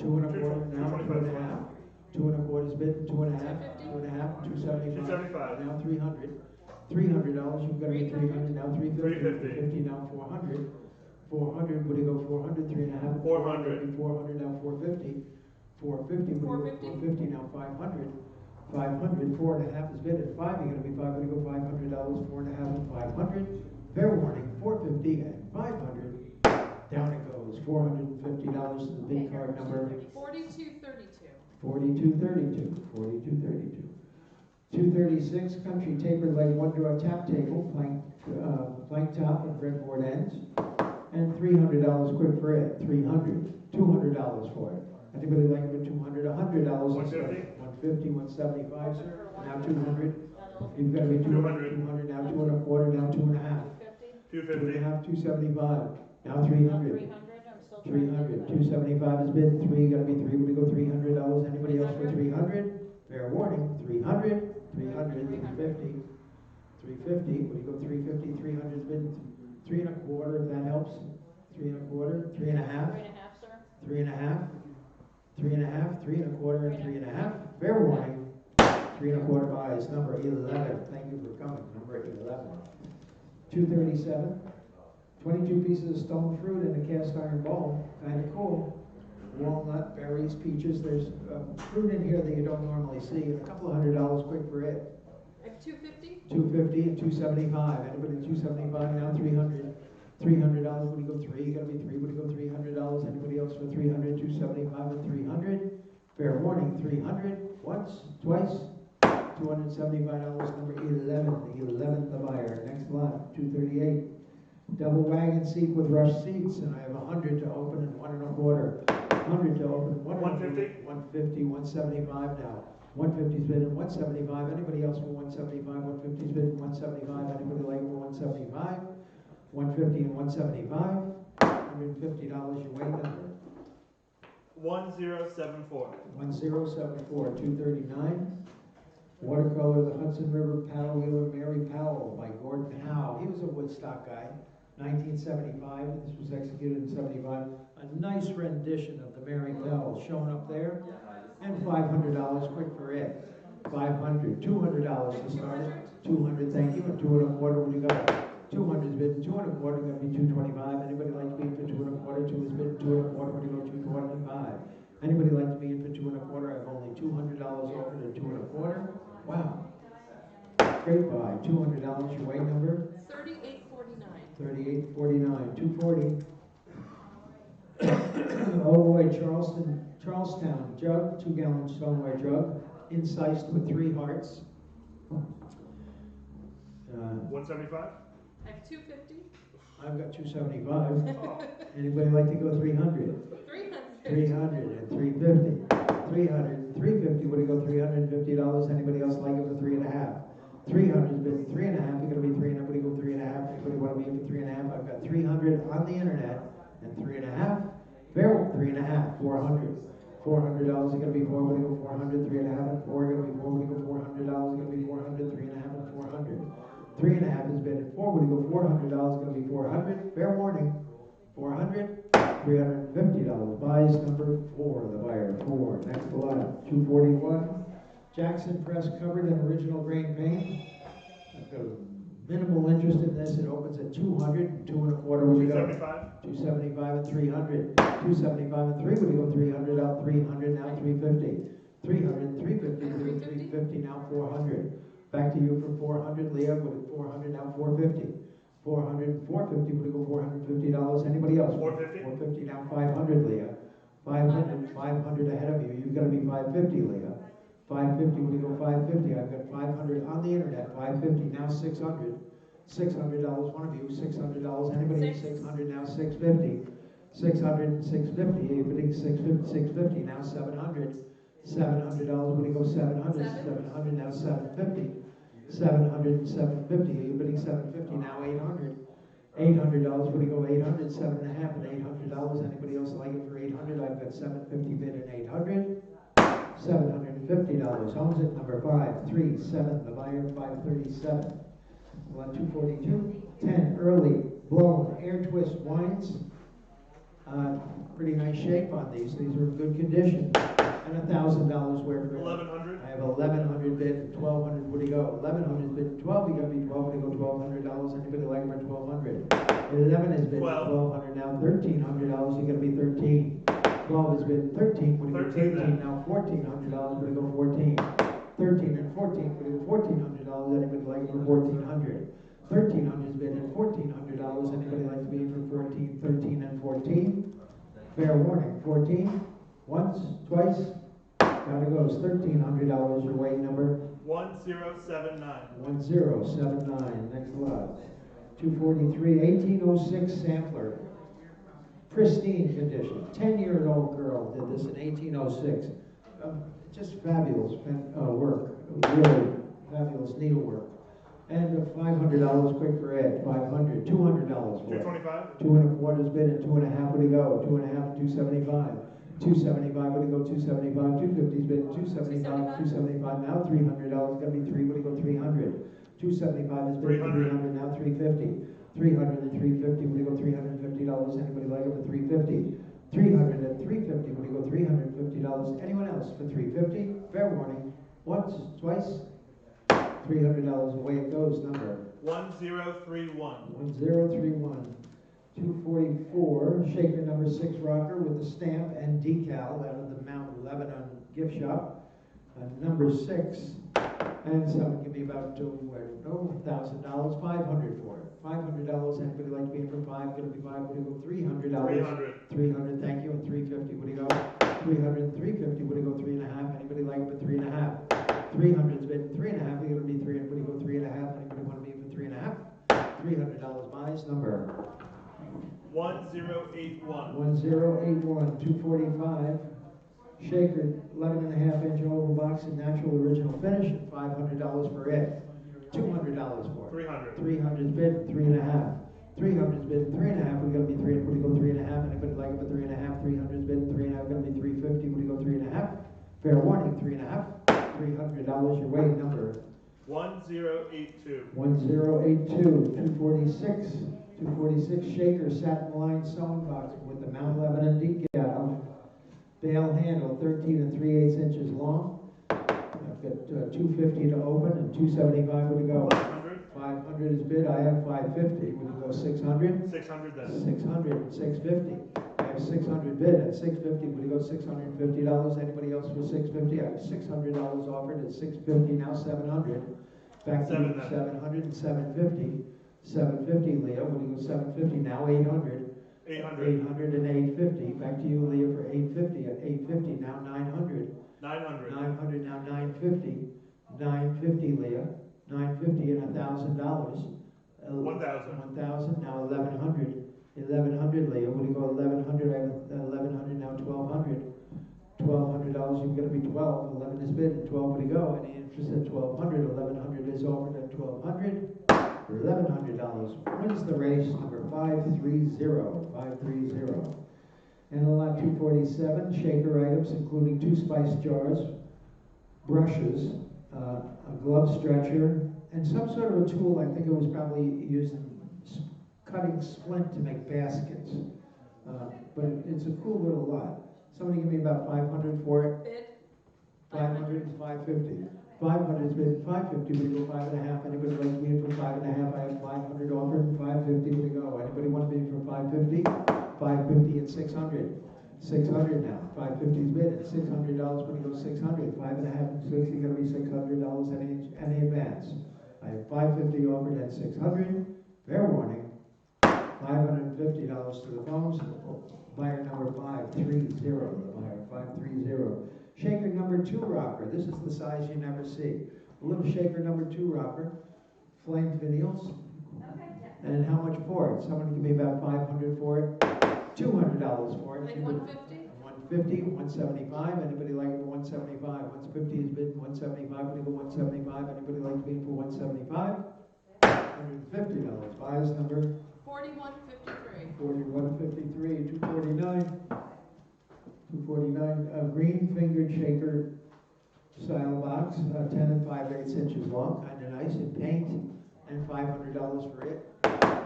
2 and a quarter now 2 and a half. 2 and a quarter's bid. 2 and a half. 2 and a half. 275. 275. Now 300. $300, you've got to be 300, now 350. 350. Now 400. 400, would you go 400? 3 and a half. 400. 400, now 450. 450, would you go 450? Now 500. 500, 4 and a half is bid at 5. You're going to be 5. Would you go $500? 4 and a half and 500. Fair warning, 450 and 500. Down it goes, $450 to the big card number 4232. 4232. 236, country tapered leg one-draw tap table, plank top and breadboard ends, and $300 quick for it. $200 for it. Anybody like it for $200? $100. 150? 150, 175, sir. Now 200. You've got to be 200. 200. Now 2 1/4. Now 2 1/2. 2 250. 1/2. 275. Now 300. 300. 275 is bid. 3 got to be 3. We go $300. Anybody else for 300? Fair warning. 300. 300. 350. 350. What do you go? 350. 300 is bid. 3 1/4. If that helps. 3 1/4. 3 1/2. 3 1/2. 3 1/2. 3 1/4. And 3 1/2. Fair warning. 3 1/4 buys. Number 11. Thank you for coming. Number 11. 237. 22 pieces of stone fruit in a cast iron bowl. Kind of cool. Walnut, berries, peaches. There's fruit in here that you don't normally see. And a couple of $100 quick for it. I have 250. 250 and 275. Anybody 275 now? 300. $300. Would you go 3? You got to be 3. Would you go $300? Anybody else for 300? 275 and 300. Fair warning. 300. Once, twice. $275. Number 11. The 11th the buyer. Next lot. 238. Double wagon seat with rush seats, and I have 100 to open and 1 1/4. 100 to open. 150? 150. 175 now. 150's bid and 175. Anybody else for 175? 150's bid and 175. Anybody like for 175? 150 and 175. $150 your weight number. 1074. 1074. 239. Watercolor, the Hudson River Paddle Wheeler, Mary Powell by Gordon Howe. He was a Woodstock guy. 1975. This was executed in 75. A nice rendition of the Mary Powell showing up there. And $500 quick for it. 500. $200 to start it. 200. Thank you. And 2 1/4. What do you got? 200 is bid. 2 1/4 going to be 225. Anybody like to be in for 2 1/4? 2 is bid. 2 1/4. What do you go? 225. Anybody like to be in for 2 1/4? I have only $200 offered at 2 1/4. Wow. Great buy. $200 your weight number. 3849. 3849. 240. Oh boy, Charlestown jug, 2-gallon stoneware jug, incised with 3 hearts. 175? I have 250. I've got 275. Anybody like to go 300? 300. 300 and 350. 300 and 350. What do you go? $350. Anybody else like it for 3 1/2? 300 has been 3 1/2. You're going to be 3 1/2. What do you go 3 1/2? Anybody want to be in for 3 1/2? I've got 300 on the internet and 3 1/2. Fair 3 1/2. 400. $400 is going to be 4. What do you go 400? 3 1/2 and 4 are going to be 4. What do you go $400 is going to be 400. 3 1/2 and 400. 3 1/2 has been at 4. What do you go $400 is going to be 400. Fair warning. 400. $350. Buys number 4. The buyer 4. Next lot. 241. Jackson Press covered in original grain paint. I've got minimal interest in this. It opens at 200 and 2 1/4. Would you go? 275? 275 and 300. 275 and 3. Would you go 300 out? 300 now 350. 300 and 350. Would you go 350 now 400. Back to you for 400. Leah, would it 400 now 450. 400 and 450. Would you go $450? Anybody else? 450? 450 now 500. Leah. 500 ahead of you. You've got to be 550. Leah. 550. Would you go 550? I've got 500 on the internet. 550 now 600. $600. One of you. $600. Anybody? 600 now 650. 600 and 650. Anybody? 650 now 700. $700. Would you go 700? 700 now 750. 700 and 750. Anybody? 750 now 800. $800. Would you go 800? 7 1/2 and $800. Anybody else like it for 800? I've got 750 bid and 800. $750. Owns it number 537. The buyer 537. Lot 242. 10 early blown air twist wines. Pretty nice shape on these. These are in good condition. And $1,000 worth of 1100? I have 1100 bid and 1200. What do you go? 1100 bid and 12. You got to be 12. What do you go? $1,200. Anybody like for 1200? 11 has been 1200 now. $1,300. You got to be 13. 12 has been 13. What do you go? 13 now. $1,400. What do you go? 14. 13 and 14. What do you go? $1,400. Anybody like for 1400? 1,300's bid and $1,400. Anybody like to be in for 14, 13, and 14? Fair warning, 14, once, twice, down it goes, $1,300, your weight number. 1079. 1079, next lot. 243, 1806 sampler. Pristine condition. 10-year-old girl did this in 1806. Just fabulous work. Really fabulous needlework. And $500 quick for Ed. $500. $200 for it. 225. 2 1/4 bid and 2 1/2 would he go? 2 1/2 and 275. 275 would he go? 275. 250's bid and 275. 275 now $300. Gonna be 3 would he go? 300. 275 is bid 300 now 350. 300 and 350 would he go? $350. Anybody like it for 350? 300 and 350 would he go? $350. Anyone else for 350? Fair warning. Once, twice. $300 away it goes. Number 1031. 1031. 244, shaker number 6 rocker with the stamp and decal out of the Mount Lebanon gift shop. Number 6, and someone give me about $1,000, $500 for it. $500. Anybody like to be in for 5? Gonna be 5. Would it go? $300. 300. Thank you. And 350. Would he go? 300 and 350. Would he go? 3 1/2? Anybody like it for 3 1/2? 300's bid 3 1/2. You're gonna be 3. Would he go 3 1/2? Anybody want to be for 3 1/2? $300 buys. Number 1081. 1081, 245, shaker 11.5-inch oval box in natural original finish, $500 for it. $200 for it. 300. 300's bid, 3 1/2. 300's bid, 3 1/2. We're gonna be 3. Would he go 3 1/2? Anybody like it for 3 1/2? 300's bid, 3 1/2. Gonna be 350. Would he go 3 1/2? Fair warning, 3 1/2. $300 your weight number. 1082. 1082, 246. 246 shaker satin lined sewing box with the Mount Lebanon decal. Bale handle 13 3/8 inches long. I've got 250 to open and 275 would go. 500. 500 is bid. I have 550. Would you go 600? 600 then. 600 and 650. I have 600 bid at 650. Would you go $650? Anybody else for 650? I have $600 offered at 650. Now 700. Back to 700 and 750. 750, Leah. Would you go 750? Now 800. 800. 800 and 850. Back to you, Leah, for 850. At 850, now 900. 900. 900, now 950. 950, Leah. 950 and $1,000. 1,000. 1,000, now 1,100. 1,100, Leah. Would you go 1,100? I have 1,100, now 1,200. $1,200, you've got to be 12. 11 is bid, and 12 would you go? Any interest at 1,200? 1,100 is offered at 1,200. $1,100. Wins the race, number 530. 530. And a lot 247, shaker items, including 2 spice jars, brushes, a glove stretcher, and some sort of a tool. I think it was probably used in cutting splint to make baskets. But it's a cool little lot. Somebody give me about 500 for it. Bid. 500 and 550. 500 is bid 550. We go 5 1/2. Anybody like to be in for 5 1/2? I have 500 offered and 550 would go. Anybody want to be in for 550? 550 and 600. 600 now. 550 is bid at $600. When you go 600, 5 1/2 and 6, you're going to be $600 any advance. I have 550 offered at 600. Fair warning. $550 to the phones. Buyer number 530. The buyer 530. Shaker number 2 rocker. This is the size you never see. A little shaker number 2 rocker. Flame finials. And how much for it? Someone give me about 500 for it. $200 for it. Like 150? 150, 175. Anybody like it for 175? 150 is bid. 175. Would you go 175? Anybody like to be in for 175? $150. Buys number 4153. 4153. 249. 249. A green fingered shaker style box, 10 5/8 inches long, kind of nice in paint, and $500 for it.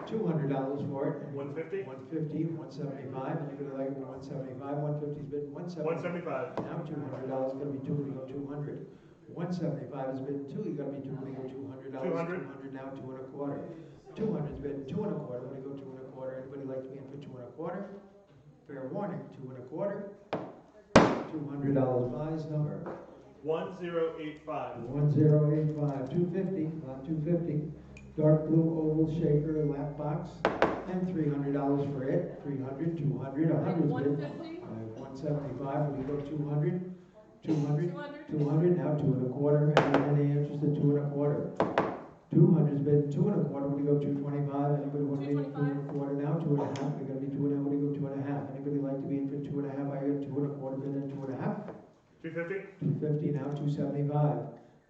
$200 for it. 150. 150, 175. Anybody like it for 175? 150's bid. 175. Now $200 going to be 2. We go 200. 175 is bid 2. You got to be 2. We go $200. 200. 200 now 2 1/4. 200's bid 2 1/4. When you go 2 1/4. Anybody like to be in for 2 1/4? Fair warning. 2 1/4. $200 buys number 1085. 1085. 250. 250. dark blue oval shaker lap box, and $300 for it. 300, 200, 100's bid. 150. 175, we go 200, 200, 200. 200, now 2 1/4, any interest at 2 1/4. 200's bid, 2 1/4, we go 225, anybody want to be in 2 1/4 now, 2 1/2, we're gonna be 2 1/2, we go 2 1/2, anybody like to be in for 2 1/2, I got 2 1/4 bid at 2 1/2. 250. 250, now 275,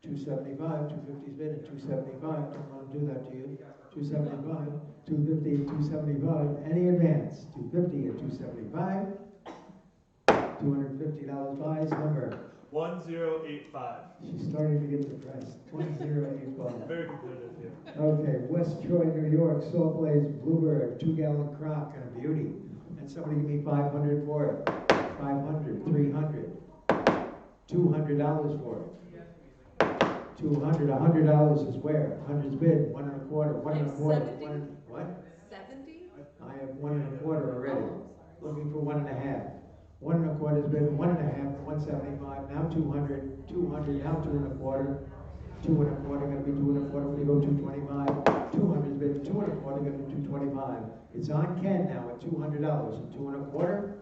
275, 250's bid at 275, don't want to do that to you. 275, 250, 275, any advance, 250 at 275. $250 buys, number. 1085. She's starting to get depressed. 1085. Very competitive here. Okay, West Troy, New York, Salt Place, Bluebird, 2-gallon crock and a beauty. And somebody give me 500 for it. 500, 300. $200 for it. 200, $100 is where? 100's bid, 1 1/4, 1 1/4. 70? What? 70? I have 1 1/4 already. Looking for 1 1/2. 1 1/4's bid, 1 1/2, 175, now 200, 200, now 2 1/4, 2 1/4, gonna be 2 1/4, we go 225, 200's bid, 2 1/4, gonna be 225. It's on Ken now at $200, and 2 1/4,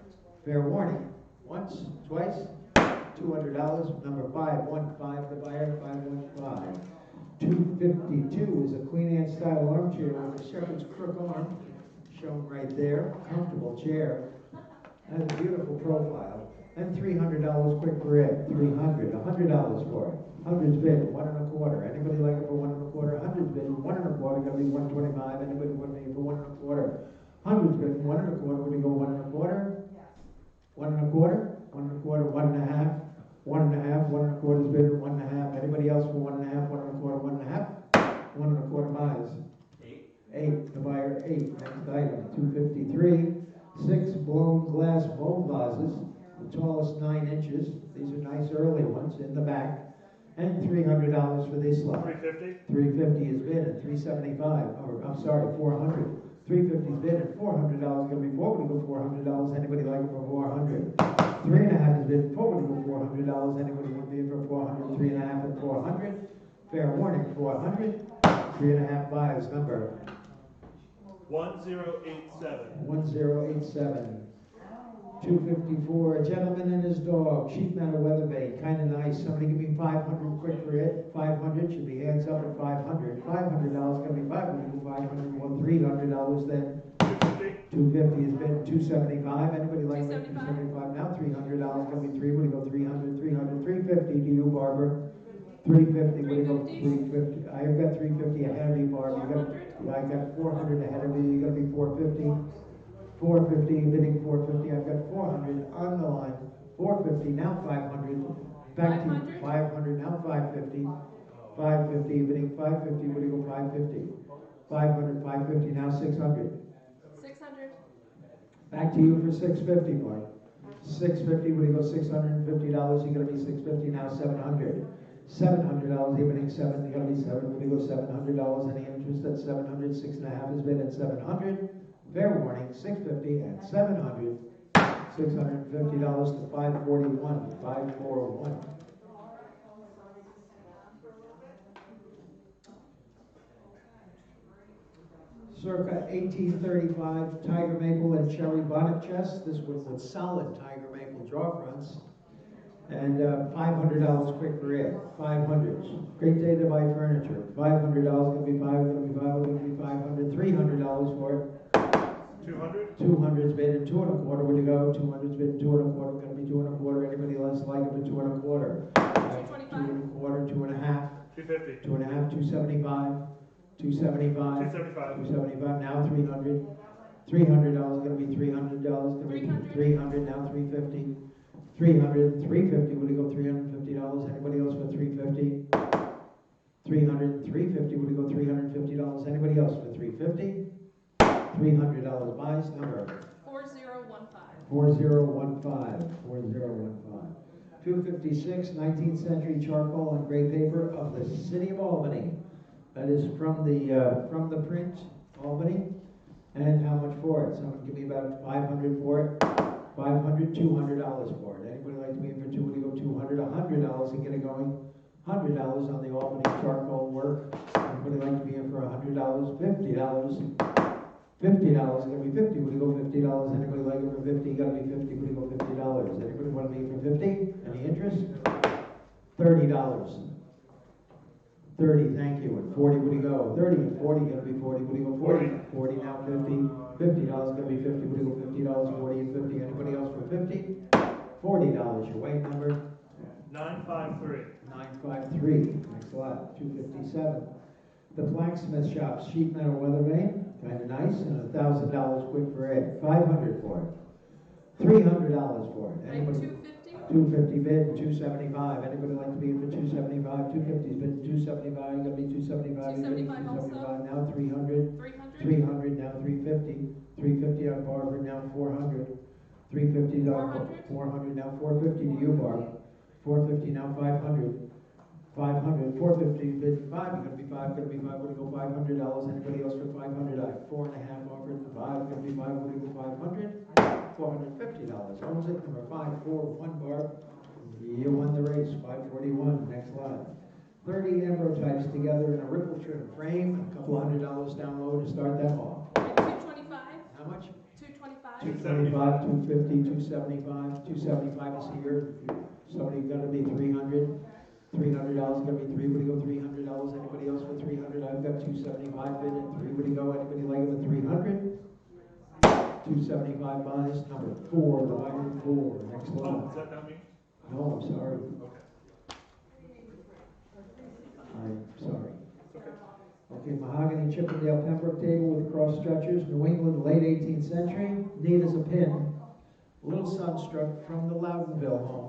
fair warning, once, twice, $200, number 515, the buyer, 515. 252 is a Queen Anne style armchair with a shepherd's crook arm, shown right there, comfortable chair. Has a beautiful profile. And $300 quick for it. 300, $100 for it. 100's bid, 1 1/4. Anybody like it for 1 1/4? 100's bid, 1 1/4, gonna be 125. Anybody want me for 1 1/4? 100's bid, 1 1/4, would you go 1 1/4? 1 1/4, 1 1/4, 1 1/2, 1 1/2, 1 1/4's bid, 1 1/2. Anybody else for 1 1/2, 1 1/4, 1 1/2? 1 1/4 buys. 8, the buyer 8. Next item, 253. 6 blown glass bowl vases, the tallest 9 inches. These are nice early ones in the back. And $300 for this lot. 350. 350 is bid at 375, or I'm sorry, 400. 350 is bid at $400. Gonna be forward to go $400. Anybody like it for 400? 3 1/2 is bid forward to go $400. Anybody want me for 400? 3 1/2 at 400. Fair warning, 400. 3 1/2 buys, number. 1087. 1087. 254, a gentleman and his dog, sheep metal weathervane, kind of nice. Somebody give me 500 quick for it. 500 should be hands up at 500. $500 gonna be 500. 500 more $300 then. 250 is bid 275. Anybody like it? 275 now. $300 gonna be 3. What do you go? 300, 300, 350 to you, Barbara. 350. What do you go? 350. I've got 350 ahead of you, Barbara. You got, yeah, I got 400 ahead of you. You gotta be 450. 450, bidding 450. I've got 400 on the line. 450 now. 500. Back to 500 now. 550. 550 bidding 550. What do you go? 550. 500. 550 now. 600. 600. Back to you for 650, Mark. 650, what do you go, $650, you're gonna be 650 now, 700. $700, evening 7, you're gonna be 7, what do you go, $700, any interest at 700, 6 1/2 is bid at 700. Fair warning, 650 and 700. $650 to 541, 541. Circa 1835 Tiger Maple and Cherry bonnet chest. This was with solid Tiger Maple draw fronts. And $500 quick for it. 500. Great day to buy furniture. $500 gonna be 5, gonna be 5, gonna be 500. $300 for it. 200. 200's bid at 2 1/4. Where'd you go? 200's bid at 2 1/4. Gonna be 2 1/4. Anybody else like it for 2 1/4? 2 1/4, 2 1/2. 250. 2 1/2, 275. 275. 275. 275 now. 300. $300 gonna be $300. Gonna be 300 now. 350. 300. 350. Would you go $350? Anybody else for 350? 300. 350. Would you go $350? Anybody else for 350? $300 buys, number 4015. 4015. 4015. 256 19th century charcoal and gray paper of the city of Albany. That is from the print, Albany. And how much for it? Someone give me about 500 for it. 500, $200 for it. Anybody like to be in for 2? Would you go 200? $100 and get it going. $100 on the Albany charcoal work. And Anybody like to be in for $100? $50. $50, gonna be 50, would you go $50? Anybody like it for 50? Gotta be 50, would you go $50? Anybody want to be for 50? Any interest? $30. 30, thank you. And 40, would you go? 30 and 40, gonna be 40, would you go 40? 40 now 50. $50, gonna be 50, would you go $50? 40 and 50. Anybody else for 50? $40. Your weight number? 953. 953. Next lot, 257. The blacksmith shop, sheet metal weather vane, kind of nice, and $1,000 quick for Ed. 500 for it. $300 for it. Like Anybody? 250? 250 bid, 275. Anybody like to be in for 275? 250's bid, 275. You gotta be 275. 275 also? Now 300. 300? 300 now 350. 350 on Barbara now 400. 350 on 400 now 450 to you, Barb. 450 now 500. 500, 450 bid 5, you're gonna be 5, gonna be 5, would you go $500? Anybody else for 500? I have 4.5 offered, 5, gonna be 5, would you go 500? $450. What was it? Number 541, Barb. You won the race, 541, next lot. 30 ambrotypes together in a ripple trim frame, a couple $100 down low to start them off. Like 225? How much? 225? 275, 250, 275, 275 is here. Somebody gotta be 300. $300 gonna be 3. Would you go $300? Anybody else for 300? I've got 275 bid at 3. Would you go? Anybody like it with 300? 275 buys. Number 4, the iron 4. Next Oh, one. is that not me? No, I'm sorry. Okay. I'm sorry. Okay. Okay, mahogany Chippendale Pembroke table with cross stretchers. New England, late 18th century. Neat as a pin. Little sunstruck from the Loudonville home.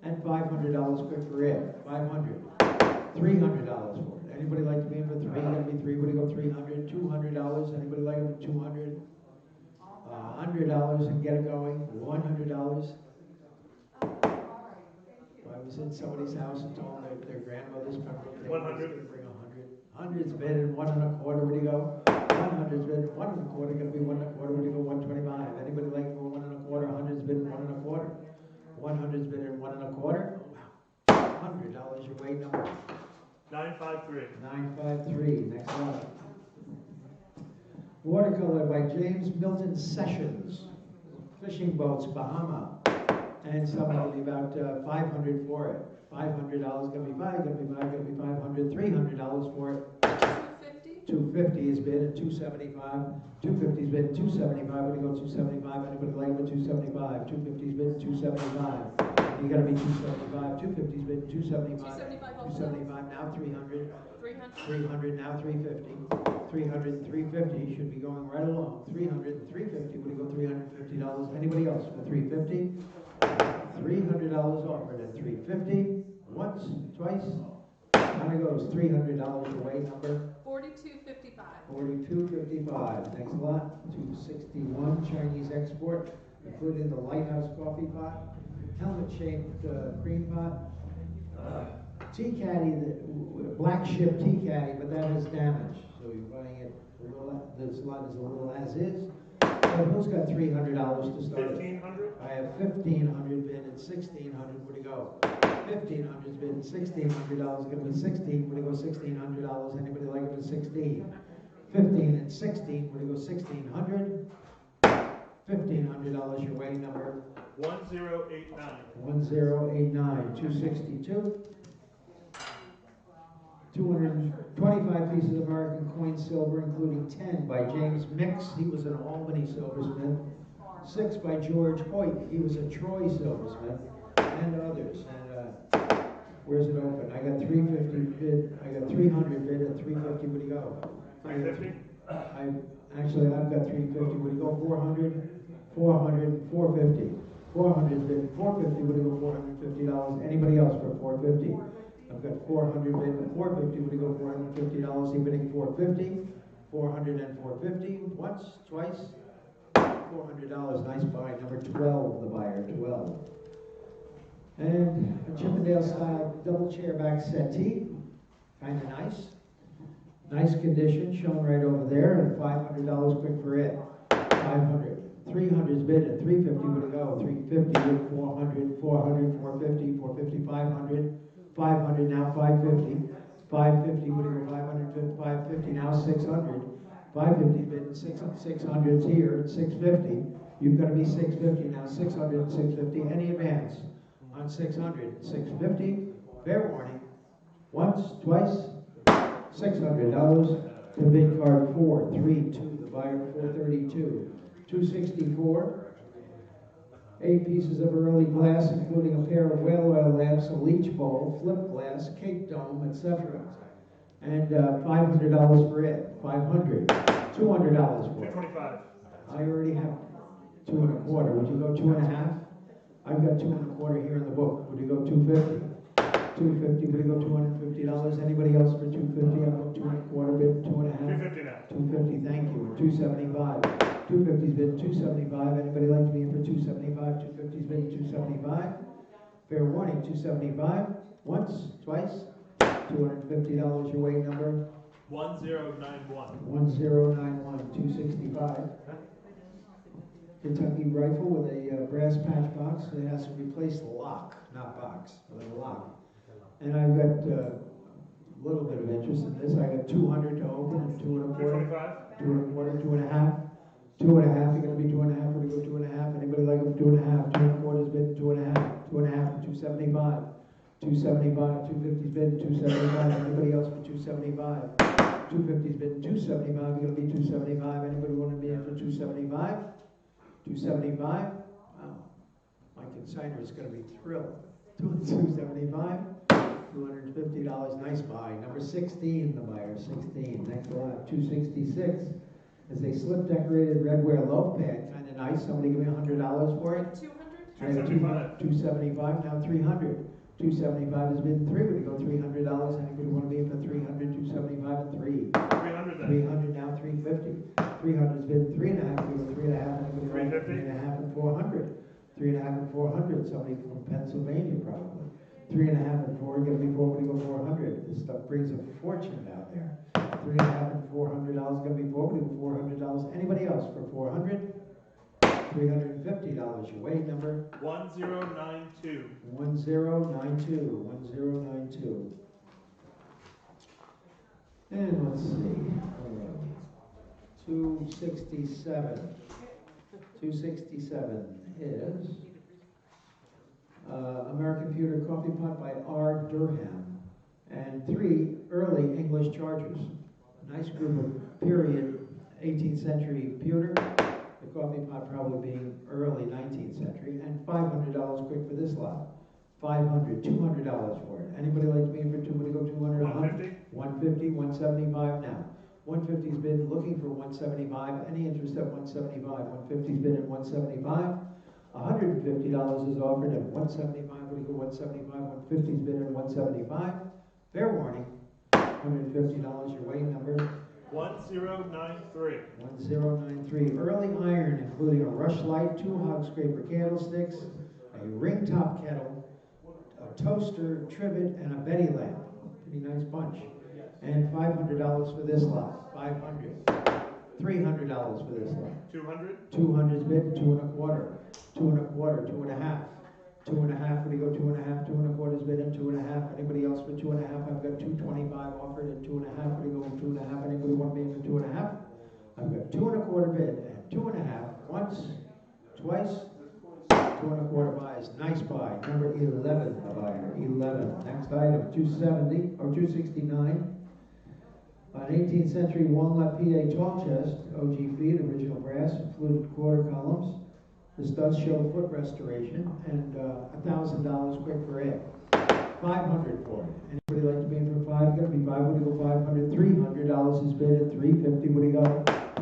And $500 quick for it. 500. $300 for it. Anybody like to be in for 3? Gotta be 3. Would you go 300? $200. Anybody like it for 200? $100 and get it going. $100. I was in somebody's house and told them their grandmother's Pembroke table was 100. going to bring 100. 100's bid and 1 1/4. Would you go? 100's bid 1 1/4. Gonna be 1 1/4. Would you go 125? Anybody like for 1 1/4? 100's bid 1 1/4. 100's bid in 1 1/4. Wow. $100 your weight number. 953. 953. Next one. Watercolor by James Milton Sessions. Fishing boats, Bahama. And someone will be about 500 for it. $500 gonna be 5, gonna be 5, gonna be 500. $300 for it. 250? 250 is bid at 275. 250 is bid at 275. Would you go 275? Anybody like it at 275? 250 is bid at 275. You gotta be 275. 250 is bid at 275. 275 also? 275 now 300. 300? 300 now 350. 300 and 350 should be going right along. 300 and 350. Would you go $350? Anybody else for 350? $300 offered at 350. Once, twice. Kind of goes $300 your weight number. 4255. 42.55. Next lot, 261 Chinese export, including the Lighthouse coffee pot, helmet-shaped cream pot, tea caddy, black ship tea caddy, but that is damaged. So you're buying it a little. This lot is a little as is. So who's got $300 to start? 1,500. I have 1,500 bid and 1,600. Where to go? 1,500's bid and $1,600. Going to be 16. Where to go? $1,600. Anybody like it for 16? 15 and 16. Where to go? 1,600. $1,500 your weight number. 1089. 1089. 262. 225 pieces of American coin silver, including 10 by James Mix. He was an Albany silversmith. 6 by George Hoyt. He was a Troy silversmith, and others. And where's it open? I got 350 bid. I got 300 bid at 350. Would you go? 350. I've got 350. Would you go 400? 400, 450. 400 bid, 450. Would you go $450? Anybody else for 450? I've got 400 bid and 450. Would you go $450? He bidding 450. 400 and 450. Once, twice. $400. Nice buy. Number 12, the buyer. 12. And a Chippendale style double chair back settee. Kind of nice. Nice condition, shown right over there. And $500 quick for it. 500. 300's bid at 350. Would it go? 350 with 400, 400, 450, 450, 500. 500 now, 550. 550, what do you go, 500, 550, now 600. 550 bid, 600's here, at 650. You've got to be 650, now 600 and 650. Any advance on 600, 650, fair warning. Once, twice, $600 to bid card 432, the buyer 432. 264, 8 pieces of early glass, including a pair of whale oil lamps, a leach bowl, flip glass, cake dome, etc. And $500 for it. $500. $200 for it. 225. I already have 2 1/4. Would you go 2 1/2? I've got 2 1/4 here in the book. Would you go 250? 250. Would you go $250? Anybody else for 250? I've got 2 1/4 bid, 2 1/2. 250 now. 250. Thank you. 275. 250's bid 275. Anybody like to be in for 275? 250's bid 275. Fair warning. 275. Once, twice. $250 your weight number. 1091. 1091. 265. Kentucky rifle with a brass patch box. It has to replace the lock, not box, but a lock. And I've got a little bit of interest in this. I got 200 to open and 2 1/4. 225. 2 1/4, 2 1/2. 2 1/2. You're going to be 2 1/2. We're going to go 2 1/2. Anybody like them 2 1/2? 2 1/4 is bid 2 1/2. 2 1/2 for 275. 275. 250's bid 275. Anybody else for 275? 250's bid 275. You're going to be 275. Anybody want to be in for 275? 275. Wow. My consignor is going to be thrilled. 275. $250. Nice buy. Number 16, the buyer. 16. Next lot. 266. Is a slip decorated redware loaf pad. Kind of nice. Somebody give me $100 for it. 200? 275. 275. Now 300. 275 has been 3. Would you go $300? Anybody want to be in for 300? 275 and 3. 300 then. 300 now 350. 300 has been 3 1/2. We go 3 1/2. Anybody want 350? 3 1/2 and 400. 3 1/2 and 400. Somebody from Pennsylvania probably. 3 1/2 and 4. Give me 4. Would you go 400? This stuff brings a fortune down there. 3 1/2 and $400. Gonna be 4. Would you go $400? Anybody else for 400? $350. Your weight number. 1092. 1092. 1092. And let's see. 267. 267 is American Pewter Coffee Pot by R. Durham. And 3 early English chargers. Nice group of period 18th century pewter. The coffee pot probably being early 19th century. And $500 quick for this lot. $500, $200 for it. Anybody like to be in for 2? Would you go 200? 150. 150, 175 now. 150's bid looking for 175. Any interest at 175? 150's bid at 175. $150 is offered at 175. Would you go 175? 150's bid at 175. Fair warning. $150 your weight number. 1093. 1093. Early iron, including a rush light, 2 hog scraper candlesticks, a ring top kettle, a toaster, trivet, and a Betty lamp. Pretty nice bunch. And $500 for this lot. $500. $300 for this lot. 200. 200's bid, 2 1/4. 2 1/4, 2 1/2. 2 1/2, would you go 2 1/2? 2 1/4's bid and 2 1/2. Anybody else for 2 1/2? I've got 225 offered at 2 1/2. Would you go 2 1/2? Anybody want to be in for 2 1/2? I've got 2 1/4 bid and 2 1/2. Once, twice, 2 1/4 buys. Nice buy. Number 11, the buyer. 11. Next item, 270 or 269. An 18th century walnut PA tall chest, OG feet, original brass, fluted quarter columns. This does show foot restoration, and $1,000 quick for it. $500 for it. Anybody like to be in for 5? Gonna be 5. Would you go 500? $300 is bid at 350. Would you go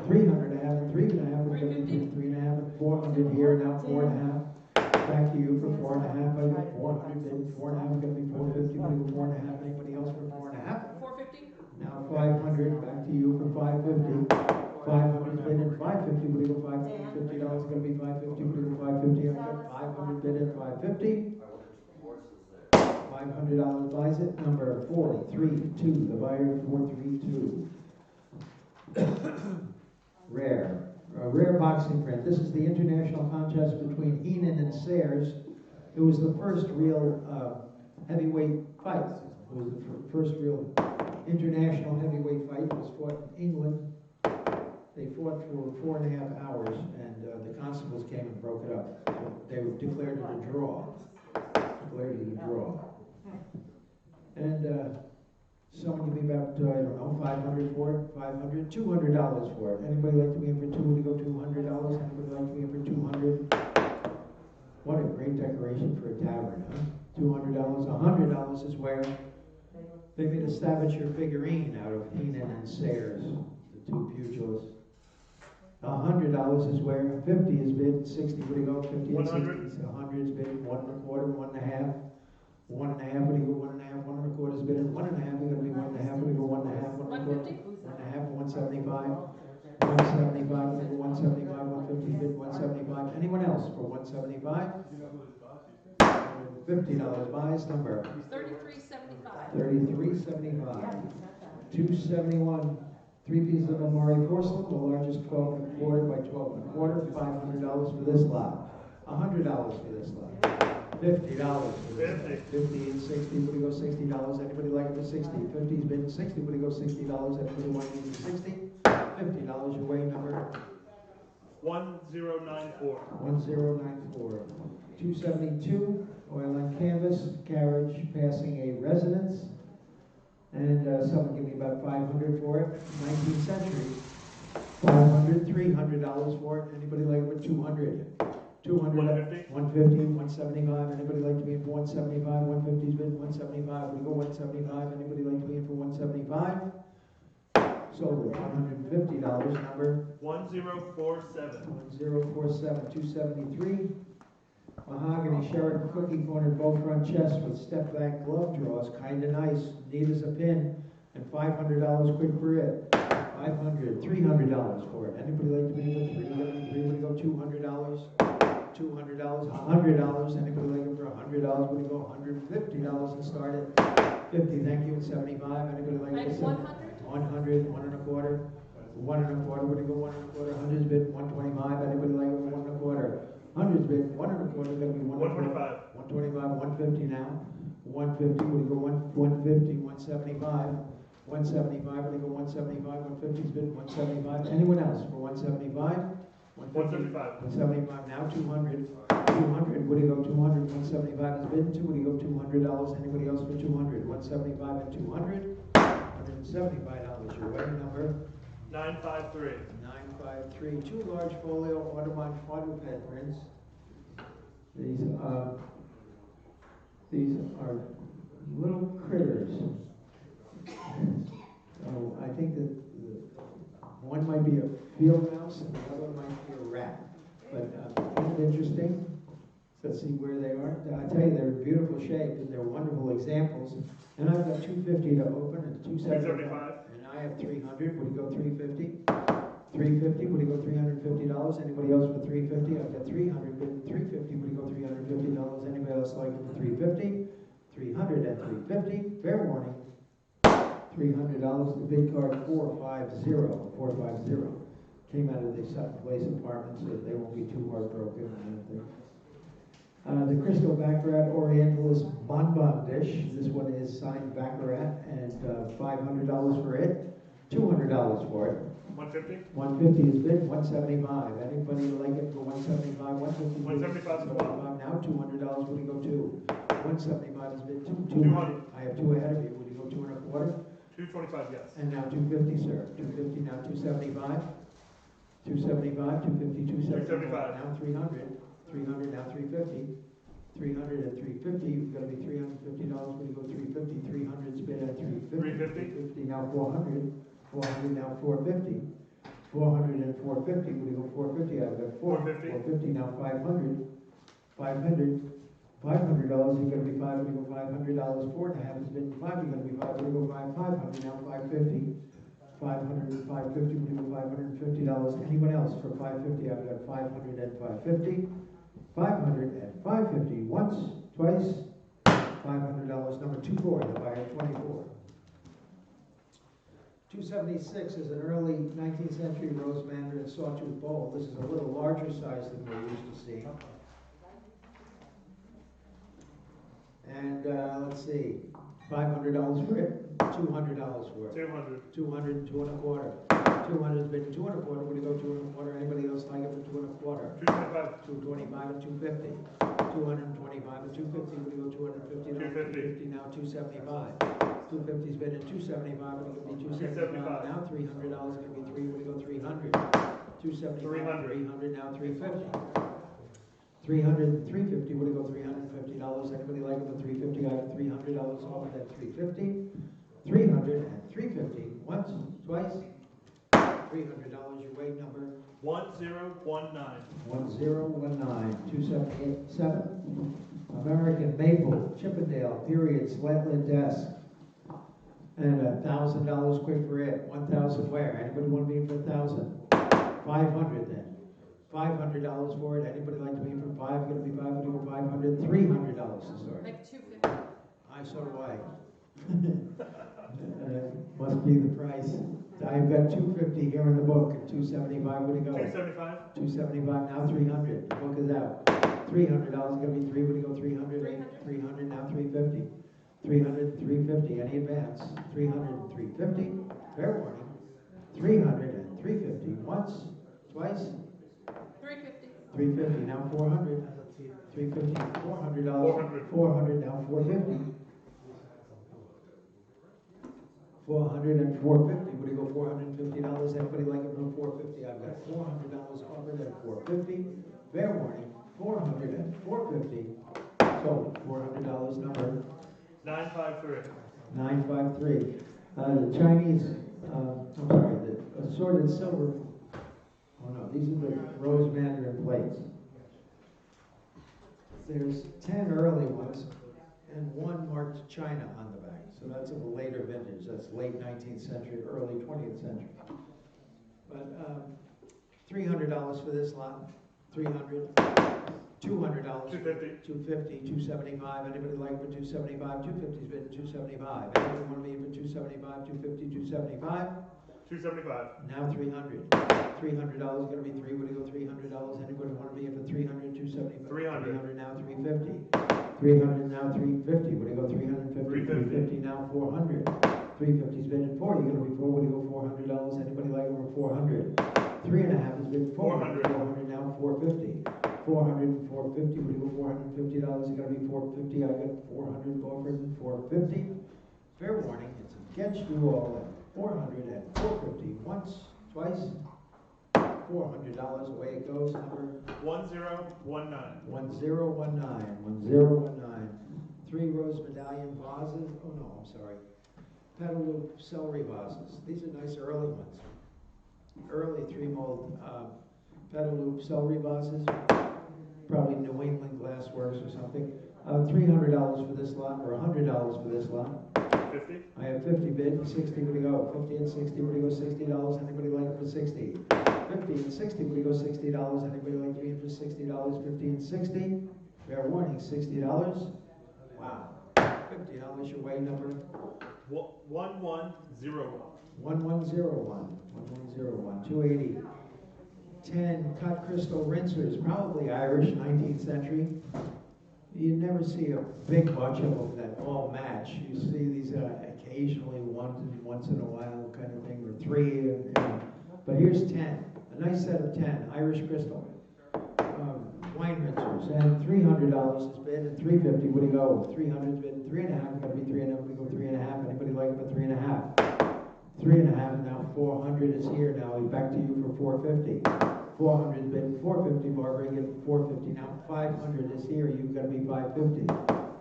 300 and a half and 3 1/2? Would you go 3 1/2 and 400 here now 4 1/2. Back to you for 4 1/2. I got 400 bid. 4 1/2 gonna be 450. Would you go 4 1/2? Anybody else for 4 1/2? 450? Now 500, back to you for 550. 500 bid at 550. Would you go $550? Going to be 550. Would you go 550? I've got 500 bid at 550. $500 buys it. Number 432. The buyer 432. Rare. A rare boxing print. This is the international contest between Heenan and Sayers. It was the first real heavyweight fight was the first real international heavyweight fight. It was fought in England. They fought for 4.5 hours, and the constables came and broke it up. So they declared it a draw. Declared it a draw. And someone give me about, I don't know, $500 for it, $500, $200 for it. Anybody like to be in for two to go $200? Anybody like to be in for 200? What a great decoration for a tavern, huh? $200. $100 is where they made a Staffordshire figurine out of Heenan and Sayers, the two pugilists. $100 is where 50 is bid, 60 would go, 50 and 60, 100 is bid, 1 1/4, 1 1/2. 1 1/2 would go 1 1/2, 1 1/4 is bid, 1 1/2 is going to be 1 1/2 would go 1 1/2, 1 1/4, 1 1/2, 175, 175 would go 175, 150 bid, 175. Anyone else for 175? $50 buys number. 3375. 3375. 271. 3 pieces of Morey porcelain, the largest 12 1/4 by 12 1/4. $500 for this lot. $100 for this lot. $50 for this lot. 50 and 60. Would he go $60? Anybody like it for 60? 50's bid 60. Would he go $60? Anybody want it for 60? $50 your way number. 1094. 1094. 272. Oil and canvas carriage passing a residence. And someone give me about $500 for it. 19th century. $500, $300 for it. Anybody like it for 200? 200. 150. 150, 175. Anybody like to be in for 175? 150's bid 175. We go 175. Anybody like to be in for 175? Sold at $150 number. 1047. 1047. 273. Mahogany Sheraton cookie corner bow front chest with step back glove draws, kinda nice, neat as a pin, and $500 quick for it. $500, $300 for it. Anybody like to be for 373? Would go $200? $200, $100. Anybody like it for $100? Would go $150 and start at 50? Thank you. 75. Anybody like it for 100. 100, 1 1/4. 1 1/4. Would go 1 1/4? 100's bid 125. Anybody like it for 1 1/4? 100's bid 1 1/4 is going to be 125. 125, 150 now. 150, would you go 150, 175? 175, would you go 175? 150's bid 175. Anyone else for 175? 175. 175 now. 200. 200, would you go 200? 175 is bid. Would you go $200? Anybody else for 200? 175 and 200. $175 your way number. 953. 953. 2 large folio Audubon quadruped prints. These are little critters. So I think that one might be a field mouse and the other one might be a rat. But kind of interesting. Let's see where they are. I tell you, they're in beautiful shape and they're wonderful examples. And I've got 250 to open and 275. And I have 300. Would you go 350? 350. Would you go $350? Anybody else for 350? I've got 300. Bid 350. Would you go $350? Anybody else like it for 350? 300 and 350. Fair warning. $300. The bid card 450. 450. Came out of the Sutton Place apartments, so they won't be too heartbroken. The Crystal Baccarat Orientalist Bonbon Dish. This one is signed Baccarat, and $500 for it. $200 for it. 150. 150 is bid. 175. Anybody like it for 175? 150. 175 as well. Now $200. Would you go to? 175 is bid. 200. I have 2 ahead of you. Would you go 2 1/4? 225. Yes. And now 250, sir. 250 now. 275. 275. 250. 275. Now 300. 300 now. 350. 300 and 350. You've got to be $350. Would you go 350? 300's bid at 350. 350. 350 now. 400. 400 now. 450. 400 and 450. Would you go 450? I've got 450. 450 now. 500. 500. $500. You're going to be 5. Would you go $500? 4 1/2 has been 5. You're going to be 5. Would you go 500 now? 550. 500 and 550. Would you go $550? Anyone else for 550? I've got 500 and 550. 500 and 550. Once, twice. $500. Number 24. The buyer 24. 276 is an early 19th century rose mandarin sawtooth bowl. This is a little larger size than we're used to seeing. And let's see. $500 for it, $200 for it. 200. 200, 2 1/4. 200 has been 2 1/4, would you go 2 1/4? Anybody else like it for 2 1/4? 225. 225 and 250. 225 and 250, would you go 250? 250. Now 275. 250's been at 275, would it be 275. 275? Now $300 is going to be 3, would you go 300? 275, 300. 300, now 350. 300 and 350, would it go $350? Anybody like it for 350? I have $300 off of that 350. 300 and 350, once, twice. $300 your weight number. 1019. 1019, 2787. American Maple, Chippendale, period, slatlit desk. And $1,000 quick for it. 1,000 where? Anybody want to be for 1,000? 500 then. $500 for it. Anybody like to be for 5? Going to be 5? Going to go 500. $300 to start. Like 250. So do I. Must be the price. I've got 250 here in the book. 275. What do you go? 275. 275. Now 300. The book is out. $300 is going to be 3. What do you go? 300. 300. 300. Now 350. 300. 350. Any advance? 300. 350. Fair warning. 300 and 350. Once. Twice. 350. 350. Now 400. 350. $400. 400. Now 450. 400 and 450. Would you go $450? Anybody like it for 450? I've got $400 offered at 450. Fair warning. 400 and 450. So $400 number 953. 953. The Chinese, I'm sorry, the assorted silver. Oh no, these are the rose mandarin plates. There's 10 early ones and 1 marked China on the back. So that's of a later vintage. That's late 19th century, early 20th century. But $300 for this lot. 300. $200. 250. 250. 275. Anybody like for 275? 250's bid 275. Anybody want to be for 275? 250. 275. 275. Now 300. $300 is going to be 3. Would you go $300? Anybody want to be for 300? 275. 300. Now 350. 300 now 350. Would you go 350? 350 now 400. 350's been at 4. You're going to be 4. Would you go $400? Anybody like over 400? 3.5 has been 400. 400 now 450. 400 and 450. Would you go $450? It's going to be 450. I got 400 offered and 450. Fair warning. It's a catch you all at 400 and 450. Once, twice. $400 away it goes. Number 1019. 1019. 1019. 3 rose medallion vases. Oh no, I'm sorry. Petal loop celery vases. These are nice early ones. Early 3 mold petal loop celery vases. Probably New England Glassworks or something. $300 for this lot, or $100 for this lot. 50. I have 50 bid, 60, where do you go? 50 and 60, where do you go? $60. Anybody like it for 60? 50 and 60, where do you go? $60. Anybody like to be in for $60? 50 and 60. Fair warning, $60. Wow. $50 your way number. 1101. 1101. 1101. 280. 10 cut crystal rinsers, probably Irish, 19th century. You never see a big bunch of them that all match. You see these occasionally once in a while kind of thing, or 3. But here's 10. A nice set of 10 Irish crystal wine rinsers, and $300 is bid, and $350. What do you go? 300's bid, and 3.5. Got to be 3.5. We go 3.5. Anybody like it for 3.5? 3.5. Now 400 is here. Now he's back to you for 450. 400 bid, 450. Barbara, get 450. Now 500 is here. You've got to be 550.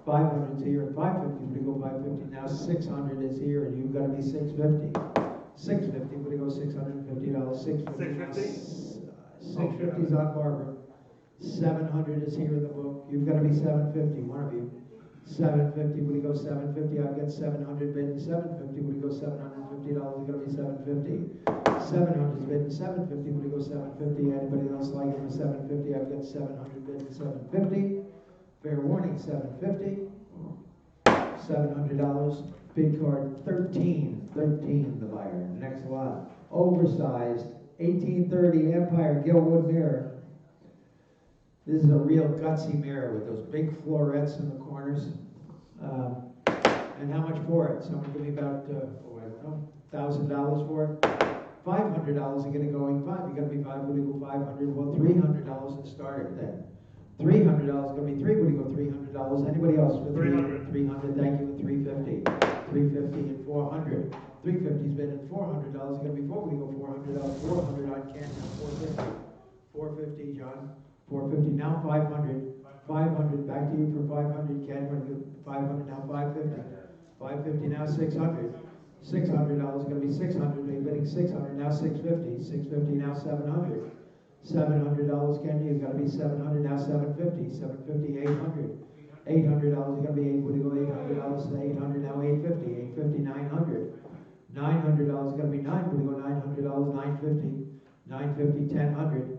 500 is here, and 550. Would you go 550? Now 600 is here, and you've got to be 650. 650. Would you go $650? 650. 650 is on Barbara. 700 is here in the book. You've got to be 750. One of you. 750. Would you go 750? I've got 700 bid and 750. Would you go $750? You've got to be 750. 700 is bid and 750. Would you go 750? Anybody else like it for 750? I've got 700 bid and 750. Fair warning, 750. $700. Bid card 13. 13 the buyer. Next lot. Oversized 1830 Empire Gilwood mirror. This is a real gutsy mirror with those big florets in the corners. And how much for it? Someone give me about, I don't know, $1,000 for it? $500 to get it going. You gotta be five, what do you go 500? Well, $300 to start it then. $300 gonna be three, what do you go $300? Anybody else for 300. 300, thank you, and 350. 350 and 400. 350's been at $400, gonna be four, what do you go $400? 400 on Ken, now 450. 450, John. 450, now 500. 500, back to you for 500, Ken, we're gonna do 500, now 550. 550, now 600. $600 gonna be 600, we're bidding 600, now 650. 650, now 700. $700, Ken, you've gotta be 700, now 750. 750, 800. $800, you gotta be able to go $800 to 800, now 850. 850, 900. $900 gonna be 9, we go $900, 950. 950, 1000.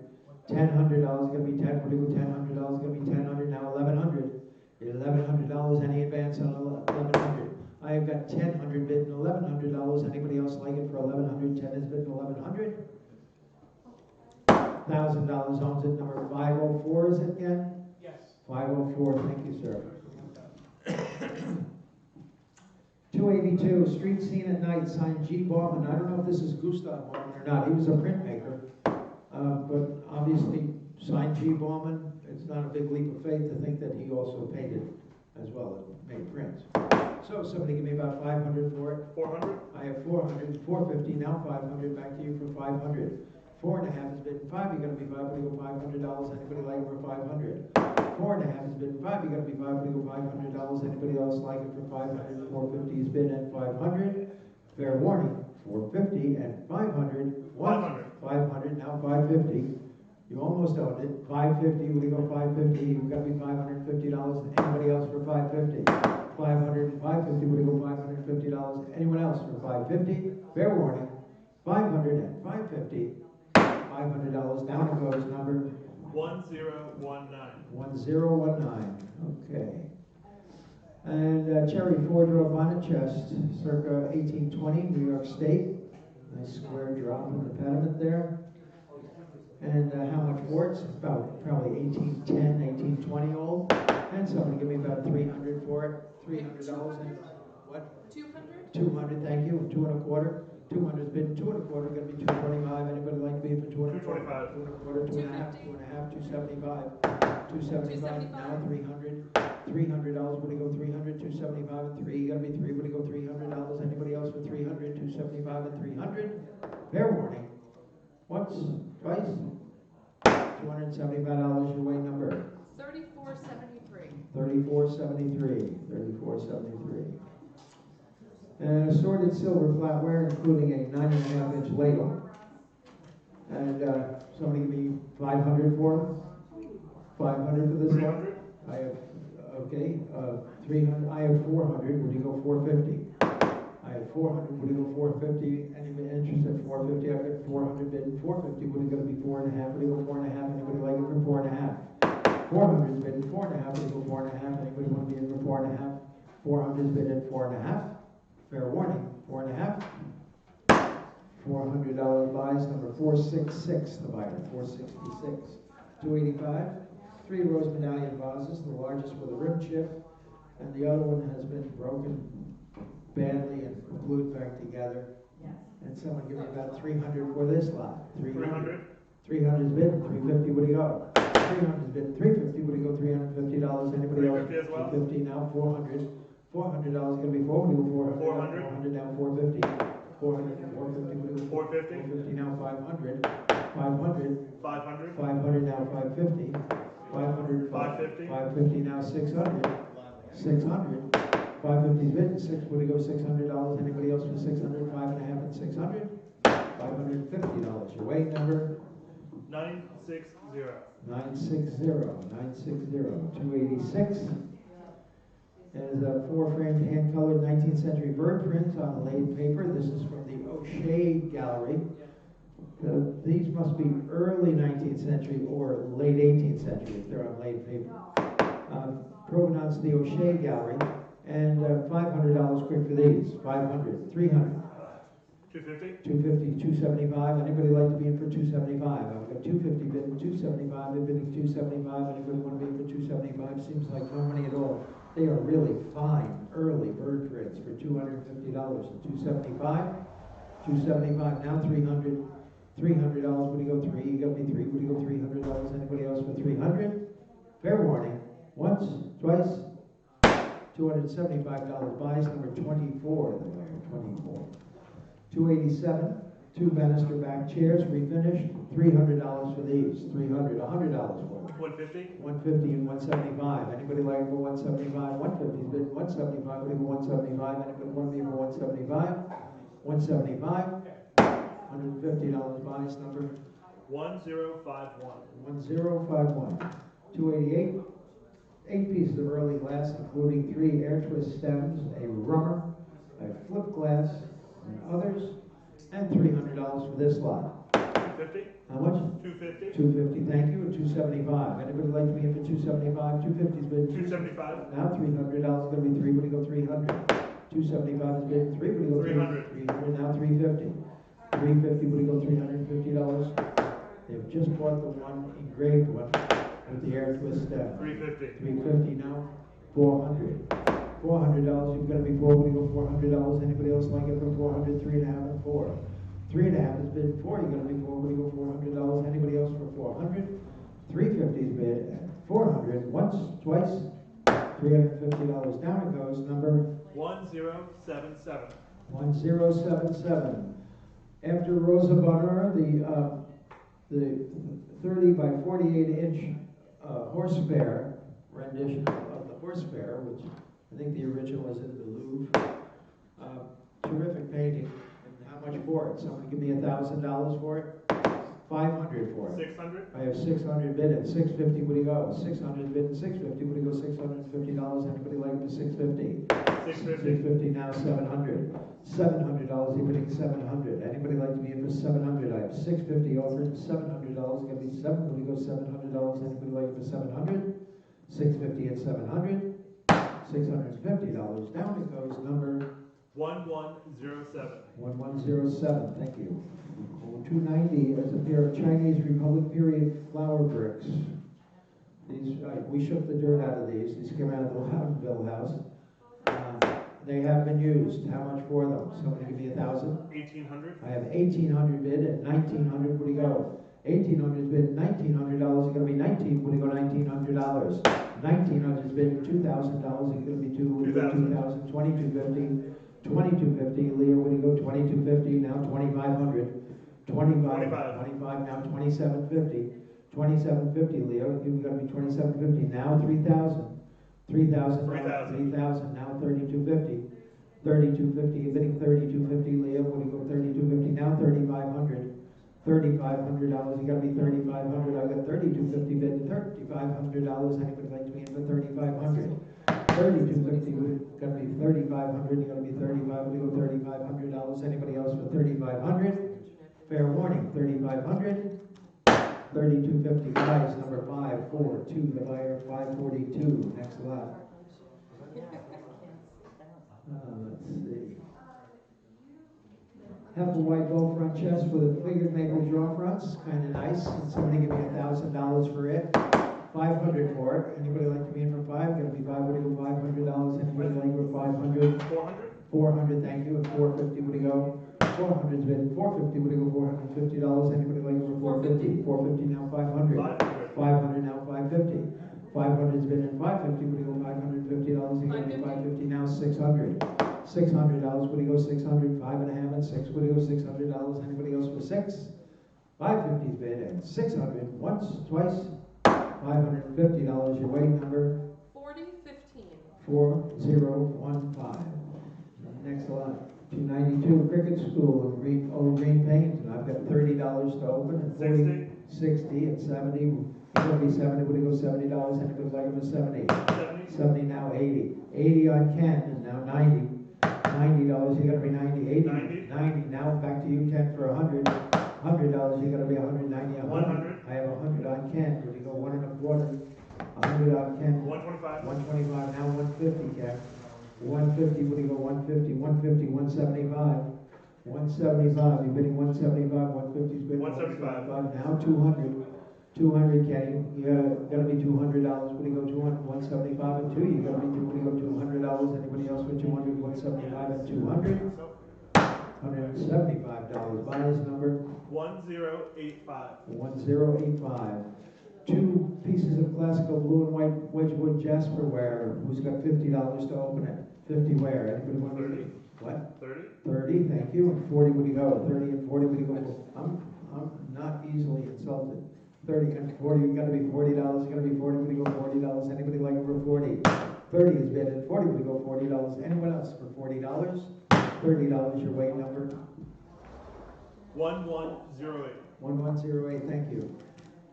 $1,000 gonna be 10, we go $1,000 gonna be 1000, now 1100. $1,100, any advance on 1100. I have got 1000 bid and $1,100. Anybody else like it for 1100? 10 is bid and 1100. $1,000 owns it. Number 504 is it again? Yes. 504. Thank you, sir. 282 Street Scene at Night. Signed G. Bauman. I don't know if this is Gustav Bauman or not. He was a printmaker, but obviously signed G. Bauman. It's not a big leap of faith to think that he also painted as well as made prints. So somebody give me about 500 for it. 400. I have 400, 450, now 500, back to you for 500. 4.5 is bid 5, you gotta be 5, we go $500, anybody like it for 500. 4.5 is bid 5, you gotta be 5, we go $500, anybody else like it for 500. 450 is bid at 500. Fair warning, 450 and 500. 500. 500, now 550. You almost owned it. 550, we go 550, you've gotta be $550, anybody else for 550. 500 and 550, we go $550. Anyone else for 550? Fair warning. 500 and 550. $500. Down it goes. Number 1019. 1019. Okay. And Cherry four-door bonnet chest, circa 1820, New York State. Nice square drop in the pediment there. And how much for it? It's about probably 1810, 1820 old. And somebody give me about 300 for it. $300 and what? 200? 200, thank you. 2 1/4. 200's been 2 1/4, gonna be 225. Anybody like to be for 2 225. 2 1/4, 2 1/2, 2 1/2, 275. 275, now 300. $300, would he go 300, 275 and 3, you gotta be 3, would he go $300, anybody else for 300, 275 and 300? Fair warning. Once, twice, $275, your way number. 3473. 3473, 3473. And assorted silver flatware, including a 9.5-inch ladle. And somebody give me 500 for it? 500 for this one? 300. I have, okay, 300, I have 400, would you go 450? I have 400, would you go 450? Anybody interested at 450? I've got 400 bid and 450, would it gonna be 4.5? Would you go 4.5? Anybody like it for 4.5? 400 is bid at 4.5, would you go 4.5? Anybody want to be in for 4.5? 400 is bid at 4.5. Fair warning, 4.5. $400 buys, number 466, the buyer, 466. 285. 3 rose medallion vases, the largest with a rim chip, and the other one has been broken badly and glued back together. And someone give me about 300 for this lot. 300. 300 is bid, 350, what do you go? 300 is bid, 350, what do you go? $350, anybody else? 350 as well. 350, now 400. $400 gonna be 400. 400. 400, now 450. 400, 450, what do you go? 450. 450, now 500. 500. 500. 500, now 550. 500. 550. 550, now 600. 600. 550's bid, 6, would it go $600? Anybody else for 600? 5.5 and 600? $550. Your weight number? 960. 960. 960. 286. Is a 4-framed hand-colored 19th century bird print on laid paper. This is from the O'Shea Gallery. These must be early 19th century or late 18th century if they're on laid paper. Provenance the O'Shea Gallery. And $500 quick for these. 500, 300. 250. 250, 275. Anybody like to be in for 275? I've got 250 bidding 275. They're bidding 275. Anybody want to be in for 275? Seems like no money at all. They are really fine early bird drinks for $250 and $275. $275 now. $300. $300. Would you go three? You got me three. Would you go $300? Anybody else for $300? Fair warning. Once, twice. $275 buys number 24. 24. 287. Two banister back chairs refinished. $300 for these. $300. $100 for them. 150. 150 and 175. Anybody like for 175? 150's bid 175. Would you go 175? Anybody want me for 175? 175. $150 buys number 1051. 1051. 288. 8 pieces of early glass, including 3 air twist stems, a rummer, a flip glass, and others, and $300 for this lot. 250. How much? 250. 250. Thank you. And 275. Anybody like me in for 275? 250's bid 275. Now $300 is going to be 3. Would you go 300? 275 is bid 3. Would you go 300. 300. Now 350. 350. Would you go $350? They've just bought the one engraved one with the air twist stem. 350. 350 now. 400. $400. You've got to be 4. Would you go $400? Anybody else like it for 400? 3.5 and 4. 3.5 is bid 4. You're going to be 4. Would you go $400? Anybody else for 400? 350 is bid at 400. Once, twice. $350. Down it goes. Number 1077. 1077. After Rosa Bonheur, the 30 by 48 inch horse fair rendition of the horse fair, which I think the original is in the Louvre. Terrific painting. And how much for it? Somebody give me $1,000 for it? 500 for it. 600. I have 600 bid at 650. Would you go? 600 bid at 650. Would you go $650? Anybody like it for 650? 650 now. 700. $700. You're bidding 700. Anybody like to be in for 700? I have 650 over it. $700. Gonna be 7. Would you go $700? Anybody like it for 700? 650 and 700. $650. Down it goes. Number 1107. 1107. Thank you. 290 is a pair of Chinese Republic period flower bricks. These we shook the dirt out of these. These came out of the Loudonville house. They have been used. How much for them? Somebody give me 1,000. 1800. I have 1,800 bid at 1,900. What do you go? 1,800 bid. $1,900. It's going to be 19. What do you go? $1,900. 1,900 is bid. $2,000. It's going to be 2,000. 2,250. 2250. Leo, what do you go? 2250. Now 2,500. 25 now. 2750. 2750. Leo, you've got to be 2750. Now 3,000. 3,000 now. 3250. 3250. You're bidding 3250. Leo, what do you go? 3250. Now 3,500. $3,500. You got to be 3,500. I've got 3250 bid. $3,500. Anybody like to be in for 3,500? 3250. Got to be 3,500. You got to be 35. We go $3,500. Anybody else for 3,500? Fair warning. 3,500. 3250. Guys, number 542. The buyer 542. Next lot. Let's see. Have a white bow front chest with a figured maple draw fronts. Kind of nice. Can somebody give me $1,000 for it? 500 for it. Anybody like to be in for 5? Gonna be 5. Would you go $500? Anybody like for 500? 400. 400. Thank you. At 450. Would you go? 400's bid. 450. Would you go $450? Anybody like for 450? 450 now. 500. 500 now. 550. 500's bid at 550. Would you go $550? You got to be 550 now. 600. $600. Would you go 600? 5.5 and 6. Would you go $600? Anybody else for 6? 550's bid at 600. Once, twice. $550. Your weight number 4015. 4015. Next lot. 292 Cricket School in old green paint. And I've got $30 to open and 40, 60 and 70. It's going to be 70. Would you go $70? Anybody like it for 70? 70 now. 80. 80 on Ken and now 90. $90. You got to be 90. 80. 90. Now back to you, Ken, for 100. $100. You got to be 190. 100. I have 100 on Ken. Would you go 1 1/4? 100 on Ken. 125. 125. Now 150, Ken. 150. Would you go 150? 150. 175. 175. You're bidding 175. 150's bid. 175. Now 200. 200, Kenny. You gotta be $200. Would you go 200? 175 and 2. You gotta be 2. Would you go Anybody else for 200, 175 and 200? $175. Buyer's number 1085. 1085. Two pieces of classical blue and white Wedgwood Jasper ware. Who's got $50 to open it? 50 ware. Anybody want to? 30. What? 30. 30, thank you. And 40, would you go? 30 and 40, would you go? I'm not easily insulted. 30 and 40, you gotta be $40, you gotta be 40, would you go $40? Anybody like it for 40? 30 is bid at 40, would you go $40? Anyone else for $40? $30, your weight number. 1108. 1108, thank you.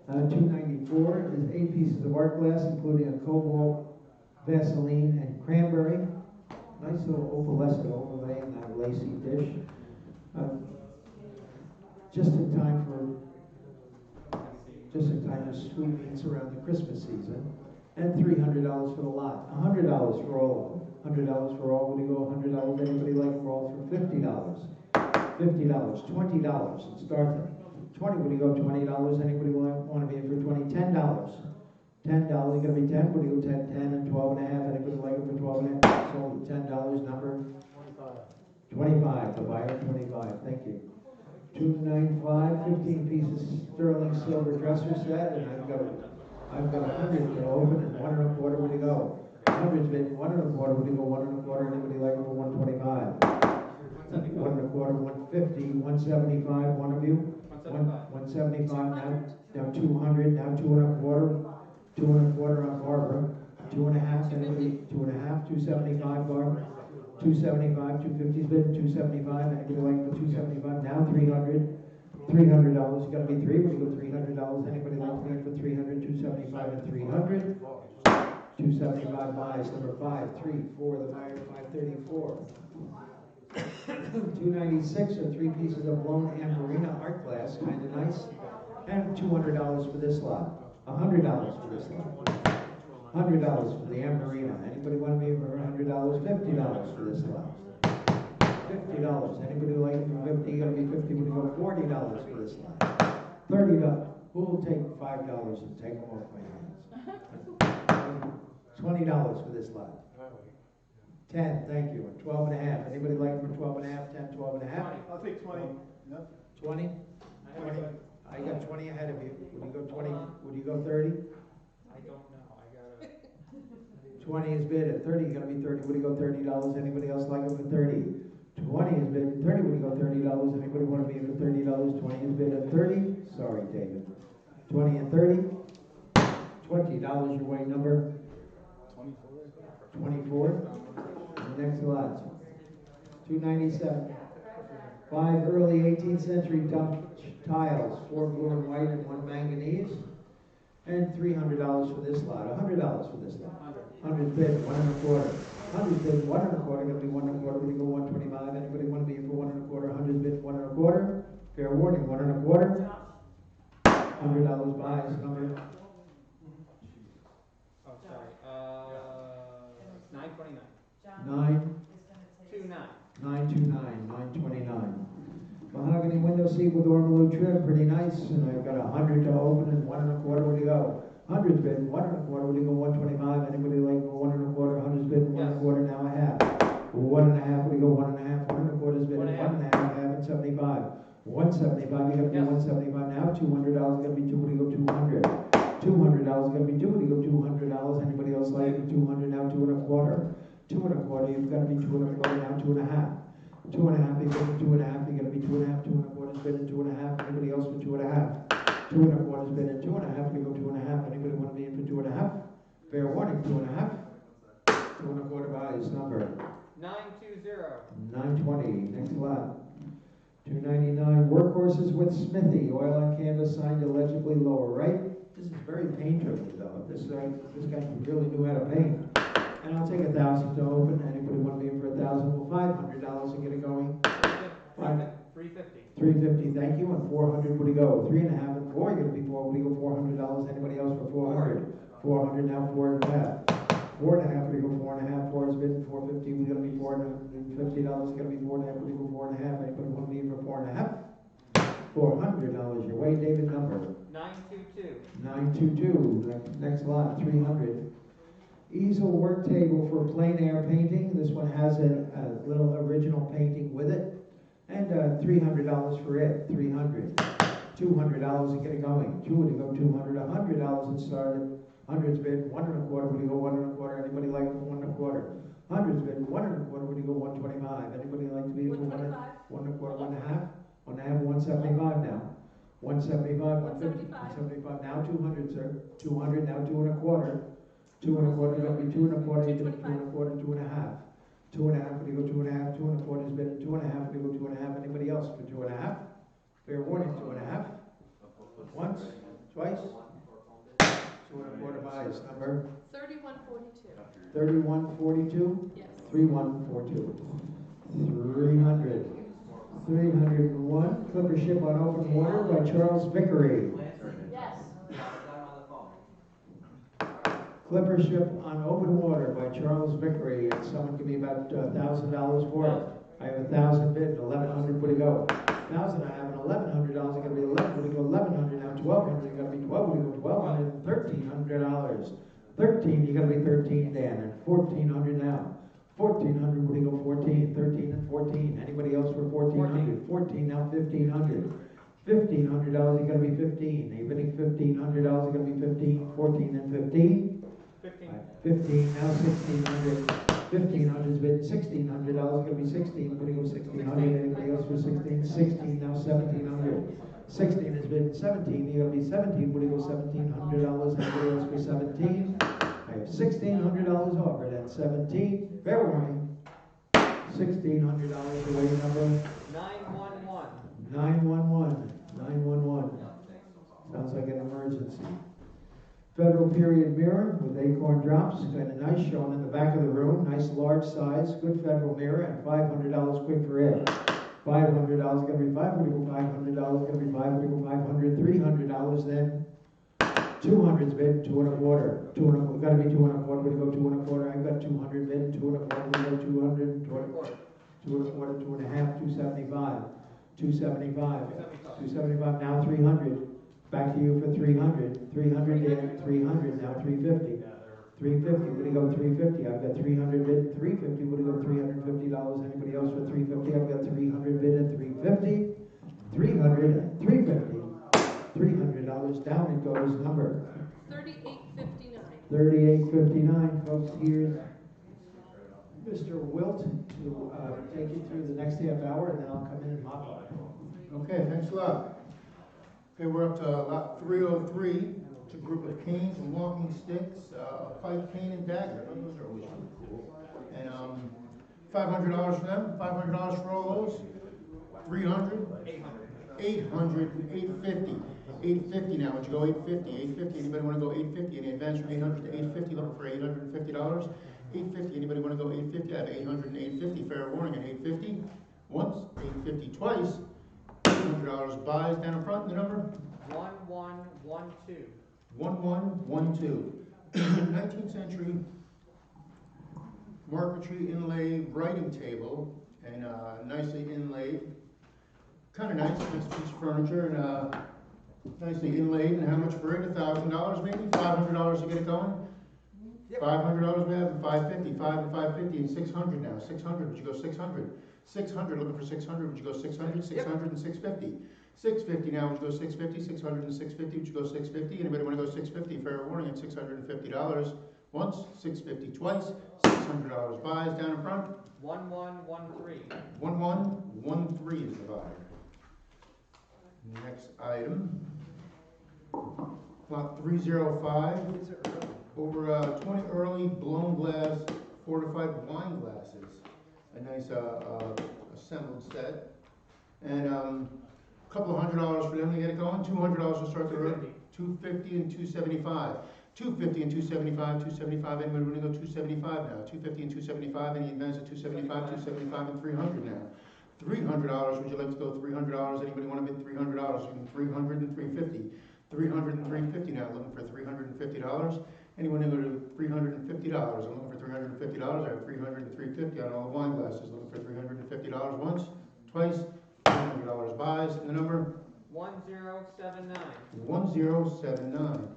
294 is 8 pieces of art glass, including a cobalt, Vaseline, and cranberry. Nice little opalescent overlay in that lacy dish. Just in time for sweetmeats around the Christmas season. And $300 for the lot. $100 for all of them. $100 for all. Would you go $100? Anybody like for all for $50? $50. $20. Let's start there. 20. Would you go $20? Anybody want to be in for 20? $10. $10. You gotta be 10. Would you go 10? 10 and 12 and a half. Anybody like it for 12 and a half? So $10 number. 25. The buyer 25. Thank you. 295. 15 pieces sterling silver dresser set, and I've got 100 to open and 1 1/4. Would you go? 100's been 1 1/4. Would you go 1 1/4? Anybody like it for 125? 1 1/4. 150. 175. One of you. 175. Now 200. Now 2 1/4. 2 1/4 on Barbara. 2 1/2. Anybody? 2 1/2. 275. Barbara. 275. 250's bid. 275. Anybody like for 275? Now 300. $300. You gotta be 3. Would you go $300? Anybody like to be for 300? 275 and 300. 275 buys. Number 5, 3, 4. The buyer 534. 296 are 3 pieces of blown Amberina art glass, kind of nice, and $200 for this lot. $100 for this lot. $100 for the Amberina. Anybody want to be for $100? $50 for this lot. $50. Anybody like it for 50? You gotta be 50. Would you go $40 for this lot? $30. Who will take $5 and take them off my hands? $20 for this lot. 10. Thank you. And 12 and a half. Anybody like it for 12 and a half? 10, 12 and a half. I'll take 20. No. 20. 20. I got 20 ahead of you. Would you go 20? Would you go 30? I don't know, I gotta. 20 is bid at 30. You gotta be 30. Would you go $30? Anybody else like it for 30? 20 is bid at 30. Would you go $30? Anybody want to be in for $30? 20 is bid at 30. Sorry, David. 20 and 30. $20 your weight number. 24. Next lot. 297. 5 early 18th century Dutch tiles, 4 blue and white and 1 manganese. And $300 for this lot. $100 for this lot. 100 bid, 1 1/4. 100 bid, 1 1/4. Gonna be 1 1/4. Would you go 125? Anybody want to be for 1 1/4? 100 bid, 1 1/4. Fair warning, 1 1/4. $100 buys number. Oh, sorry, 929. 929. 29. 929. Mahogany window seat with ormolu trim, pretty nice. And I've got 100 to open and 1 1/4. Would you go? 100's bid, 1 1/4. Would you go 125? Anybody like for 1 1/4? 100's bid, 1 1/4. Now a half. 1 1/2. Would you go 1 1/2? 1 1/4's bid, 1 1/2. Half and 75. 175. You got to be 175 now. $200 got to be 2. Would you go 200? $200 got to be 2. Would you go $200? Anybody else like it for 200 now? 2 1/4. 2 1/4. You've got to be 2 1/4 now. 2 1/2. 2 1/2. You got to be 2 1/2. You got to be 2 1/2. 2 1/4's bid at 2 1/2. Anybody else for 2 1/2? 2 1/4's bid at 2 1/2. You go 2 1/2. Anybody want to be in for 2 1/2? Fair warning, 2 1/2. 2 1/4 buys number 920. 920. Next lot. 299. Workhorses with Smithy. Oil on canvas signed illegibly lower right. This is very painterly though. This guy really knew how to paint. And I'll take 1,000 to open. Anybody want to be in for 1,000? Well, $500 to get it going. 350. 350, thank you. And 400, would you go? 3 1/2 and 4. You're gonna be 4. Would you go $400? Anybody else for 400? 400 now. 4 1/2. 4 1/2. Would you go 4 1/2? 4 is bid. 450. We're gonna be $450. Gonna be 4 1/2. Would you go 4 1/2? Anybody want to be in for 4 1/2? $400 your way. David number 922. 922. Next lot. 300. Easel work table for plein air painting. This one has a little original painting with it. And $300 for it, $300. $200 to get it going. Two would go $200, $100 and started. Hundreds bid, 1 1/4, would you go 1 1/4? Anybody like 1 1/4? Hundreds bid, 1 1/4, would you go 125? Anybody like to be for 1 1/4, 1 1/2? 1 1/2, 175 now. 175, 150, 175, now 200, sir. 200, now 2 1/4. 2 1/4, gonna be 2 1/4, you get 2 1/4, 2 1/2. 2 1/2, would you go 2 1/2? 2 1/4 is bid, 2 1/2, would you go 2 1/2? Anybody else for 2 1/2? Fair warning, 2 1/2. Once, twice. 2 1/4 buys, number 3142. 3142. Yes. 3142. 300. 301. Clipper ship on open water by Charles Vickery. Yes. Clipper ship on open water by Charles Vickery. And someone give me about $1,000 for it. I have 1,000 bid, 1,100. Would it go? 1,000. I have an $1,100. It's gonna be 11. Would it go 1,100 now? 1,200. It's gonna be 12. Would it go 1,200? $1,300. 13. You gotta be 13, Dan. And 1,400 now. 1,400. Would it go 14? 13 and 14. Anybody else for 1,400? 14 now. 1,500. $1,500. You gotta be 15. Are you bidding $1,500? You gotta be 15. 14 and 15. 15 now. 1,600. 1,500 is bid. $1,600. Gonna be 16. Would it go 1,600? Anybody else for 16? 16 now. 1,700. 16 is bid. 17. You gotta be 17. Would it go $1,700? Anybody else for 17? I have $1,600 offered at 17. Fair warning. $1,600 away number 911. 911. 911. Sounds like an emergency. Federal period mirror with acorn drops, kind of nice, shown in the back of the room. Nice large size, good federal mirror, and $500 quick for it. $500 gonna be $500. $500 gonna be $500. $500. $300 then. 200's bid. 2 1/4. 2 1/4. Gotta be 2 1/4. Would you go 2 1/4? I've got 200 bid. 2 1/4. Would you go 200? 2 1/4. 2 1/4. 2 1/2. 275. 275. 275. Now 300. Back to you for 300. 300 Dan. 300 now. 350. 350. Would you go 350? I've got 300 bid. 350. Would you go $350? Anybody else for 350? I've got 300 bid at 350. 300 at 350. $300 down it goes. Number 3859. 3859. Folks, here's Mr. Wilt to take you through the next half hour, and then I'll come in and mop up. Okay, thanks a lot. Okay, we're up to lot 303. It's a group of canes and walking sticks, a pike, cane, and dagger. Those are always really cool. And $500 for them, $500 for all those. 300, 800, 850. 850 now. Would you go 850? 850. Anybody want to go 850? Any advance from 800 to 850? Looking for $850. 850. Anybody want to go 850? I have 800 and 850. Fair warning at 850. Once, 850 twice. $800 buys down in front. The number 1112. 1112. 19th century marquetry inlaid writing table, and nicely inlaid. Kind of nice, nice piece of furniture, and nicely inlaid. And how much for it? $1,000 maybe? $500 to get it going? $500 we have, and 550, 5 and 550, and 600 now. 600, would you go 600? 600, looking for 600, would you go 600? 600 and 650. 650 now, would you go 650? 600 and 650, would you go 650? Anybody want to go 650? Fair warning at $650. Once, 650 twice, $600 buys down in front. 1113. 1113 is the buyer. Next item. Lot 305. Over 20 early blown glass fortified wine glasses. A nice assembled set. And a couple of $100 for them to get it going. $200 to start the road. $250 and $275. $250 and $275. $275. Anybody want to go $275 now? $250 and $275. Any advance at $275? $275 and $300 now. $300. Would you like to go $300? Anybody want to bid $300? You can $300 and $350. $300 and $350 now. Looking for $350. Anyone who go to $350? I'm looking for $350. I have $300 and $350 on all the wine glasses. Looking for $350 once, twice. $300 buys. And the number 1079. 1079.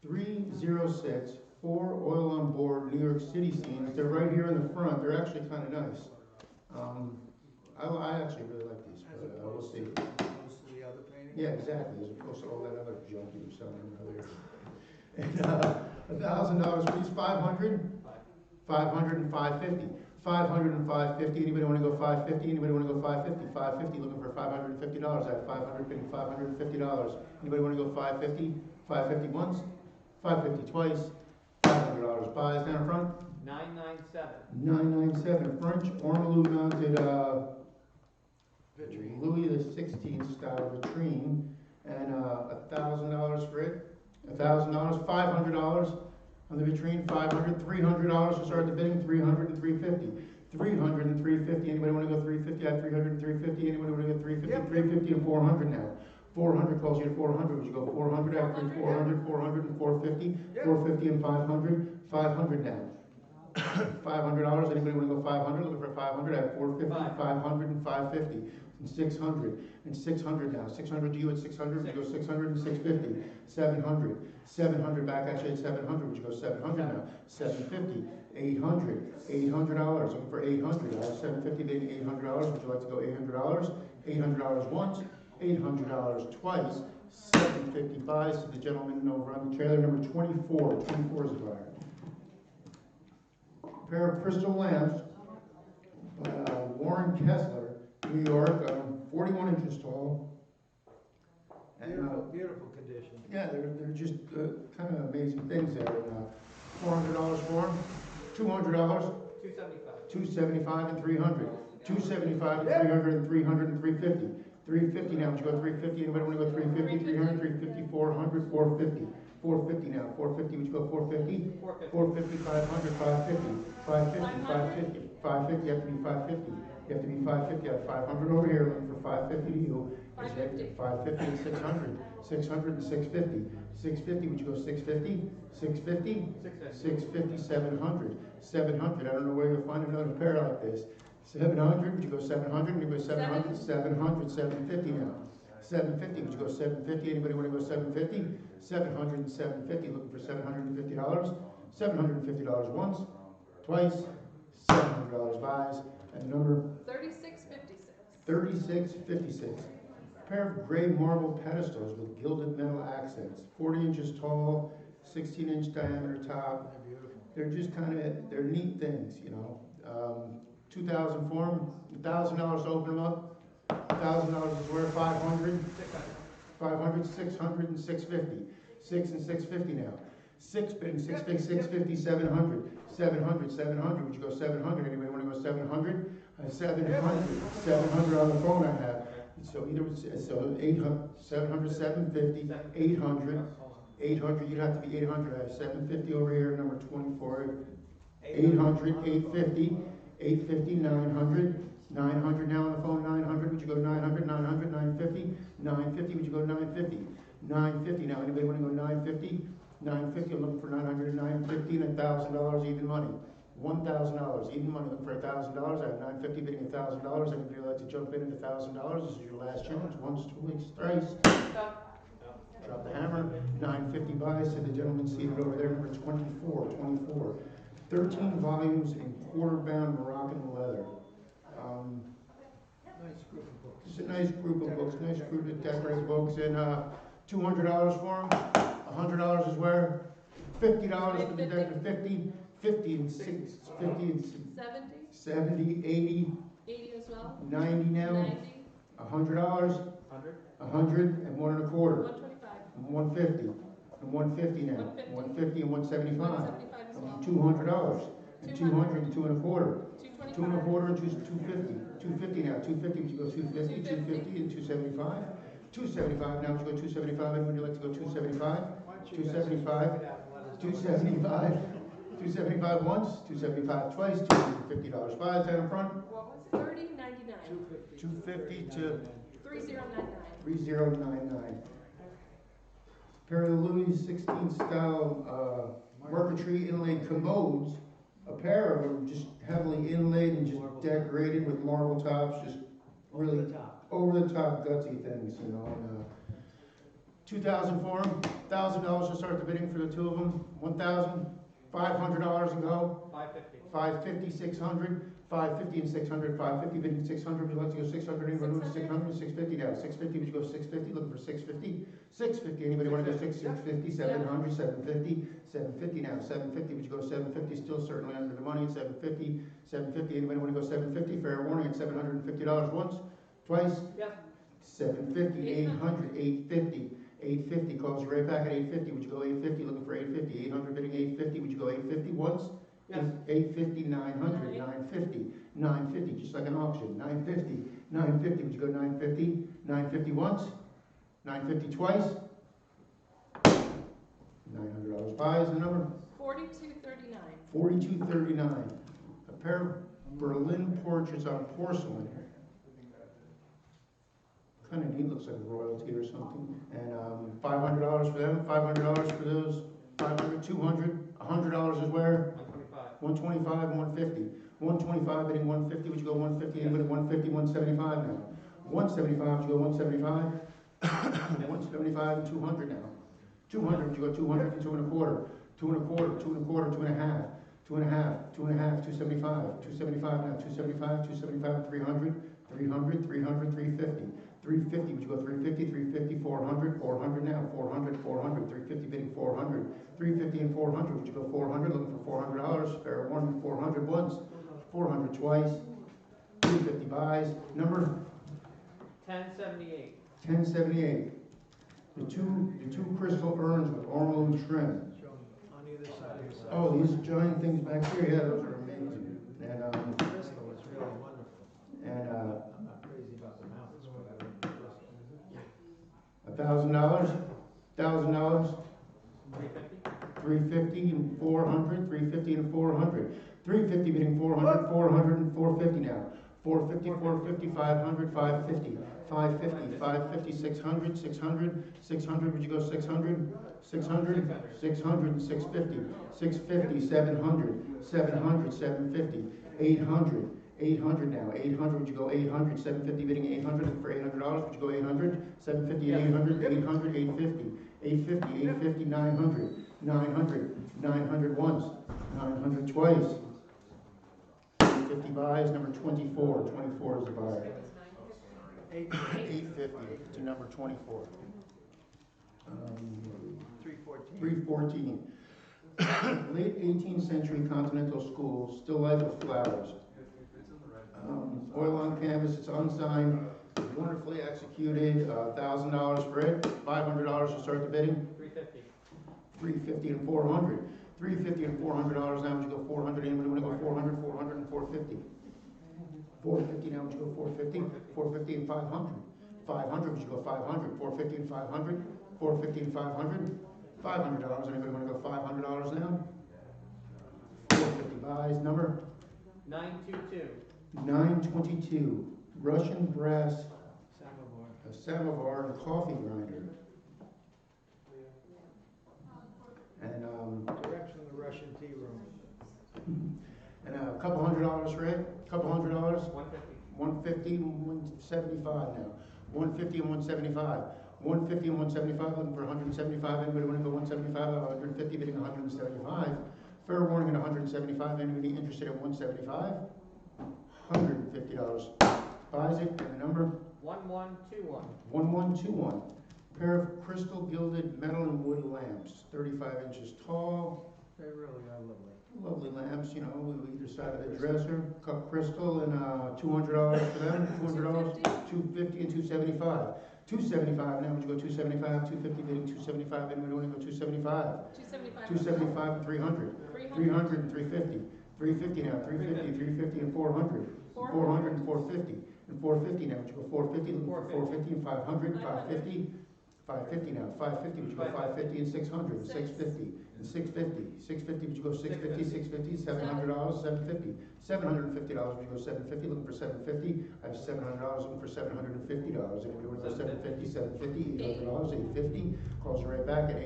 306 4 oil on board New York City scenes. They're right here in the front. They're actually kind of nice. I actually really like these, but we'll see. As opposed to the other painting? Yeah, exactly, as opposed to all that other junk you were selling earlier. And $1,000 for these, 500, 500 and 550. 500 and 550. Anybody want to go 550? Anybody want to go 550? 550. Looking for $550. I have 500 bidding $550. Anybody want to go 550? 550 once, 550 twice, $500 buys down in front. 997. 997 French ormolu mounted Louis XVI style vitrine, and $1,000 for it. $1,000, $500 on the vitrine, $500, $300 to start the bidding, $300 and $350. $300 and $350. Anybody want to go $350? I have $300 and $350. Anybody want to go $350? Yep. $350 and $400 now. $400 calls you to $400. Would you go $400? I have $400, $400 and $450. Yep. $450 and $500. $500 now. $500. Anybody want to go $500? Looking for $500. I have $450, $500 and $550. And $600 and $600 now. $600 to you at $600. Would you go $600 and $650? $700. $700 back actually at $700. Would you go $700 now? $750. $800. $800. Looking for $800. I have $750 bidding $800. Would you like to go $800? $800 once. $800 twice. $750 buys to the gentleman over on the trailer number 24. 24 is the buyer. A pair of crystal lamps by Warren Kessler, New York, 41 inches tall. And, Beautiful condition. yeah, they're just kind of amazing things there. $400 for them, $200, 275. $275 and $300, $275 and $300 and $300 and $350, $350 now. Would you go $350? Anybody want to go $350? $300, $350, $400, $450, $450 now. $450. Would you go $450? $450, $500, $550, $550, $550, $550. You have to be $550. You have to be $550. I have $500 over here. Looking for $550 to you. $550. $550 and $600. $600 and $650. $650. Would you go $650? $650? $650. $700. $700. I don't know where you'll find another pair like this. $700. Would you go $700? Anybody go $700? $700. $750 now. $750. Would you go $750? Anybody want to go $750? $700 and $750. Looking for $750. $750 once, twice. $700 buys. And the number 3656. 3656. A pair of gray marble pedestals with gilded metal accents, 40 inches tall, 16-inch diameter top. They're beautiful. They're just kind of, they're neat things, you know. $2,000 for them, $1,000 to open them up, $1,000 is worth $500, $500, $600 and $650. $6 and $650 now. 6 bidding, 650, $700. $700. Would you go $700? Anybody want to go $700? $700 on the phone I have. So either so 800, 700, 750, 800, 800. You'd have to be 800. I have 750 over here, number 24. 800, 850, 850, 900. 900 now on the phone. 900. Would you go 900? 900, 950, 950. Would you go 950? 950 now. Anybody want to go 950? 950, I'm looking for 900 and 950 and $1,000 even money. $1,000 even money, looking for $1,000. I have 950 bidding $1,000. Anybody like to jump in at $1,000? This is your last chance. Once, twice, thrice. Drop the hammer. 950 buys to the gentleman seated over there, number 24. 24. 13 volumes in quarter-bound Moroccan leather. Nice group of books. It's a nice group of books, nice group of decorated books, and $200 for them. $100 is where? $50 for the decorative. 50 and 6, 50 and 70. 70, 80, 80 as well. 90 now. 90. $100, 100 and 1 1/4. 125. And 150. And 150 now. 150 and 175. 175 as well. $200. And 200 and 2 1/4. 2 225. 1/4 and 250. 250 now. 250, would you go 250? 250 and 275. 275 now, would you go 275? Anyone would like to go 275? 275. 275. 275 once, 275 twice, $250 buys down in front. What was it? 3099. 250 to 3099. 3099. Pair of the Louis XVI style marquetry inlaid commodes. A pair of them just heavily inlaid and just decorated with marble tops, just really over the top gutsy things, you know. And, $2,000 for them, $1,000 to start the bidding for the two of them. 1,000, $500 and go. 550. 550, 600, 550 and 600, 550 bidding 600, would you like to go 600, anybody want to go 600, 650 now, 650, would you go 650, looking for 650, 650, anybody want to go 650, 700, 750, 750 now, 750, would you go 750, still certainly under the money at 750, 750, anybody want to go 750, fair warning at $750 once, twice, Yes. 750, 800, 850, 850, calls you right back at 850, would you go 850, looking for 850, 800 bidding 850, would you go 850 once? Yes. 850, 900, 950, 950, just like an auction, 950, 950, would you go 950, 950 once, 950 twice, $900 buys the number, 4239. 4239, a pair of Berlin portraits on porcelain, kind of neat, looks like royalty or something, and $500 for them, $500 for those, 500, 200, $100 is where? 125. 125 and 150. 125 bidding 150, would you go 150? Anybody 150, 175 now? 175, would you go 175? 175 and 200 now. 200, would you go 200 and 2 and a quarter? 2 and a quarter, 2 and a quarter, 2 and a half. 2 and a half, 2 and a half, 275. 275 now, 275, 275, 300, 300, 300, 350. 350, would you go 350, 350, 400, 400 now, 400, 400, 350 bidding 400, 350 and 400, would you go 400, looking for $400, fair warning, 400 once, 400 twice, 350 buys, number 1078. 1078, the two crystal urns with ormolu trim. On either side of the side. Oh, these giant things back here, yeah, those are amazing, and Crystal is really wonderful. and I'm not crazy about the mountains, but I like the crystal. $1,000, $1,000, 350. 350 and 400, 350 and 400, 350 bidding 400, 400 and 450 now, 450, 450, 500, 550, 550, 550, 600, 600, 600, would you go 600, 600, 600 and 650, 650, 700, 700, 750, 800, 800 now, 800, would you go 800, 750 bidding 800, for $800, would you go 800, 750 and 800, 800, 850, 850, 850, 900, 900, 900 once, 900 twice, 850 buys, number 24, 24 is the buyer, 850 to number 24. 314. 314. Late 18th century continental school, still life with flowers. Oil on canvas, it's unsigned, wonderfully executed, $1,000 for it, $500 to start the bidding, 350. 350 and 400. 350 and $400 now, would you go 400, anybody want to go 400, 400 and 450? 450 now, would you go 450? 450 and 500. 500, would you go 500? 450 and 500? 450 and 500? $500, anybody want to go $500 now? 450 buys, number? 922. 922, Russian brass, Samovar. a samovar and coffee grinder. And Direction of the Russian tea room. and a couple $100 for it, couple $100, 150. 150 and 175 now, 150 and 175, 150 and 175, looking for 175, anybody want to go 175, 150 bidding 175, fair warning at 175, anybody interested in 175, $150, buys it, and the number? 1121. 1121, pair of crystal gilded metal and wood lamps, 35 inches tall, They really are lovely. lovely lamps, you know, either side of the dresser, cup crystal, and $200 for them, $200, 250 and 275. 275 now, would you go 275, 250 bidding 275, anybody want to go 275? 275. 275 and 300. 300 and 350. 350 now, 350, 350 and 400. 400 and 450. And 450 now, would you go 450, looking for 450 and 500, 550. 550 now, 550, would you go 550 and 600, 650 and 650, 650, would you go 650, 650, $700, 750, $750, would you go 750, looking for 750, I have $700, looking for $750, anybody want to go 750, 750, $800, 850, calls you right back at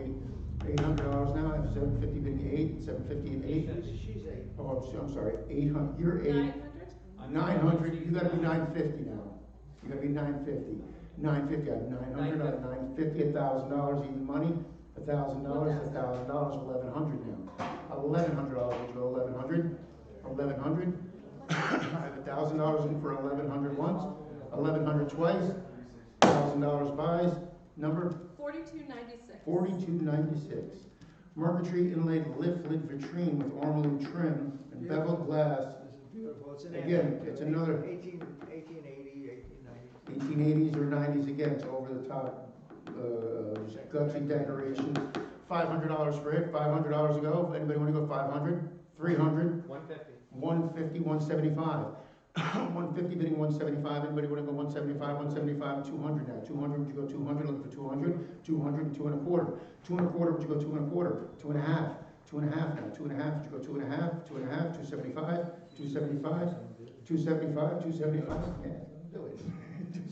$800 now, I have 750 bidding 8, 750 and 8, She's 8. oh, I'm sorry, 800, you're 8, 900. 900, you gotta be 950 now, you gotta be 950. 950, I have 900, I have 950, $1,000 even money, $1,000, $1,000, $1,100 now. $1,100, would you go 1,100? 1,100? I have $1,000 in for 1,100 once, 1,100 twice, $1,000 buys, number 4296. 4296. Marquetry inlaid lift lid vitrine with ormolu trim and beveled glass. This is beautiful. It's an Again, it's another 1880, 1890. 1880s or 90s, again, it's over the top, gutsy decorations. $500 for it, $500 to go. Anybody want to go 500? 300? 150. 150, 175. 150 bidding 175. Anybody want to go 175, 175, 200 now. 200, would you go 200? Looking for 200. 200 and 2 and a quarter. 2 and a quarter, would you go 2 and a quarter? 2 and a half. 2 and a half now. 2 and a half, would you go 2 and a half? 2 and a half, 275, 275, 275, 275. Yeah, do it.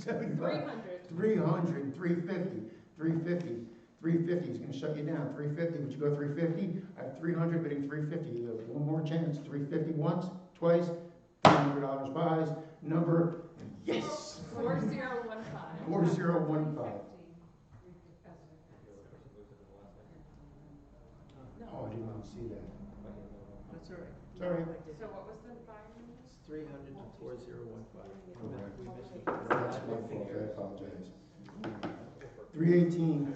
275. 300, 350, 350. 350 is going to shut you down. 350, would you go 350? I have 300 bidding 350. You have one more chance. 350 once, twice, $300 buys. Number, yes! 4015. 4015. Oh, I did not see that. That's all right. It's all right. So what was the buy? It's 300 to 4015. We missed it. That's my fault. I apologize. 318.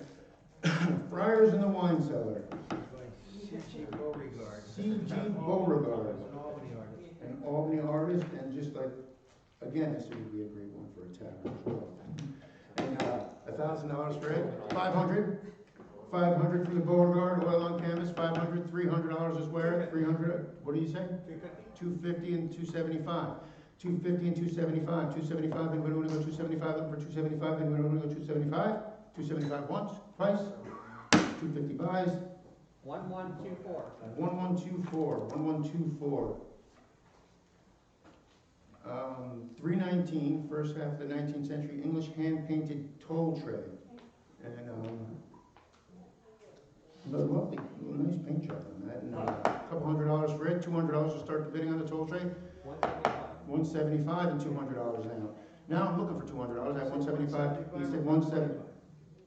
Friars in the Wine Cellar. C.G. Beauregard. C.G. Beauregard. An Albany artist. An Albany artist, and just like, again, this would be a great one for a tavern as well. And $1,000 for it. 500. 500 from the Beauregard, oil on canvas. 500. $300 is where? 300. What do you say? 250 and 275. 250 and 275. 275. Anybody want to go 275? Looking for 275. Anybody want to go 275? 275 once, twice. 250 buys. 1124. 1124. 1124. 319, first half of the 19th century, English hand-painted toll tray. And lovely, nice paint job on that. And a couple $100 for it, $200 to start the bidding on the toll tray. 175 and $200 now. Now I'm looking for $200. I have 175. You said 170.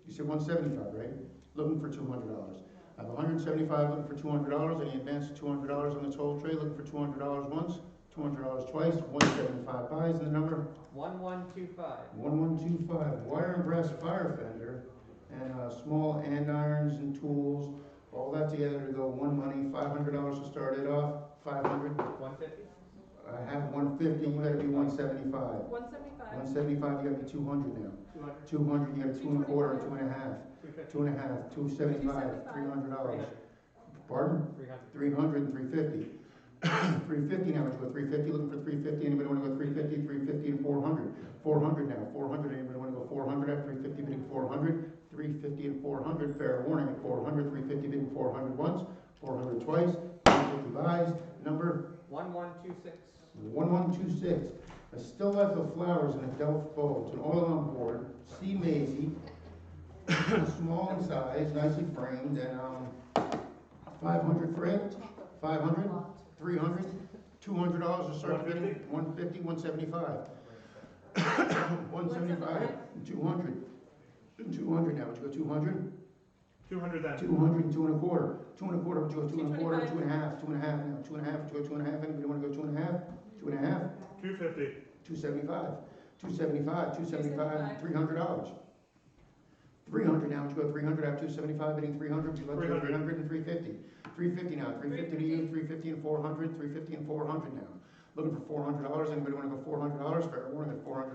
You said 175, right? Looking for $200. I have 175 looking for $200. Any advance $200 on the toll tray? Looking for $200 once, $200 twice. 175 buys and the number 1125. 1125. Wire and brass fire fender and small andirons and tools. All that together to go one money. $500 to start it off. 500. 150. I have 150. You got to be 175. 175. 175. You got to be 200 now. 200, you got a 2 and a quarter, 2 and a half, 2 and a half, 275, $300. Pardon? 300 and 350. 350 now, let's go 350, looking for 350. Anybody want to go 350, 350 and 400? 400 now, 400. Anybody want to go 400 at 350 bidding 400? 350 and 400, fair warning at 400, 350 bidding 400 once, 400 twice, 350 buys. Number 1126. 1126. A still life of flowers in a Delft bowl. It's an oil on board. C. Maisie. Small in size, nicely framed, and 500 for it. 500, 300, $200 to start bidding. 150, 175. 175, 200. 200 now. Would you go 200? 200 then. 200 and 2 and a quarter. 2 and a quarter, would you go 2 and a quarter? 2 and a half. 2 and a half now. 2 and a half, would you go 2 and a half? Anybody want to go 2 and a half? 2 and a half? 250. 275, 275, 275, $300. 300 now, would you go 300? I have 275, bidding 300, would you go 300 and 350? 350 now, 350 to you, 350 and 400, 350 and 400 now. Looking for $400, anybody want to go $400? Fair warning at $400.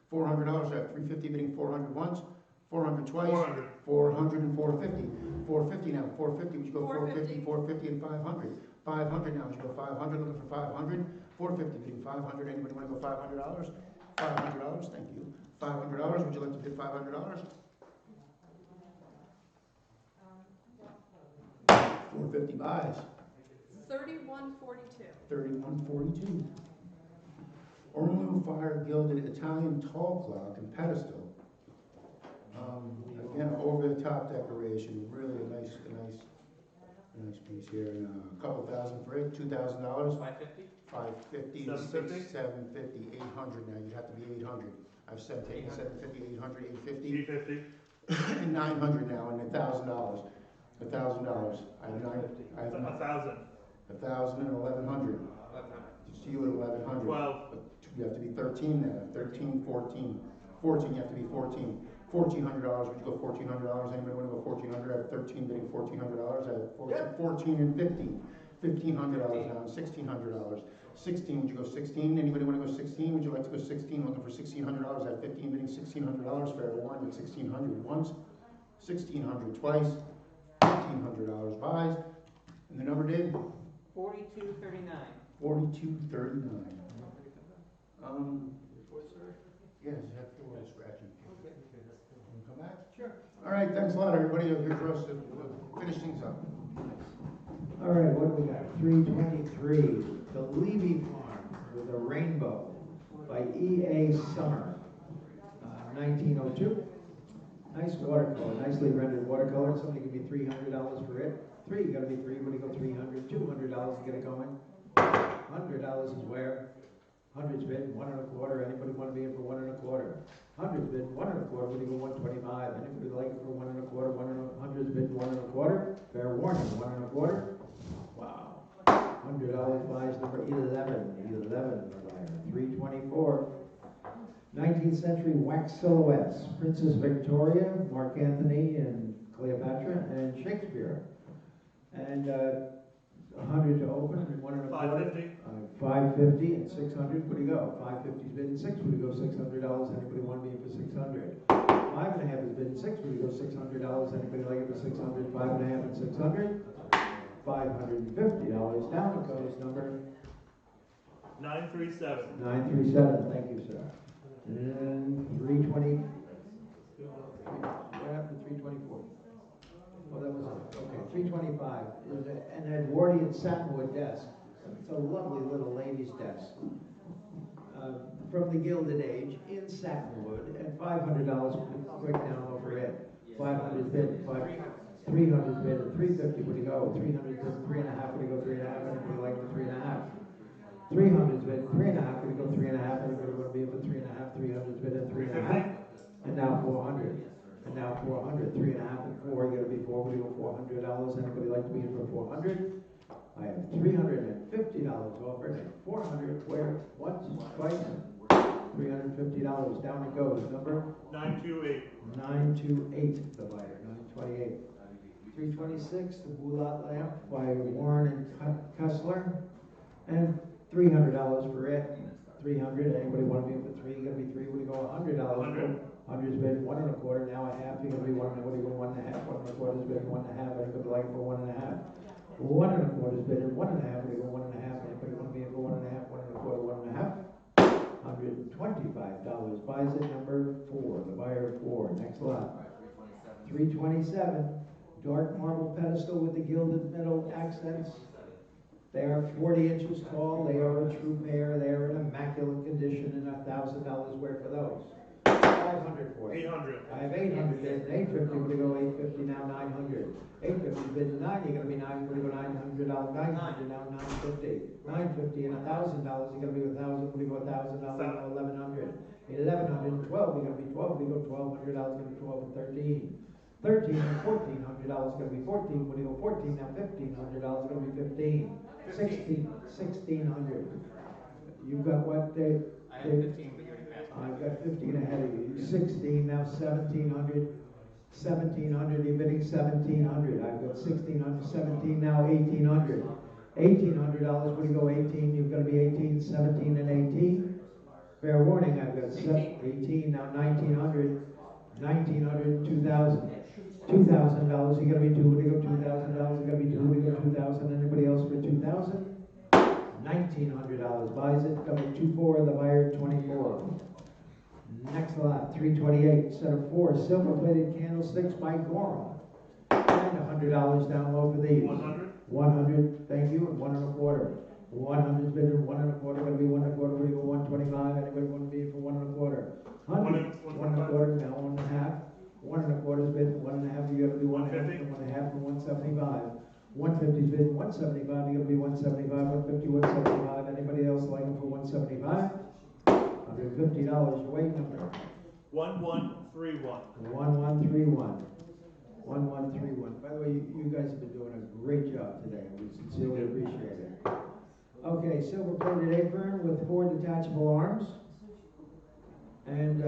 $400, I have 350 bidding 400 once, 400 twice, 400. 400 and 450. 450 now, 450, would you go 450, 450 and 500? 500 now, would you go 500, looking for 500? 450 bidding 500, anybody want to go $500? $500, thank you. $500, would you like to bid $500? 450 buys. 3142. 3142. Ormolu Fire Gilded Italian Tall Clock and Pedestal. Again, over the top decoration, really a nice piece here. And a couple thousand for it, $2,000. 550. 550, 750? 750, 800 now. You'd have to be 800. I've said 750, 800, 850. 850. and $900 now, and $1,000. $1,000. I have nine. I have 1,000. 1,000 and 1,100. So you at 1,100. 12. You have to be 13 then. 13, 14. 14. You have to be 14. $1,400. Would you go $1,400? Anybody want to go $1,400? I have 13 bidding $1,400. I have 14 and 15. $1,500 now. $1,600. 16. Would you go 16? Anybody want to go 16? Would you like to go 16? Looking for $1,600. I have 15 bidding $1,600. Fair warning at 1,600 once, 1,600 twice, $1,500 buys, and the number did 4239. 4239. Yes, you have to roll scratching. Come back? Sure. All right, thanks a lot, everybody. Here for us to finish things up. All right, what do we got? 323, The Levy Farm with a Rainbow by E.A. Summer, 1902. Nice watercolor, nicely rendered watercolor. Somebody give me $300 for it. Three, you gotta be three. What do you go? $300, $200 to get it going. $100 is where? 100's bid, 1 1/4. Anybody want to be in for 1 1/4? 100's bid, 1 1/4. What do you go? 125. Anybody like it for 1 1/4? 100's bid, 1 1/4. Fair warning, 1 1/4. Wow. $100 buys number 11. 11 for buyer. 324. 19th century wax silhouettes. Princess Victoria, Mark Antony, and Cleopatra, and Shakespeare. And 100 to open, 1 1/4. 550. 550 and 600. What do you go? 550's bid and 6. Would you go $600? Anybody want me for 600? 5.5 is bid and 6. Would you go $600? Anybody like it for 600? 5.5 and 600. $550. Down it goes. Number 937. 937. Thank you, sir. And 320. What happened to 324? Oh, that was it. Okay, 325 is an Edwardian satinwood desk. It's a lovely little lady's desk from the Gilded Age in satinwood, and $500 quick down over it. 500 bid, 300 bid, and 350. Would you go? 300 bid, 3.5. Would you go 3.5? Anybody like the 3.5? 300 bid, 3.5. Would you go 3.5? Anybody want to be for 3.5? 300 bid and 3.5. And now 400. And now 400, 3.5 and 4. You got to be 4. Would you go $400? Anybody like to be in for 400? I have $350 offered and 400 where? Once, twice, $350. Down it goes. Number 928. 928. The buyer. 928. 326. The Boulat lamp by Warren and Kessler, and $300 for it. 300. Anybody want to be in for 3? You got to be 3. Would you go $100? 100. 100's bid 1 1/4. Now a half. You're gonna be 1. What do you go? 1.5. 1 1/4 is bid 1.5. Anybody like it for 1.5? 1 1/4 is bid 1.5. What do you go? 1.5. Anybody want to be in for 1.5? 1 1/4. 1.5. $125. Buys it number 4. The buyer 4. Next lot. 327. Dark marble pedestal with the gilded metal accents. They are 40 inches tall. They are a true pair. They are in immaculate condition, and $1,000 worth for those. 500 for it. 800. I have 800 bid, 850. Would you go 850 now? 900. 850 bid 9. You're gonna be 9. Would you go $900? 900 now. 950. 950 and $1,000. You're gonna be 1,000. Would you go $1,000? Now 1,100. 1,100 and 12. You're gonna be 12. Would you go $1,200? Gonna be 12 and 13. 13 and $1,400 gonna be 14. Would you go 14 now? $1,500 gonna be 15. 1600. You've got what, Dave? I have 15, but you already passed. I've got 15 ahead of you. 16 now, 1700. 1700. You're bidding 1700. I've got 1600. 17 now, 1800. $1,800. Would you go 18? You've got to be 18. 17 and 18. Fair warning. I've got 18 now. 1900. 1900. 2000. $2,000. You got to be 2. Would you go $2,000? You got to be 2. Would you go 2,000? Anybody else for 2,000? $1,900. Buys it. Number 24. The buyer 24. Next lot. 328. Set of 4 silver-plated candlesticks by Gorham. And $100 down low for these. 100. 100. Thank you. And 1 1/4. 100's bid and 1 1/4. Going to be 1 1/4. What do you go? 125. Anybody want to be for 1 1/4? 100. 1 1/4. Now 1 1/2. 1 1/4's bid. 1 1/2. You got to be 1 1/2 and 1 1/2 and 175. 150's bid. 175. You got to be 175. 150. 175. Anybody else like them for 175? $150. Wait number 1131. 1131. 1131. By the way, you guys have been doing a great job today. We sincerely appreciate it. Okay, silver plated apron with 4 detachable arms. And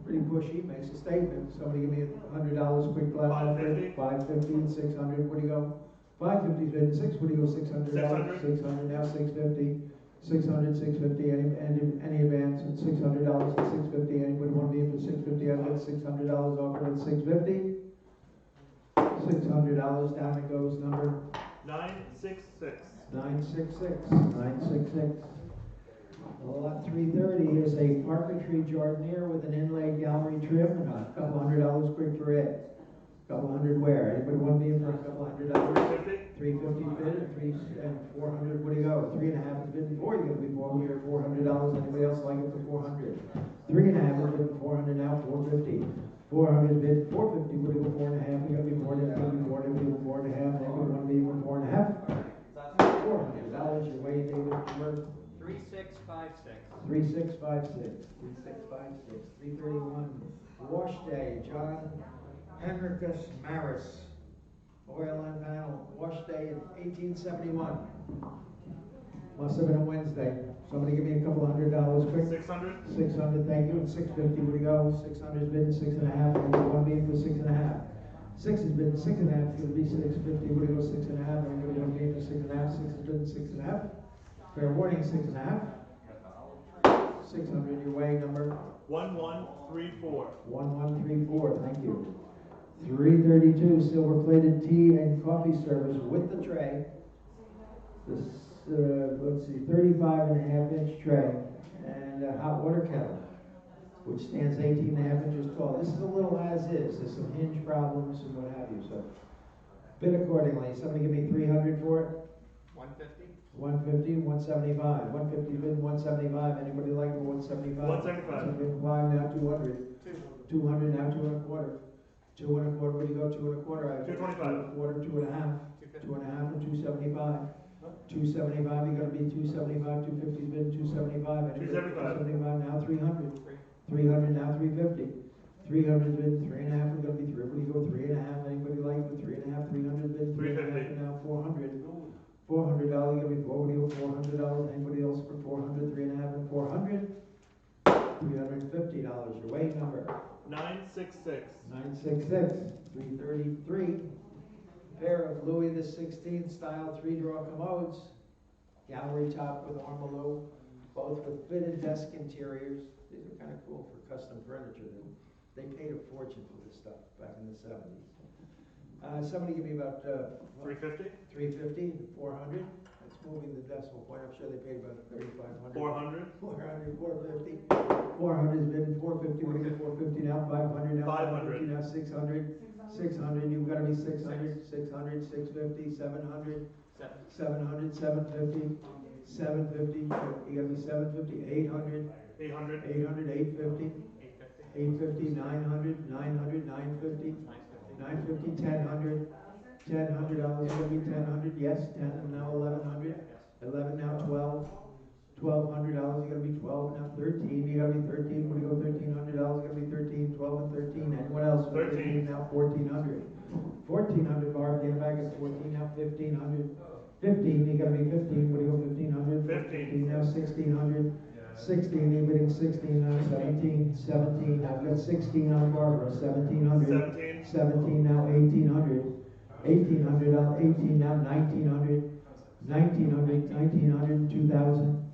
pretty pushy, makes a statement. Somebody give me $100 quick clap. $550. 550, 600, what do you go? 550 bid, 6, what do you go? $600. 600. 600, now 650. 600, 650, any advance at $600 at 650. Anybody want to be in for 650? I've got $600 offered at 650. $600 down it goes, number 966. 966. 966. Lot 330 is a parquetry jardiniere with an inlaid gallery trim and a couple $100 quick for it. Couple hundred where? Anybody want to be in for a couple $100? 350 bid and 400. What do you go? 3.5 is bid and 4. You're gonna be $400. Anybody else like it for 400? 3.5 is bid and 400 now. 450. 400 bid 450. What do you go? 4.5. You gotta be 4. It's gonna be 4. People 4.5. Anybody want to be for 4.5? $400. Your way, David. Worth 3656. 3656. 3656. 331. Wash day. John Henricus Maris. Oil and panel. Wash day in 1871. Must have been a Wednesday. Somebody give me a couple $100 quick. 600. 600, thank you. And 650, where do you go? 600 is bid, 6.5. And you want to be in for 6.5. 6 is bid, 6.5. It's going to be 650. Where do you go? 6.5. And you want to be in for 6.5. 6 is bid, 6.5. Fair warning, 6.5. 600, your way, number 1134. 1134, thank you. 332, silver plated tea and coffee service with the tray. This, let's see, 35.5-inch tray and a hot water kettle, which stands 18.5 inches tall. This is a little as is. There's some hinge problems and what have you. So bid accordingly. Somebody give me 300 for it. 150. 150, 175. 150 bid, 175. Anybody like for 175? 175. 175 now 200. 200 now 2.25. 2.25, where do you go? 2.25. I have 225. 2.25, 2.5. 2.5 and 275. 275, you gotta be 275, 250's bid, 275. 275 now 300. 300 now 350. 300 bid, 3.5, we're gonna be 3. Where do you go? 3.5. Anybody like for 3.5? 300 bid, 3.5 now 400. $400, gonna be $4. What do you go? $400. Anybody else for 400? 3.5 and 400. $350. Your weight number 966. 966. 333. Pair of Louis XVI style 3-drawer commodes, gallery top with ormolu, both with fitted desk interiors. These are kind of cool for custom furniture. They paid a fortune for this stuff back in the 70s. Somebody give me about 350. 350, 400. That's moving the decimal point. I'm sure they paid about 3,500. 400. 400, 450. 400 is bid, 450. What do you get? 450 now. 500 now. 500 now. 600. 600. You've got to be 600. 600. 650. 700. 700. 750. 750. You got to be 750. 800. 800. 800. 850. 850. 900. 900. 950. 950, 1000, $1000, gonna be 1000, yes, 10, and now 1100, 11 now 12, $1200, you gotta be 12, now 13, you gotta be 13, when you go $1300, gonna be 13, 12 and 13, and what else? 13, now 1400, 1400, Barb, get back at 14, now 1500, 15, you gotta be 15, what do you go 1500, 15, now 1600, 16, you're bidding 16 now, 17, 17, I've got 16 on Barbara, 1700, 17, 17 now, 1800, 1800, 18 now, 1900, 1900, 1900, 2000,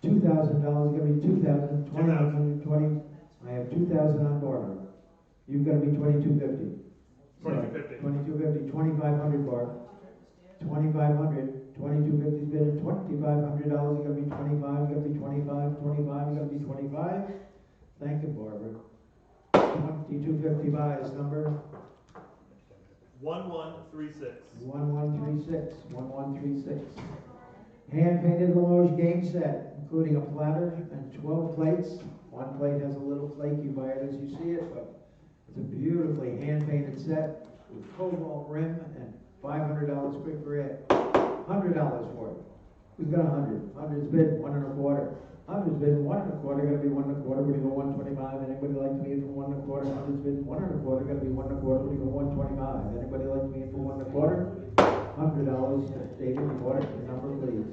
$2,000, gonna be 2000, 2100, 20, I have 2000 on Barbara. You've gotta be 2250. 2250. 2250, 2500 Barb. 2500. 2250 bid at $2,500, you gotta be 25, you gotta be 25, 25, you gotta be 25. Thank you, Barbara. 2250 buys, number 1136. 1136. 1136. Hand painted Limoges game set, including a platter and 12 plates. One plate has a little flake, you buy it as you see it, but it's a beautifully hand painted set with cobalt rim and $500 quick for it. $100 for it. Who's got 100? 100's bid, 1 1/4. Hundreds bid 1 1/4, gotta be 1 1/4, what do you go 125? Anybody like to be in for 1 1/4? Hundreds bid 1 1/4, gotta be 1 1/4, what do you go 125? Anybody like to be in for 1 1/4? $100, David, report the number, please.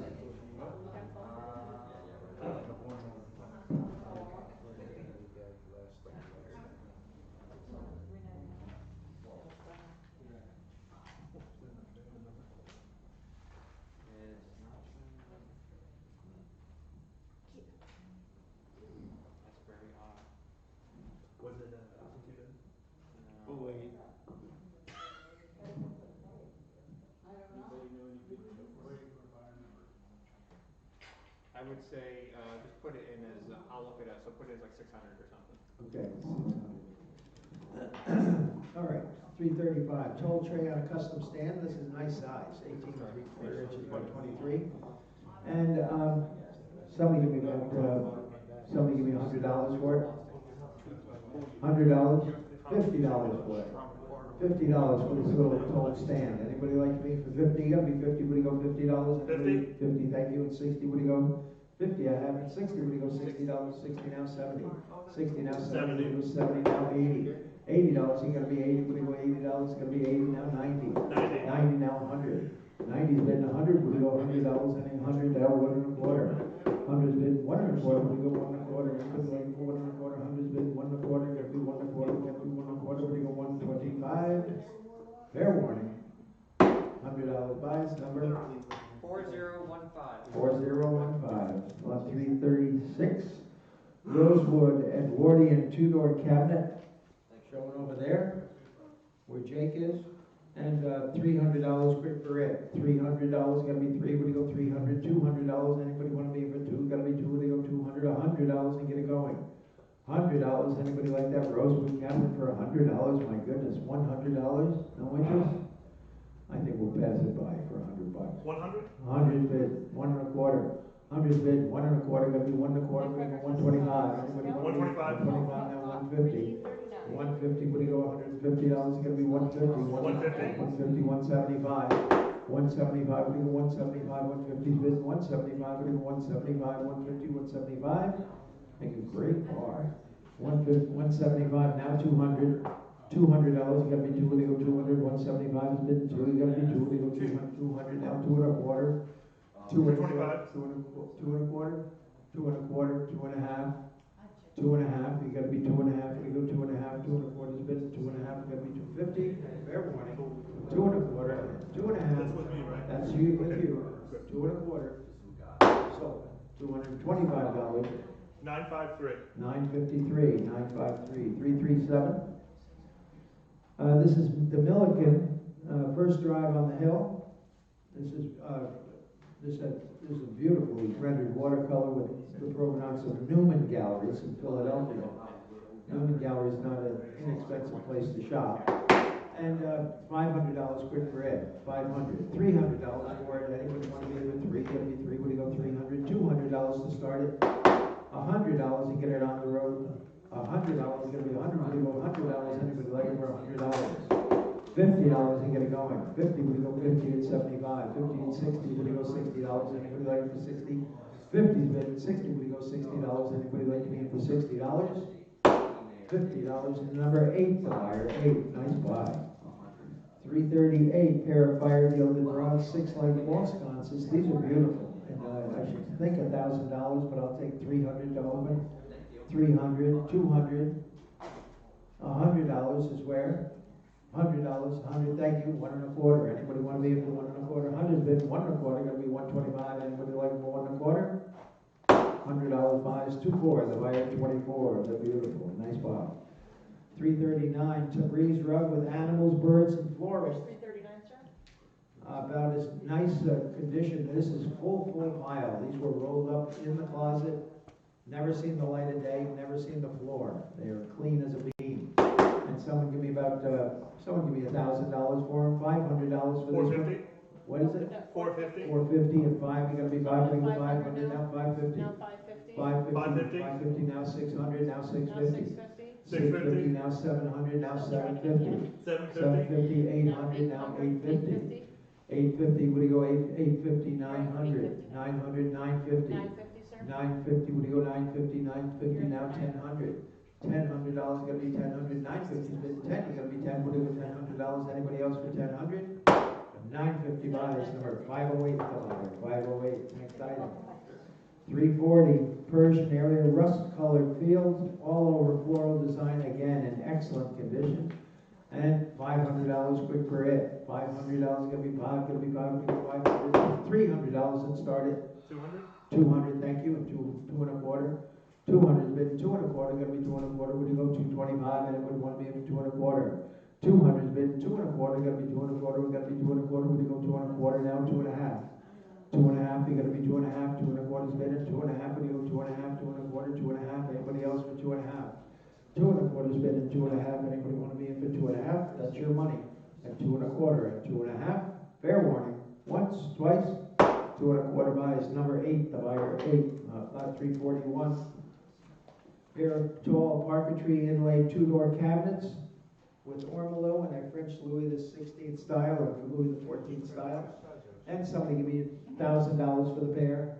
That's very odd. Was it altitude? Oh, wait. I would say, just put it in as, I'll look it up, so put it as like 600 or something. Okay, 600. All right, 335, toll tray on a custom stand. This is a nice size, 18 3/4 inches by 23. And somebody give me $100 for it. $100, $50 for it. $50 for this little toll stand. Anybody like me for 50? You gotta be 50. Would you go $50? 50. 50. Thank you. And 60. Would you go 50? I have it. 60. Would you go $60? 60 now 70. 60 now 70. Would you go 70 now 80. $80. You gotta be 80. Would you go $80? It's gonna be 80 now 90. 90 now 100. 90's been 100. Would you go $100? Anything 100 now 1 1/4. 100's been 1 1/4. Would you go 1 1/4? Anybody like 1 1/4? 100's been 1 1/4. Gotta be 1 1/4. Gotta be 1 1/4. Would you go 125? Fair warning. $100 buys number 4015. 4015. Lot 336. Rosewood Edwardian two-door cabinet. Showing over there where Jake is. And $300 quick for it. $300 gotta be 3. Would you go 300? $200. Anybody want to be for 2? Gotta be 2. Would you go 200? $100 and get it going. $100. Anybody like that rosewood cabinet for $100? My goodness, $100? No interest? I think we'll pass it by for $100. 100? 100 bid, 1 1/4. 100 bid, 1 1/4. Gotta be 1 1/4. Would you go 125? Anybody want to be 125. 125 now 150. 150, would you go $150? It's gonna be 150. 150. 150, 175. 175, would you go 175? 150 bid, 175, would you go 175? 150, 175. Make a great bar. 150, 175, now 200. $200, you gotta be 2, would you go 200? 175 is bid 2, you gotta be 2, would you go 200? 200, now 2 1/4. 2 225. 2 1/4. 2 1/4. 2 1/2. 2 1/2, you gotta be 2 1/2, you go 2 1/2, 2 1/4 is bid, 2 1/2, you gotta be 250, fair warning. 2 1/4, 2 1/2. That's with me, right? That's you, with you. 2 1/4. So, $225. 953. 953, 953, 337. This is the Milliken, first drive on the hill. This is a beautifully rendered watercolor with the provenance of Newman Galleries in Philadelphia. Newman Gallery is not an inexpensive place to shop. And $500 quick for it. $500. $300 for it. Anybody want to be with 3? Gotta be 3. Would you go 300? $200 to start it. $100 to get it on the road. $100 is gonna be 100. Would you go $100? Anybody like it for $100? $50 to get it going. 50, would you go 50 and 75? 50 and 60, would you go $60? Anybody like it for 60? 50's bid, 60, would you go $60? Anybody like to be in for $60? $50 and number 8, the buyer, 8, nice buy. 338, pair of fire gilded bronze 6-light wall sconces. These are beautiful. And I should think $1,000, but I'll take $300 over. 300, 200, $100 is where? $100, 100, thank you, 1 1/4. Anybody want to be in for 1 1/4? 100 bid, 1 1/4, gonna be 125. Anybody like for 1 1/4? $100 buys, 2-4, the buyer 24. They're beautiful, nice buy. 339, Tabriz rug with animals, birds, and florals. 339, sir? About as nice condition. This is full pile. These were rolled up in the closet. Never seen the light of day. Never seen the floor. They are clean as a bean. And someone give me $1,000 for them. $500 for this one. 450. What is it? 450. 450 and 5. You gotta be 500 now. 550. Now 550. 550. 550 now 600 now 650. 650. Now 700 now 750. 750. 750 800 now 850. 850, what do you go, 850, 900, 900, 950. 950, sir? 950, would you go 950, 950, now 1000. $1,000 gonna be 1000, 950 has been 10, you gotta be 10, would you go $1000, anybody else for 1000? 950 buys, number 508, come on, 508, next item. 340, Persian area, rust-colored fields, all over floral design, again, in excellent condition. And $500 quick for it. $500 gonna be five, gonna be five, gonna be 500, $300 and start it. 200? 200, thank you, and two and a quarter. 200 bid, 2 and a quarter, gonna be 2 and a quarter, would you go 225, and it would want to be for 2 and a quarter. 200 bid, 2 and a quarter, gonna be 2 and a quarter, we're gonna be 2 and a quarter, would you go 2 and a quarter, now 2 and a half. 2 and a half, you're gonna be 2 and a half, 2 and a quarter's bid, and 2 and a half, would you go 2 and a half, 2 and a quarter, 2 and a half, anybody else for 2 and a half? 2 and a quarter's bid, and 2 and a half, anybody want to be in for 2 and a half? That's your money. And 2 and a quarter, and 2 and a half, fair warning, once, twice, 2 and a quarter buys, number 8, the buyer 8, lot 341. Pair of tall parquetry inlaid 2-door cabinets with ormolu and a French Louis the 16th style or Louis the 14th style. And somebody give me $1,000 for the pair.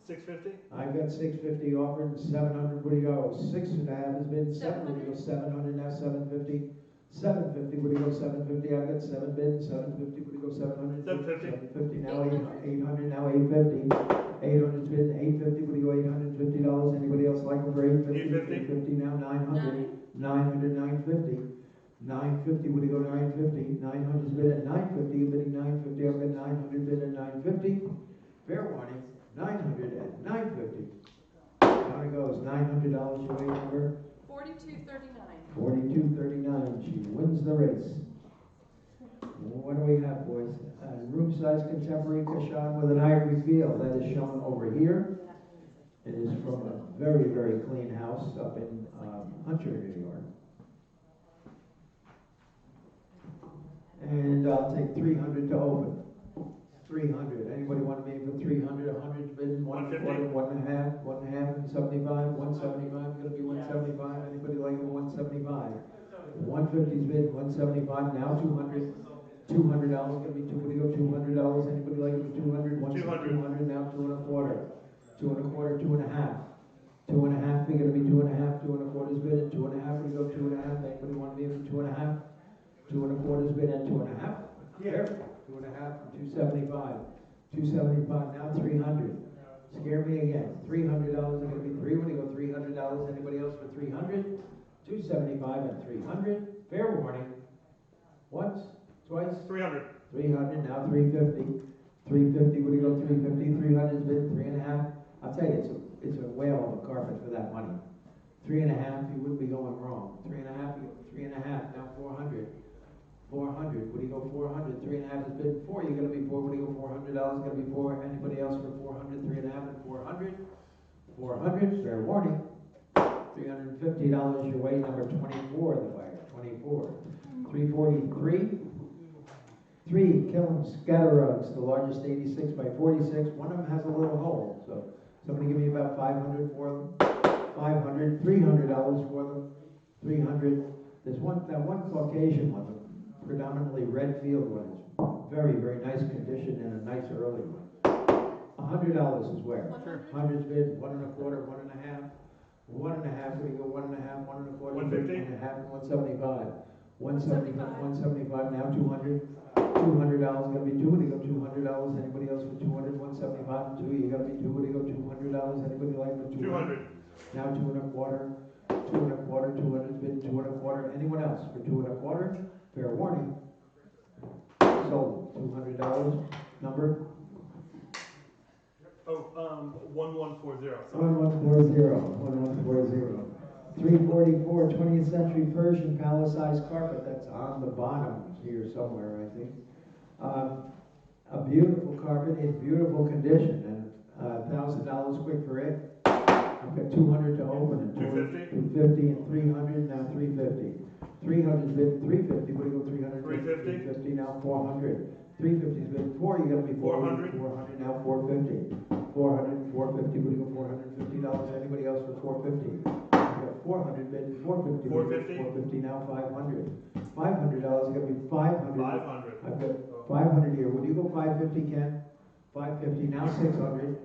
650? I've got 650 offered and 700. What do you go? 6 and a half has been 7. Would you go 700 now? 750. 750. Would you go 750? I've got 7 bids. 750. Would you go 700? 750. 750 now. 800 now. 850. 800 bid. 850. Would you go $850? Anybody else like them for 850? 850 now. 900. 900. 950. 950, would you go 950? 900's bid at 950, you're bidding 950, I've got 900 bid at 950. Fair warning, 900 at 950. Down it goes, $900 your weight number. 4239. 4239, she wins the race. What do we have, boys? Room-size contemporary cushion with an ivory feel. That is shown over here. It is from a very, very clean house up in Hunter, New York. And I'll take 300 to open. 300. Anybody want to be for 300? 100's bid, 1 quarter, 1 and a half, 1 and a half, and 75. 175 going to be 175. Anybody like a 175? 150's bid, 175. Now 200. $200 going to be 2. What do you go? $200. Anybody like it for 200? 200. Now 2 and a quarter. 2 and a quarter. 2 and a half. 2 and a half. We're going to be 2 and a half. 2 and a quarter's bid. 2 and a half. We go 2 and a half. Anybody want to be for 2 and a half? 2 and a quarter's bid at 2 and a half. Yeah. 2 and a half. 275. 275. Now 300. Scare me again. $300 are going to be 3. When you go $300, anybody else for 300? 275 and 300. Fair warning. Once, twice. 300. 300. Now 350. 350. When you go 350? 300's bid 3 and a half. I'll tell you, it's a whale of a carpet for that money. 3 and a half. You wouldn't be going wrong. 3 and a half. You go 3 and a half. Now 400. 400. Would you go 400? 3 and a half is bid 4. You're going to be 4. Would you go $400? Going to be 4. Anybody else for 400? 3 and a half and 400. 400. Fair warning. $350 your way. Number 24. The buyer. 24. 343. 3 Killam scatter rugs. The largest 86 by 46. One of them has a little hole. So somebody give me about 500 for them. 500. $300 for them. 300. There's that one Caucasian one. Predominantly red field one. It's very, very nice condition and a nice early one. $100 is where? 100's bid, 1 and a quarter, 1 and a half. 1 and a half, where you go 1 and a half, 1 and a quarter, 150? 1 and a half, and 175. 175, now 200. $200 gonna be 2. When you go $200, anybody else for 200? 175 and 2. You gotta be 2. When you go $200, anybody like for 200? 200. Now 2 and a quarter. 2 and a quarter, 200's bid, 2 and a quarter. Anyone else for 2 and a quarter? Fair warning. Sold. $200 number. 1140. 1140. 344 20th century Persian palace-sized carpet. That's on the bottom here somewhere, I think. A beautiful carpet in beautiful condition, and $1,000 quick for it. I've got 200 to open and 250. 250 and 300. Now 350. 300's bid 350. What do you go 300? 350. 350 now 400. 350's bid 4. You got to be 400. 400 now 450. 400 450. What do you go $450? Anybody else for 450? You got 400 bid 450. 450. 450 now 500. $500 got to be 500. 500. I've got 500 here. Would you go 550, Ken? 550 now 600.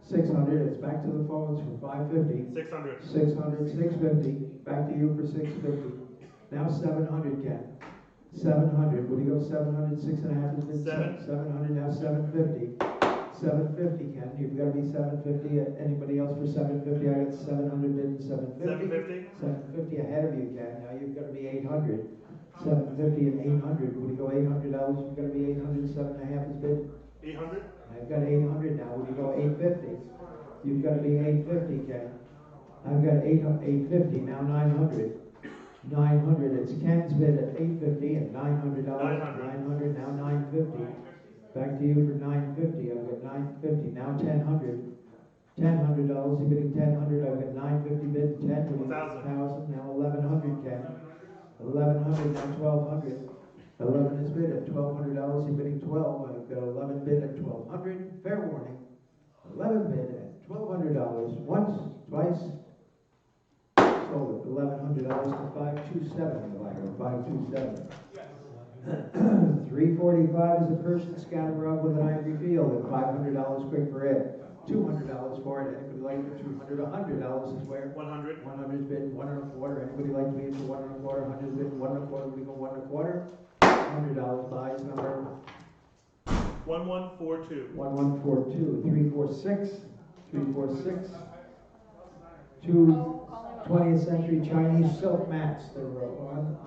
600, it's back to the phones for 550. 600. 600, 650, back to you for 650. Now 700, Ken. 700, would you go 700, 6.5 is bid? 700, now 750. 750, Ken, you've got to be 750. Anybody else for 750? I got 700 bid and 750. 750. 750 ahead of you, Ken, now you've got to be 800. 750 and 800, would you go $800? You've got to be 800, 7.5 is bid. 800. I've got 800 now, would you go 850? You've got to be 850, Ken. I've got 850, now 900. 900, it's Ken's bid at 850 and $900. 900, now 950. Back to you for 950, I've got 950, now 1000. $1,000, you're bidding 1000, I've got 950 bid, 10, 1,000, now 1100, Ken. 1100, now 1200. 11 is bid at $1,200, you're bidding 12, I've got 11 bid at 1200, fair warning. 11 bid at $1,200, once, twice, sold at $1,100 to 527, the buyer, 527. 345 is a Persian scatter rug with an ivory field at $500 quick for it. $200 for it, anybody like it? $200, $100 is where? 100. 100 is bid, 1 1/4, anybody like to be in for 1 1/4? 100 is bid, 1 1/4, we go 1 1/4. $100 buys number 1142. 1142, 346, 346. Two 20th century Chinese silk mats that are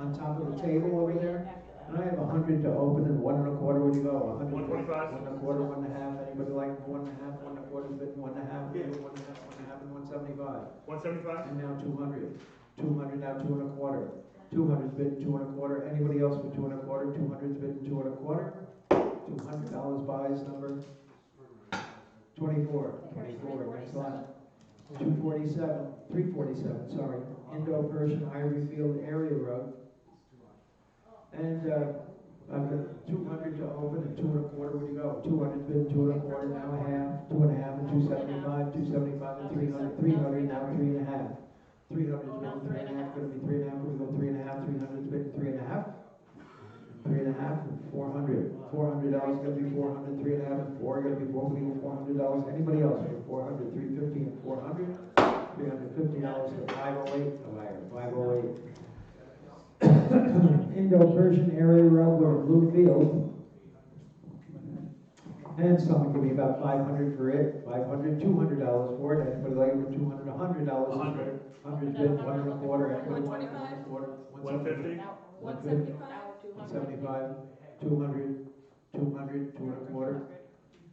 on top of the table over there. And I have 100 to open and 1 1/4. Would you go? 100. 125. 1 1/4, 1 1/2. Anybody like 1 1/2? 1 1/4 is bid 1 1/2. Yeah. 1 1/2, 1 1/2, and 175. 175. And now 200. 200 now 2 1/4. 200 is bid 2 1/4. Anybody else for 2 1/4? 200 is bid 2 1/4. $200 buys number 24. 24. Next lot. 247. 347. Sorry. Indo-Persian ivory field area rug. And I've got 200 to open and 2 1/4. Where do you go? 200 bid 2 1/4. Now a half. 2 1/2 and 275. 275 and 300. 300 now 3 1/2. 300 is bid 3 1/2. Going to be 3 1/2. We go 3 1/2. 300 is bid 3 1/2. 3 1/2 and 400. $400 going to be 400. 3 1/2 and 4 going to be 4. We go $400. Anybody else for 400? 350 and 400. $350 to 508. The buyer 508. Indo-Persian area rug with a blue field. And someone give me about 500 for it. 500, $200 for it. Anybody like it for 200? $100 is bid. 100 bid 1 1/4. Anybody want 1 1/4? 150. 150. 175. 200. 200. 2 1/4.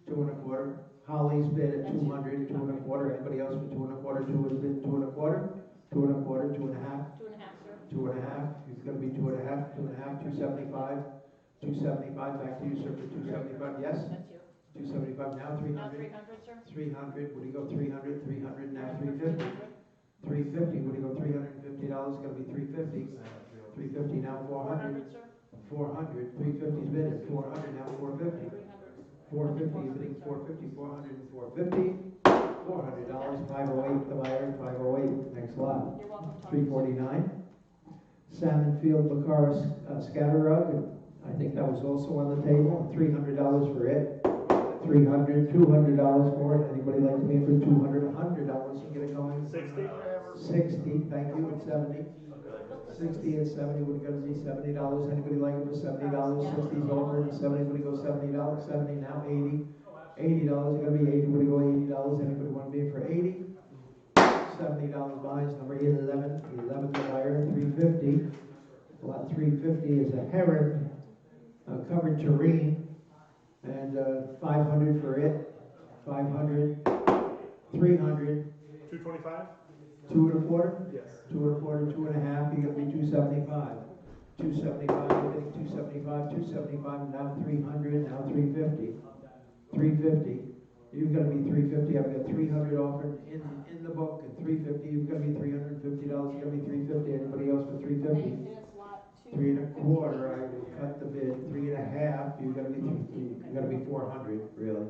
2 1/4. Holly's bid at 200. 2 1/4. Anybody else for 2 1/4? 2 is bid 2 1/4. 2 1/4. 2 1/2. 2 1/2. It's going to be 2 1/2. 2 1/2. 275. 275. Back to you, sir, for 275. Yes? 275. Now 300. 300. Would you go 300? 300. Now 350. 350. Would you go $350? It's going to be 350. 350. Now 400. 400. 350 is bid at 400. Now 450. 450. You're bidding 450. 400 and 450. $400. 508. The buyer 508. Next lot. 349. Salmon Field Bacara scatter rug. I think that was also on the table. $300 for it. 300, $200 for it. Anybody like to be in for 200, $100 and get it going? 60. 60. Thank you. At 70. 60 and 70 would going to be $70. Anybody like it for $70? 60 is over and 70 would go $70. 70 now 80. $80 is going to be 80. Would go $80? Anybody want to be in for 80? $70 buys number 11. 11 the buyer. 350. Lot 350 is a heron covered terrain. And 500 for it. 500. 300. 225. 2 1/4. Yes. 2 1/4, 2 1/2, you're going to be 275. 275, you're getting 275, 275, now 300, now 350. 350, you've got to be 350. I've got 300 offered in the book, and 350, you've got to be $350. You've got to be 350. Anybody else for 350? 3 1/4, I will cut the bid. 3 1/2, you've got to be 400, really.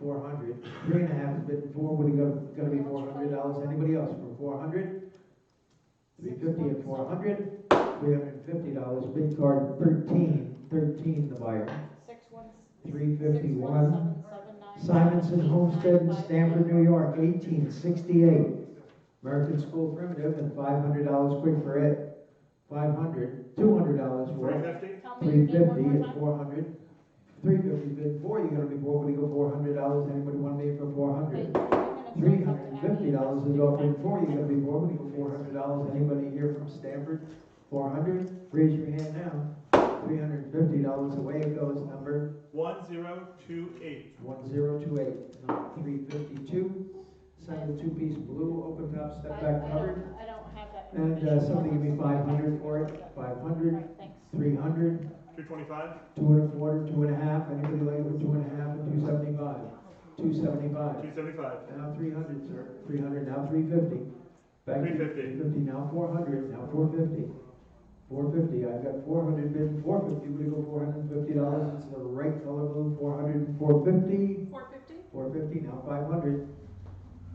400. 3 1/2 is bid 4. What are you going to be $400? Anybody else for 400? 350 and 400. $350. Bid card 13. 13 the buyer. 351. Simonson Homestead in Stamford, New York, 1868. American School Primitive and $500 quick for it. $200 for it. 350. Tell me your name one 350 more and time. 400. 350 bid 4. You're gonna be four. What do you go $400? Anybody want me for 400? $350 is offered for. You're gonna be four. What do you go $400? Anybody here from Stamford? 400. Raise your hand now. $350 away it goes. Number 1028. 1028. Number 352. Send a two-piece blue open top step back covered. I don't have that. And somebody give me 500 for it. 500. Right, thanks. 300. 225. 2.25, 2.5. Anybody like it for 2.5 and 275? 275. 275. Now 300, sir. 300. Now 350. Back to 350. 350. Now 400. Now 450. 450. I've got 400 bid. 450. Would you go $450? It's the right color blue. 400 and 450. 450? 450. Now 500.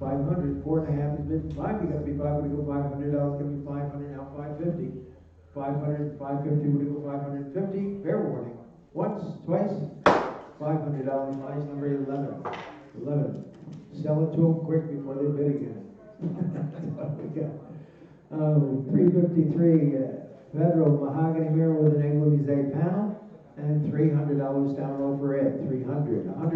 500. 4.5 is bid. 5. You got to be 5. Would you go $500? Going to be 500. Now 550. 500, 550, would you go 550? Fair warning. Once, twice, $500. Price number 11. 11. Sell it to them quick before they bid again. That's what we got. 353, Federal Mahogany Mirror with an Angle panel. And $300 down low for it. $300. $100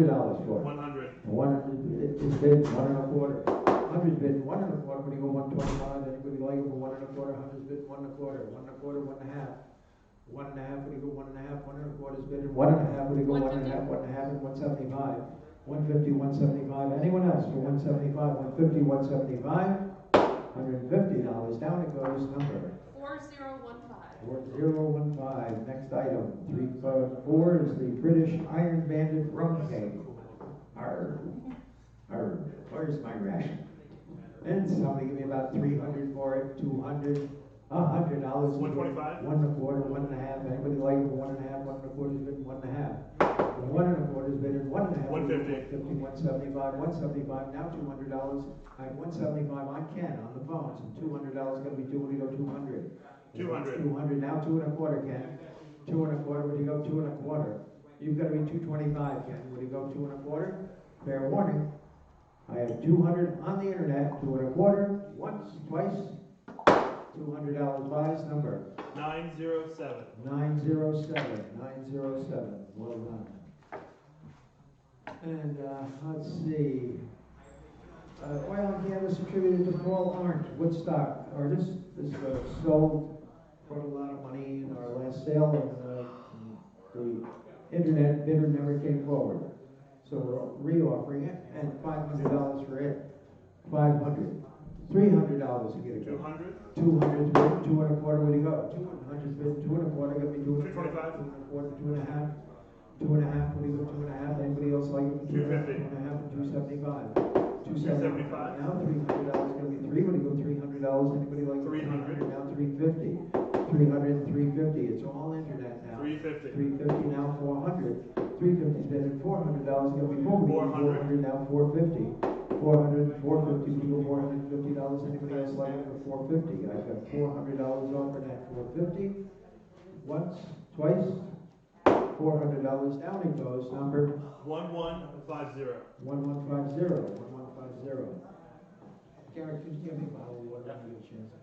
for it. 100. 100 is bid 1.25. 100 bid 1.25. What do you go 125? Anybody like it for 1.25? 100 bid 1.25. 1.25. 1.5. 1.5. What do you go 1.5? 1.25 is bid 1.5. What do you go 1.5? 1.5 and 175. 150. 175. Anyone else for 175? 150. 175. $150 down it goes. Number 4015. 4015. Next item. 354 is the British Iron Banded Rum Keg. Arr. Arr. Where's my ration? And somebody give me about 300 for it. 200. $100. 125. 1.25. 1.5. Anybody like it for 1.5? 1.25 is bid 1.5. 1.25 is bid 1.5. 150. 175. 175. Now $200. I have 175 on Ken on the phones, and $200 going to be due when you go 200. 200. 200. Now 2.25, Ken. 2.25. When you go 2.25, you've got to be 225, Ken. When you go 2.25, fair warning. I have 200 on the internet. 2.25. Once, twice. $200 buys number 907. 907. 907. Well done. And let's see. Oil and canvas attributed to Paul Orange, Woodstock. Or this sold, brought a lot of money in our last sale, and the internet bidder never came forward. So we're re-offering it, and $500 for it. 500. $300 to get it. 200. 200 bid, 2.25. Where do you go? 200 bid, 2.25. Got me 225. 2.25. 2.5. 2.5. What do you go? 2.5. Anybody else like it? 250. 2.5 and 275. 275. Now $300 going to be 3. What do you go? $300. Anybody like it? 300. Now 350. 300 and 350. It's all internet now. 350. 350 now 400. 350 bid and $400 going to be 400. Now 450. 400, 450, people $450. Anybody else like it for 450? I've got $400 offered at 450. Once, twice, $400 down it goes. Number 1150. 1150. 1150. Garrett, could you give me a bottle of water when you get a chance?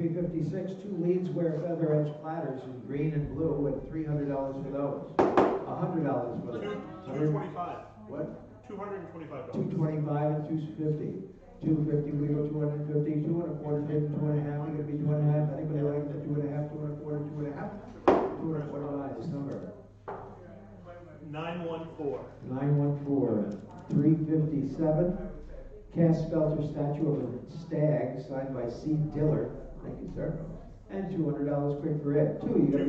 356. Two leads wear feather edge platters in green and blue, and $300 for those. $100 for those. 225. What? $225. 225 and 250. 250, we go 250, 2.25 bid, 2.5, we're going to be 2.5. Anybody like it for 2.5, 2.25, 2.5? 2.25 is number 914. 914. 357. Cast Spelter statue of a stag signed by C. Diller. Thank you, sir. And $200 quick for it. You got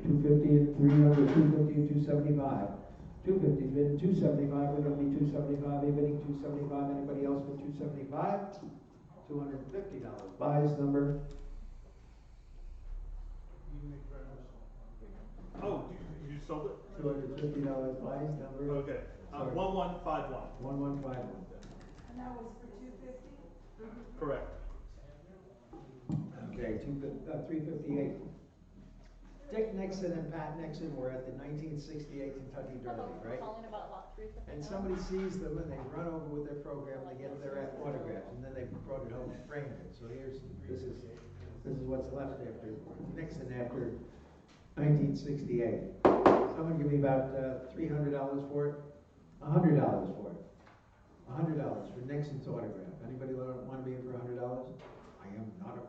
250 and 300, 250 and 275. 250 bid, 275. We're going to be 275. Bidding 275. Anybody else for 275? $250. Buys number. Oh, you sold it? $250 buys number. Okay. 1151. 1151. And that was for 250? Correct. Okay, 358. Dick Nixon and Pat Nixon were at the 1968 Kentucky Derby, right? Calling about lot 359. And somebody sees them and they run over with their program to get their autographs, and then they brought it home and framed it. So this is what's left after Nixon after 1968. Someone give me about $300 for it. $100 for it. $100 for Nixon's autograph. Anybody want to be in for $100? I am not a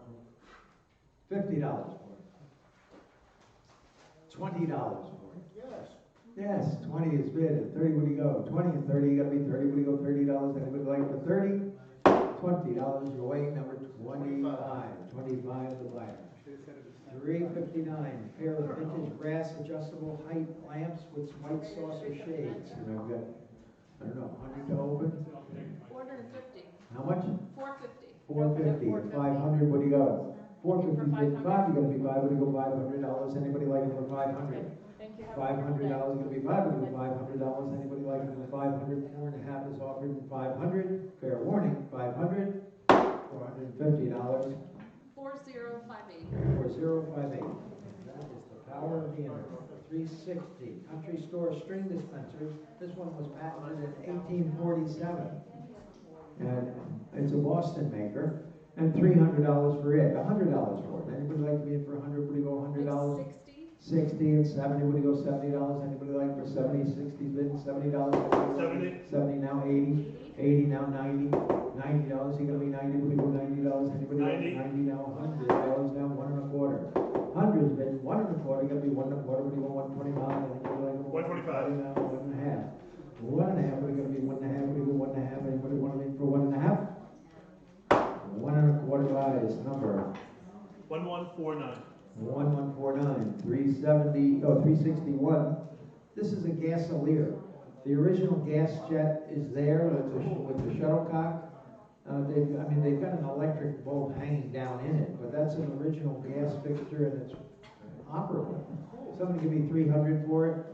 $50 for it. $20 for it. Yes. Yes, 20 is bid. At 30, what do you go? 20 and 30, you gotta be 30. What do you go? $30. Anybody like for 30? $20. Your weight number 25. 25 the buyer. $359. Pair of vintage brass adjustable height lamps with white saucer shades. And I've got, I don't know, 100 to open. 450. How much? 450. 450. 500. What do you go? 450 bid 5. You gotta be 5. What do you go? $500. Anybody like it for 500? Thank you. $500 gonna be $500. Anybody like it for 500? 4.5 is offered in 500. Fair warning, 500. $450. 4058. 4058. That is the power of the internet. 360. Country store string dispensers. This one was patented in 1847. And it's a Boston maker. And $300 for it. $100 for it. Anybody like to be in for 100? Would you go $100? 60. 60 and 70. Would you go $70? Anybody like for 70? 60 bid $70. 70. 70 now 80. 80 now 90. $90. You gonna be 90? Would you go $90? Anybody like 90. 90 now? $100 now 1 1/4. 100's bid 1 1/4. You gotta be 1 1/4. Would you go 125? Anybody like 125. now 1 1/2. 1 1/2. Would you gonna be 1 1/2? Would you go 1 1/2? Anybody want to be for 1 1/2? 1 1/4 buys number 1149. 1149, 361. This is a Rennselear. The original gas jet is there with the shuttlecock. They've got an electric bulb hanging down in it, but that's an original gas fixture and it's operable. Somebody give me 300 for it.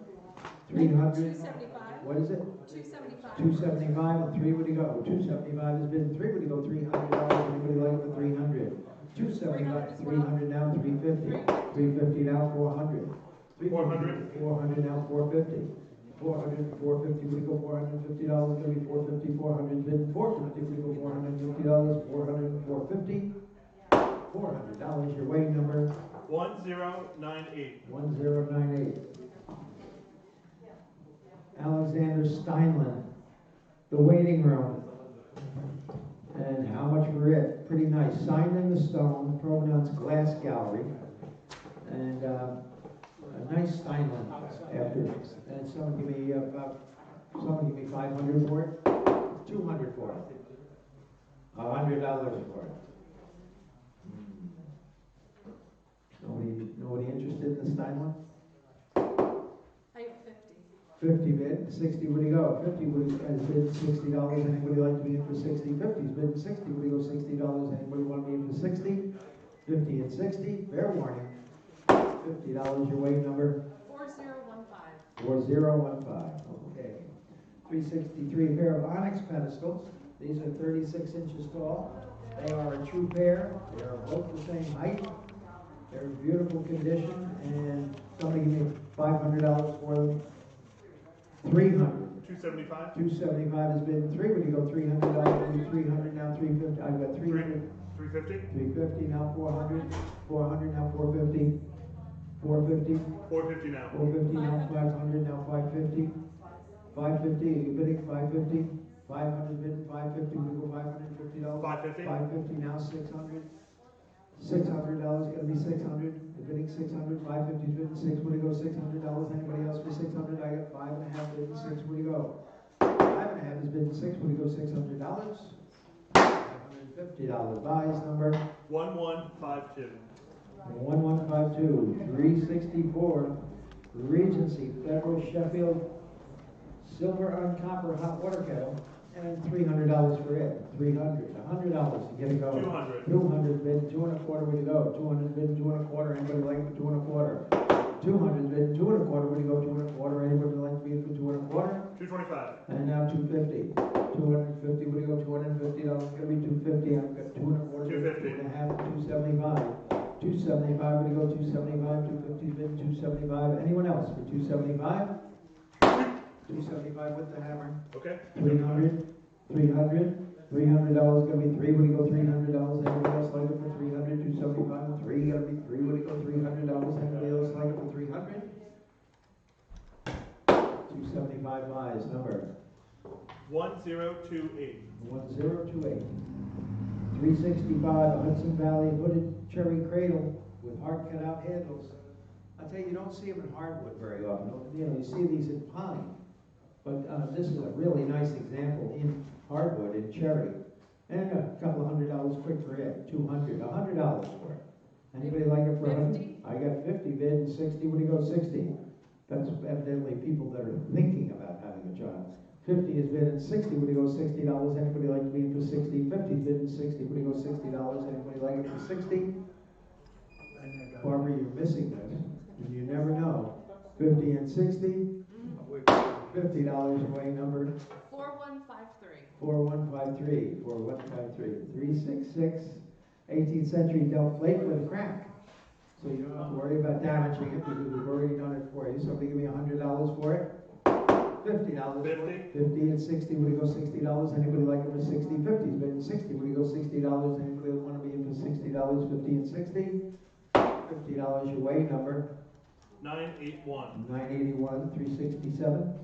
300. 275. What is it? 275. 275 and 3 would you go? 275 has been 3 would you go? $300. Anybody like it for 300? 275, 300 now, 350. 350 now, 400. 400. 400 now, 450. 400, 450, would you go $450? Gonna be 450, 400 bid 450, would you go $450? 400, 450. $400, your weight number 1098. 1098. Alexander Steinland, the waiting room. And how much for it? Pretty nice. Signed in the stone, provenance glass gallery. And a nice Steinland after. And someone give me 500 for it. 200 for it. $100 for it. Nobody interested in the Steinland? I have 50. 50 bid, 60, would you go? 50 has bid $60. Anybody like to be in for 60? 50's bid 60, would you go $60? Anybody want to be in for 60? 50 and 60, fair warning. $50, your weight number? 4015. 4015, okay. 363, a pair of onyx pedestals. These are 36 inches tall. They are a true pair. They are both the same height. They're in beautiful condition, and somebody give me $500 for them. 300. 275. 275 has been 3. Would you go $300? 300 now 350. I've got 300. 350. 350 now 400. 400 now 450. 450. 450 now. 450 now 500 now 550. 550. Are you bidding 550? 500 bid 550. Would you go $550? 550. 550 now 600. $600 gonna be 600. You're bidding 600. 550 bidding 6. Would you go $600? Anybody else for 600? I got 5.5 bidding 6. Would you go? 5.5 is bidding 6. Would you go $600? $550. Buys number 1152. 1152. 364. Regency Federal Sheffield silver on copper hot water kettle. And $300 for it. $300. $100 to get it going. 200. 200 bid 2 1/4. Where you go? 200 bid 2 1/4. Anybody like for 2 1/4? 200 bid 2 1/4. Where you go? 2 1/4. Anybody like to be for 2 1/4? 225. And now 250. 250. Where you go? $250. It's gonna be 250. I've got 2 1/4. 250. 2.5. 275. 275, would you go 275, 250 bid, 275, anyone else for 275? 275 with the hammer. Okay. 300, 300, $300 gonna be 3, would you go $300? Anybody else like it for 300, 275, 3, gotta be 3, would you go $300? Anybody else like it for 300? 275 buys, number 1028. 1028. 365 Hudson Valley Hooded Cherry Cradle with hard cut out handles. I tell you, you don't see them in hardwood very often. You know, you see these in pine. But this is a really nice example in hardwood, in cherry. And a couple of $100 quick for it. $200, $100 for it. Anybody like it for 100? 50? I got 50 bid and 60. What do you go 60? That's evidently people that are thinking about having a child. 50 is bid and 60. Would you go $60? Anybody like to be in for 60? 50 is bid and 60. Would you go $60? Anybody like it for 60? Barbara, you're missing this. And you never know. 50 and 60. $50 away, number 4153. 4153. 4153. 366. 18th century Delft plate with a crack. So you don't have to worry about damaging it because we've already done it for you. Somebody give me $100 for it. $50 for it. 50 and 60. Would you go $60? Anybody like it for 60? 50 is bid and 60. Would you go $60? Anybody want to be in for $60? 50 and 60. $50 your way, number 981. 981. 367.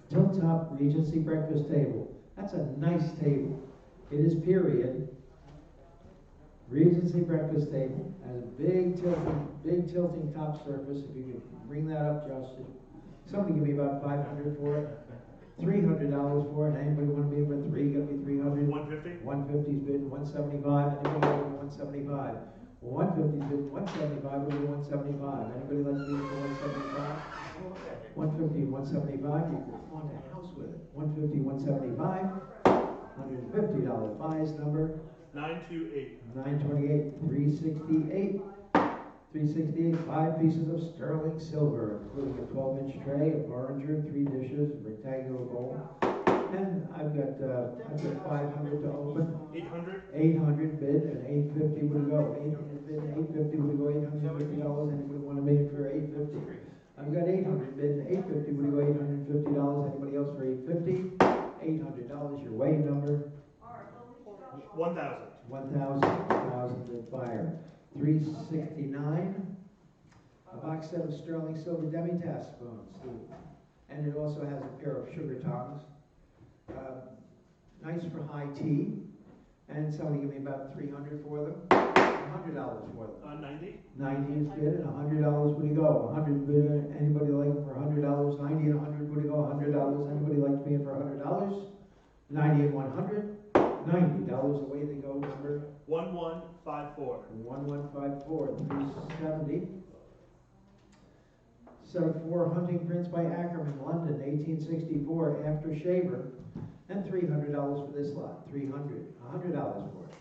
Hilltop Regency breakfast table. That's a nice table. It is period. Regency breakfast table has a big tilting top surface. If you could bring that up, Justin. Somebody give me about $500 for it. $300 for it. Anybody want to be in for 3? Gonna be $300. 150. 150 is bid. 175. Anybody like 175? 150 is bid. 175. What do you 175? Anybody like to be in for 175? 150 and 175. You could fund a house with it. 150, 175. $150 buys, number 928. 928. 368. 368, 5 pieces of sterling silver, including a 12-inch tray, a porringer, 3 dishes, rectangular bowl. And I've got 500 to open. 800. 800 bid and 850 would go. 800 bid and 850 would go. $850. Anybody want to bid for 850? I've got 800 bid and 850 would go. $850. Anybody else for 850? $800 your way, number 1000. 1,000 bid fire. 369. A box set of sterling silver demi-tasse spoons. And it also has a pair of sugar tongs. Nice for high tea. And somebody give me about $300 for them. $100 for them. 90. 90 is bid and $100 would you go? 100 bid. Anybody like it for $100? 90 and 100 would you go? $100. Anybody like to be in for $100? 90 and 100. $90 away they go. Number 1154. 1154. 370. Set of 4 hunting prints by Ackerman, London, 1864, after shaver, and $300 for this lot. $300. $100 for it.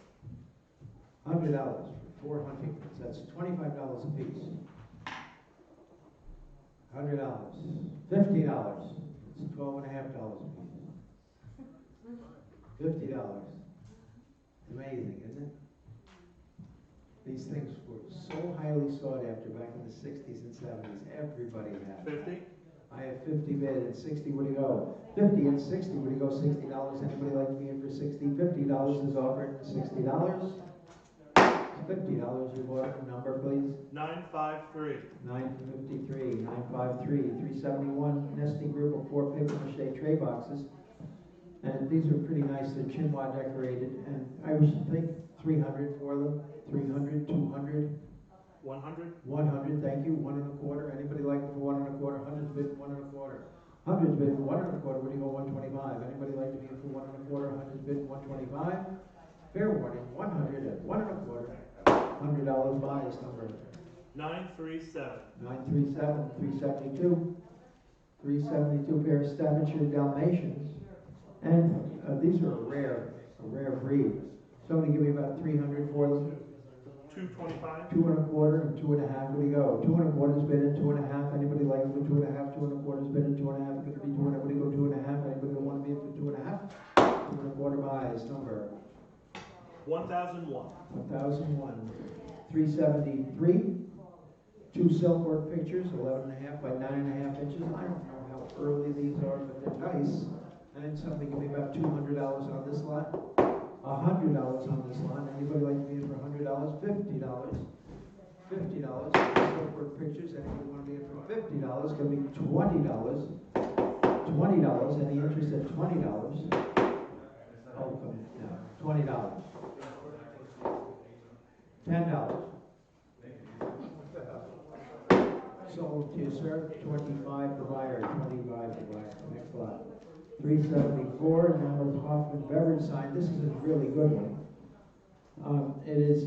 $100 for 4 hunting prints. That's $25 a piece. $100. $50. It's $12.50 a piece. $50. Amazing, isn't it? These things were so highly sought after back in the 60s and 70s. Everybody had them. 50. I have 50 bid and 60 would you go? 50 and 60 would you go? $60. Anybody like to be in for 60? $50 is offered. $60. $50 you bought a number, please. 953. 953. 953. 371 nesting group of 4 paper mache tray boxes. And these are pretty nice. They're chinois decorated. And I would think 300 for them. 300, 200. 100. 100, thank you. 1 1/4. Anybody like it for 1 1/4? 100's bid 1 1/4. 100's bid 1 1/4. Would you go 125? Anybody like to be in for 1 1/4? 100's bid 125. Fair warning, 100 at 1 1/4. $100 buys, number 937. 937. 372. 372 pair of Staffordshire Dalmatians. And these are a rare breed. Somebody give me about 300 for them. 225. 2 1/4 and 2 1/2. Where do you go? 2 1/4 is bid and 2 1/2. Anybody like it for 2 1/2? 2 1/4 is bid and 2 1/2. Going to be 2 1/2. Where do you go? 2 1/2. Anybody want to be in for 2 1/2? 2 1/4 buys, number 1001. 1001. $373. 2 silkwork pictures, 11.5 by 9.5 inches. I don't know how early these are, but they're nice. And somebody give me about $200 on this lot. $100 on this lot. Anybody like to be in for $100? $50. $50. Silkwork pictures. Anybody want to be in for $50? Gonna be $20. $20. Any interest at $20? Oh, come no. $20. $10. Sold to you, sir. 25 the buyer, 25 the buyer. Next lot. 374. Now it's Hoffman beverage sign. This is a really good one. It is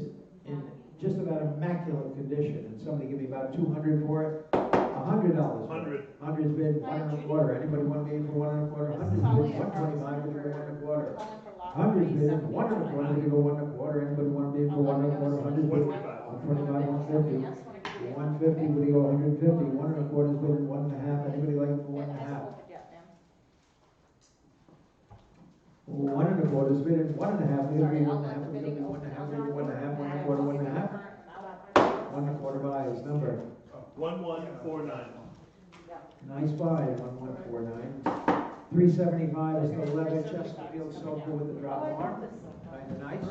in just about immaculate condition. And somebody give me about $200 for it. $100. 100. 100's bid 1.25. Anybody want to be in for 1.25? 100's bid 125. Would you go 1.25? 100's bid 1.25. Would you go 1.25? Anybody want to be in for 1.25? 100's bid 125. 150. 150, would you go 150? 1.25 is bid 1.5. Anybody like it for 1.5? 1.25 is bid at 1.5. Would you be 1.5? Would you be 1.5? Would you 1.5? 1.25, 1.5? 1.25 buy is number 1149. nice buy, 1149. 375 is the leather Chesterfield sofa with the drop arm. Kind of nice.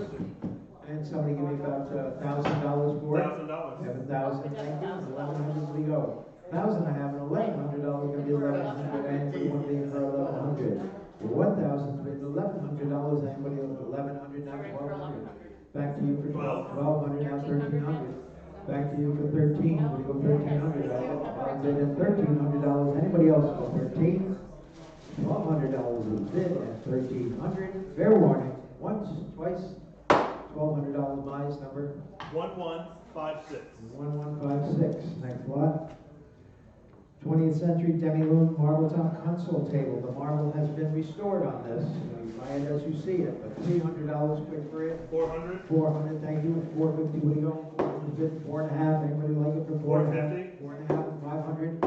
And somebody give me about $1,000 for it. $1,000. 7,000, thank you. 1,100, we go. 1,000 I have, and $1,100 gonna be 1,100. Anybody want to be in for 1,100? 1,000 bid $1,100. Anybody else? 1,100 now, 1,200. Back to you for 1,200 now, 1,300. Back to you for 13. We go 1,300. I bid at $1,300. Anybody else for 13? $1,200 is bid at 1,300. Fair warning. Once, twice. $1,200 buys number 1156. 1156. Next lot. 20th century demi-lume marble top console table. The marble has been restored on this. You buy it as you see it, but $300 quick for it. 400. 400, thank you. 450, what do you go? 4.5. Anybody like it for 4.5? 450. 4.5. 500.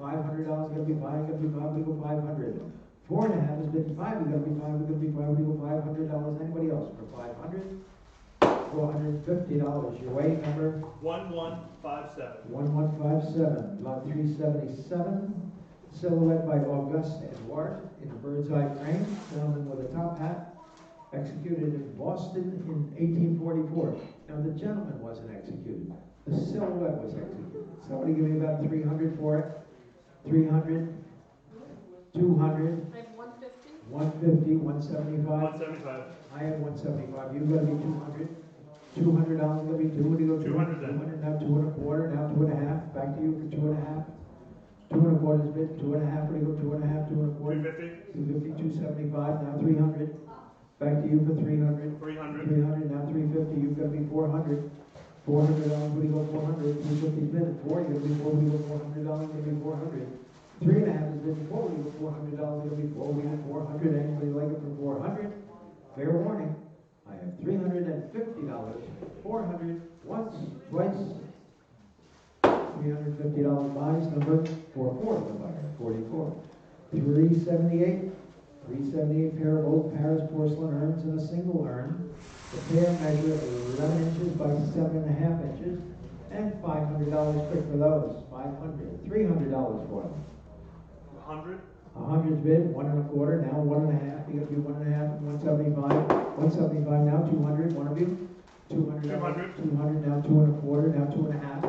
$500 gonna be $5. Gonna be $5. We go 500. 4.5 has been $5. We gotta be $5. We gotta be $5. We go $500. Anybody else for 500? $450. Your way number 1157. 1157. Lot 377. Silhouette by Auguste Edouard in a bird's eye frame. Gentleman with a top hat. Executed in Boston in 1844. Now the gentleman wasn't executed. The silhouette was executed. Somebody give me about 300 for it. 300. 200. I have 150. 150. 175. 175. I have 175. You've got to be 200. $200 gonna be 2. What do you go? 200 then. 200 now 2.25. Now 2.5. Back to you for 2.5. 2.25 is bid. 2.5. What do you go? 2.5. 2.25. 250. 250. 275. Now 300. Back to you for 300. 300. 300. Now 350. You've got to be 400. $400. What do you go? 400. 350 bid. 4. You're gonna be 4. What do you go? $400. Gonna be 400. 3.5 is bid. 4. What do you go? $400. Gonna be 4. We got 400. Anybody like it for 400? Fair warning. I have $350, 400, once, twice, $350 buys, number 44, the buyer, 44. 378, 378 pair of old Paris porcelain urns and a single urn. The pair measure 11 inches by 7.5 inches, and $500 quick for those, 500, $300 for them. 100. 100's bid, 1.25, now 1.5. You gotta be 1.5, 175, 175 now, 200. One of you, $200. 200 now, 2.25, now 2.5,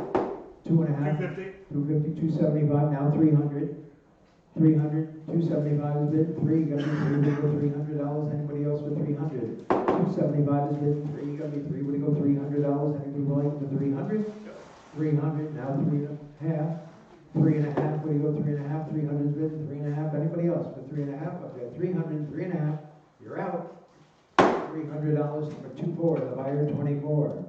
2.5. 250. 250, 275 now, 300. 300, 275 is bid, 3. You gotta be 3. We go $300. Anybody else for 300? 275 is bid, 3. You gotta be 3. Would you go $300? Anybody willing for 300? 300 now, 3.5. 3.5, what do you go, 3.5, 300 is bid, 3.5, anybody else for 3.5, I've got 300, 3.5, you're out. $300 for 24, the buyer 24.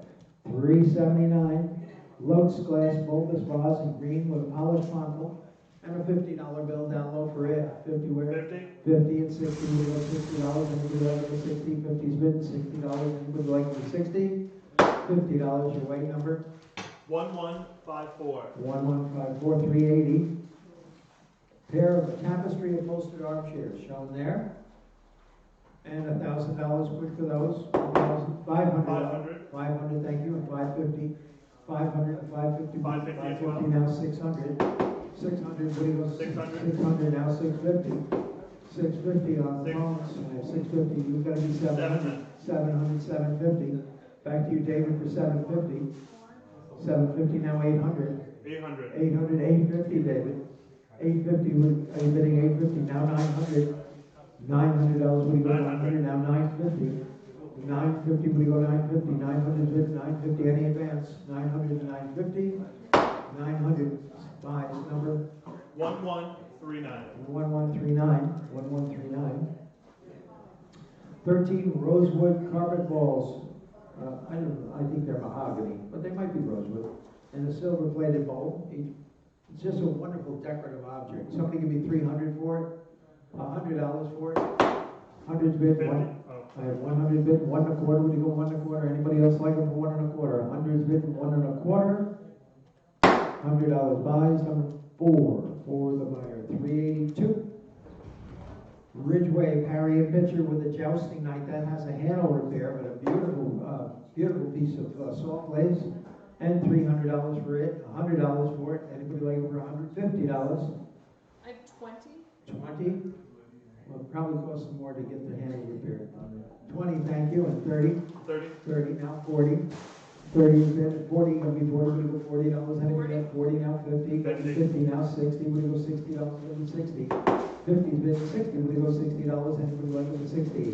379, Lotus glass bulbous vase in green with a polished poncle, and a $50 bill down low for it, 50 where? 50. 50 and 60, we go $60, anybody like for 60, 50's bid, $60, anybody like for 60? $50, your way number? 1154. 1154, 380. Pair of tapestry upholstered armchairs shown there. And $1,000 quick for those. 500. 500. 500, thank you, and 550. 500, 550, 550 as well. 550 now 600. 600, what do you go? 600. 600 now 650. 650 on the Six. phones. 650, you've got to be 700. 700, 750. Back to you, David, for 750. 750 now 800. 800. 800, 850, David. 850, are you bidding 850? Now 900. $900, what do you go? 900, now 950. 950, what do you go? 950. 900 bid, 950, any advance? 900 to 950. 900, buys number 1139. 1139. 1139. 13 rosewood carpet balls. I think they're mahogany, but they might be rosewood. And a silver plated bowl. It's just a wonderful decorative object. Somebody give me 300 for it. $100 for it. 100's bid. 50. One. Oh. I have 100 bid. 1 1/4. Would you go 1 1/4? Anybody else like them for 1 1/4? 100's bid. 1 1/4. $100 buys. Number 4 for the buyer. 382. Ridgeway Harriet pitcher with a jousting knight that has a handle repair, but a beautiful piece of soft lace, and $300 for it. $100 for it. Anybody like over $150? I have 20. 20. Well, it probably costs some more to get the handle repaired. 20, thank you, and 30. 30. 30 now 40. 30 is bid. 40 gonna be 40. We go $40. Anybody got 40 now 50. 50 now 60. We go $60. Gonna be 60. 50's bid 60. We go $60. Anybody like it for 60?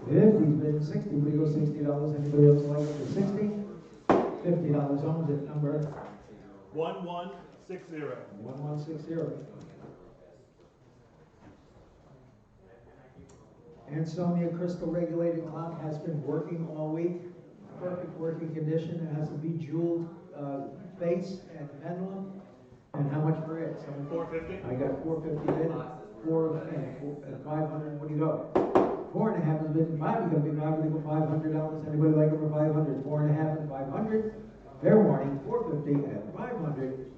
50's bid 60. We go $60. Anybody else like it for 60? $50 owns it. Number 1160. 1160. Ansonia crystal regulated clock has been working all week. Perfect working condition. It has a bejeweled face and pendulum. And how much for it? 450. I got 450 bid. 4 and 500. What do you go? 4.5 is bid. 5 is going to be 5. We go $500. Anybody like it for 500? 4.5 and 500. Fair warning. 450 and 500.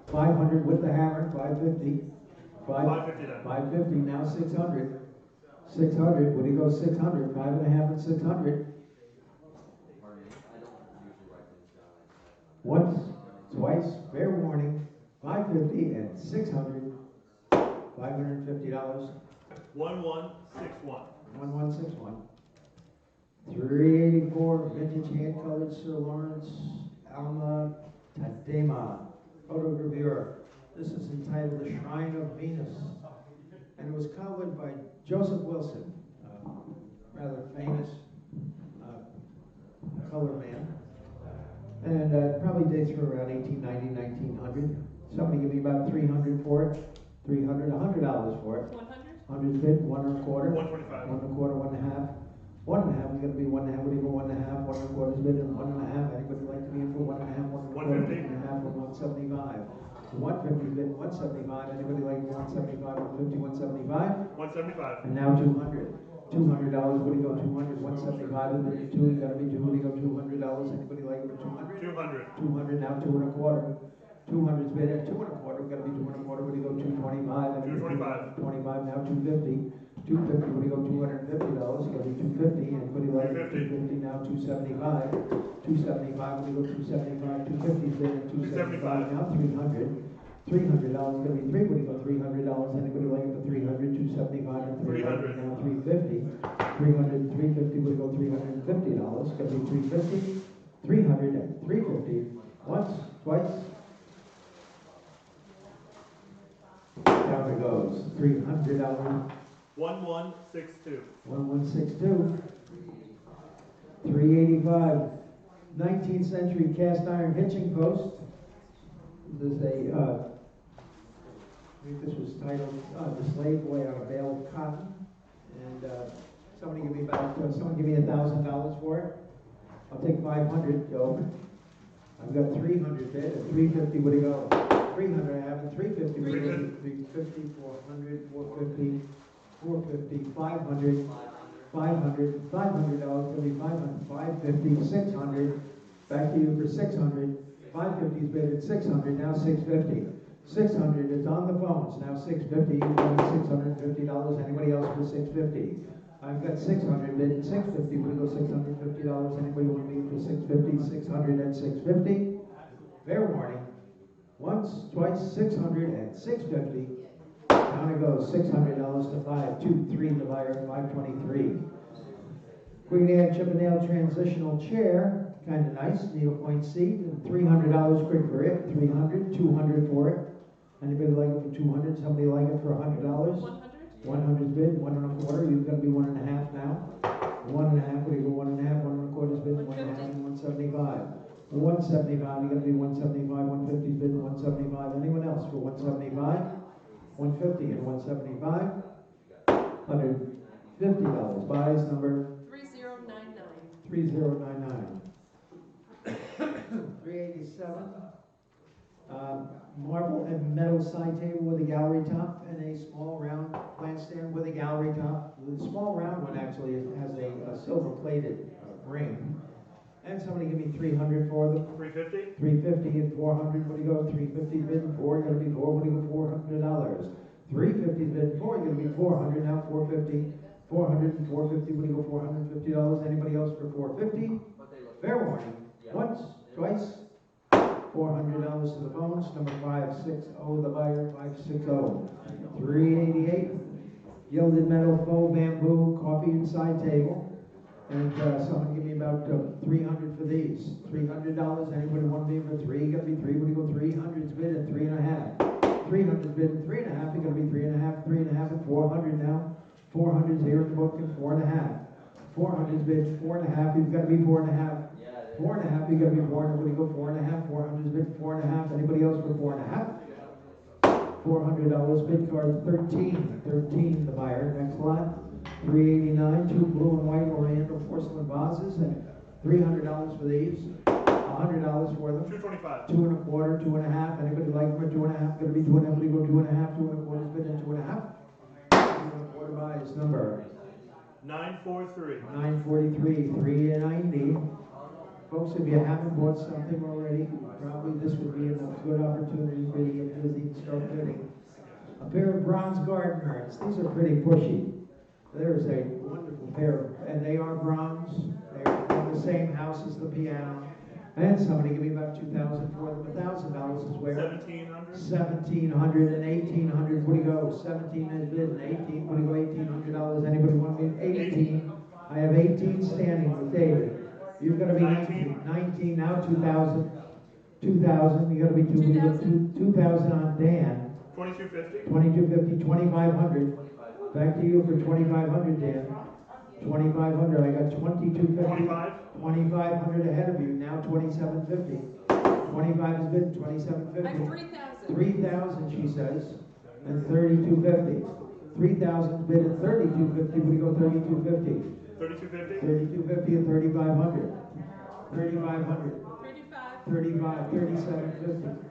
500 with the hammer. 550. 550 then. 550 now 600. 600. What do you go? 600. 5.5 and 600. Pardon me, I don't usually write things down like that. Once, twice, fair warning, 550 and 600, $550, 1161. 1161. 384, vintage hand-colored Sir Lawrence Alma Tadema photogravure. This is entitled The Shrine of Venus, and it was colored by Joseph Wilson, rather famous color man. And probably dates from around 1890, 1900. Somebody give me about 300 for it. 300, $100 for it. 100. 100 bid, 1 1/4. 125. 1 1/4, 1.5. 1.5 is going to be 1.5. What do you go 1.5? 1 1/4 is bid, and 1.5. Anybody like to be in for 1.5? 1 1/4, 1.5, 175. 150 is bid, 175. Anybody like 175? 150, 175. 175. And now 200. $200. What do you go? 200. 175 is bid. 2. You got to be 2. What do you go? $200. Anybody like it for 200? 200. 200 now 2 1/4. 200's bid at 2 1/4. Got to be 2 1/4. What do you go? 225. 225. 25 now 250. 250. What do you go? $250. Got to be 250. Anybody like 250. 250 now 275. 275. What do you go? 275. 250's bid at 275 now 300. $300 going to be 3. What do you go? $300. Anybody like it for 300? 275 and 300 now 350. 300, 350. What do you go? $350. Going to be 350. 300 and 350. Once, twice. Down it goes. $300. 1162. 1162. 385. 19th century cast iron hitching post. This is a, I think this was titled The Slave Boy on a Bale of Cotton. And somebody give me $1,000 for it. I'll take 500 to open. I've got 300 bid at 350. What do you go? 300 I have it. 350. 350, 400, 450, 450, 500, 500, $500 going to be 500, 550, 600. Back to you for 600. 550 is bid at 600. Now 650. 600 is on the phones. Now 650. You want $650. Anybody else for 650? I've got 600 bid at 650. We'll go $650. Anybody want to be for 650, 600 and 650. Fair warning. Once, twice, 600 and 650. Down it goes, $600 to 523, the buyer, 523. Queen Anne chip and nail transitional chair, kind of nice, needlepoint seat, and $300 quick for it, 300, 200 for it. Anybody like it for 200? Somebody like it for $100? 100? 100's bid, 1 1/4. You've got to be 1 1/2 now. 1 1/2. What do you go? 1 1/2, 1 1/4's bid, 1 1/2, 175. 175. You got to be 175. 150's bid, 175. Anyone else for 175? 150 and 175. $150. Buys number 3099. 3099. 387. Marble and metal side table with a gallery top and a small round plant stand with a gallery top. The small round one actually has a silver plated ring. And somebody give me 300 for them. 350? 350 and 400. What do you go? 350 bid and 4. You're going to be 4. What do you go? $400. 350 bid and 4. You're going to be 400. Now 450. 400 and 450. What do you go? $450. Anybody else for 450? Fair warning. Once, twice. $400 to the bones. Number 560. The buyer. 560. 388. Gilded metal faux bamboo coffee and side table. And someone give me about 300 for these. $300. Anybody want to be for 3? You got to be 3. What do you go? 300's bid and 3 1/2. 300's bid and 3 1/2. You got to be 3 1/2. 3 1/2 and 400 now. 400's here in the book and 4 1/2. 400's bid 4 1/2. You've got to be 4 1/2. 4 1/2. You got to be 4. What do you go? 4 1/2. 400's bid 4 1/2. Anybody else for 4 1/2? $400 bid card 13. 13 the buyer. Next lot. 389, 2 blue and white Oriental porcelain vases, and $300 for these. $100 for them. 225. 2 1/4, 2 1/2. Anybody like them at 2 1/2? Going to be 2 1/2. What do you go? 2 1/2, 2 1/4 bid and 2 1/2. 2 1/4 buys number 943. 943, 390. Folks, if you haven't bought something already, probably this would be a good opportunity for you to get busy and start bidding. A pair of bronze garden urns. These are pretty pushy. There's a wonderful pair, and they are bronze. They're from the same house as the piano. And somebody give me about 2,000 for them. $1,000 is where? 1,700. 1,700 and 1,800. What do you go? 17 is bid and 18. What do you go? $1,800. Anybody want me? 18. I have 18 standing with David. You've got to be 19. 19 now. 2,000. 2,000. You got to be 2,000 on Dan. 2250. 2250. 2,500. Back to you for 2,500, Dan. 2,500. I got 2250. 25. 2,500 ahead of you. Now 2,750. 25 is bid. 2,750. I have 3,000. 3,000, she says, and 3,250. 3,000 bid and 3,250. We go 3,250. 3250. 3,250 and 3,500. 3,500. 35. 35. 3,750.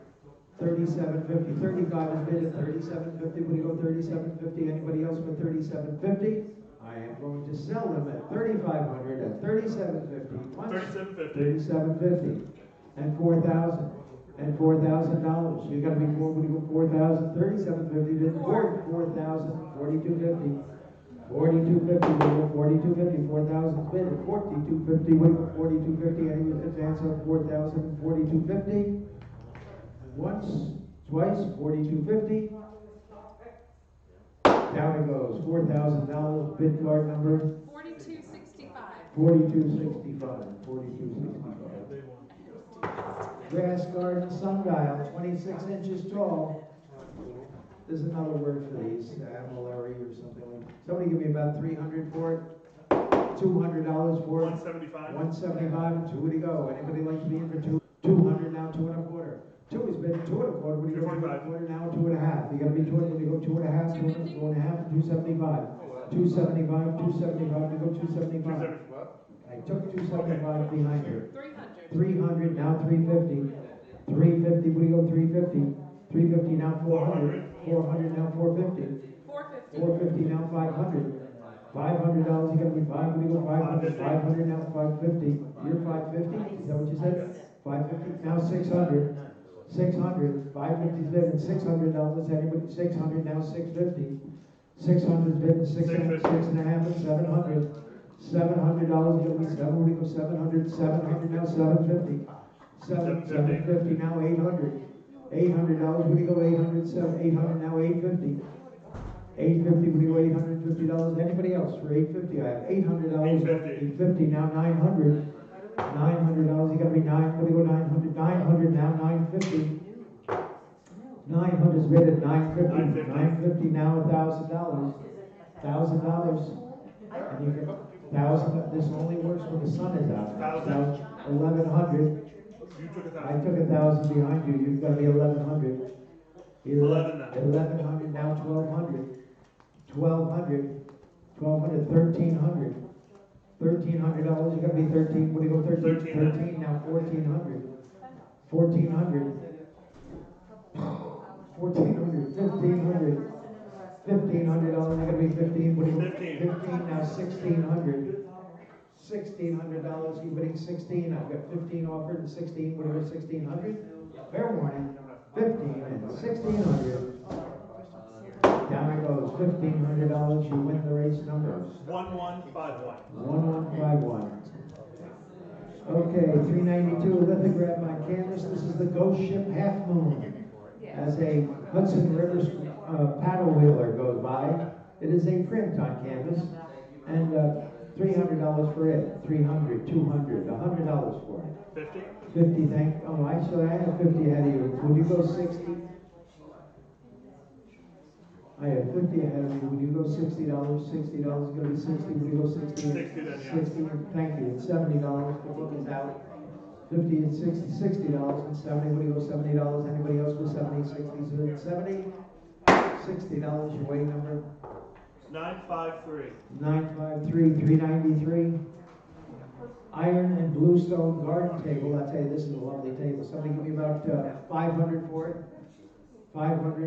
3750. 35 is bid at 3750. Would you go 3750? Anybody else for 3750? I am going to sell them at 3,500 at 3750. 3750. 3750 and 4,000 and $4,000. You got to be more. Would you go 4,000? 3750 bid 4,000. 4250. 4250. Would you go 4250? 4,000 bid at 4250. Would you go 4250? Any advance on 4,000 and 4250? Once, twice, 4250. Down it goes. $4,000 bid card number 4265. 4265. 4265. Grass garden sundial, 26 inches tall. There's another word for these, amulary or something like that. Somebody give me about 300 for it. $200 for it. 175. 175 and 2 to go. Anybody like to be in for 200 now, 2 1/4. 2 is bid 2 1/4. What do you go? 2 1/4 now, 2 1/2. You got to be 2. What do you go? 2 1/2, 2 1/2, 275. 275, 275. You go 275. I took 275 behind her. 300. 300 now, 350. 350. What do you go? 350. 350 now, 400. 400 now, 450. 450. 450 now, 500. $500. You got to be 5. What do you go? 500. 500 now, 550. You're 550. Is that what you said? 550 now, 600. 600. 550 bid and $600. Anybody? 600 now, 650. 600 bid and 6 1/2 and 700. $700, gonna be seven, we go 700, 700 now, 750. 750 now, 800. $800, we go 800, 800 now, 850. 850, we go $850. Anybody else for 850? I have $800. 850 now, 900. $900, you gotta be nine, we go 900. 900 now, 950. 900 is bid at 950. 950 now, $1,000. $1,000. And you get 1,000. This only works when the sun is out. 1,100. You took I 1,000. took 1,000 behind you. You've got to be 1,100. 11 now. 1,100 now. 1,200. 1,200. 1,200. 1,300. $1,300. You got to be 13. What do you go 13? 13 now. 1,400. 1,400. 1,400. 1,500. $1,500. You got to be 15. What do you go? 15 now. 1,600. $1,600. You bidding 16. I've got 15 offered and 16. What do you go? 1,600. Fair warning. 15 and 1,600. Down it goes. $1,500. You win the race number. 1151. 1151. Okay, 392 lithograph on canvas. This is the Ghost Ship Half Moon. As a Hudson River paddle wheeler goes by, it is a print on canvas, and $300 for it. 300, 200, $100 for it. 50. 50. Oh, actually, I have 50 ahead of you. Would you go 60? I have 50 ahead of you. Would you go $60? $60 is going to be 60. Would you go 60? 60 then, yeah. 60. Thank you. It's $70. The book is out. 50 and 60. $60 and 70. Would you go $70? Anybody else go 70? 60, 70. $60. Your weight number. 953. 953. 393. Iron and bluestone garden table. I'll tell you, this is a lovely table. Somebody give me about 500 for it. 500.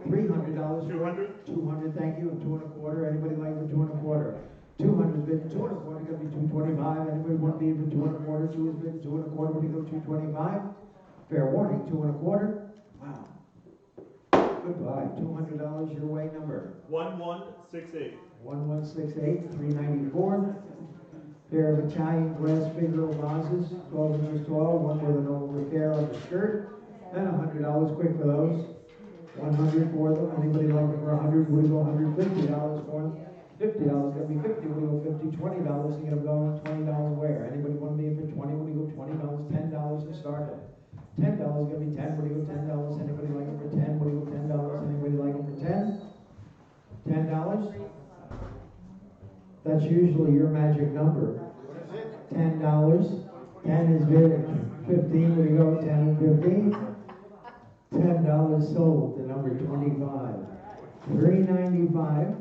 $300. 200. 200. Thank you. And 2 1/4. Anybody like for 2 1/4? 200 is bid 2 1/4. Going to be 225. Anybody want to be for 2 1/4? 2 is bid 2 1/4. What do you go 225? Fair warning. 2 1/4. Wow. Goodbye. $200. Your way number. 1168. 1168. 394. Pair of Italian glass figural vases, 12 inches tall, one with an oval repair on the skirt, and $100 quick for those. 100 for them. Anybody like it for 100? Would you go $150 for them? $50. Gonna be 50. Would you go 50? $20. You get them going. $20 where? Anybody want to be in for 20? Would you go $20? $10 to start it. $10 gonna be 10. Would you go $10? Anybody like it for 10? Would you go $10? Anybody like it for 10? $10. That's usually your magic number. $10. 10 is bid at 15. Would you go 10 and 15? $10 sold to number 25. $395.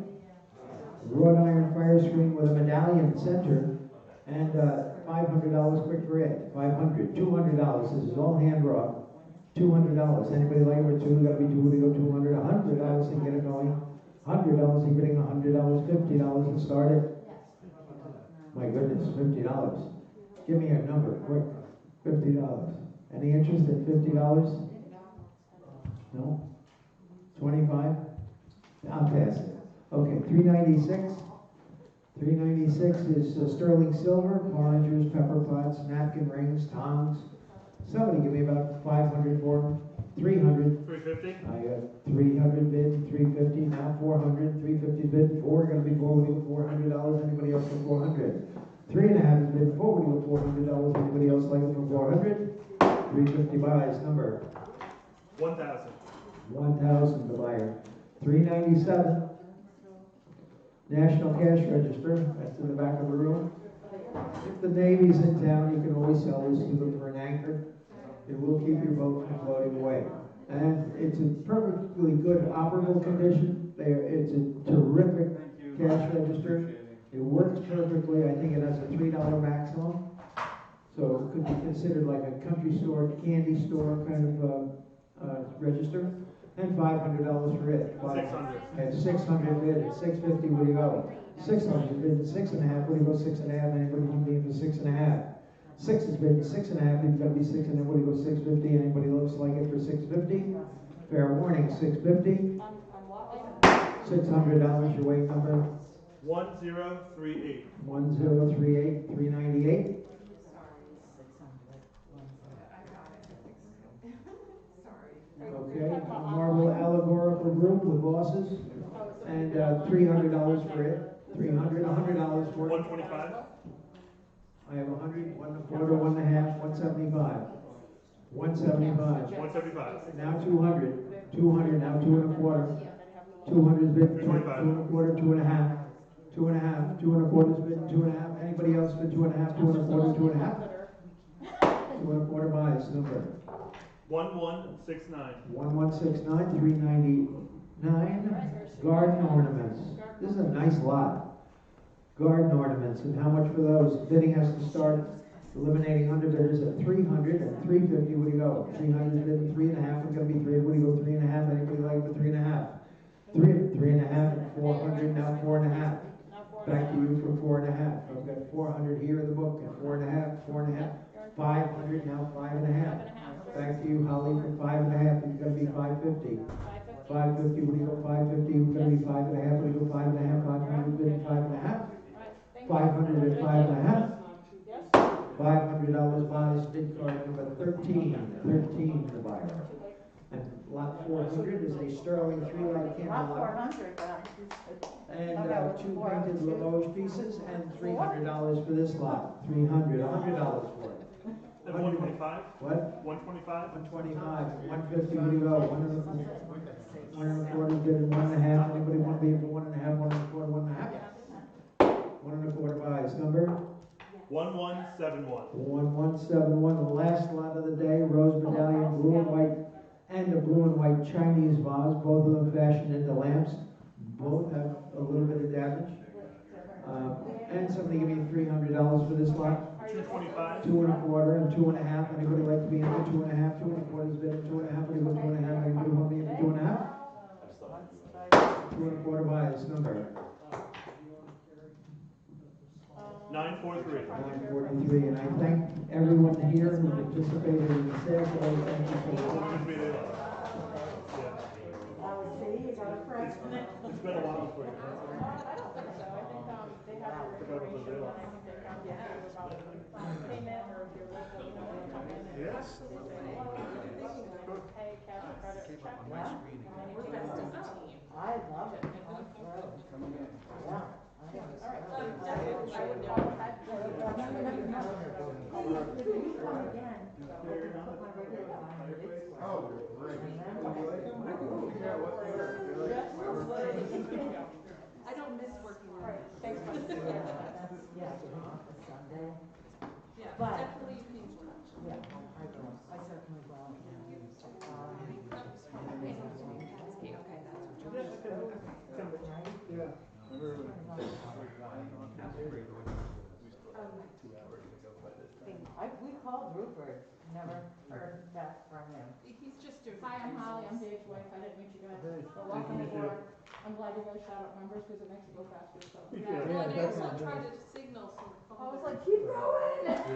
Wrought iron fire screen with a medallion center, and $500 quick for it. $500. $200. This is all hand wrought. $200. Anybody like it for 2? Got to be 2. Would you go 200? $100 to get it going. $100. You're bidding $100. $50 to start it. My goodness, $50. Give me a number, quick. $50. Any interest at $50? No? 25? I'll pass it. Okay, 396. 396 is sterling silver, porringers, pepper pots, napkin rings, tongs. Somebody give me about 500 for them. 300. 350. I got 300 bid, 350, now 400, 350 bid, 4, gonna be 4, would you go $400, anybody else for 400? 3.5 is bid, 4, would you go $400, anybody else like it for 400? 350 buys, number 1,000. 1,000 the buyer. 397, National Cash Register, that's in the back of the room. If the Navy's in town, you can always sell this to them for an anchor. It will keep your boat from floating away. And it's in perfectly good operable condition. It's a terrific cash register. It works perfectly. I think it has a $3 maximum. So it could be considered like a country store, candy store kind of register. And $500 for it. 600. At 600 bid, at 650, where do you go? 600 bid at 6.5, where do you go 6.5? Anybody want to be for 6.5? 6 is bid at 6.5, you've got to be 6, and then what do you go 650? Anybody looks like it for 650? Fair warning, 650. $600 your weight number. 1038. 1038, 398. Okay, Marble Allegorical Group with losses, and $300 for it. $100 for it. 125. I have 100, 1 1/4, 1 1/2, 175. 175. 175. Now 200. 200, now 2 1/4. 200 is bid 2 1/4, 2 1/2. 2 1/2, 2 1/4 is bid 2 1/2. Anybody else bid 2 1/2, 2 1/4, 2 1/2? 2 1/4 buys, number 1169. 1169, 399. Garden ornaments. This is a nice lot. Garden ornaments, and how much for those? Bidding has to start eliminating underbidders at 300 and 350. What do you go? 300 is bidding 3 1/2. It's going to be 3. What do you go? 3 1/2. Anybody like for 3 1/2? 3 1/2 and 400. Now 4 1/2. Back to you for 4 1/2. I've got 400 here in the book, and 4 1/2, 4 1/2, 500. Now 5 1/2. Back to you, Holly, for 5 1/2. It's going to be 550. 550. What do you go? 550. It's going to be 5 1/2. What do you go? 5 1/2. 500 bid 5 1/2. 500 and 5 1/2. $500 buys bid card number 13. 13 the buyer. And lot 400 is a sterling 3-light Not candle. 400, And Okay, 2 400. painted Limoges pieces and $300 for this lot. $300. $100 for it. And 125. What? 125. 125. 150. What do you go? 1 1/4 bid and 1 1/2. Anybody want to be for 1 1/2? 1 1/4, 1 1/2. 1 1/4 buys. Number 1171. 1171. The last lot of the day. Rose medallion, blue and white, and a blue and white Chinese vase. Both of them fashioned into lamps. Both have a little bit of damage. And somebody give me $300 for this lot. 225. 2 1/4 and 2 1/2. Anybody like to be in for 2 1/2? 2 1/4 is bid at 2 1/2. What do you go 2 1/2? Anybody want to be in for 2 1/2? 2 1/4 buys. Number 943. 943. And I thank everyone here who participated in the sale today. Thank you so much. see, you got a price. It's been a while for you. I don't think so. I think they have a reservation, and I think they come to you about payment, or if you're late, you know, they come in and Yes. they say, well, pay cash or credit or check. Yeah. And then you take it as a team. I love it. I'm thrilled. Yeah. All right, definitely, I would call it that. You come again. Put my regular time in it. Oh, great. I don't miss working All on right, it. thanks, Mike. Yeah, a Sunday. Yeah, But- definitely you can touch. Yeah, I do. I certainly will. We called Rupert, never heard back from him. He's just doing. Hi, I'm Holly, I'm Dave's wife, I didn't meet you guys. But welcome aboard. I'm glad you guys shout out numbers because it makes it go faster, so. Yeah, well, and I also try to signal some. I was like, keep going! Yeah.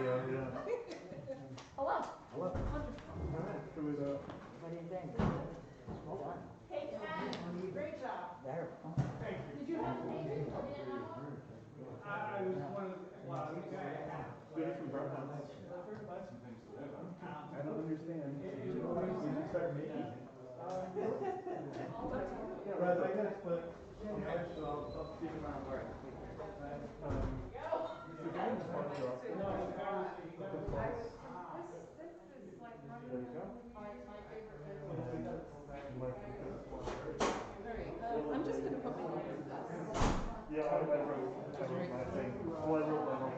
Hello. What do you think? Well done. Hey, Ken, great job. There. Did you have a payment or did not? I was one of the, well, the guy. Good from Brooklyn. I don't understand. You know, we just start making it. Yeah, right, I gotta split. So I'll speak around where. There you go. I'm just gonna put my name in this. Yeah, I wrote my thing. Well, I wrote my own.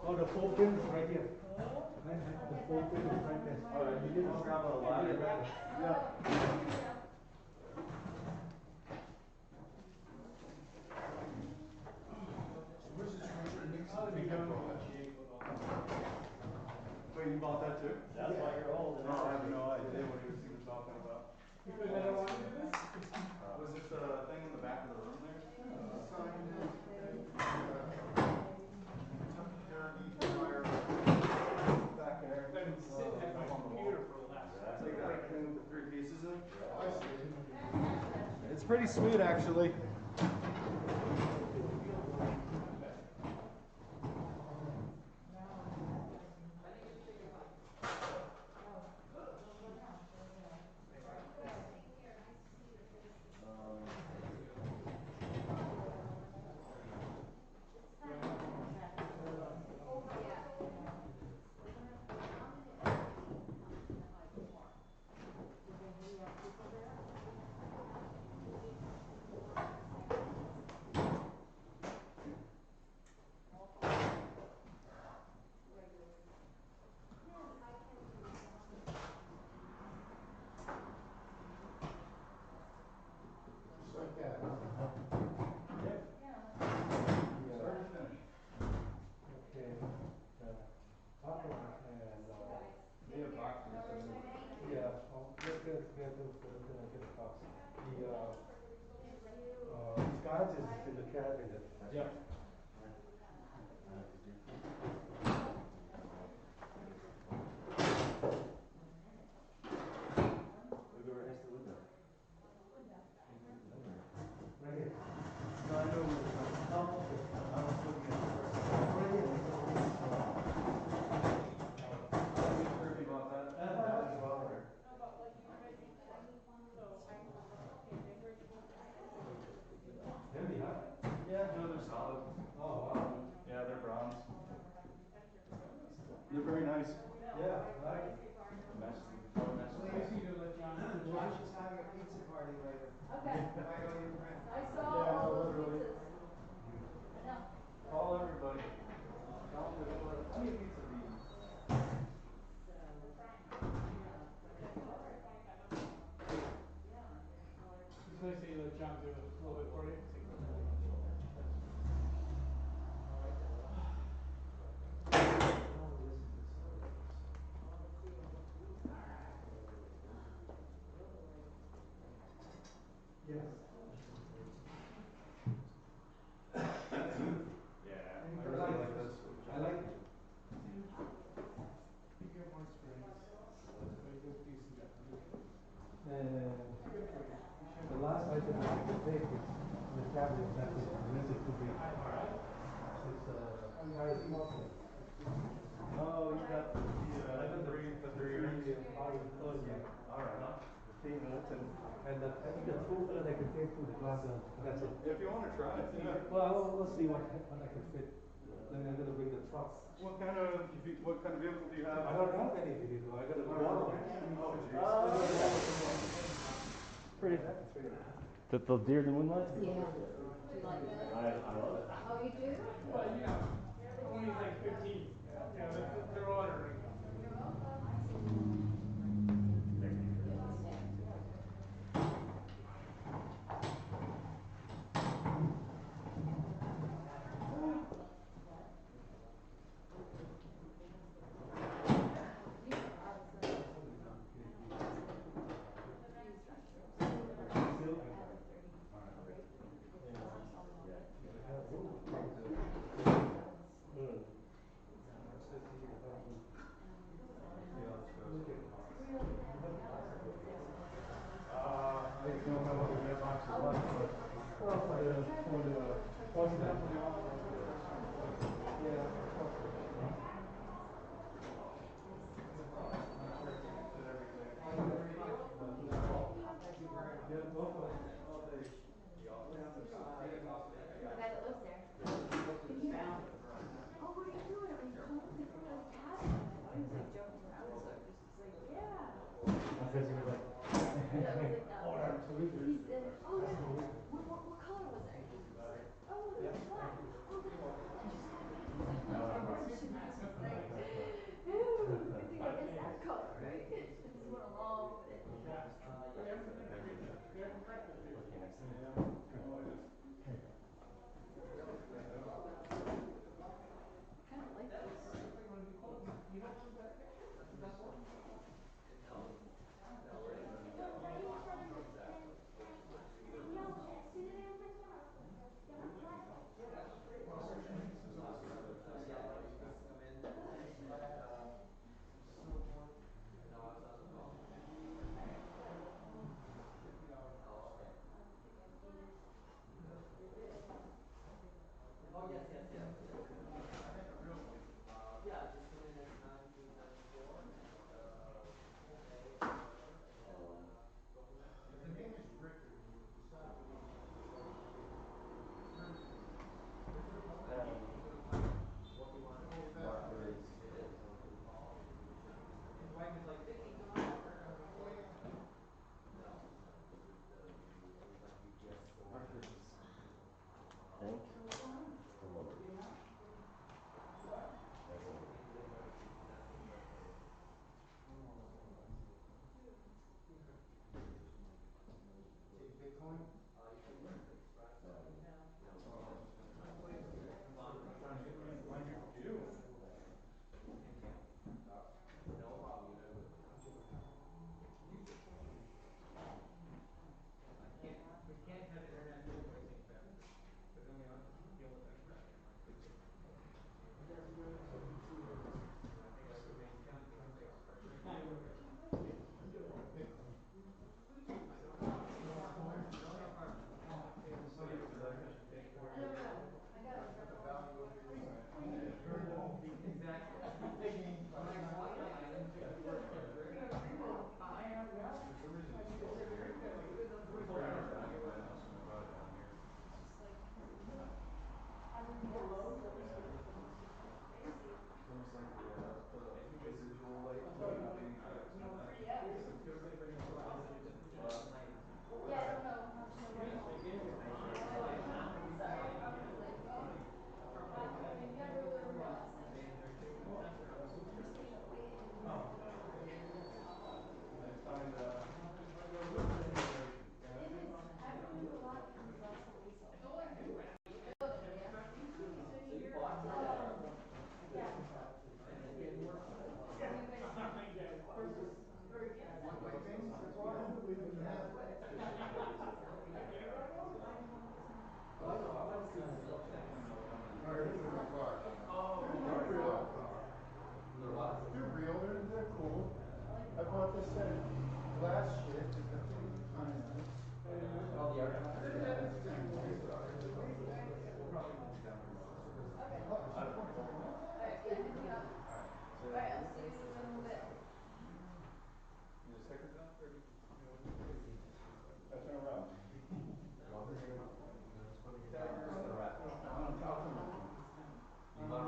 Oh, the full pin is right here. The full pin is right there. All right, you can grab a ladder. Yeah. Wait, you bought that too? That's why you're old. No, I have no idea what he was talking about. Because I don't want to do this? Was this the thing in the back of the room there? Back there. I've been sitting at my computer for the last. Take that thing with the 3 pieces in. It's pretty sweet, actually. Scotch is in the cabinet. Yep. They're very nice. Yeah, right. Josh is having a pizza party later. Okay. Invite all your friends. I saw all those pizzas. I know. Call everybody. Tell them to order plenty of pizza to eat. It's nice that you let John do it a little bit for you. Yes. Yeah, I really like this. I like it. You get more experience. Very good piece of that. The last item I can take is the cabinet that is music to be. It's high smoking. Oh, you got the three. Oh, yeah. All right. 15 minutes and I think the two that I can take to the class. That's it. If you want to try it. Yeah. Well, let's see what I can fit. Then I'm gonna bring the truck. What kind of vehicle do you have? I don't have any vehicle. I got a borrow. Oh, jeez. Pretty. The deer in the moonlight? Yeah. Do you like that? I love it. Oh, you do? Well, you know, only like 15. Yeah, they're ordering. Oh, yes, yes, yes, yes. Yeah, just come in at 1974 and, pay or whatever, and then, go from there. The name is Richter. What you want to do, submit it, someone can call, and we should, his wife is like, Vicky, come on over. And I'm like, no, it was like UPS store. Take Bitcoin? You can work the express. No. No problem, you guys will. We can't have international invoicing faster, because then we don't have to deal with express anymore. So I think that's the main thing, we have to express right now. They're real, they're cool. I bought this set of glass shit. Oh, the art. You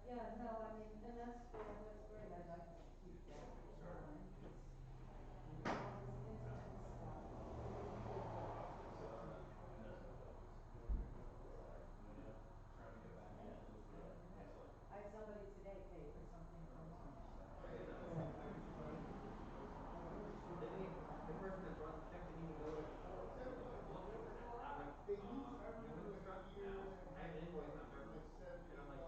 Yeah, no, I mean, and that's fair, that's great, I'd like to keep that going, because all this internet stuff. I had somebody today pay for something for lunch. The person that brought the check didn't even know that it was overnight. I'm like, you know what it was from? No. I have an invoice number. And I'm like,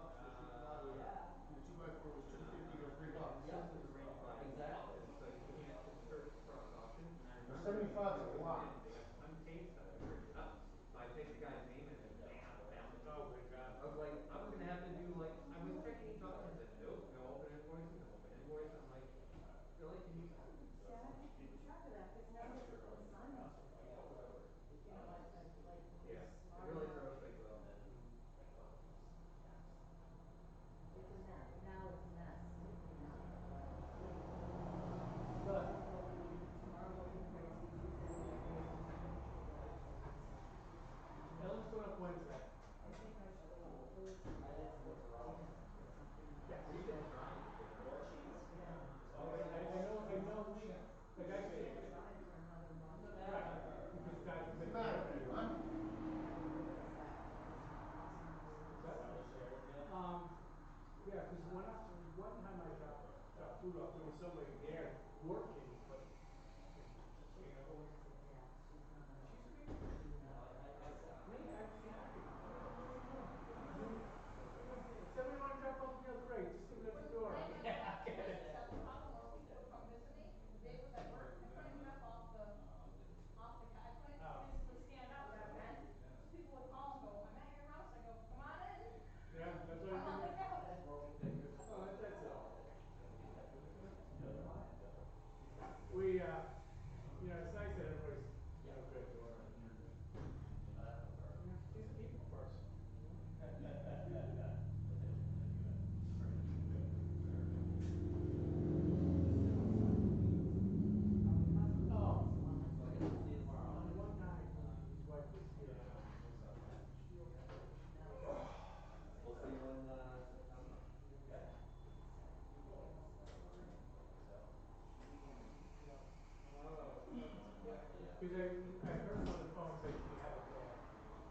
yeah. The 2x4 was $2.50 or $3. This is arranged by auction, so you can't search across auctions. And I remember 75 is a going lot. in, they got unpaid stuff and written it up. So I typed the guy's name in and bam, I found it. Oh, thank God. I was like, I was gonna have to do like, I was checking each auction. It said, nope, no open invoice, no open invoice. I'm like, really? Can you? See, I don't keep track of that, because now there's a consignment fee. You know, like Yeah, this it smart really aleck. throws things off. It's a mess, now it's a mess, you know. But, Tomorrow will be crazy, Tuesday will be crazy. hey, let's do it up Wednesday. I think I should go on Thursday, just for dinner or something. Yeah, we've been trying to figure out. Yeah. I know, like I say, Can't try for another month. right, because the guys have What's the been matter there. with you, huh? Yeah, because one time I got food off, there was somebody there working, but, you know, Yeah, she's not gonna. she's a good kid. Me, I'd be happy. What do you want? Tell me you want to drop off meal, great, just leave it at the door. Yeah, that's the problem where people would come visit me. Dave was at work. I couldn't get up I couldn't Oh. physically stand up that bed. So people would call and go, I'm at your house. I go, come on in. Yeah, that's what Come I on do. out. Oh, that's it. We, you know, it's nice that everybody's, you know, good to her. You know, she's a people person. Oh, one guy, his wife was here. We'll see you in September. Oh, yeah. Because I heard her on the phone say she had a bad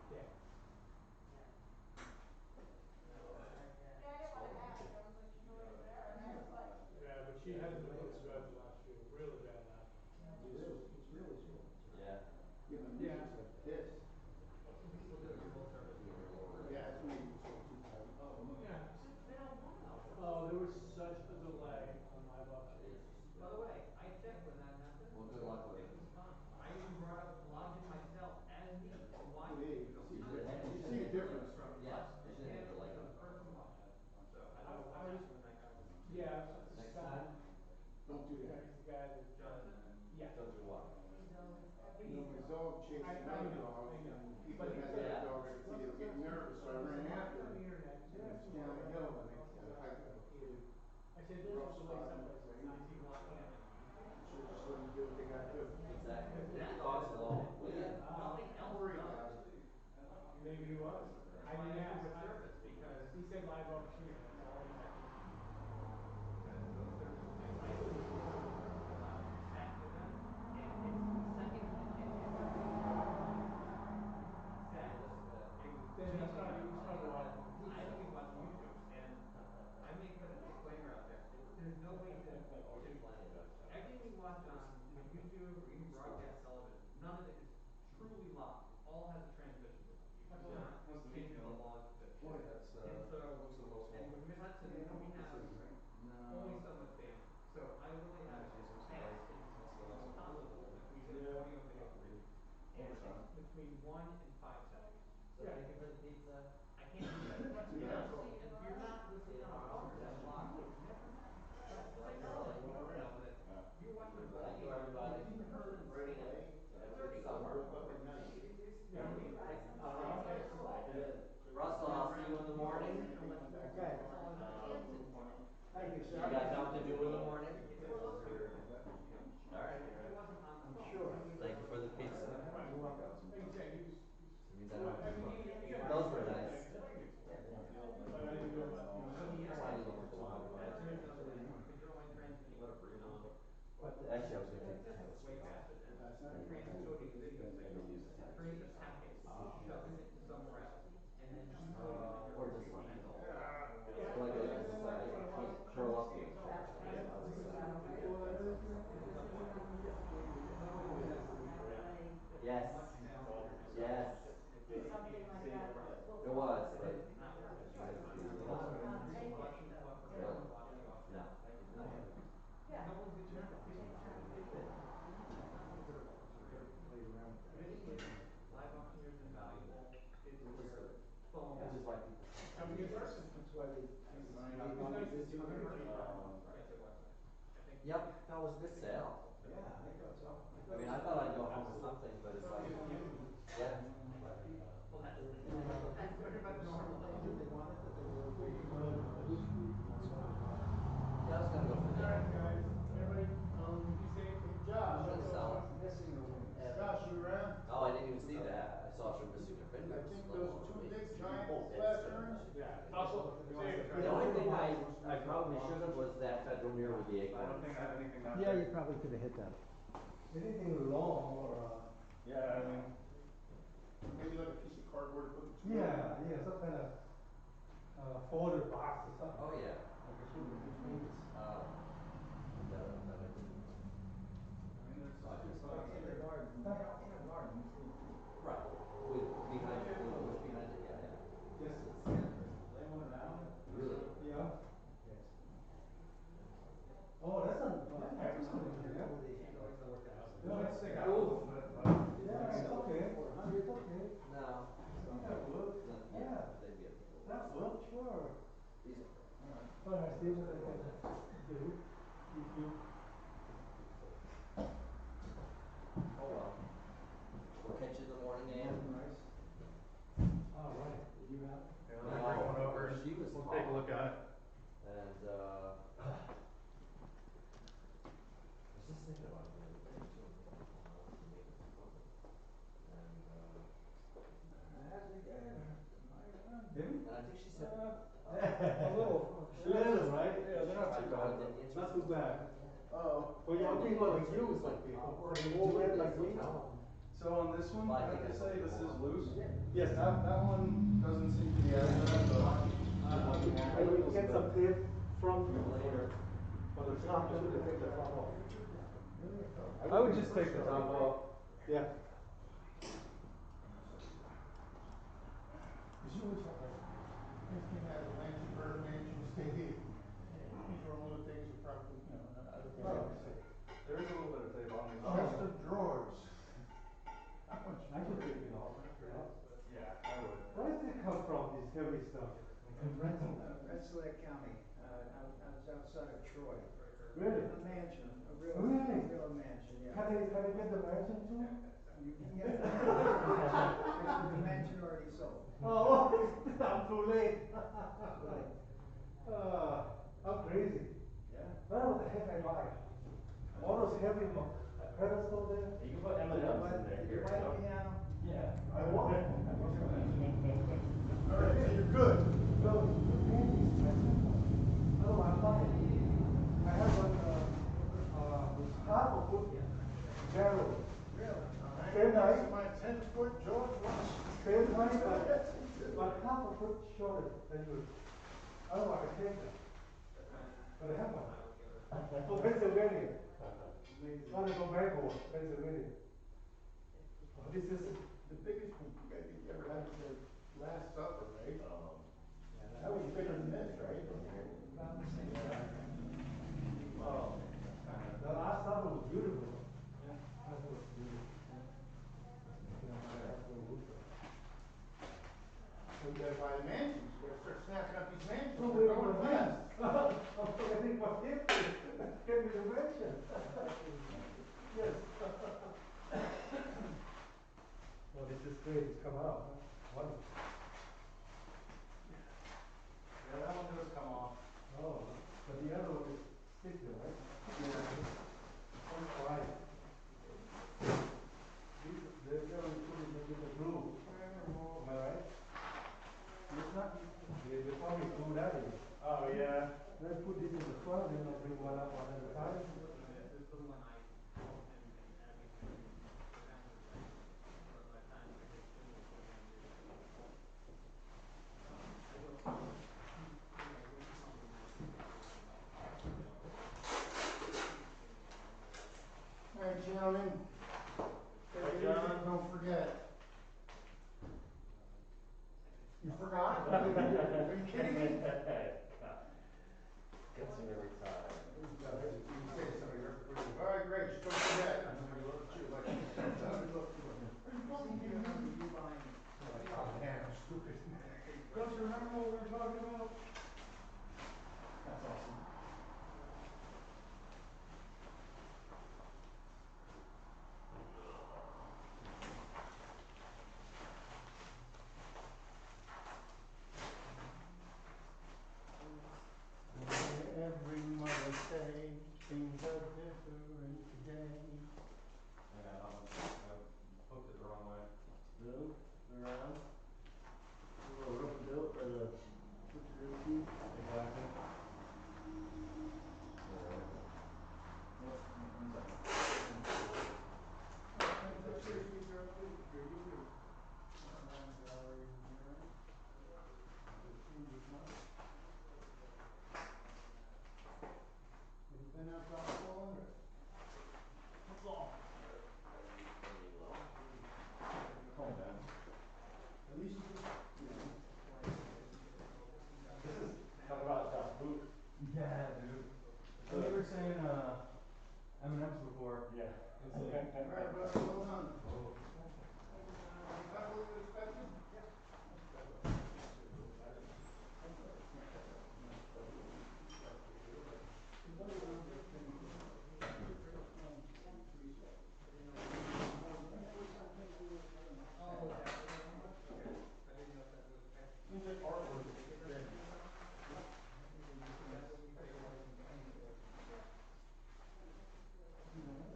day. Yeah, I didn't want to ask. I was like, she's already there. And I was like, Yeah, but she hasn't been looking good the last few, really bad last. It's really swollen. Yeah. Yeah, but Yeah. usually it's like this. Some people do it in full service. Yeah, it's when you sort of 2,000. Yeah. They don't want to. Oh, there was such a delay on live auction. By the way, I checked when that happened. Well, good luck with It it. was fine. I even logged in myself as me to watch Yeah, it. you can see, You you should see a hit difference. From Yeah, us you to should him hit the like to the button. person watching. So I don't know what happened when that guy was on. Yeah, it was just Next Sutton. time, Don't do Yeah, that. he's the guy that. Johnson? Yeah. don't do what? He's always You know, my dog chases I another know, dog, I know. and people But that he had said- that dog, I could see they were getting nervous, so I ran after On him. the internet. And it was down the hill, and I did I said, a there's rough a delay spot. someplace. Is he watching it on YouTube? Should just let them do what they gotta do. Exactly. Leave That the dogs says alone. something. Will ya? Nothing Don't else worry does. about it. Maybe he was. That's I why didn't I do ask. with service, because He said live auctioneer, that's all he said. those service things, I do chat with them, and it's the second it said, it was Then he just started like, watching. I only watch YouTube, and I may put a disclaimer out there. There's no way to everything you watch on YouTube or even broadcast television, none of it is truly live. It all has a transmission delay. You cannot change the laws of physics. That's, And so, looks the most and with Miss Hudson, we have only so much bandwidth. So I really have it as fast as possible if we hit an audio video limit. And it's between 1 and 5 seconds. So thank you for the pizza. I can't do that. And honestly, and if you're not listening on a phone or a clock, you would never know. But technology, you don't know that if you're watching a ball Thank you, game, everybody. you heard in the Right stands, away. 30 Summer. over. You know what I mean? Like, Russell, I'll see you in the morning. Okay. That's all I know. Thank you, You sir. got something to do in the morning? It's frustrating. All right. If he wasn't on the phone. Sure. Thank you for the pizza. You're welcome. Like you said, he was. It means I don't I have to mean, cook. he Those were nice. explained it to me. But I didn't know about, you know, Actually, I was gonna take the chemistry. Way faster than transporting a video signal, turning the packets, shoving it somewhere else, and then decoding the neural Or just like, signal. like I can't curl up here. Yes. Yes. Something like that. It was, but. Really? No. Yeah. No one's gonna turn it. Live auctioneer's invaluable. It's your phone. Which is why people. That's why they. Yes, it was nice. I think. Yep, that was a good sale. Yeah, I thought so. I mean, I thought I'd go home with something, but it's like, yeah. Well, that's pretty much normal. They wanted that they were waiting for. Yeah, I was gonna go for that. Alright, guys, everybody, be safe. Josh, I'm gonna sell it. Missing a wing. Josh, you around? Oh, I didn't even see that. I saw her missing her I fingers. think those two big giant glass urns. Yeah. Also, safe. The only thing I probably should have was that federal mirror with the I don't acorns. think I have anything out Yeah, there. you probably could have hit that. Anything long or, yeah, I mean. Maybe like a piece of cardboard to put between. Yeah, some kind of, folded box or something. Oh, yeah. Like a shoe between this. That I didn't. I mean, there's So I just some. thought- In the garden, in the garden, it's in the field. Right. With, behind it, with the bush behind it, yeah, yeah. Just lay one down. Really? Yeah. Oh, that's a, that's a, yeah. No, it's stick out a little bit, but. Yeah, it's okay. It's okay. No. I think that would. Yeah, they'd be able to. That would, sure. These are. Well, I see what I can do. If you. Oh, well. We'll catch you in the morning, Ann. Nice. All right. You have? Yeah, let me bring one over. She was We'll take a look at it. And, I was just thinking about it the other day too. I wanted to make it public. And, That's again. Maybe? and I think she said. A little. Little, right? Yeah, they're not too bad. It's Not too bad. Oh. For young people like you, it's like people. For the old man like me. So on this one, Well, I I have think to that's say what this people is want. loose. Yes, that one doesn't seem to be as bad, but. I will get some tape from you Later. for the top too, to take the top off. I would just take the top off. Yeah. This thing has a Lansingburg mansion state. These are all the things you probably, I don't know. There is a little bit of tape on these. Chest of drawers. How much? I should take it off. Yeah, I would. Where does it come from, this heavy stuff? Rensselaer County, outside of Troy. Really? A mansion, a real mansion, yeah. Can they get the mansion too? Yeah. Actually, the mansion already sold. Oh, I'm too late. Right. How crazy. Yeah. What the heck I buy? All those heavy pedestals there? You can put Did you buy the piano? Yeah. I want it. All right, so you're good. So, oh, I'm fine. I have one, half a foot barrel. Really? Same height. My 10-foot George Washington. Same height, but half a foot shorter than yours. Oh, I can take that. But I have one. Oh, Pennsylvania. One is Omago, Pennsylvania. Oh, this is The biggest one I think you ever had was the Last Supper, right? That was bigger than this, right? oh, the last summer was beautiful. Yeah, that was beautiful. So you gotta buy the mansions, you gotta start snapping up these mansions. Oh, They're wait, going fast. I'm forgetting my gift. Give me the mention. Yes. Oh, this is great, it's come out, huh? Wonderful. Yeah, that one does come off. Oh, but the other one is sticky, right? Yeah. Oh, right. They're going to put it into the glue. Am I right? It's not, they probably glue that in. Oh, yeah. Let's put this in the front, then I'll bring one up one at a time. Are you kidding me? Gets me every time. All right, great, just don't forget. I'm gonna look at you like, look. Oh, man, I'm stupid. Don't you remember what we were talking about? That's awesome. Every Mother's Day, things are different today. Yeah, I hooked it the wrong way. Really? Around? A little rope and dope or the switcheroo key? Exactly. Alright. Well, one second. Have you been out golf balling or? Football. Calm down. At least you just, This is, talk about Josh Boot. Yeah, dude. So you were saying, M&M's before. Yeah. all right, Russ, well done. Is that what you expected?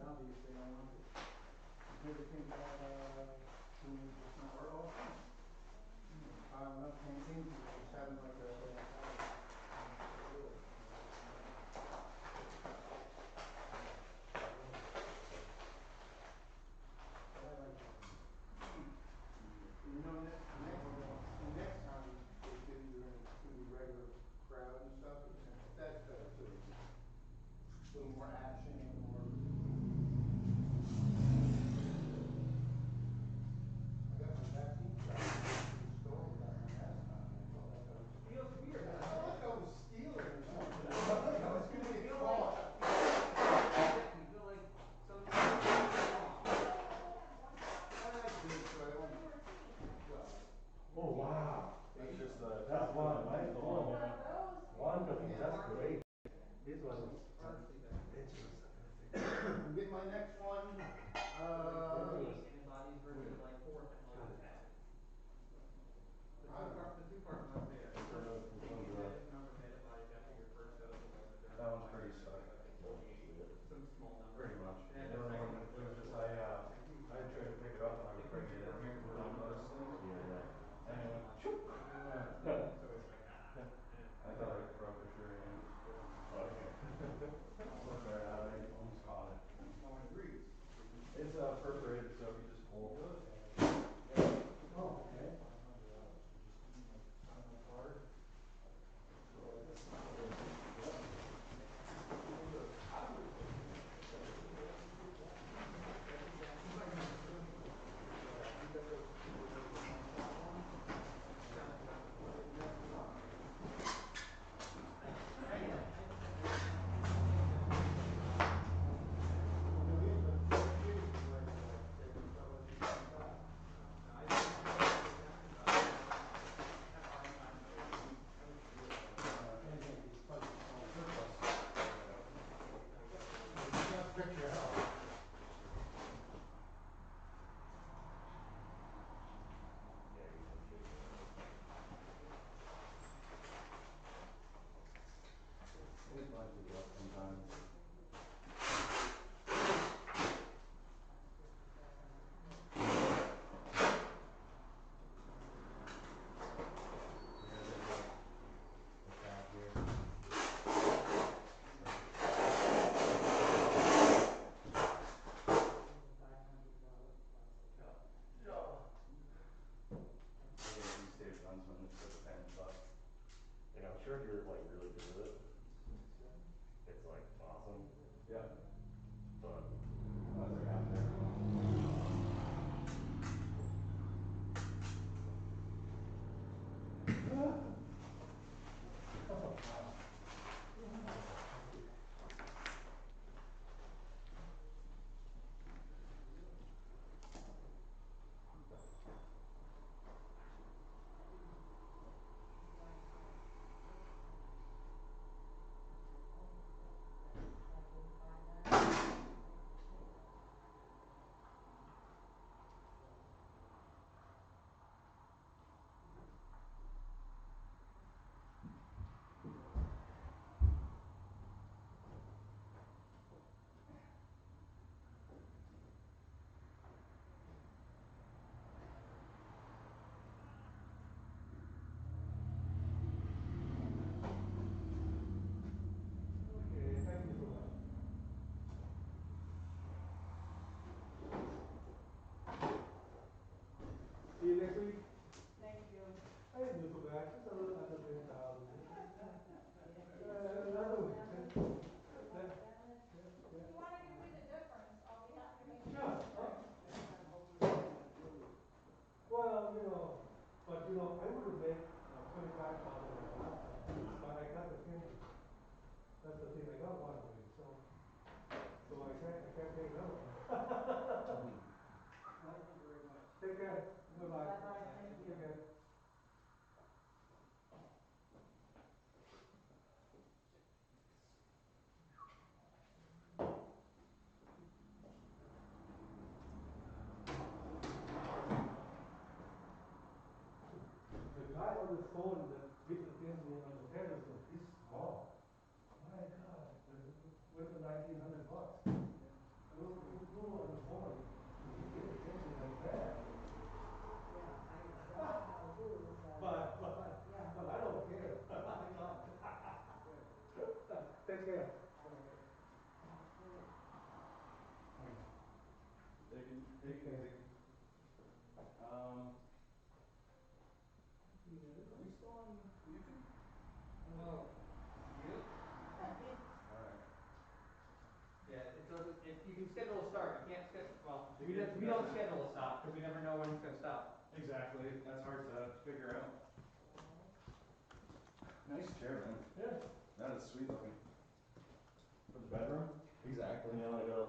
Obviously, I want it. You ever think about doing just an art auction? Piling up paintings and just having like a. You know, next time they do, it's gonna be regular crowd and stuff, that's better too. A little more action, a little more. I got my vaccine shot in the store without my mask on, and I felt like I was. Feels weird. I felt like I was stealing or something. I felt like I was gonna get caught. You feel like something's wrong. I did, so I don't. Well. Oh, wow. That's just, that's one, right? Oh, one cookie, that's great. These ones. You get my next one, Antibodies versus like 4 the two-part ones there. Negative number of antibodies after your first dose of like Moderna. That one's pretty stuck. Some small number. Pretty much. And It was just, I tried to pick it up and I was bringing it in here for one of those things. Yeah. And it went, choop. So it's like, I thought I broke the sure hand. Okay. Look right out, I almost caught it. oh, it breathes. It's perforated, so if you just pull. Oh, okay. Sign my card. Picture out. It bunches up sometimes. And I'm sure if you're like really good at it, it's like awesome. Yeah. But I was like out there. can't. That's the thing, I got one of these, so I can't pay another one. Thank you very much. Take care, good luck. Bye-bye, thank you. Take care. The guy on the phone that beat the thing on the head is he's small. My God, with the $1,900. Who on the phone? He did it like that. Yeah, that's how it is, But I don't care. My God. Take care. Take it easy. Are we still on YouTube? Oh, you? Alright. Yeah, it doesn't, if you can schedule a start, you can't schedule, well, We we don't schedule a stop, because we never know when it's gonna stop. Exactly, that's hard to figure out. Nice chair, man. Yeah. That is sweet looking. For the bedroom? Exactly. Yeah, like a